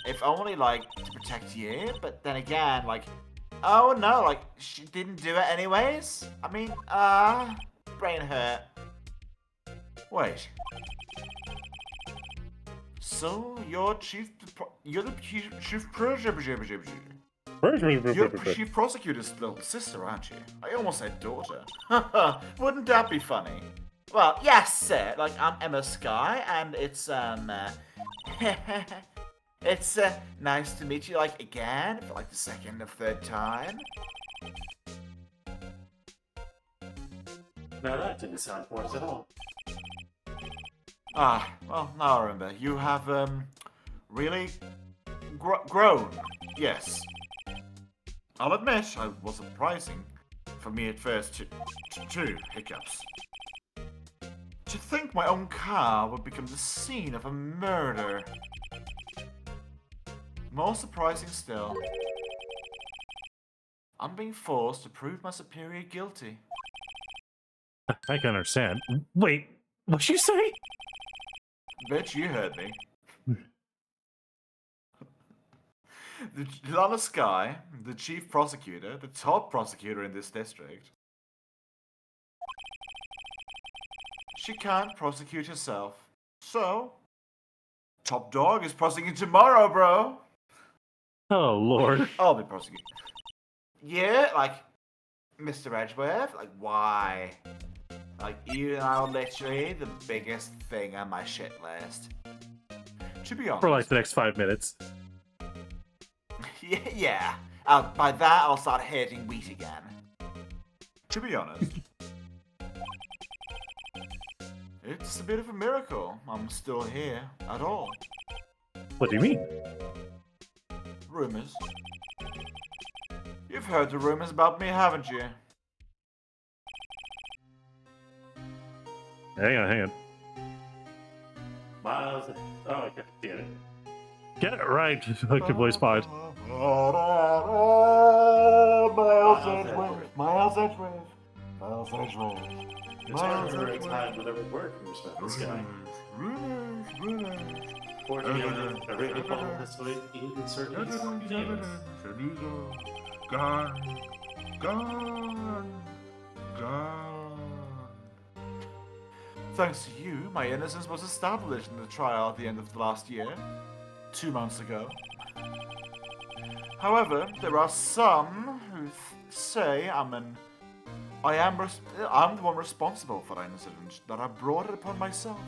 If only, like, to protect you, but then again, like, oh no, like, she didn't do it anyways? I mean, brain hurt. Wait. So, you're the chief you're the chief prosecutor's little sister, aren't you? I almost said daughter. Wouldn't that be funny? Well, yes, sir. Like, I'm Emma Sky, and it's, it's, nice to meet you, like, again, for, like, the second or third time. Now that didn't sound forced at all. Ah, well, now I remember. You have, really grown. Yes. I'll admit, I was surprising for me at first, too. Hiccups. To think my own car would become the scene of a murder. More surprising still, I'm being forced to prove my superior guilty. I can understand. Wait, what'd you say? Bet you heard me. The Sky, the chief prosecutor, the top prosecutor in this district, she can't prosecute herself. So, top dog is prosecuting tomorrow, bro. Oh, Lord. I'll be prosecuting. Yeah, like, Mr. Edgeworth, like, why? Like, you are literally the biggest thing on my shit list. To be honest. For like the next 5 minutes. Yeah. By that, I'll start hating wheat again. To be honest. It's a bit of a miracle I'm still here at all. What do you mean? Rumors. You've heard the rumors about me, haven't you? Hang on. Miles. Oh, I get it. Get it right, like your voice pod. Miles Edgeworth. It's hard for a time with every word from this guy. Thanks to you, my innocence was established in the trial at the end of the last year, 2 months ago. However, there are some who say I'm the one responsible for that incident, that I brought it upon myself.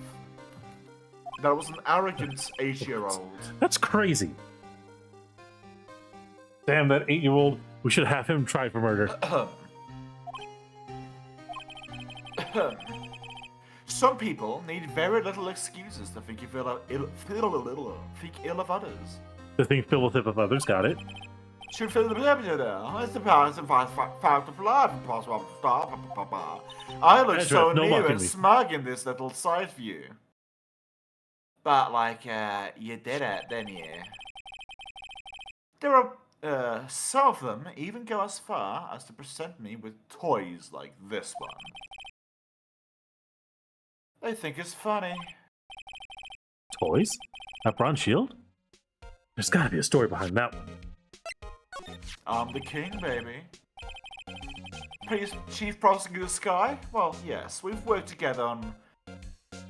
That I was an arrogant 8-year-old. That's crazy. Damn, that 8-year-old. We should have him tried for murder. Some people need very little excuses to think ill of others. The thing filled with others, got it. It's the parents and fact of life. I look so new and smug in this little side view. But, like, you did it, didn't you? There are, some of them even go as far as to present me with toys like this one. They think it's funny. Toys? A bronze shield? There's gotta be a story behind that one. I'm the king, baby. Chief Prosecutor Sky? Well, yes, we've worked together on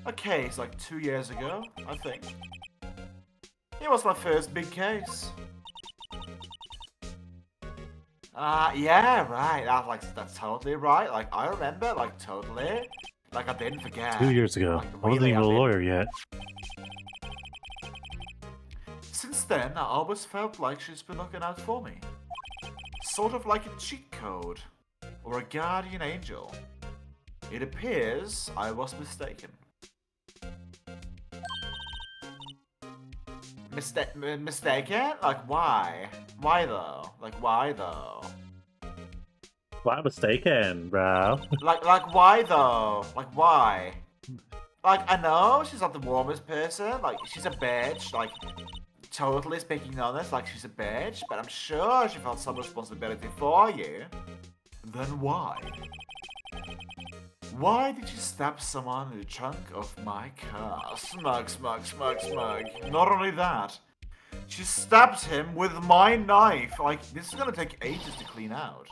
a case like 2 years ago, I think. It was my first big case. Yeah, right. That's totally right. Like, I remember, like, totally. Like, I didn't forget. 2 years ago. Like, I wasn't even a lawyer yet. Since then, I always felt like she's been looking out for me. Sort of like a cheat code. Or a guardian angel. It appears I was mistaken. Mistaken? Like, why? Why though? Like, why though? Why mistaken, bro? Like, why though? Like, why? Like, I know she's not the warmest person. Like, she's a bitch. Like, totally speaking honest, like, she's a bitch. But I'm sure she felt some responsibility for you. Then why? Why did you stab someone in the trunk of my car? Smug, smug, smug, smug. Not only that, she stabbed him with my knife. Like, this is gonna take ages to clean out.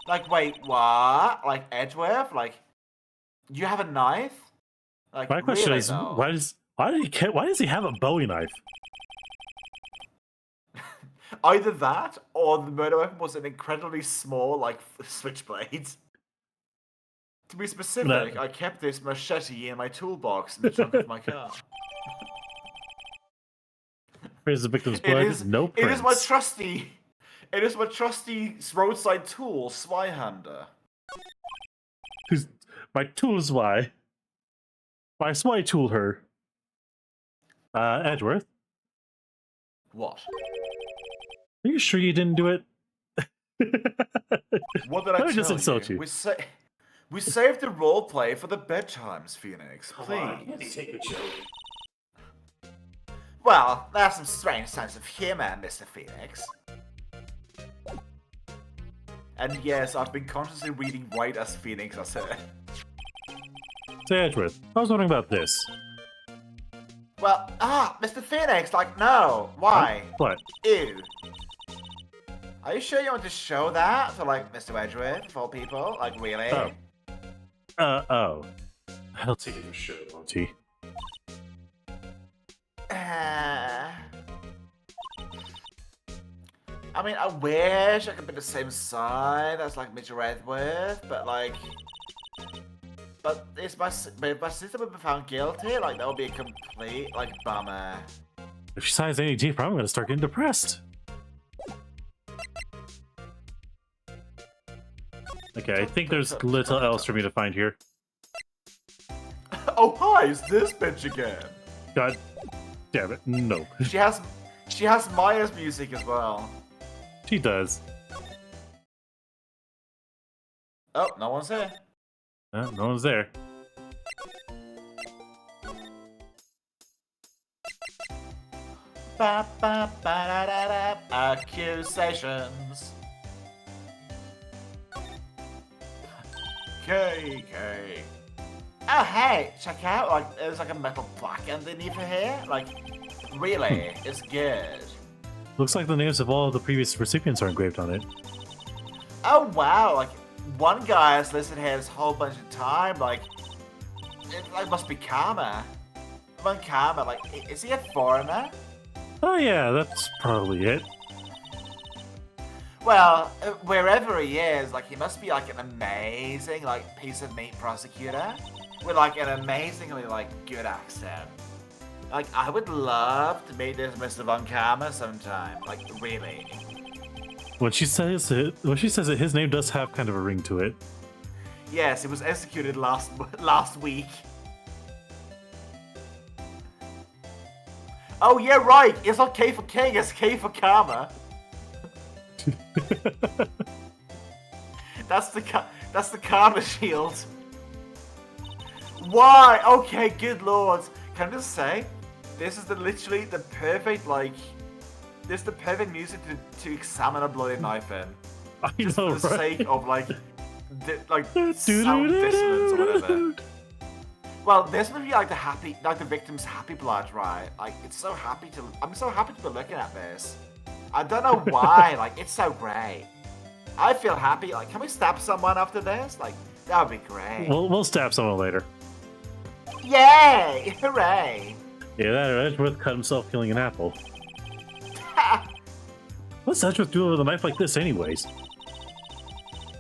Like, wait, what? Like, Edgeworth? Like, you have a knife? Like, My question really, is, though? why does he have a Bowie knife? Either that, or the murder weapon was an incredibly small, like, switchblade. To be specific, I kept this machete in my toolbox in the trunk of my car. Where's the victim's blood? No prints. It is my trusty roadside tool, Zweihander. My tool is why. My swai tool her. Edgeworth, What? are you sure you didn't do it? What did I Let me tell just insult you. We saved the roleplay for the bedtimes, Phoenix. Please. Take a joke. Well, there's some strange sense of humor, Mr. Phoenix. And yes, I've been consciously reading Wright as Phoenix as her. Say, Edgeworth, I was wondering about this. Well, Mr. Phoenix, like, no. Why? What? Ew. Are you sure you want to show that to, like, Mr. Edgeworth, of all people? Like, really? Oh. I'll take it for sure, won't he? I mean, I wish I could be the same side as, like, Mr. Edgeworth, but, like... But if my sister would be found guilty, like, that would be a complete, like, bummer. If she signs any deeper, I'm gonna start getting depressed. Okay, I think there's little else for me to find here. Oh, hi, is this bitch again? God damn it, no. She has Maya's music as well. She does. Oh, no one's here. No one's there. Ba, ba, ba, da, da, da. Accusations. KK. Oh, hey, check out, like, there's like a metal plaque underneath her here. Like, really, it's good. Looks like the names of all of the previous recipients are engraved on it. Oh, wow, like, one guy has listed here this whole bunch of time, like, it like, must be Karma. One Karma, like, is he a foreigner? Oh yeah, that's probably it. Well, wherever he is, like, he must be, like, an amazing, like, piece of meat prosecutor with, like, an amazingly, like, good accent. Like, I would love to meet this Mr. Von Karma sometime. Like, really. When she says it, his name does have kind of a ring to it. Yes, it was executed last week. Oh, yeah, right. It's not K for King, it's K for Karma. That's the Karma shield. Why? Okay, good lord. Can I just say, this is literally the perfect, like, this is the perfect music to examine a bloody knife in. I Just know, for the right? sake of, like, sound dissonance or whatever. Well, this would be like the victim's happy blood, right? Like, I'm so happy to be looking at this. I don't know why, like, it's so great. I feel happy. Like, can we stab someone after this? Like, that would be great. We'll stab someone later. Yay! Hooray! Yeah, that Edgeworth cut himself killing an apple. What's Edgeworth doing with a knife like this anyways?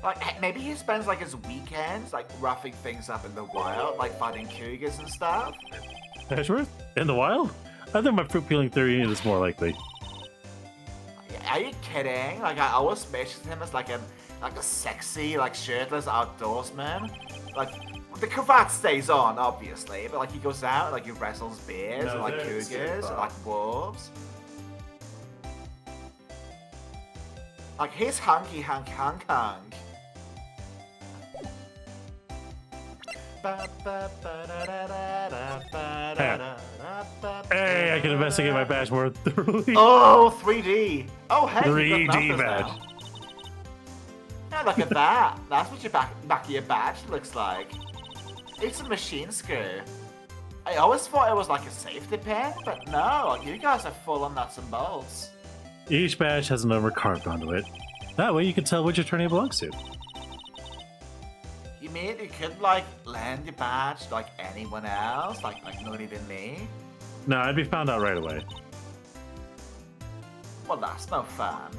Like, maybe he spends, like, his weekends, like, roughing things up in the wild, like, fighting cougars and stuff. Edgeworth? In the wild? I think my fruit peeling theory is more likely. Are you kidding? Like, I always pictured him as, like a sexy, like, shirtless outdoorsman. Like, the cravat stays on, obviously, but, like, he goes out, like, he wrestles bears, and, like, cougars, and, like, wolves. Like, he's hunky hunk hunk hunk. Hey, I can investigate my badge more thoroughly. Oh, 3D. Oh, hey, 3D badge. Now look at that. That's what your back of your badge looks like. It's a machine screw. I always thought it was like a safety pin, but no, like, you guys are full on nuts and bolts. Each badge has a number carved onto it. That way you can tell which attorney it belongs to. You mean you could like lend your badge to like anyone else, like not even me? No, I'd be found out right away. Well, that's no fun.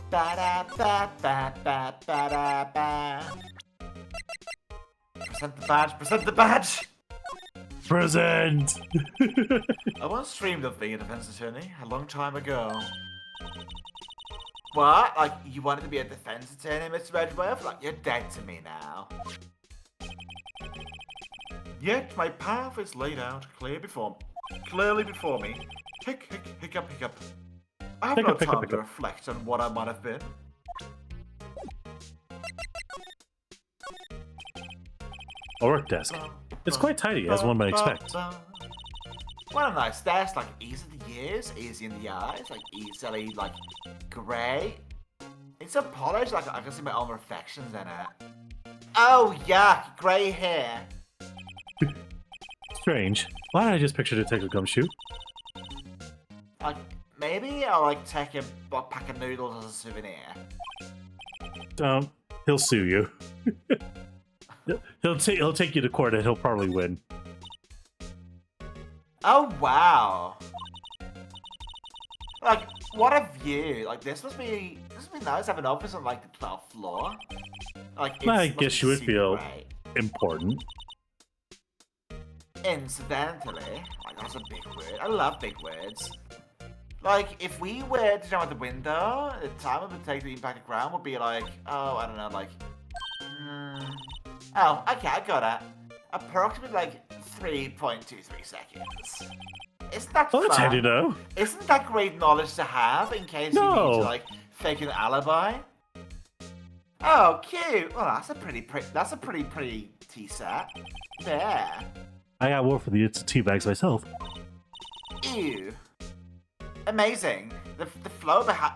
Ba-da-ba-ba-ba-ba-da-ba. Present the badge, present the badge! Present! I once dreamed of being a defense attorney a long time ago. What? Like, you wanted to be a defense attorney, Mr. Edgeworth? Like, you're dead to me now. Yet my path is laid out clearly before me. Hiccup. I have no time to reflect on what I might have been. A work desk. It's quite tidy, as one might expect. What a nice desk, like easy to use, easy in the eyes, like easily, like, grey. It's so polished, like I can see my own reflections in it. Oh, yuck, grey hair. Strange. Why did I just picture Detective Gumshoe? Like, maybe I'll, like, take a pack of noodles as a souvenir. Don't. He'll sue you. he'll take you to court and he'll probably win. Oh, wow. Like, what a view. Like, this must be nice to have an office on, like, the 12th floor. Like, I guess you would feel great. important. Incidentally, like, that's a big word. I love big words. Like, if we were to jump out the window, the time it would take to impact the ground would be like, oh, I don't know, like, oh, okay, I got it. Approximately, like, 3.23 seconds. Isn't that Oh, that's fun? handy to know. Isn't that great knowledge to have in case you need to, like, fake an alibi? Oh, cute. Well, that's a pretty tea set. There. I got more for the tea bags myself. Ew. Amazing. The flow behind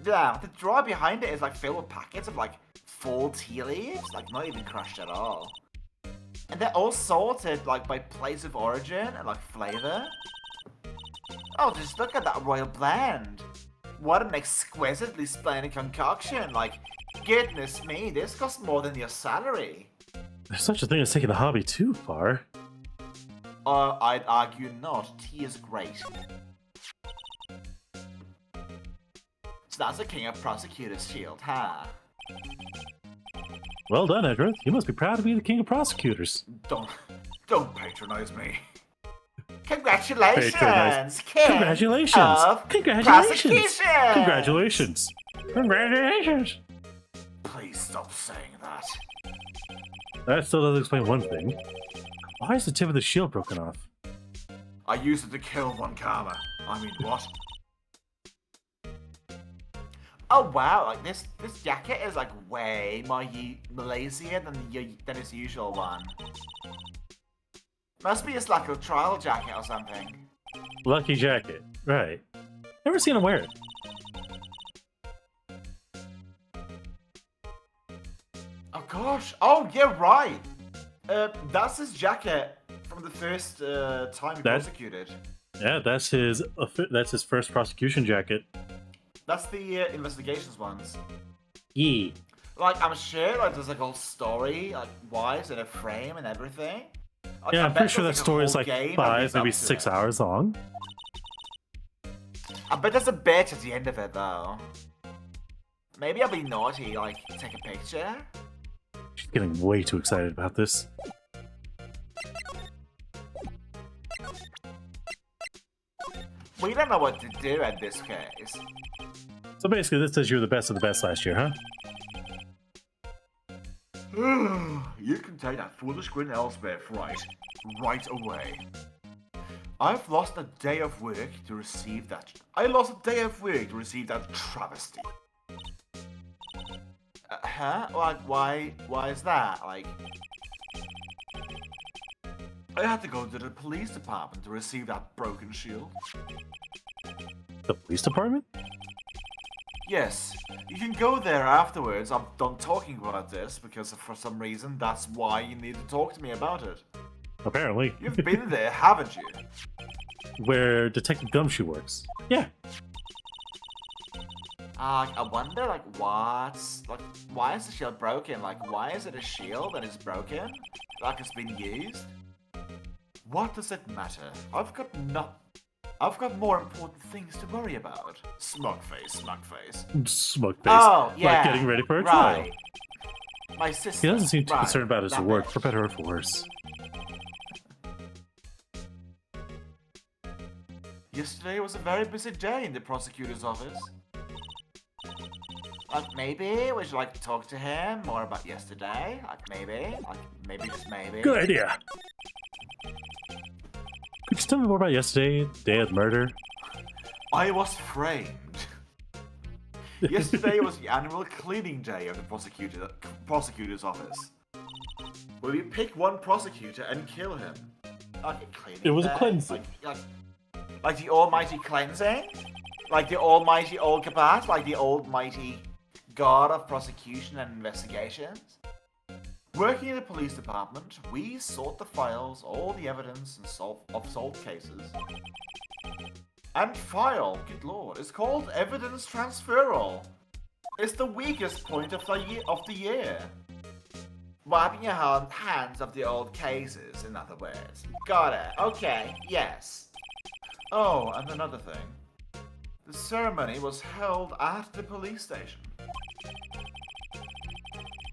the drawer behind it is like filled with packets of like full tea leaves, like not even crushed at all. And they're all sorted like by place of origin and like flavor. Oh, just look at that royal blend. What an exquisitely splendid concoction. Like, goodness me, this costs more than your salary. There's such a thing as taking the hobby too far. I'd argue not. Tea is great. So that's the King of Prosecutors shield, huh? Well done, Edward. You must be proud to be the king of prosecutors. Don't patronize me. Congratulations, Patronize. King Congratulations! of Congratulations! Prosecution! Congratulations! Congratulations! Please stop saying that. That still doesn't explain one thing. Why is the tip of the shield broken off? I used it to kill 𝓮𝓏𝓲𝓵. I mean, what? Oh wow, like this jacket is like way more lazier than its usual one. Must be just like a trial jacket or something. Lucky jacket. Right. Never seen him wear it. Oh gosh. Oh yeah, right. That's his jacket from the first time he prosecuted. Yeah, that's his first prosecution jacket. That's the investigations ones. Yeah. Like, I'm sure like there's like a whole story, like wise in a frame and everything. Like, Yeah, I I'm bet pretty sure that there's, story a is whole like game 5, leads maybe up to 6 it. hours long. I bet there's a bitch at the end of it though. Maybe I'll be naughty, like take a picture. She's getting way too excited about this. We don't know what to do at this case. So basically, this says you were the best of the best last year, huh? You can take that foolish 𝓮𝓼 right away. I've lost a day of work to receive that. I lost a day of work to receive that travesty. Huh? Like, why is that? Like, I had to go to the police department to receive that broken shield. The police department? Yes, you can go there afterwards. I'm done talking about this because for some reason that's why you need to talk to me about it. Apparently. You've been there, haven't you? Where Detective Gumshoe works. Yeah. I wonder, like, why is the shield broken? Like, why is it a shield that is broken? Like it's been used? What does it matter? I've got more important things to worry about. Smug face, smug face. Smug face. Oh, yeah. Like getting ready for a trial. Right. My sister. He doesn't seem too right, concerned about his that work, bitch. for better or for worse. Yesterday was a very busy day in the prosecutor's office. Like, maybe we should, like, talk to him more about yesterday. Maybe just maybe. Good idea. Could you tell me more about yesterday, day of murder? I was framed. Yesterday was the annual cleaning day of the prosecutor's office. Where we pick one prosecutor and kill him. Like a cleaning It was a day. cleansing. Like the almighty cleansing? Like the almighty 𝓮𝓼? Like the almighty god of prosecution and investigations? Working in the police department, we sort the files, all the evidence and solved cases. And file, good lord, it's called evidence transferal. It's the weakest point of the year. Wiping your hands of the old cases, in other words. Got it. Okay, yes. Oh, and another thing. The ceremony was held at the police station.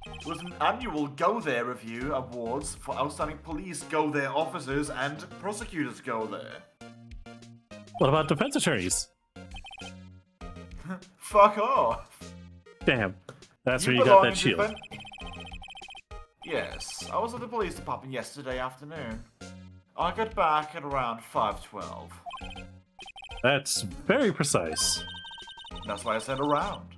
It was an annual Go There Review Awards for outstanding police Go There officers and prosecutors Go There. What about defense attorneys? Fuck off. Damn. That's where you belong got that in shield. Yes, I was at the police department yesterday afternoon. I got back at around 5:12. That's very precise. That's why I said around.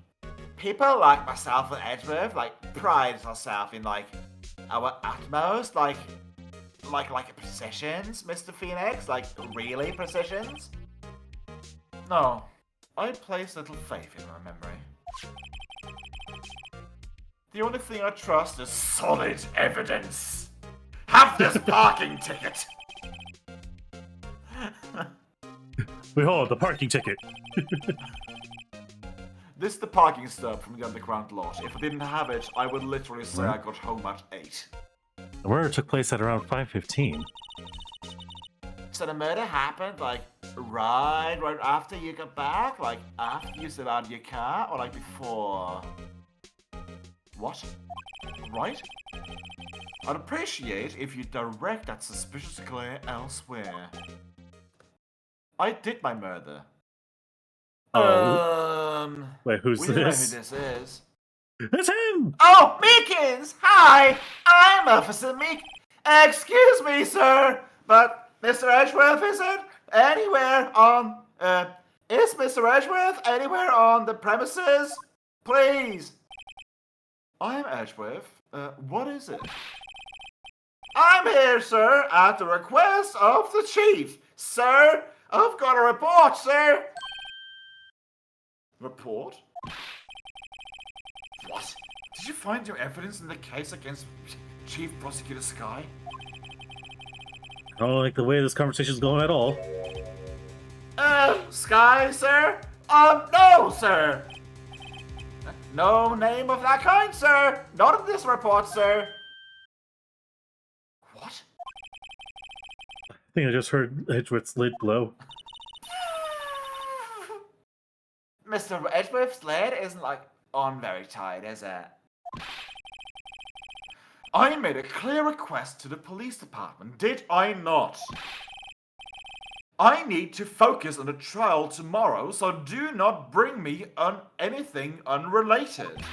People like myself and Edgeworth, like, pride ourselves in, like, our utmost, like precisions, Mr. Phoenix, like, really precisions. No, I place little faith in my memory. The only thing I trust is solid evidence. Have this parking ticket. Behold, the parking ticket. This is the parking stub from the underground lot. If I didn't have it, I would literally say I got home at 8. The murder took place at around 5:15. So the murder happened, like, right after you got back? Like, after you set out of your car? Or, like, before? What? Right? I'd appreciate if you direct that suspicious glare elsewhere. I did my murder. Wait, who's We don't know who this? this is. It's him! Oh, Meekins! Hi! I'm Officer Meek. Excuse me, sir, but Mr. Edgeworth isn't anywhere on, is Mr. Edgeworth anywhere on the premises? Please. I'm Edgeworth. What is it? I'm here, sir, at the request of the chief. Sir, I've got a report, sir. Report? What? Did you find your evidence in the case against Chief Prosecutor Sky? I don't like the way this conversation's going at all. Sky, sir? No, sir. No name of that kind, sir. Not in this report, sir. What? I think I just heard Edgeworth's lid glow. Mr. Edgeworth's lid isn't, like, on very tight, is it? I made a clear request to the police department, did I not? I need to focus on the trial tomorrow, so do not bring me on anything unrelated.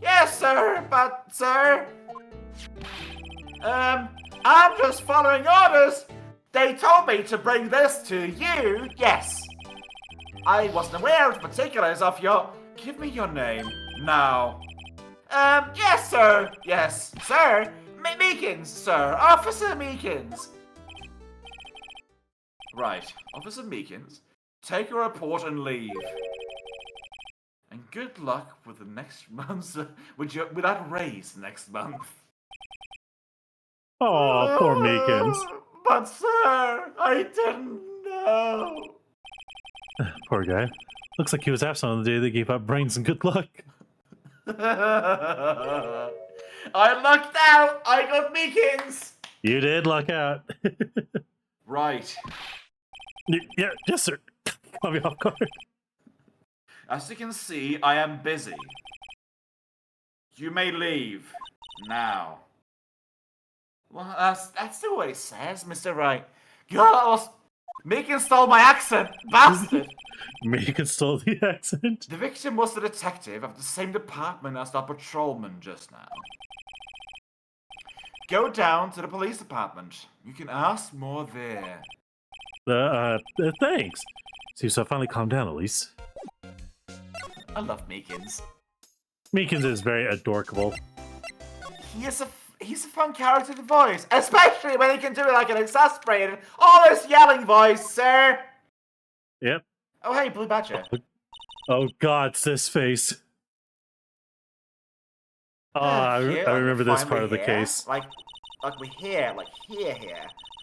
Yes, sir, but, sir... I'm just following orders. They told me to bring this to you, yes. I wasn't aware of the particulars of your... Give me your name, now. Yes, sir. Yes, sir. Meekins, sir. Officer Meekins. Right. Officer Meekins, take your report and leave. And good luck with the next month's with that raise next month. Oh, poor Meekins. But sir, I didn't know. Poor guy. Looks like he was absent on the day they gave out brains and good luck. I lucked out. I got Meekins. You did luck out. Right. Yeah, yes, sir. Caught me off guard. As you can see, I am busy. You may leave now. Well, that's the way it says, Mr. Wright. God, Meekins stole my accent, bastard. Meekins stole the accent. The victim was the detective of the same department as the patrolman just now. Go down to the police department. You can ask more there. Thanks. Seems to have finally calmed down, at least. I love Meekins. Meekins is very adorable. He's a fun character to voice, especially when he can do it like an exasperated, almost yelling voice, sir. Yep. Oh, hey, Blue Badger. Oh God, sis face. Oh, I remember this part of the case. Like we're here, here.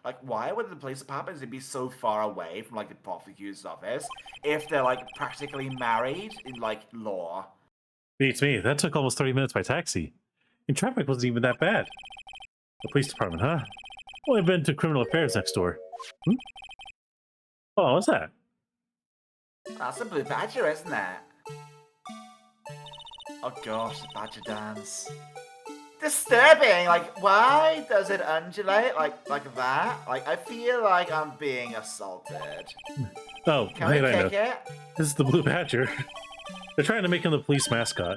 Like, why would the police department be so far away from, like, the prosecutor's office if they're, like, practically married in, like, law? Beats me. That took almost 30 minutes by taxi. And traffic wasn't even that bad. The police department, huh? Only been to criminal affairs next door. Hmm? Oh, what's that? That's a Blue Badger, isn't it? Oh gosh, the Badger dance. Disturbing! Like, why does it undulate like that? Like, I feel like I'm being assaulted. Oh, Can we I know. kick it? This is the Blue Badger. They're trying to make him the police mascot.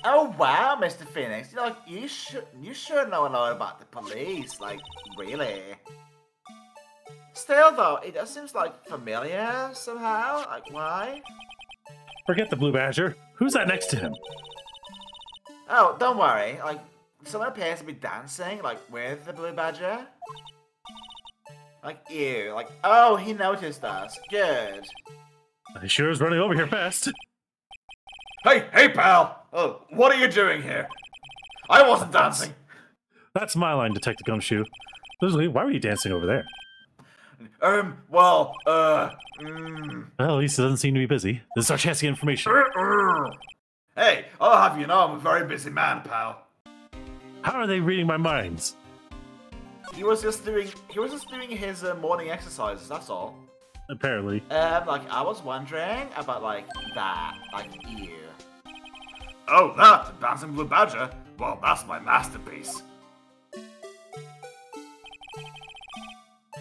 Oh wow, Mr. Phoenix. You should know a lot about the police. Like, really. Still though, it just seems like familiar somehow. Like, why? Forget the Blue Badger. Who's that next to him? Oh, don't worry. Like, someone appears to be dancing, like, with the Blue Badger. Like, ew. Like, oh, he noticed us. Good. He sure is running over here fast. Hey, pal! Oh, what are you doing here? I wasn't dancing. That's my line, Detective Gumshoe. Leslie, why were you dancing over there? Well, Well, at least it doesn't seem to be busy. This is our chance to get information. Hey, I'll have you know I'm a very busy man, pal. How are they reading my minds? He was just doing his morning exercises, that's all. Apparently. Like, I was wondering about, like, that. Like, ew. Oh, that, the Dancing Blue Badger? Well, that's my masterpiece.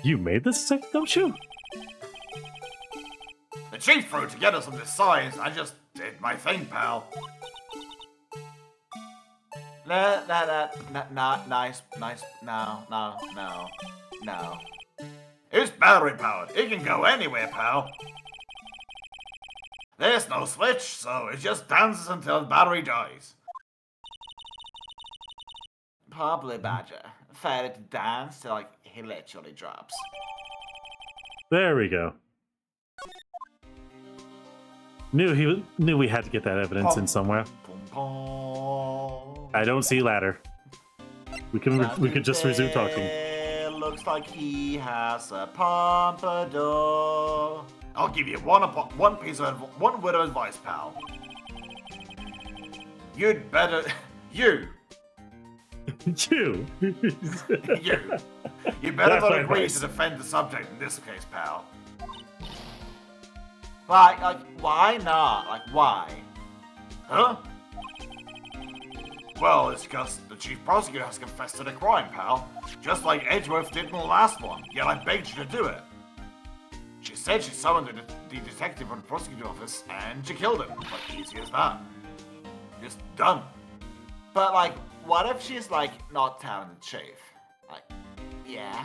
You made this, Detective Gumshoe? The chief threw together some designs, I just did my thing, pal. Nice, no. It's battery powered, it can go anywhere, pal. There's no switch, so it just dances until the battery dies. Probably Badger. Failed to dance till, like, he literally drops. There we go. Knew we had to get that evidence in somewhere. I don't see ladder. We could just resume talking. Looks like he has a pompadour. I'll give you one word of advice, pal. You'd better... You You better That's not my agree advice. to defend the subject in this case, pal. Like, why not? Like, why? Huh? Well, it's because the chief prosecutor has confessed to the crime, pal. Just like Edgeworth did in the last one, yet I begged you to do it. She said she summoned the detective from the prosecutor's office and she killed him. Like, easy as that. Just done. But, like, what if she's, like, not telling the chief? Like, yeah.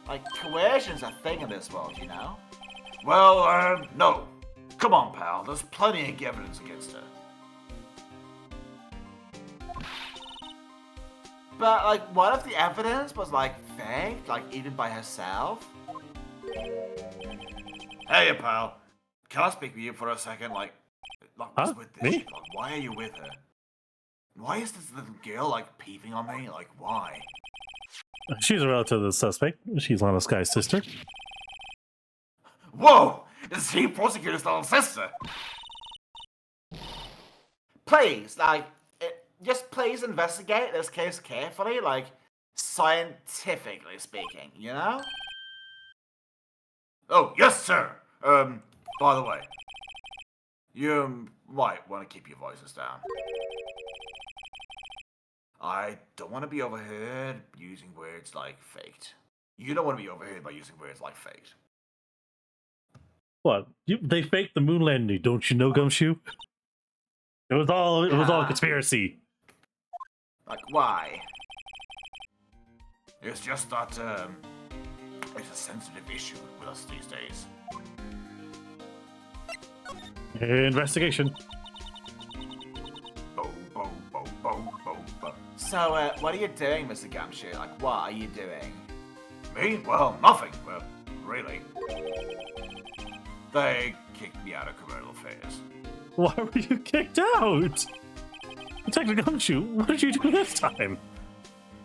Like, coercion's a thing in this world, you know? Well, no. Come on, pal. There's plenty of evidence against her. But, like, what if the evidence was, like, faked? Like, even by herself? Hey, pal. Can I speak with you for a second? Like, Like, Huh? what's with this Me? shit? Like, why are you with her? Why is this little girl, like, peeping on me? Like, why? She's a relative of the suspect. She's Lana Sky's sister. Whoa! Is he prosecutor's little sister? Please, like, just please investigate this case carefully, like, scientifically speaking, you know? Oh, yes, sir! By the way, you might want to keep your voices down. I don't want to be overheard using words like faked. You don't want to be overheard by using words like faked. What? They faked the moon landing, don't you know, Gumshoe? It was all a conspiracy. Like, why? It's just that, it's a sensitive issue with us these days. Investigation. Bo, bo, bo, bo, bo, bo. So, what are you doing, Mr. Gumshoe? Like, what are you doing? Me? Well, nothing. Well, really. They kicked me out of criminal affairs. Why were you kicked out? Detective Gumshoe, what did you do this time?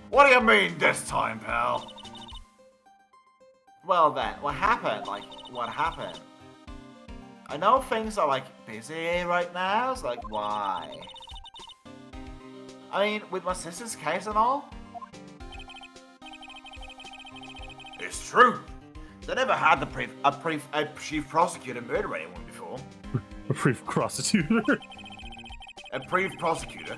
What do you mean this time, pal? Well then, what happened? Like, what happened? I know things are, like, busy right now, so, like, why? I mean, with my sister's case and all? It's true. They never had a chief prosecutor murder anyone before. A brief prostitute. A brief prosecutor.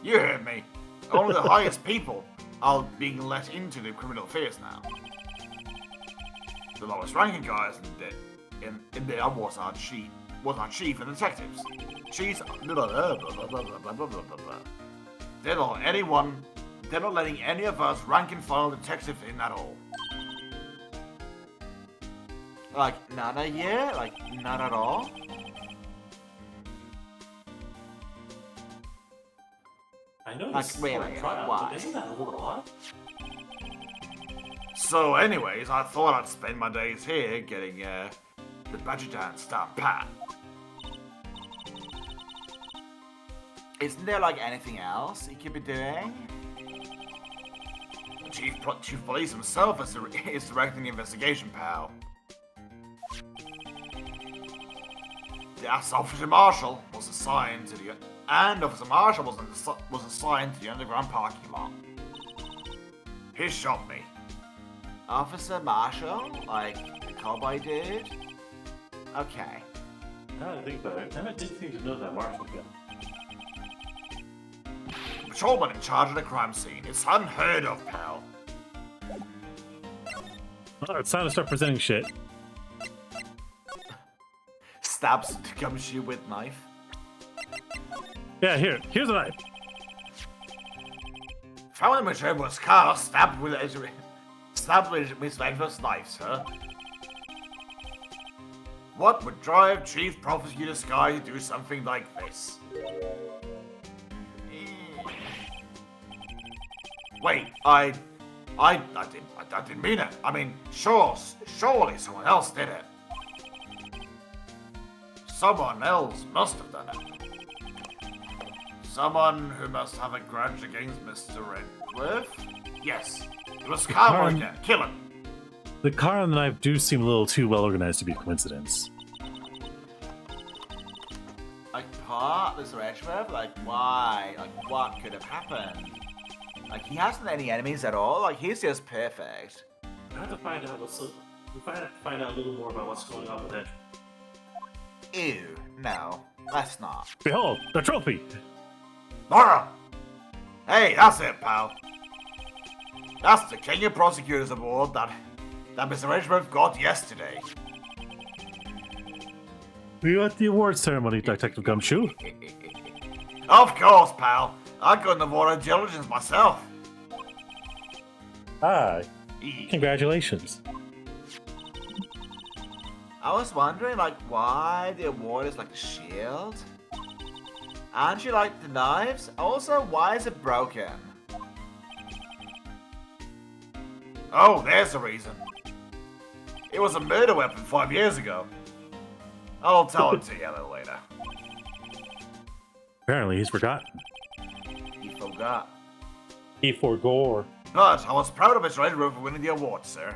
You heard me. Only the highest people are being let into the criminal affairs now. The lowest ranking guys in there was our chief and detectives. Chiefs. They're not letting any of us rank and file detectives in at all. Like, none of you? Like, none at all? I know Like, really? Why? Isn't that a little odd? So anyways, I thought I'd spend my days here getting the 𝓓𝓪𝓷𝓛𝓲𝓷𝓾 stamp pat. Isn't there, like, anything else you could be doing? The chief police himself is directing the investigation, pal. The Officer Marshal was assigned to the underground parking lot. He shot me. Officer Marshall? Like, the cowboy dude? Okay. Now that I think about it, I didn't think to know that Marshall gun. Patrolman in charge of the crime scene. It's unheard of, pal. Oh, it's time to start presenting shit. Stabs Gumshoe with knife. Yeah, here's a knife. Found in Miss Edward's car, stabbed with Miss Edward's knife, sir. What would drive Chief Prosecutor Sky to do something like this? Wait, I didn't mean it. I mean, surely someone else did it. Someone else must have done it. Someone who must have a grudge against Mr. Redworth? Yes, it was Cowboy again. Kill him. The car and the knife do seem a little too well organized to be a coincidence. Like, Mr. Redworth? Like, why? Like, what could have happened? Like, he hasn't any enemies at all. Like, he's just perfect. I have to find out find out a little more about what's going on with it. Ew, no, let's not. Behold, the trophy! Laura! Hey, that's it, pal. That's the King of Prosecutors Award that Mr. Edgeworth got yesterday. We were at the awards ceremony, Detective Gumshoe. Of course, pal. I couldn't have ordered diligence myself. Hi. Congratulations. I was wondering, like, why the award is like a shield? Aren't you like the knives? Also, why is it broken? Oh, there's the reason. It was a murder weapon 5 years ago. I'll tell it to you a little later. Apparently, he's forgotten. He forgot. He forgore. But I was proud of Mr. Red for winning the award, sir.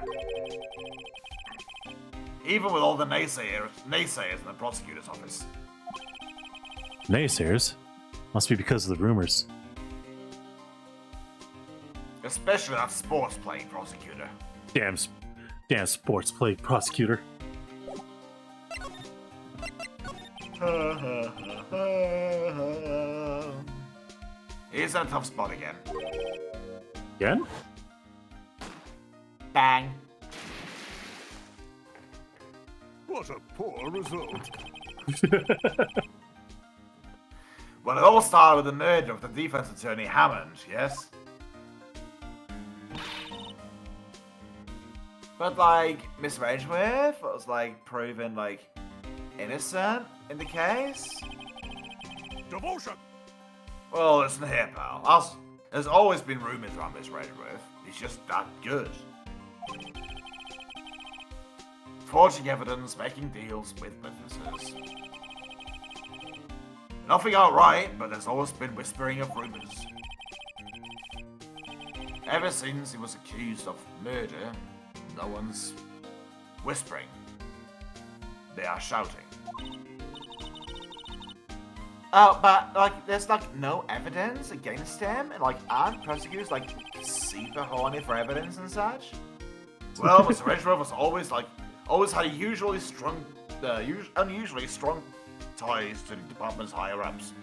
Even with all the naysayers in the prosecutor's office. Naysayers? Must be because of the rumors. Especially that sports playing prosecutor. Damn sports play prosecutor. He's in a tough spot again. Again? Bang. What a poor result. Well, it all started with the murder of the defense attorney Hammond, yes? But, like, Miss Ridgeworth was, like, proven, like, innocent in the case? Devotion! Well, listen here, pal. There's always been rumors around Miss Ridgeworth. He's just that good. Forging evidence, making deals with witnesses. Nothing outright, but there's always been whispering of rumors. Ever since he was accused of murder, no one's whispering. They are shouting. Oh, but, like, there's, like, no evidence against him? And, like, aren't prosecutors, like, super horny for evidence and such? Well, Mr. Ridgeworth was always had unusually strong ties to the department's higher-ups.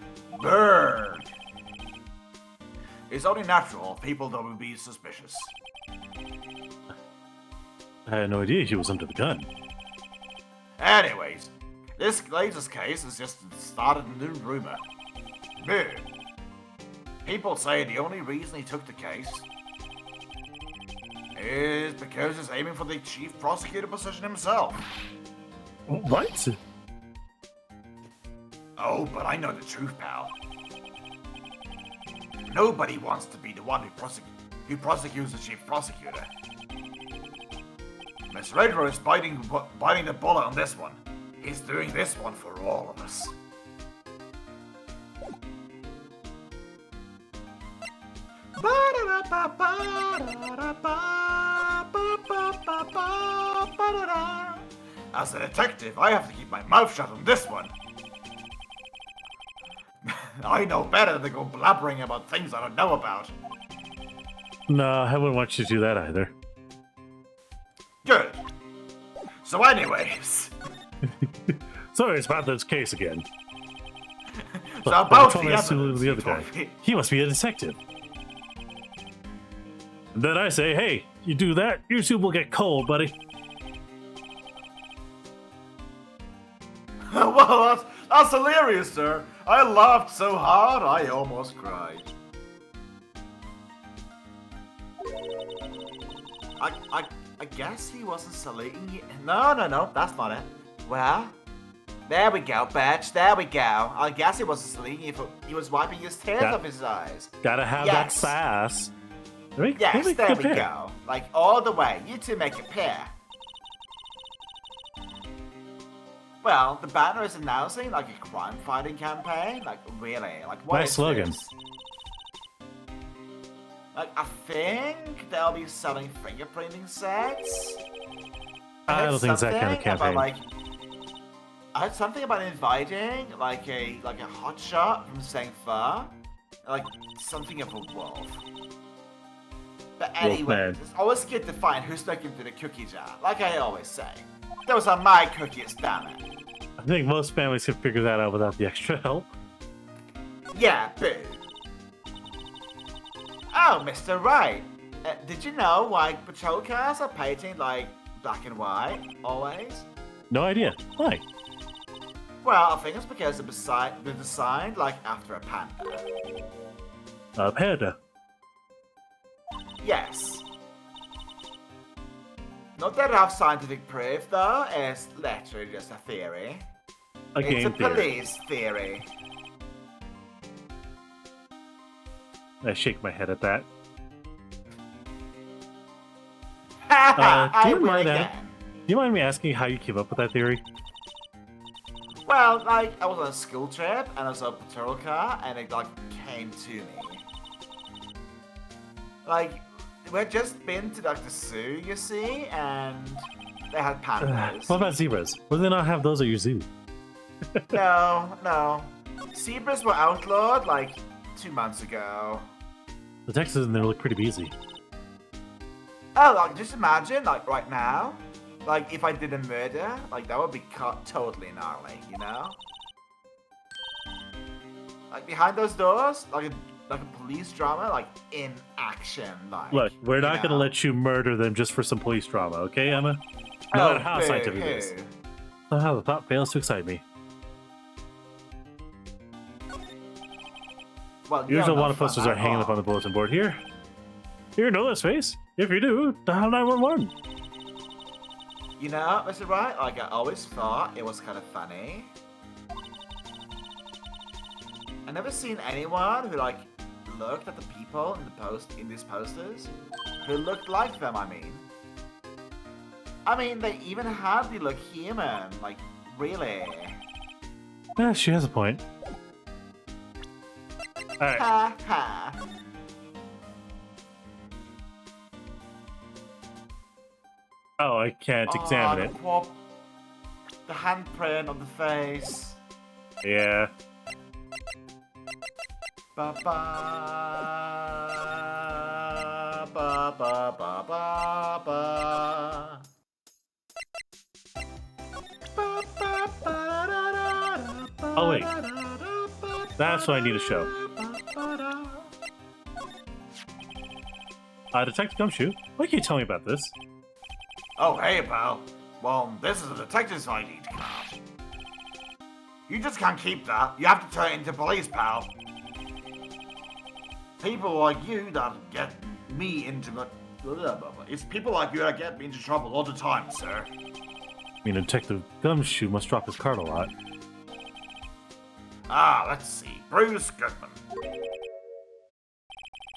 Bird! It's only natural people that would be suspicious. I had no idea he was under the gun. Anyways, this latest case has just started a new rumor. Bird. People say the only reason he took the case is because he's aiming for the chief prosecutor position himself. What? Oh, but I know the truth, pal. Nobody wants to be the one who prosecutes the chief prosecutor. Miss Redrow is biting the bullet on this one. He's doing this one for all of us. As a detective, I have to keep my mouth shut on this one. I know better than to go blabbering about things I don't know about. No, I wouldn't want you to do that either. Good. So anyways. Sorry, it's about this case again. So But about told the me to evidence the you other guy. told me. He must be a detective. And then I say, hey, you do that, your soup will get cold, buddy. Well, that's hilarious, sir. I laughed so hard, I almost cried. I guess he wasn't saluting you. No, that's not it. Well, there we go, bitch. There we go. I guess he wasn't saluting you. He was wiping his tears off his eyes. Gotta have that sass. Yes, there we go. Like, all the way. You two make a pair. Well, the banner is announcing, like, a crime-fighting campaign. Like, really? Like, what Nice is slogan. this? Like, I think they'll be selling fingerprinting sets. I don't think it's that kind of Something campaign. about, like, I heard something about inviting, like a hotshot from 𝓮𝓵. Like, something of a wolf. But anyway, Wolfman. it's always good to find who snuck into the cookie jar, like I always say. Those are my cookies, damn it. I think most families could figure that out without the extra help. Yeah, boo. Oh, Mr. Wright. Did you know why patrol cars are painted like black and white, always? No idea. Why? Well, I think it's because they're designed like after a panda. Panda. Yes. Not that I have scientific proof, though. It's literally just a theory. A game It's a theory. police theory. I shake my head at that. I do you will mind again. Do you mind me asking how you came up with that theory? Well, like, I was on a school trip, and I was on a patrol car, and it, like, came to me. Like, we had just been to, like, the zoo, you see, and they had pandas. What about zebras? Why do they not have those at your zoo? No. Zebras were outlawed, like, 2 months ago. The Texans in there look pretty busy. Oh, like, just imagine, like, right now, like, if I did a murder, like, that would be totally gnarly, you know? Like, behind those doors, like a police drama, like, in action, like. Look, we're not you going to know? let you murder them just for some police drama, okay, Emma? No matter how scientific it is. Somehow the thought fails to excite me. Well, Usual wanted posters are hanging up on the bulletin board here. You know this face? If you do, dial 911. You know, Mr. Wright, like, I always thought it was kind of funny. I never seen anyone who, like, looked at the people in these posters who looked like them, I mean, they even hardly look human, like, really. Yeah, she has a point. Alright. Ha ha. Oh, I can't examine it. The handprint on the face. Yeah. Ba ba ba ba ba ba ba. Oh, wait. That's what I need to show. Detective Gumshoe, why can't you tell me about this? Oh, hey, pal. Well, this is a detective's ID card. You just can't keep that. You have to turn it into police, pal. People like you that get me into... It's people like you that get me into trouble all the time, sir. I mean, Detective Gumshoe must drop his card a lot. Ah, let's see. Bruce Goodman.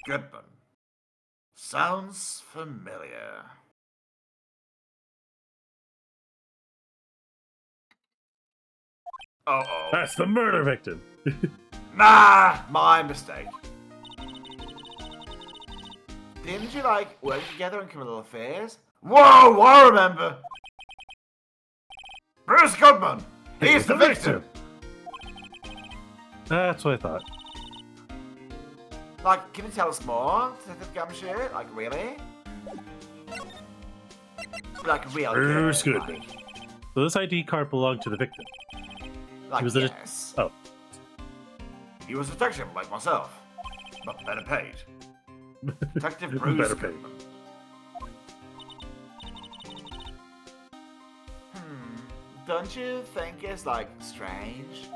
Goodman. Sounds familiar. Uh-oh. That's the murder victim! Nah, my mistake. Didn't you, like, work together in criminal affairs? Whoa, I remember! Bruce Goodman! He's the victim! That's what I thought. Like, can you tell us more, Detective Gumshoe? Like, really? Like, real Bruce good, Goodman. So this ID card belonged to the victim. Like, He was a- yes. Oh. He was a detective like myself, but better paid. Detective Bruce Better paid. Goodman. Don't you think it's, like, strange?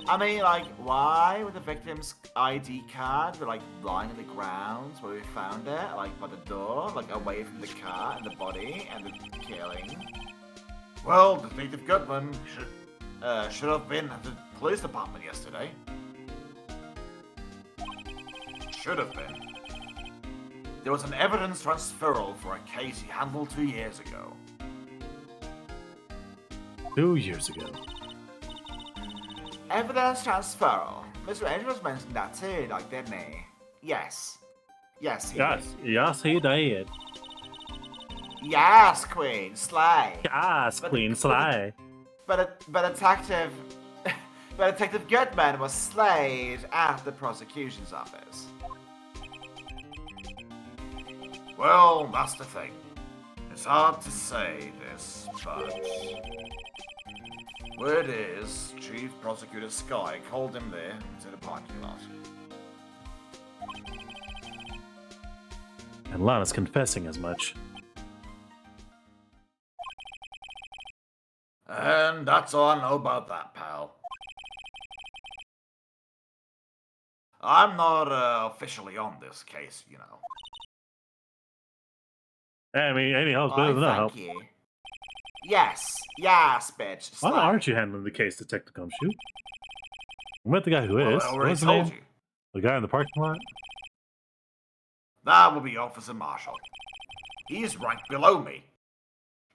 I mean, like, why would the victim's ID card be, like, lying on the ground where we found it, like, by the door, like, away from the car and the body and the killing? Well, Detective Goodman should have been at the police department yesterday. Should have been. There was an evidence transferal for a case he handled 2 years ago. 2 years ago. Evidence transferal. Mr. Andrews mentioned that too, like, didn't he? Yes. Yes, he did. Yes, he did. Yes, Queen, slay. Yes, Queen Sly. But Detective Goodman was slayed at the prosecution's office. Well, that's the thing. It's hard to say this, but word is, Chief Prosecutor Sky called him there to the parking lot. And Lana's confessing as much. And that's all I know about that, pal. I'm not officially on this case, you know. I mean, any help's better than no help. Thank you. Yes, bitch. Why slay. aren't you handling the case, Detective Gumshoe? We met the guy who Well, is. I already What's his told name? you. The guy in the parking lot? That will be Officer Marshall. He's ranked below me.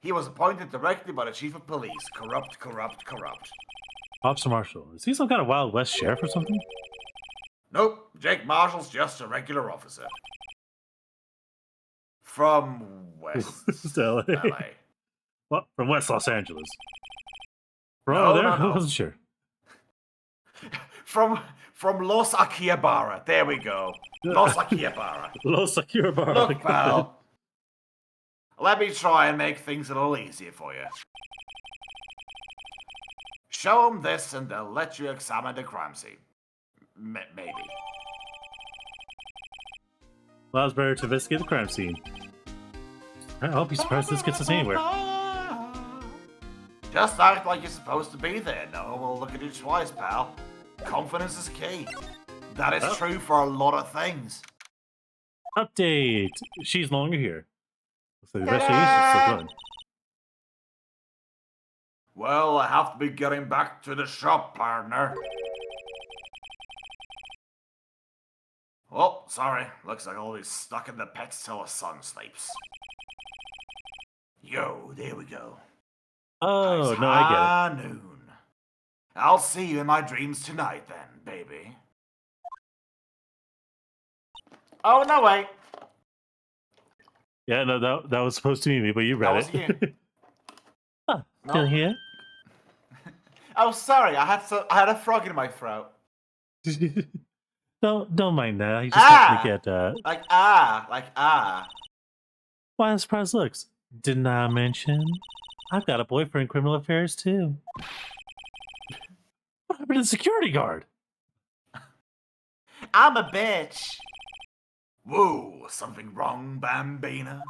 He was appointed directly by the chief of police. Corrupt, corrupt, corrupt. Officer Marshall. Is he some kind of Wild West sheriff or something? Nope, Jake Marshall's just a regular officer. From West LA. LA. What? From West Los Angeles. No, There? no, I no. wasn't sure. From Los Akihabara. There we go. Los Akihabara. Los Akihabara. Look, pal. Let me try and make things a little easier for you. Show them this and they'll let you examine the crime scene. Maybe. Allows better to investigate the crime scene. I hope he's surprised this gets us anywhere. Just act like you're supposed to be there. No one will look at you twice, pal. Confidence is key. That is true for a lot of things. Update! She's no longer here. So the investigation is still going. Well, I have to be getting back to the shop, partner. Oh, sorry. Looks like I'll be stuck in the pits till the sun sleeps. Yo, there we go. Oh, It's no, I high noon. I'll see you in my dreams tonight then, baby. Oh, no, wait. get it. Yeah, no, that was supposed to be me, but you read That was it. Huh, No. still here? Oh, sorry, I had a frog in my throat. Don't mind that. I just have to get Like ah. why surprise looks. Didn't I mention? I've got a boyfriend in criminal affairs too. What happened to the security guard? I'm a bitch. Whoa, something wrong, Bambina?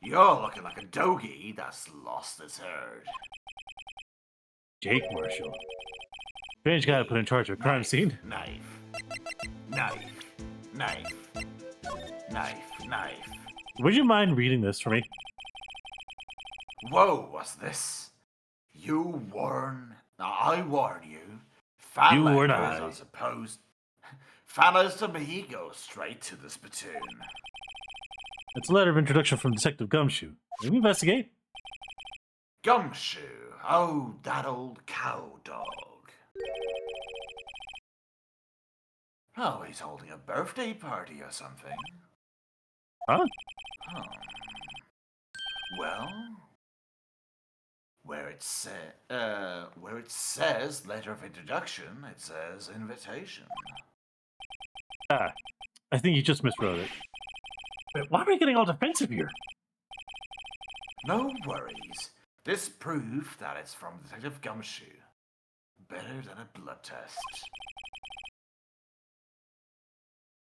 You're looking like a doggy that's lost its herd. Jake Marshall. Strange guy to put in charge of a crime scene. Knife. Knife. Knife. Knife. Knife. Would you mind reading this for me? Whoa, what's this? You warn... I warn you. Fan You warn language, I. I suppose. Fellas to me go straight to the spittoon. It's a letter of introduction from Detective Gumshoe. Can we investigate? Gumshoe. Oh, that old cow dog. Oh, he's holding a birthday party or something. Huh? Huh. Well, where it says letter of introduction, it says invitation. Ah, I think you just miswrote it. Wait, why are we getting all defensive here? No worries. This proved that it's from Detective Gumshoe. Better than a blood test.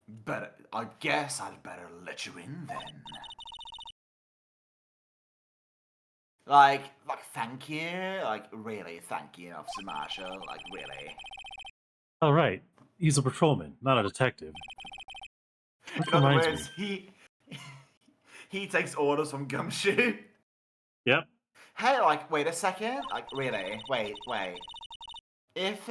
Better. I guess I'd better let you in then. Like thank you. Like really, thank you, Officer Marshall. Like really. Oh, right. He's a patrolman, not a detective. Which In other reminds words, me. he takes orders from Gumshoe. Yep. Hey, like, wait a second. Like, really? Wait. If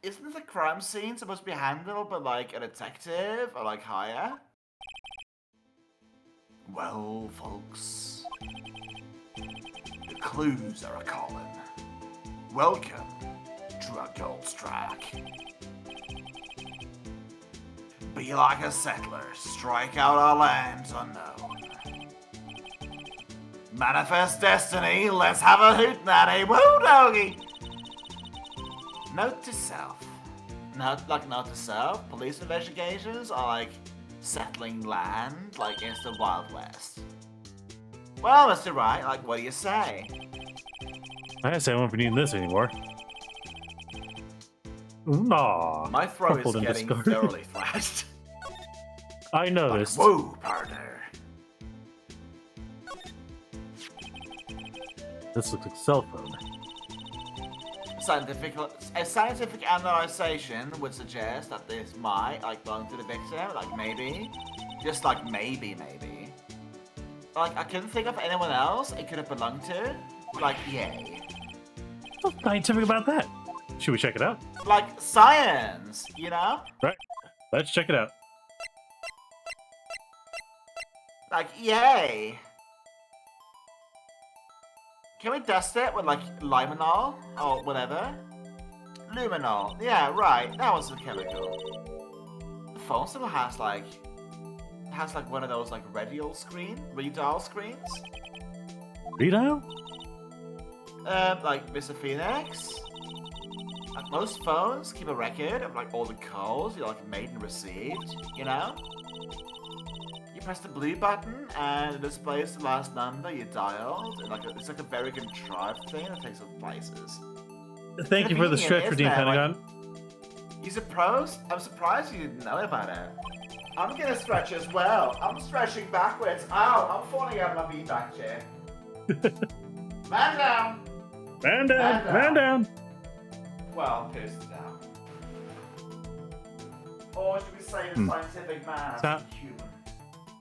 isn't the crime scene supposed to be handled by like a detective or like higher? Well, folks, the clues are a calling. Welcome to a gold strike. Be like a settler, strike out our lands unknown. Manifest destiny, let's have a hootenanny, woo doggy! Note to self. Note to self. Police investigations are like settling land, like it's the Wild West. Well, Mr. Wright, like, what do you say? I say I won't be needing this anymore. Nah. My throat is crumpled and getting discarded. thoroughly thrashed. I noticed. Whoa, partner. This looks like a cell phone. A scientific analyzation would suggest that this might like belong to the victim, like maybe. Just like maybe. Like I couldn't think of anyone else it could have belonged to. Like yay. What's scientific about that? Should we check it out? Like science, you know? Right. Let's check it out. Like yay. Can we dust it with like limonol or whatever? Luminol. Yeah, right. That was the chemical. The phone still has like one of those like radial screens. Redial? Like Mr. Phoenix. Like most phones keep a record of like all the calls you like made and received. You know. You press the blue button and it displays the last number you dialed. And it's like a very contrived thing that takes us places. Thank you for the stretch, Convenient, Redeem isn't it? Pentagon. I'm surprised you didn't know about it. I'm gonna stretch as well. I'm stretching backwards. Ow, I'm falling out of my beanbag chair. Man down! Man down, man down. Well, person down. Or should we say the scientific man Sound- as human?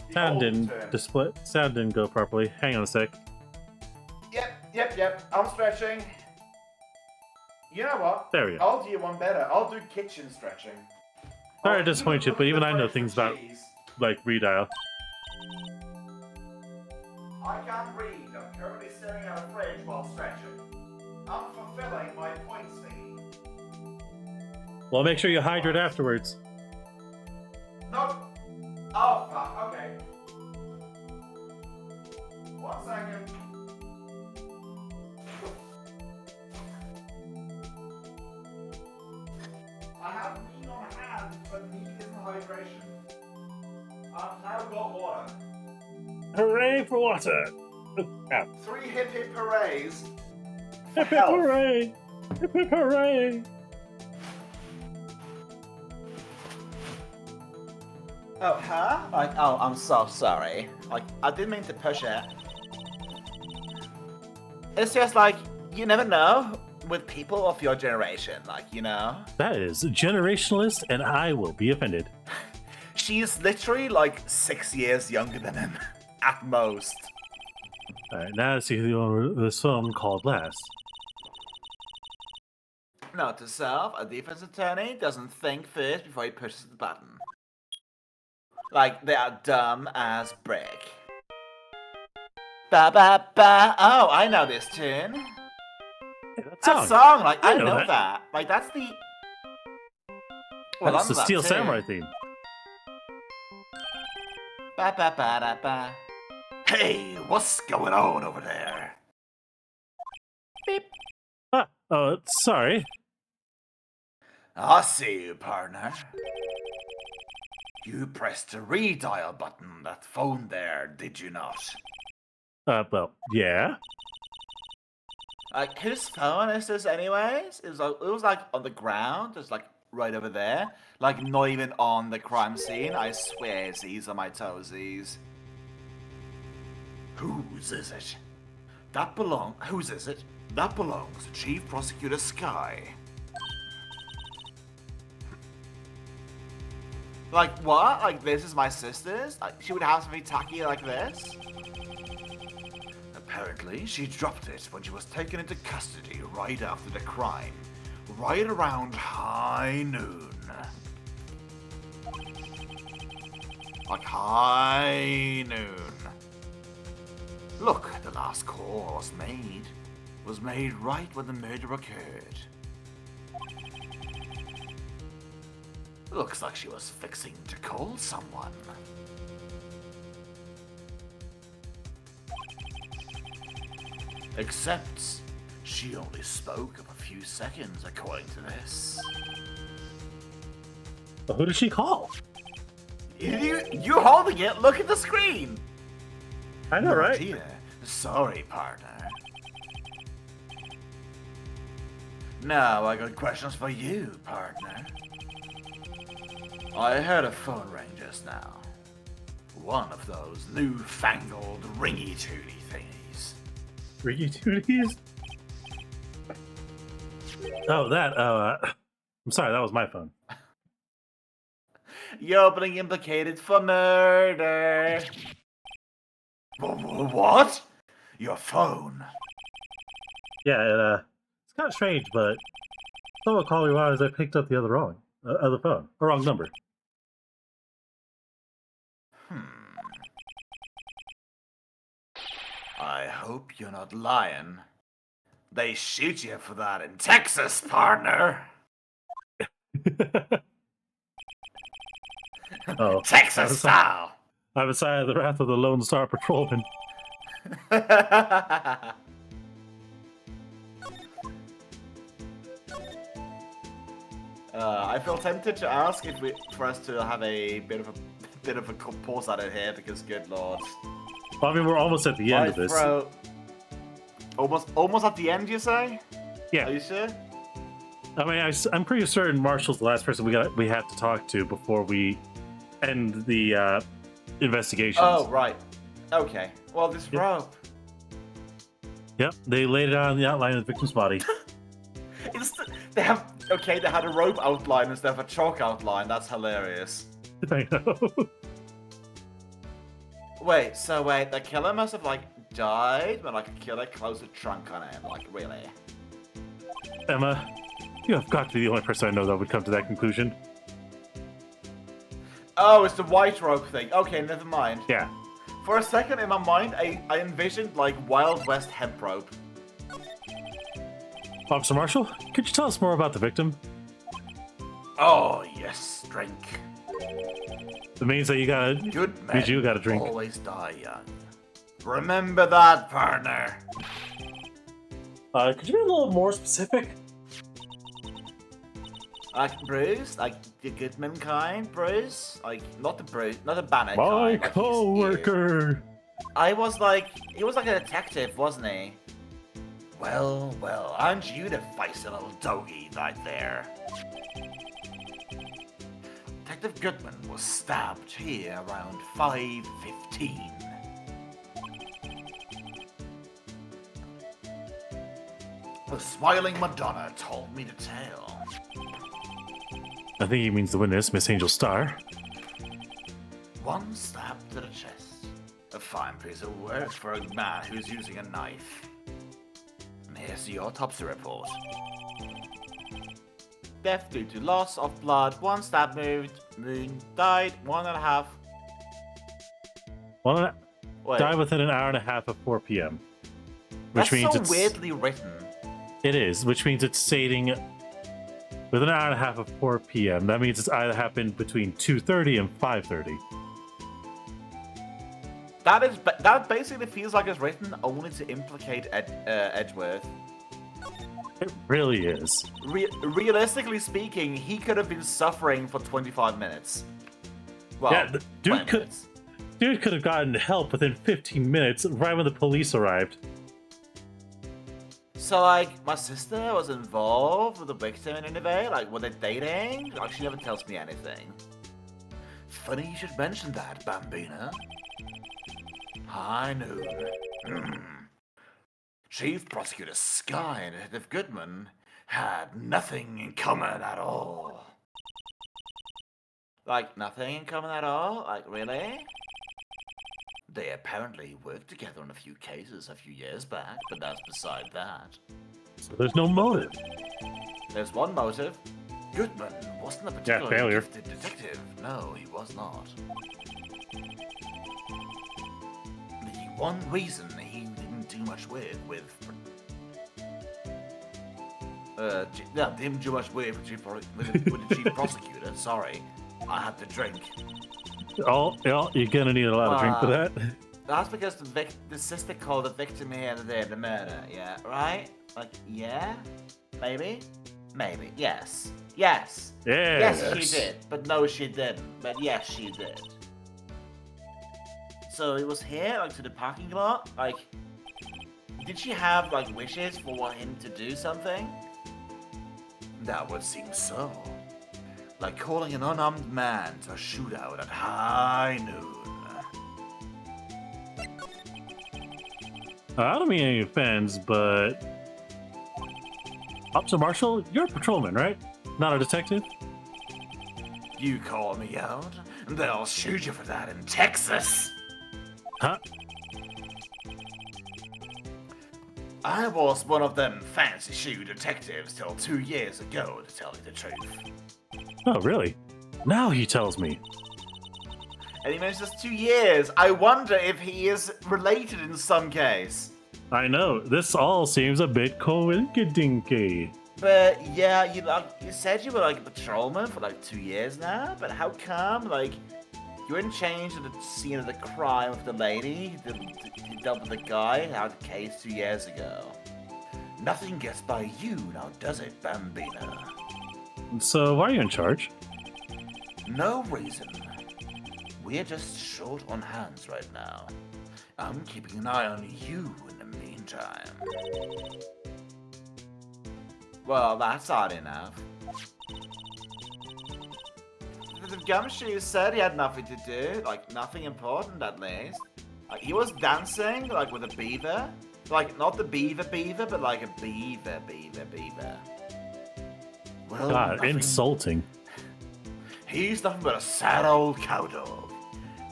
The Sound old didn't term. display. Sound didn't go properly. Hang on a sec. Yep. I'm stretching. You know what? There we go. I'll do you one better. I'll do kitchen stretching. Sorry to I'll disappoint you, look but at even the I know fridge for things about cheese. like redial. I can't read. I'm currently staring at a fridge while stretching. I'm fulfilling my point, Steve. Well, make sure you hydrate afterwards. Nope. Oh, fuck. Okay. 1 second. I have meat on hand, but meat isn't hydration. I've now got water. Hooray for water! Ow. 3 hip hip hoorays. for Hip hip health. hooray! Hip hip hooray! Oh, huh? Like, oh, I'm so sorry. Like, I didn't mean to push it. It's just like, you never know with people of your generation, like, you know? That is generationalist, and I will be offended. She's literally like 6 years younger than him, at most. Alright, now let's see this film called last. Note to self, a defense attorney doesn't think first before he pushes the button. Like, they are dumb as brick. Ba ba ba. Oh, I know this tune. Hey, That song, like, I I know know that. that. Like, that's the... That's the that Steel too. Samurai theme. Ba ba ba da ba. Hey, what's going on over there? Ah, oh, sorry. I see you, partner. You pressed the redial button on that phone there, did you not? Well, yeah. Like, whose phone is this anyways? It was like on the ground, just like right over there. Like, not even on the crime scene. I swear he's on my toesies. Whose is it? Whose is it? That belongs to Chief Prosecutor Sky. Like, what? Like, this is my sister's? Like, she would have something tacky like this? Apparently, she dropped it when she was taken into custody right after the crime. Right around high noon. Like, high noon. Look, the last call was made right when the murder occurred. Looks like she was fixing to call someone. Except, she only spoke of a few seconds according to this. Well, who did she call? You holding it? Look at the screen! I know, right? Dear, sorry, partner. Now I got questions for you, partner. I heard a phone ring just now. One of those newfangled ringy-toody thingies. Ricky Tooties? Oh, that, I'm sorry, that was my phone. You're being implicated for murder. What? Your phone? Yeah, it's kind of strange, but someone called me while I picked up the other phone, or wrong number. I hope you're not lying. They shoot you for that in Texas, partner. Oh, Texas style. I'm inside of the wrath of the Lone Star Patrolman. I feel tempted to ask for us to have a bit of a pause at it here because, good lord, Well, I mean, we're almost at the end of this. Almost at the end, you say? Yeah. Are you sure? I mean, I'm pretty certain Marshall's the last person we have to talk to before we end the investigations. Oh, right. Okay. Well, this rope. Yep, they laid it out on the outline of the victim's body. They had a rope outline instead of a chalk outline. That's hilarious. I know. Wait, the killer must have died when a killer closed the trunk on him. Really? Emma, you have got to be the only person I know that would come to that conclusion. Oh, it's the white rope thing. Okay, never mind. Yeah. For a second in my mind, I envisioned Wild West hemp rope. Officer Marshall, could you tell us more about the victim? Oh, yes, drink. It means that you gotta... Good means you men gotta drink. always die young. Remember that, partner. Could you be a little more specific? Bruce? The Goodman kind, Bruce? Not the Bruce, not the Banner My kind. co-worker! He was like a detective, wasn't he? Well, aren't you the feisty little doggy right there? Detective Goodman was stabbed here around 5:15. The smiling Madonna told me to tell. I think he means the witness, Miss Angel Starr. One stab to the chest. A fine piece of work for a man who's using a knife. Here's the autopsy report. Death due to loss of blood, one stab wound, died 1.5. Wait, Died within an hour and a half of 4 p.m. Which that's means so it's weirdly written. It is, which means it's stating within an hour and a half of 4 p.m. That means it's either happened between 2:30 and 5:30. That basically feels like it's written only to implicate Edgeworth. It really is. Realistically speaking, he could have been suffering for 25 minutes. Well, Yeah, the 20 minutes. dude could have gotten help within 15 minutes, right when the police arrived. So, my sister was involved with the victim in any way? Were they dating? She never tells me anything. Funny you should mention that, Bambina. High noon. Chief Prosecutor Sky and Detective Goodman had nothing in common at all. Nothing in common at all? Really? They apparently worked together on a few cases a few years back, but that's beside that. So there's no motive. There's one motive. Goodman wasn't a particularly failure. gifted detective. No, he was not. The one reason he didn't do much didn't do much with the chief prosecutor. Sorry, I had to drink. Oh, yeah, you're gonna need a lot of drink for that. That's because the sister called the victim here the murder, yeah, right? Yeah? Maybe? Maybe, yes. Yes! Yes. Yes, she did. But no, she didn't. But yes, she did. So it was here, to the parking lot? Did she have, wishes for him to do something? That would seem so. Like calling an unarmed man to a shootout at high noon. I don't mean any offense, but... Officer Marshall, you're a patrolman, right? Not a detective? You call me out, and they'll shoot you for that in Texas. Huh? I was one of them fancy shoe detectives till 2 years ago, to tell you the truth. Oh, really? Now he tells me. And he mentions 2 years. I wonder if he is related in some case. I know, this all seems a bit coinkydinky. But yeah, you said you were like a patrolman for like 2 years now, but how come like you weren't changed at the scene of the crime of the lady who dealt with the guy out of the case 2 years ago? Nothing gets by you now, does it, Bambina? So why are you in charge? No reason. We're just short on hands right now. I'm keeping an eye on you in the meantime. Well, that's odd enough. The gumshoe said he had nothing to do, like nothing important at least. Like he was dancing like with a beaver. Like not the beaver, but like a beaver. Well, God, insulting. He's nothing but a sad old cow dog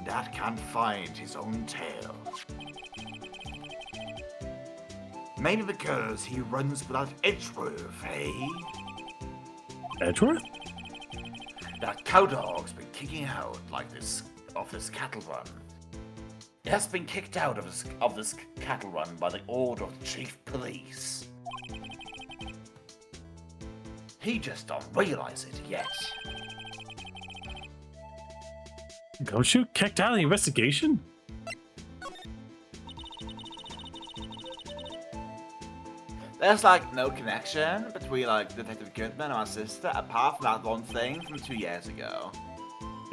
that can't find his own tail. Maybe because he runs without Edgeworth, eh? Edgeworth? That cow dog's been kicking out like this of this cattle run. He has been kicked out of this cattle run by the order of the chief police. He just don't realize it yet. Gumshoe kicked out of the investigation? There's like no connection between like Detective Goodman and my sister apart from that one thing from 2 years ago.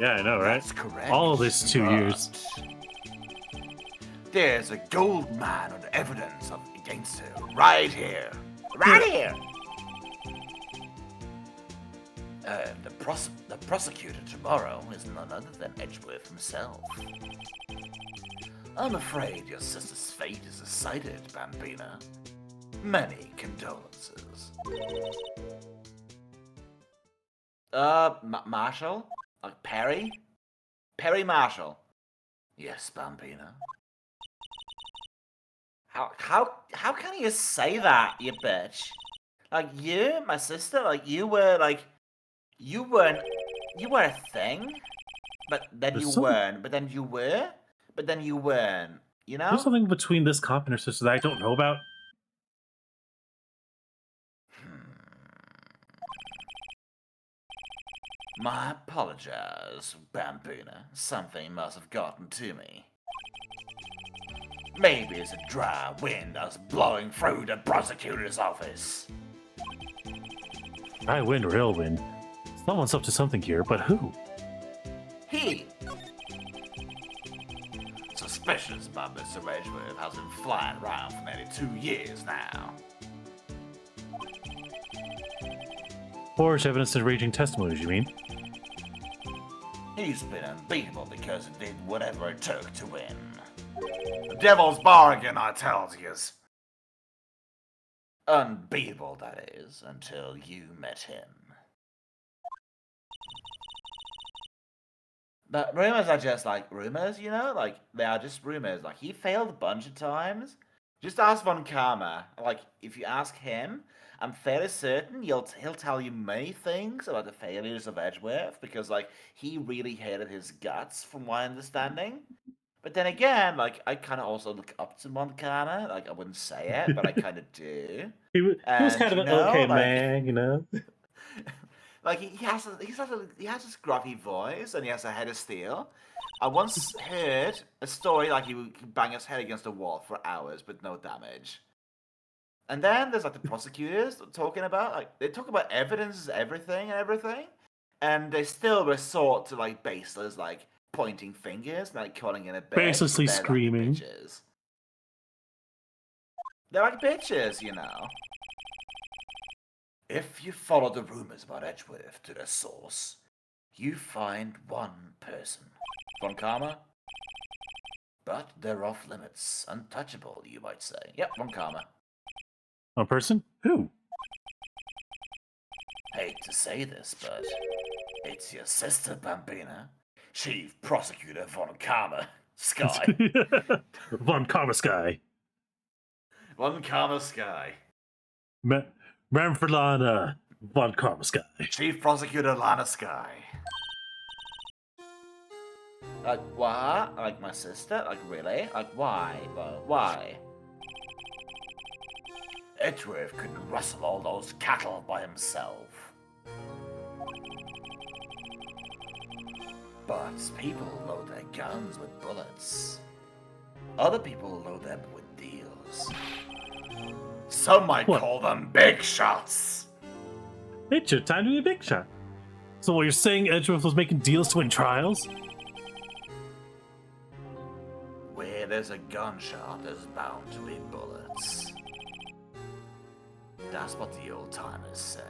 Yeah, I know, right? That's correct. All this 2 years. There's a gold mine of evidence against her right here. Right here! The prosecutor tomorrow is none other than Edgeworth himself. I'm afraid your sister's fate is decided, Bambina. Many condolences. Marshall? Like Perry? Perry Marshall. Yes, Bambina. How can you say that, you bitch? Like you, my sister, like you were a thing, but then you weren't, but then you were, but then you weren't, you know? There's something between this cop and her sister that I don't know about. My apologies, Bambina. Something must have gotten to me. Maybe it's a dry wind that's blowing through the prosecutor's office. I win, real win. Someone's up to something here, but who? He. Suspicions about Mr. Edgeworth has been flying around for nearly 2 years now. Forged evidence and raging testimonies, you mean? He's been unbeatable because he did whatever it took to win. The devil's bargain, I tells yous. Unbeatable, that is, until you met him. But rumors are just like rumors, you know? Like, they are just rumors. Like, he failed a bunch of times. Just ask 𝓮𝓏. Like, if you ask him, I'm fairly certain he'll tell you many things about the failures of Edgeworth, because, like, he really hated his guts, from my understanding. But then again, like, I kind of also look up to 𝓮𝓏. Like, I wouldn't say it, but I kind of do. He was kind of an okay man, you know? Like, he has this gruffy voice, and he has a head of steel. I once heard a story like he would bang his head against a wall for hours with no damage. And then there's like the prosecutors talking about, like, they talk about evidence as everything, and they still resort to like baseless, like, pointing fingers, like calling it a bitch. Baselessly screaming. Like bitches. They're like bitches, you know. If you follow the rumors about Edgeworth to their source, you find one person. 𝓮𝓏? But they're off limits, untouchable, you might say. Yep, 𝓮𝓏. One person? Who? Hate to say this, but it's your sister, Bambina. Chief Prosecutor 𝓮𝓏 Sky. 𝓮𝓏 Sky. 𝓮𝓏 Sky. Manfred 𝓮𝓏 Sky. Chief Prosecutor 𝓮𝓏 Sky. Like, what? Like, my sister? Like, really? Like, why? Well, why? Edgeworth couldn't rustle all those cattle by himself. But people load their guns with bullets. Other people load them with deals. Some might What? call them big shots. It's your time to be a big shot. So what you're saying, Edgeworth was making deals to win trials? Where there's a gunshot, there's bound to be bullets. That's what the old-timers say.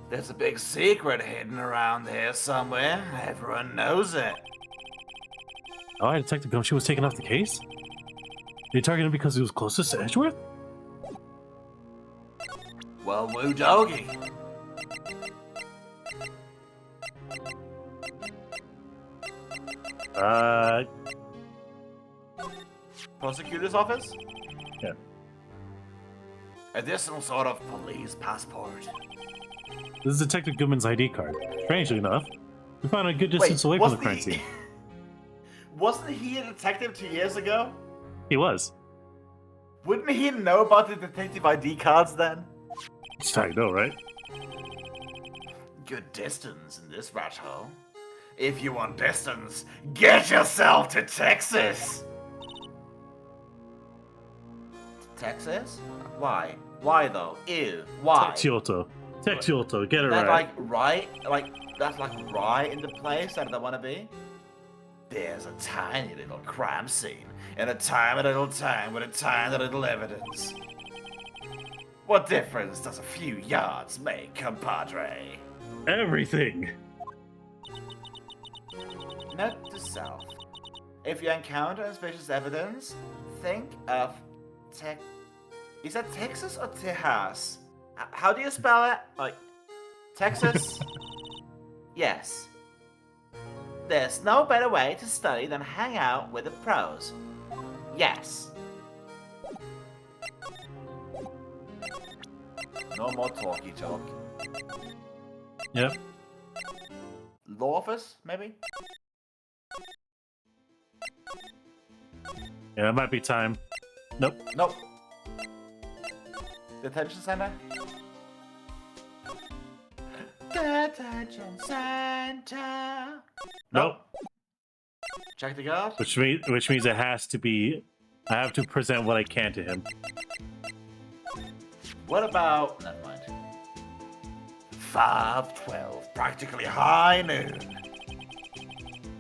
There's a big secret hidden around here somewhere. Everyone knows it. Oh, I Detective Gumshoe was taken off the case? They targeted him because he was closest to Edgeworth? Well, woo doggy. Prosecutor's office? Yeah. Is this some sort of police passport? This is Detective Goodman's ID card. Strangely enough, we found it a good distance away from the crime scene. Wasn't he a detective 2 years ago? He was. Wouldn't he know about the detective ID cards then? I know, right? Good distance in this rat hole. If you want distance, get yourself to Texas! Texas? Why? Why though? Ew. Why? Texioto. Texioto, get it That right. that's like right in the place that I want to be? There's a tiny little crime scene in a tiny little town with a tiny little evidence. What difference does a few yards make, compadre? Everything. Note to self. If you encounter suspicious evidence, think of Is that Texas or Tejas? How do you spell it? Like, Texas? Yes. There's no better way to study than hang out with the pros. Yes. No more talky talk. Yep. Law office, maybe? Yeah, it might be time. Nope. Nope. Detention center? Detention center. Nope. Check the guard. Which means it has to be. I have to present what I can to him. What about... Never mind. 5:12, practically high noon.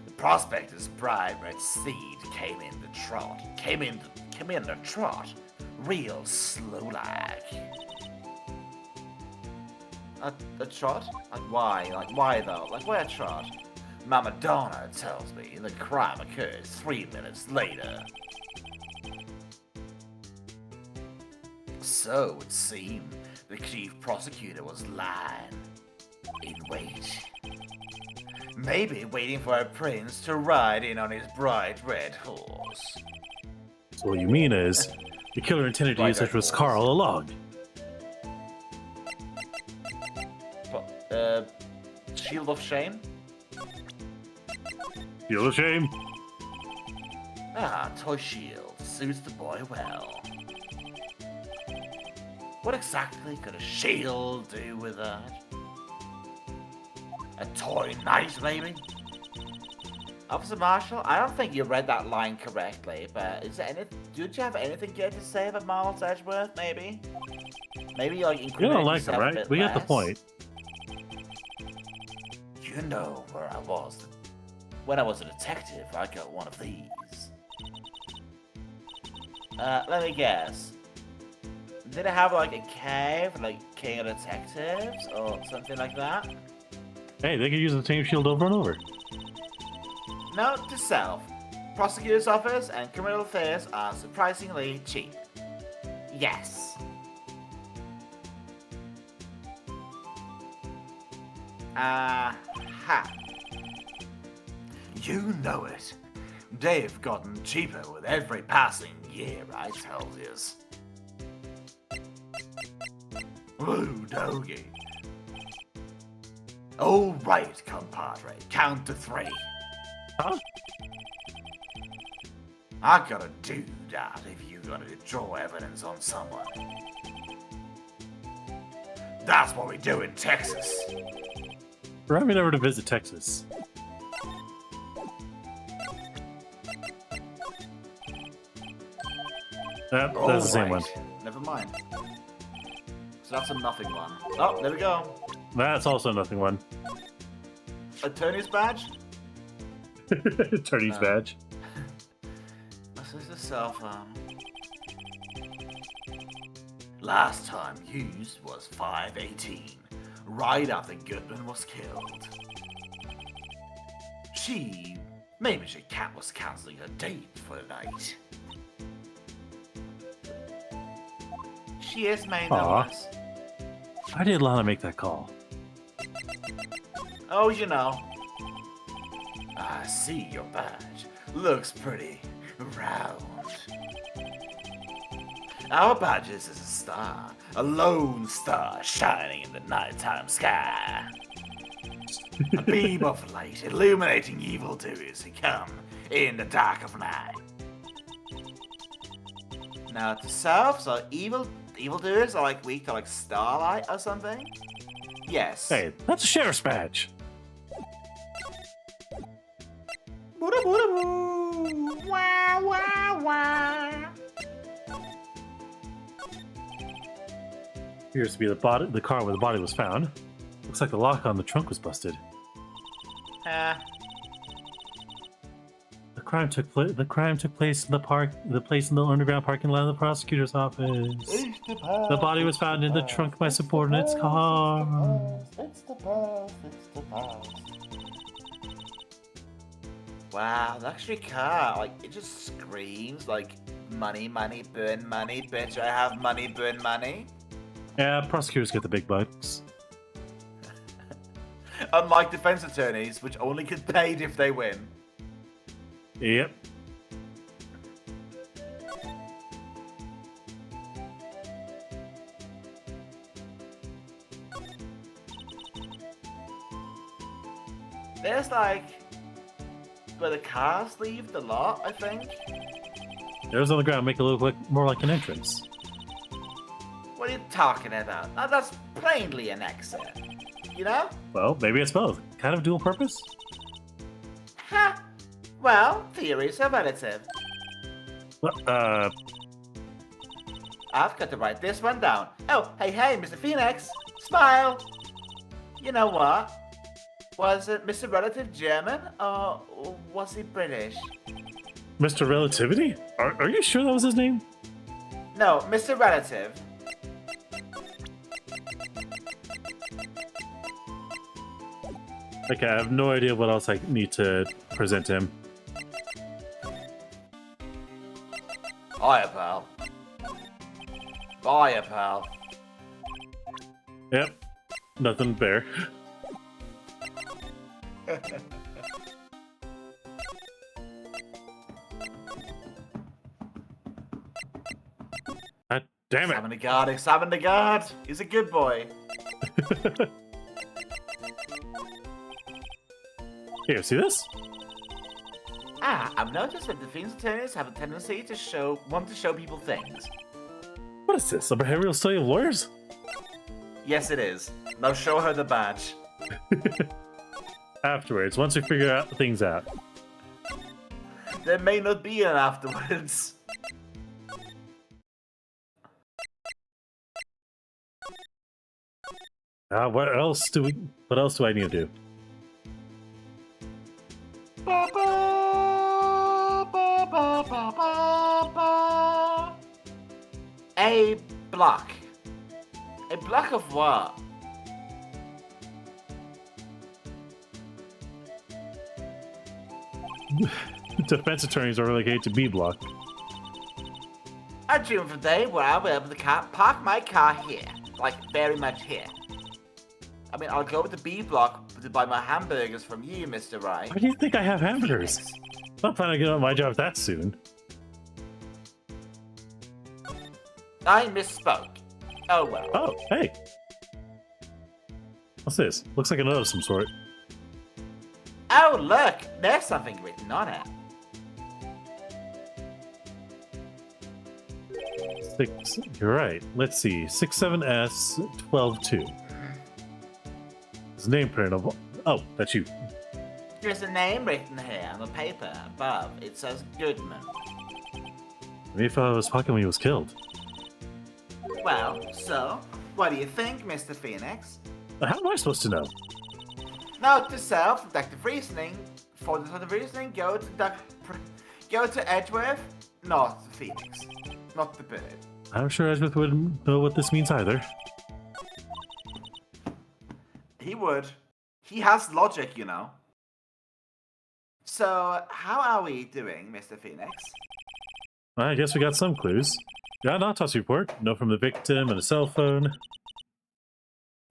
The prospector's bright red steed came in the trot. Real slow like. A trot? Like why? Like why though? Like why a trot? Mama Donna tells me the crime occurred 3 minutes later. So it seemed the chief prosecutor was lying in wait. Maybe waiting for a prince to ride in on his bright red horse. So what you mean is, the killer intended to use Edgeworth's car all along. Shield of shame? Feel a shame? Ah, toy shield suits the boy well. What exactly could a shield do with that? A toy knight, maybe? Officer Marshall, I don't think you read that line correctly, but is there anything? Did you have anything good to say about Miles Edgeworth? Maybe, like You incriminate don't like him, yourself a right? bit We got the less. point. You know where I was. When I was a detective, I got one of these. Let me guess. Did it have like a cave, like King of Detectives, or something like that? Hey, they could use the same shield over and over. Note to self. Prosecutor's office and criminal affairs are surprisingly cheap. Yes. Aha. You know it. They've gotten cheaper with every passing year, I tell yous. Woo, doggy. All right, compadre. Count to 3. Huh? I gotta do that if you gonna draw evidence on someone. That's what we do in Texas. Remind me never to visit Texas. That's the same one. Never mind. So that's a nothing one. Oh, there we go. That's also nothing one. Attorney's badge? Attorney's badge. This is self-harm. Last time used was 5/18, right after Goodman was killed. Maybe she was cancelling her date for the night. She is made Aw. of us. Why did Lana make that call? Oh, you know. I see your badge. Looks pretty round. Our badges is a star, a lone star shining in the nighttime sky. A beam of light illuminating evildoers who come in the dark of night. Now, to self, so evildoers are like weak to like starlight or something? Yes. Hey, that's a sheriff's badge. Wah, wah, wah. Appears to be the car where the body was found. Looks like the lock on the trunk was busted. The crime took place in the underground parking lot of the prosecutor's office. The body was found in the trunk of my subordinate's car. Wow, the luxury car, like, it just screams, like, money, money, burn money, bitch, I have money, burn money. Yeah, prosecutors get the big bucks. Unlike defense attorneys, which only get paid if they win. Yep. There's, like, where the cars leave the lot, I think. There's on the ground, make it look like more like an entrance. What are you talking about? Now, that's plainly an exit. You know? Well, maybe it's both. Kind of dual purpose? Ha! Well, theories are relative. Well, I've got to write this one down. Oh, hey, Mr. Phoenix! Smile! You know what? Was it Mr. Relative German, or was he British? Mr. Relativity? Are you sure that was his name? No, Mr. Relative. Okay, I have no idea what else I need to present him. Hiya, pal. Hiya, pal. Yep. Nothing there. God damn it. Examine the guard. He's a good boy. Here, see this? I've noticed that defense attorneys have a tendency to want to show people things. What is this? A behavioral study of lawyers? Yes, it is. Now show her the badge. Afterwards, once we figure things out. There may not be an afterwards. What else do I need to do? A block. A block of what? Defense attorneys are relegated to B block. I dream of a day where I'll be able to park my car here. Like, very much here. I mean, I'll go to the B block to buy my hamburgers from you, Mr. Wright. Why do you think I have hamburgers? I'm not planning to get on my job that soon. I misspoke. Oh well. Oh, hey. What's this? Looks like a note of some sort. Oh look, there's something written on it. 6. You're right. Let's see. 67S122. His name printed on. Oh, that's you. There's a name written here on the paper above. It says Goodman. Maybe thought it was Pocket when he was killed. Well, so, what do you think, Mr. Phoenix? How am I supposed to know? Note to self, Detective Reasoning. For the reasoning, go to Edgeworth, not the Phoenix, not the bird. I'm sure Edgeworth wouldn't know what this means either. He would. He has logic, you know. So, how are we doing, Mr. Phoenix? I guess we got some clues. Got an autopsy report. Note from the victim and a cell phone.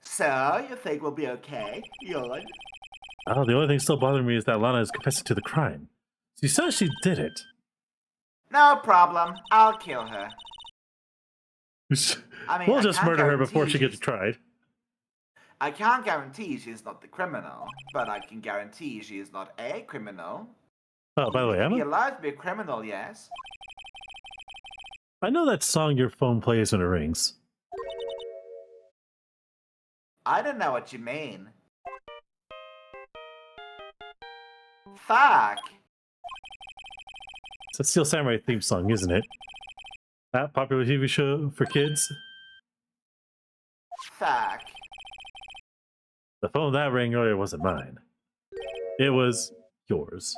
So, you think we'll be okay? Good. Oh, the only thing still bothering me is that Lana is confessing to the crime. She says she did it. No problem. I'll kill her. I mean, We'll I just can't murder her before guarantee she gets she's- tried. I can't guarantee she's not the criminal, but I can guarantee she is not a criminal. Oh, by the way, Be Emma, allowed to be a criminal, yes. I know that song your phone plays when it rings. I don't know what you mean. Fuck. It's a Steel Samurai theme song, isn't it? That popular TV show for kids? Fuck. The phone that rang earlier wasn't mine. It was yours.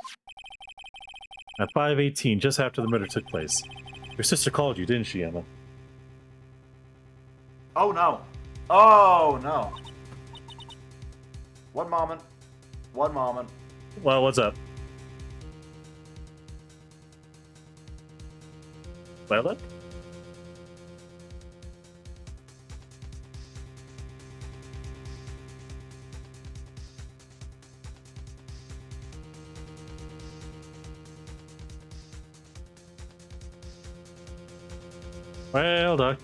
At 5:18, just after the murder took place. Your sister called you, didn't she, Emma? Oh no. Oh no. One moment. One moment. Well, what's up? Whaleduck? Whaleduck.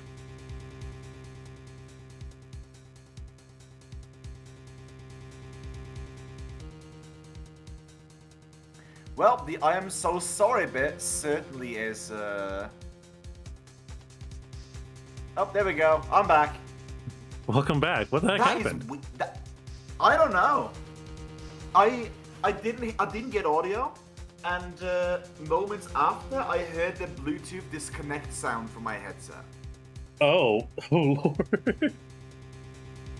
Well, the I am so sorry bit certainly is Oh, there we go. I'm back. Welcome back. What the heck That is happened? I don't know. I didn't get audio, and moments after I heard the Bluetooth disconnect sound from my headset. Oh, oh Lord.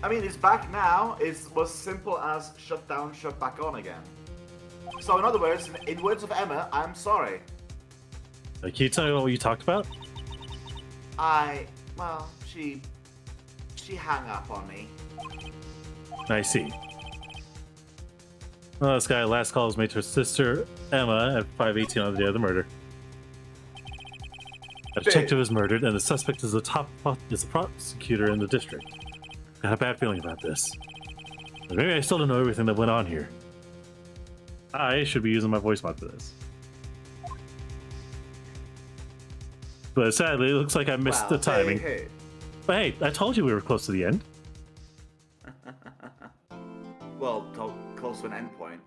I mean, it's back now. It was simple as shut down, shut back on again. So in other words, in words of Emma, I'm sorry. Can you tell me what you talked about? Well, she hung up on me. I see. Well, this guy last call was made to her sister, Emma, at 5:18 on the day of the murder. A detective is murdered, and the suspect is the prosecutor in the district. I had a bad feeling about this. But maybe I still don't know everything that went on here. I should be using my voice mod for this. But sadly, it looks like I missed the timing. Hey. But hey, I told you we were close to the end. Well, close to an endpoint.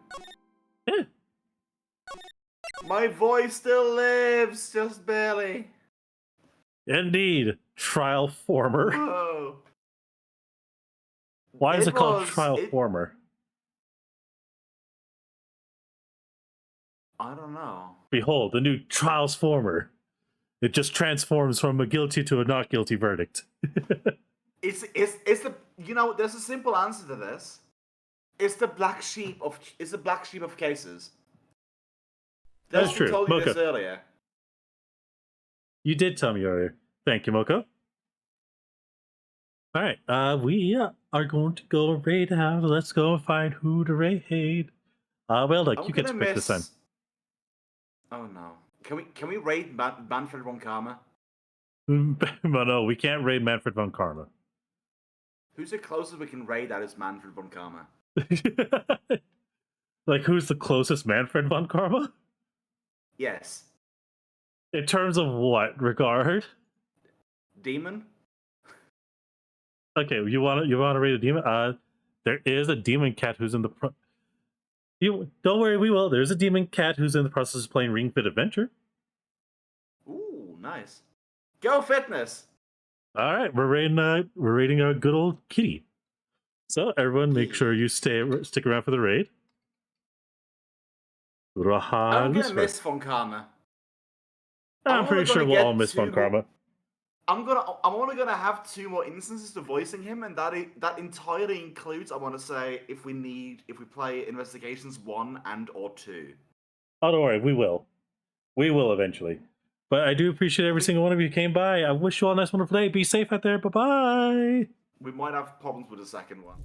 Yeah. My voice still lives, just barely. Indeed, trial former. Oh. Why is it called was- trial it- former? I don't know. Behold, the new trials former. It just transforms from a guilty to a not guilty verdict. It's the there's a simple answer to this. It's the black sheep of cases. That's Dustin true. told you Mocha. this earlier. You did tell me earlier. Thank you, Moko. All right, we are going to go raid out. Let's go find who to raid. Well, look, I'm you get to gonna pick this time. Oh no! Can we raid Manfred 𝓮𝓏𝓲𝓛𝓲𝓷𝓾? But no, we can't raid Manfred 𝓮𝓏𝓲𝓏. Who's the closest we can raid that is Manfred 𝓮𝓏𝓲𝓏? Like, who's the closest Manfred 𝓮𝓏𝓲𝓏? Yes. In terms of what regard? Demon. Okay, you want to raid a demon? There is a demon cat who's in the You don't worry, we will. There's a demon cat who's in the process of playing Ring Fit Adventure. Ooh, nice. Go fitness. All right, we're raiding a good old kitty. So everyone, make sure you stick around for the raid. I'm gonna 𝓮𝓼 miss 𝓮𝓏𝓏. I'm pretty sure we'll all miss two 𝓮𝓏𝓏. I'm only gonna have 2 more instances to voicing him, and that entirely includes, I want to say, if we play Investigations 1 and/or 2. Oh, don't worry, we will. We will eventually. But I do appreciate every single one of you who came by. I wish you all a nice, wonderful day. Be safe out there. Bye-bye. We might have problems with the second one.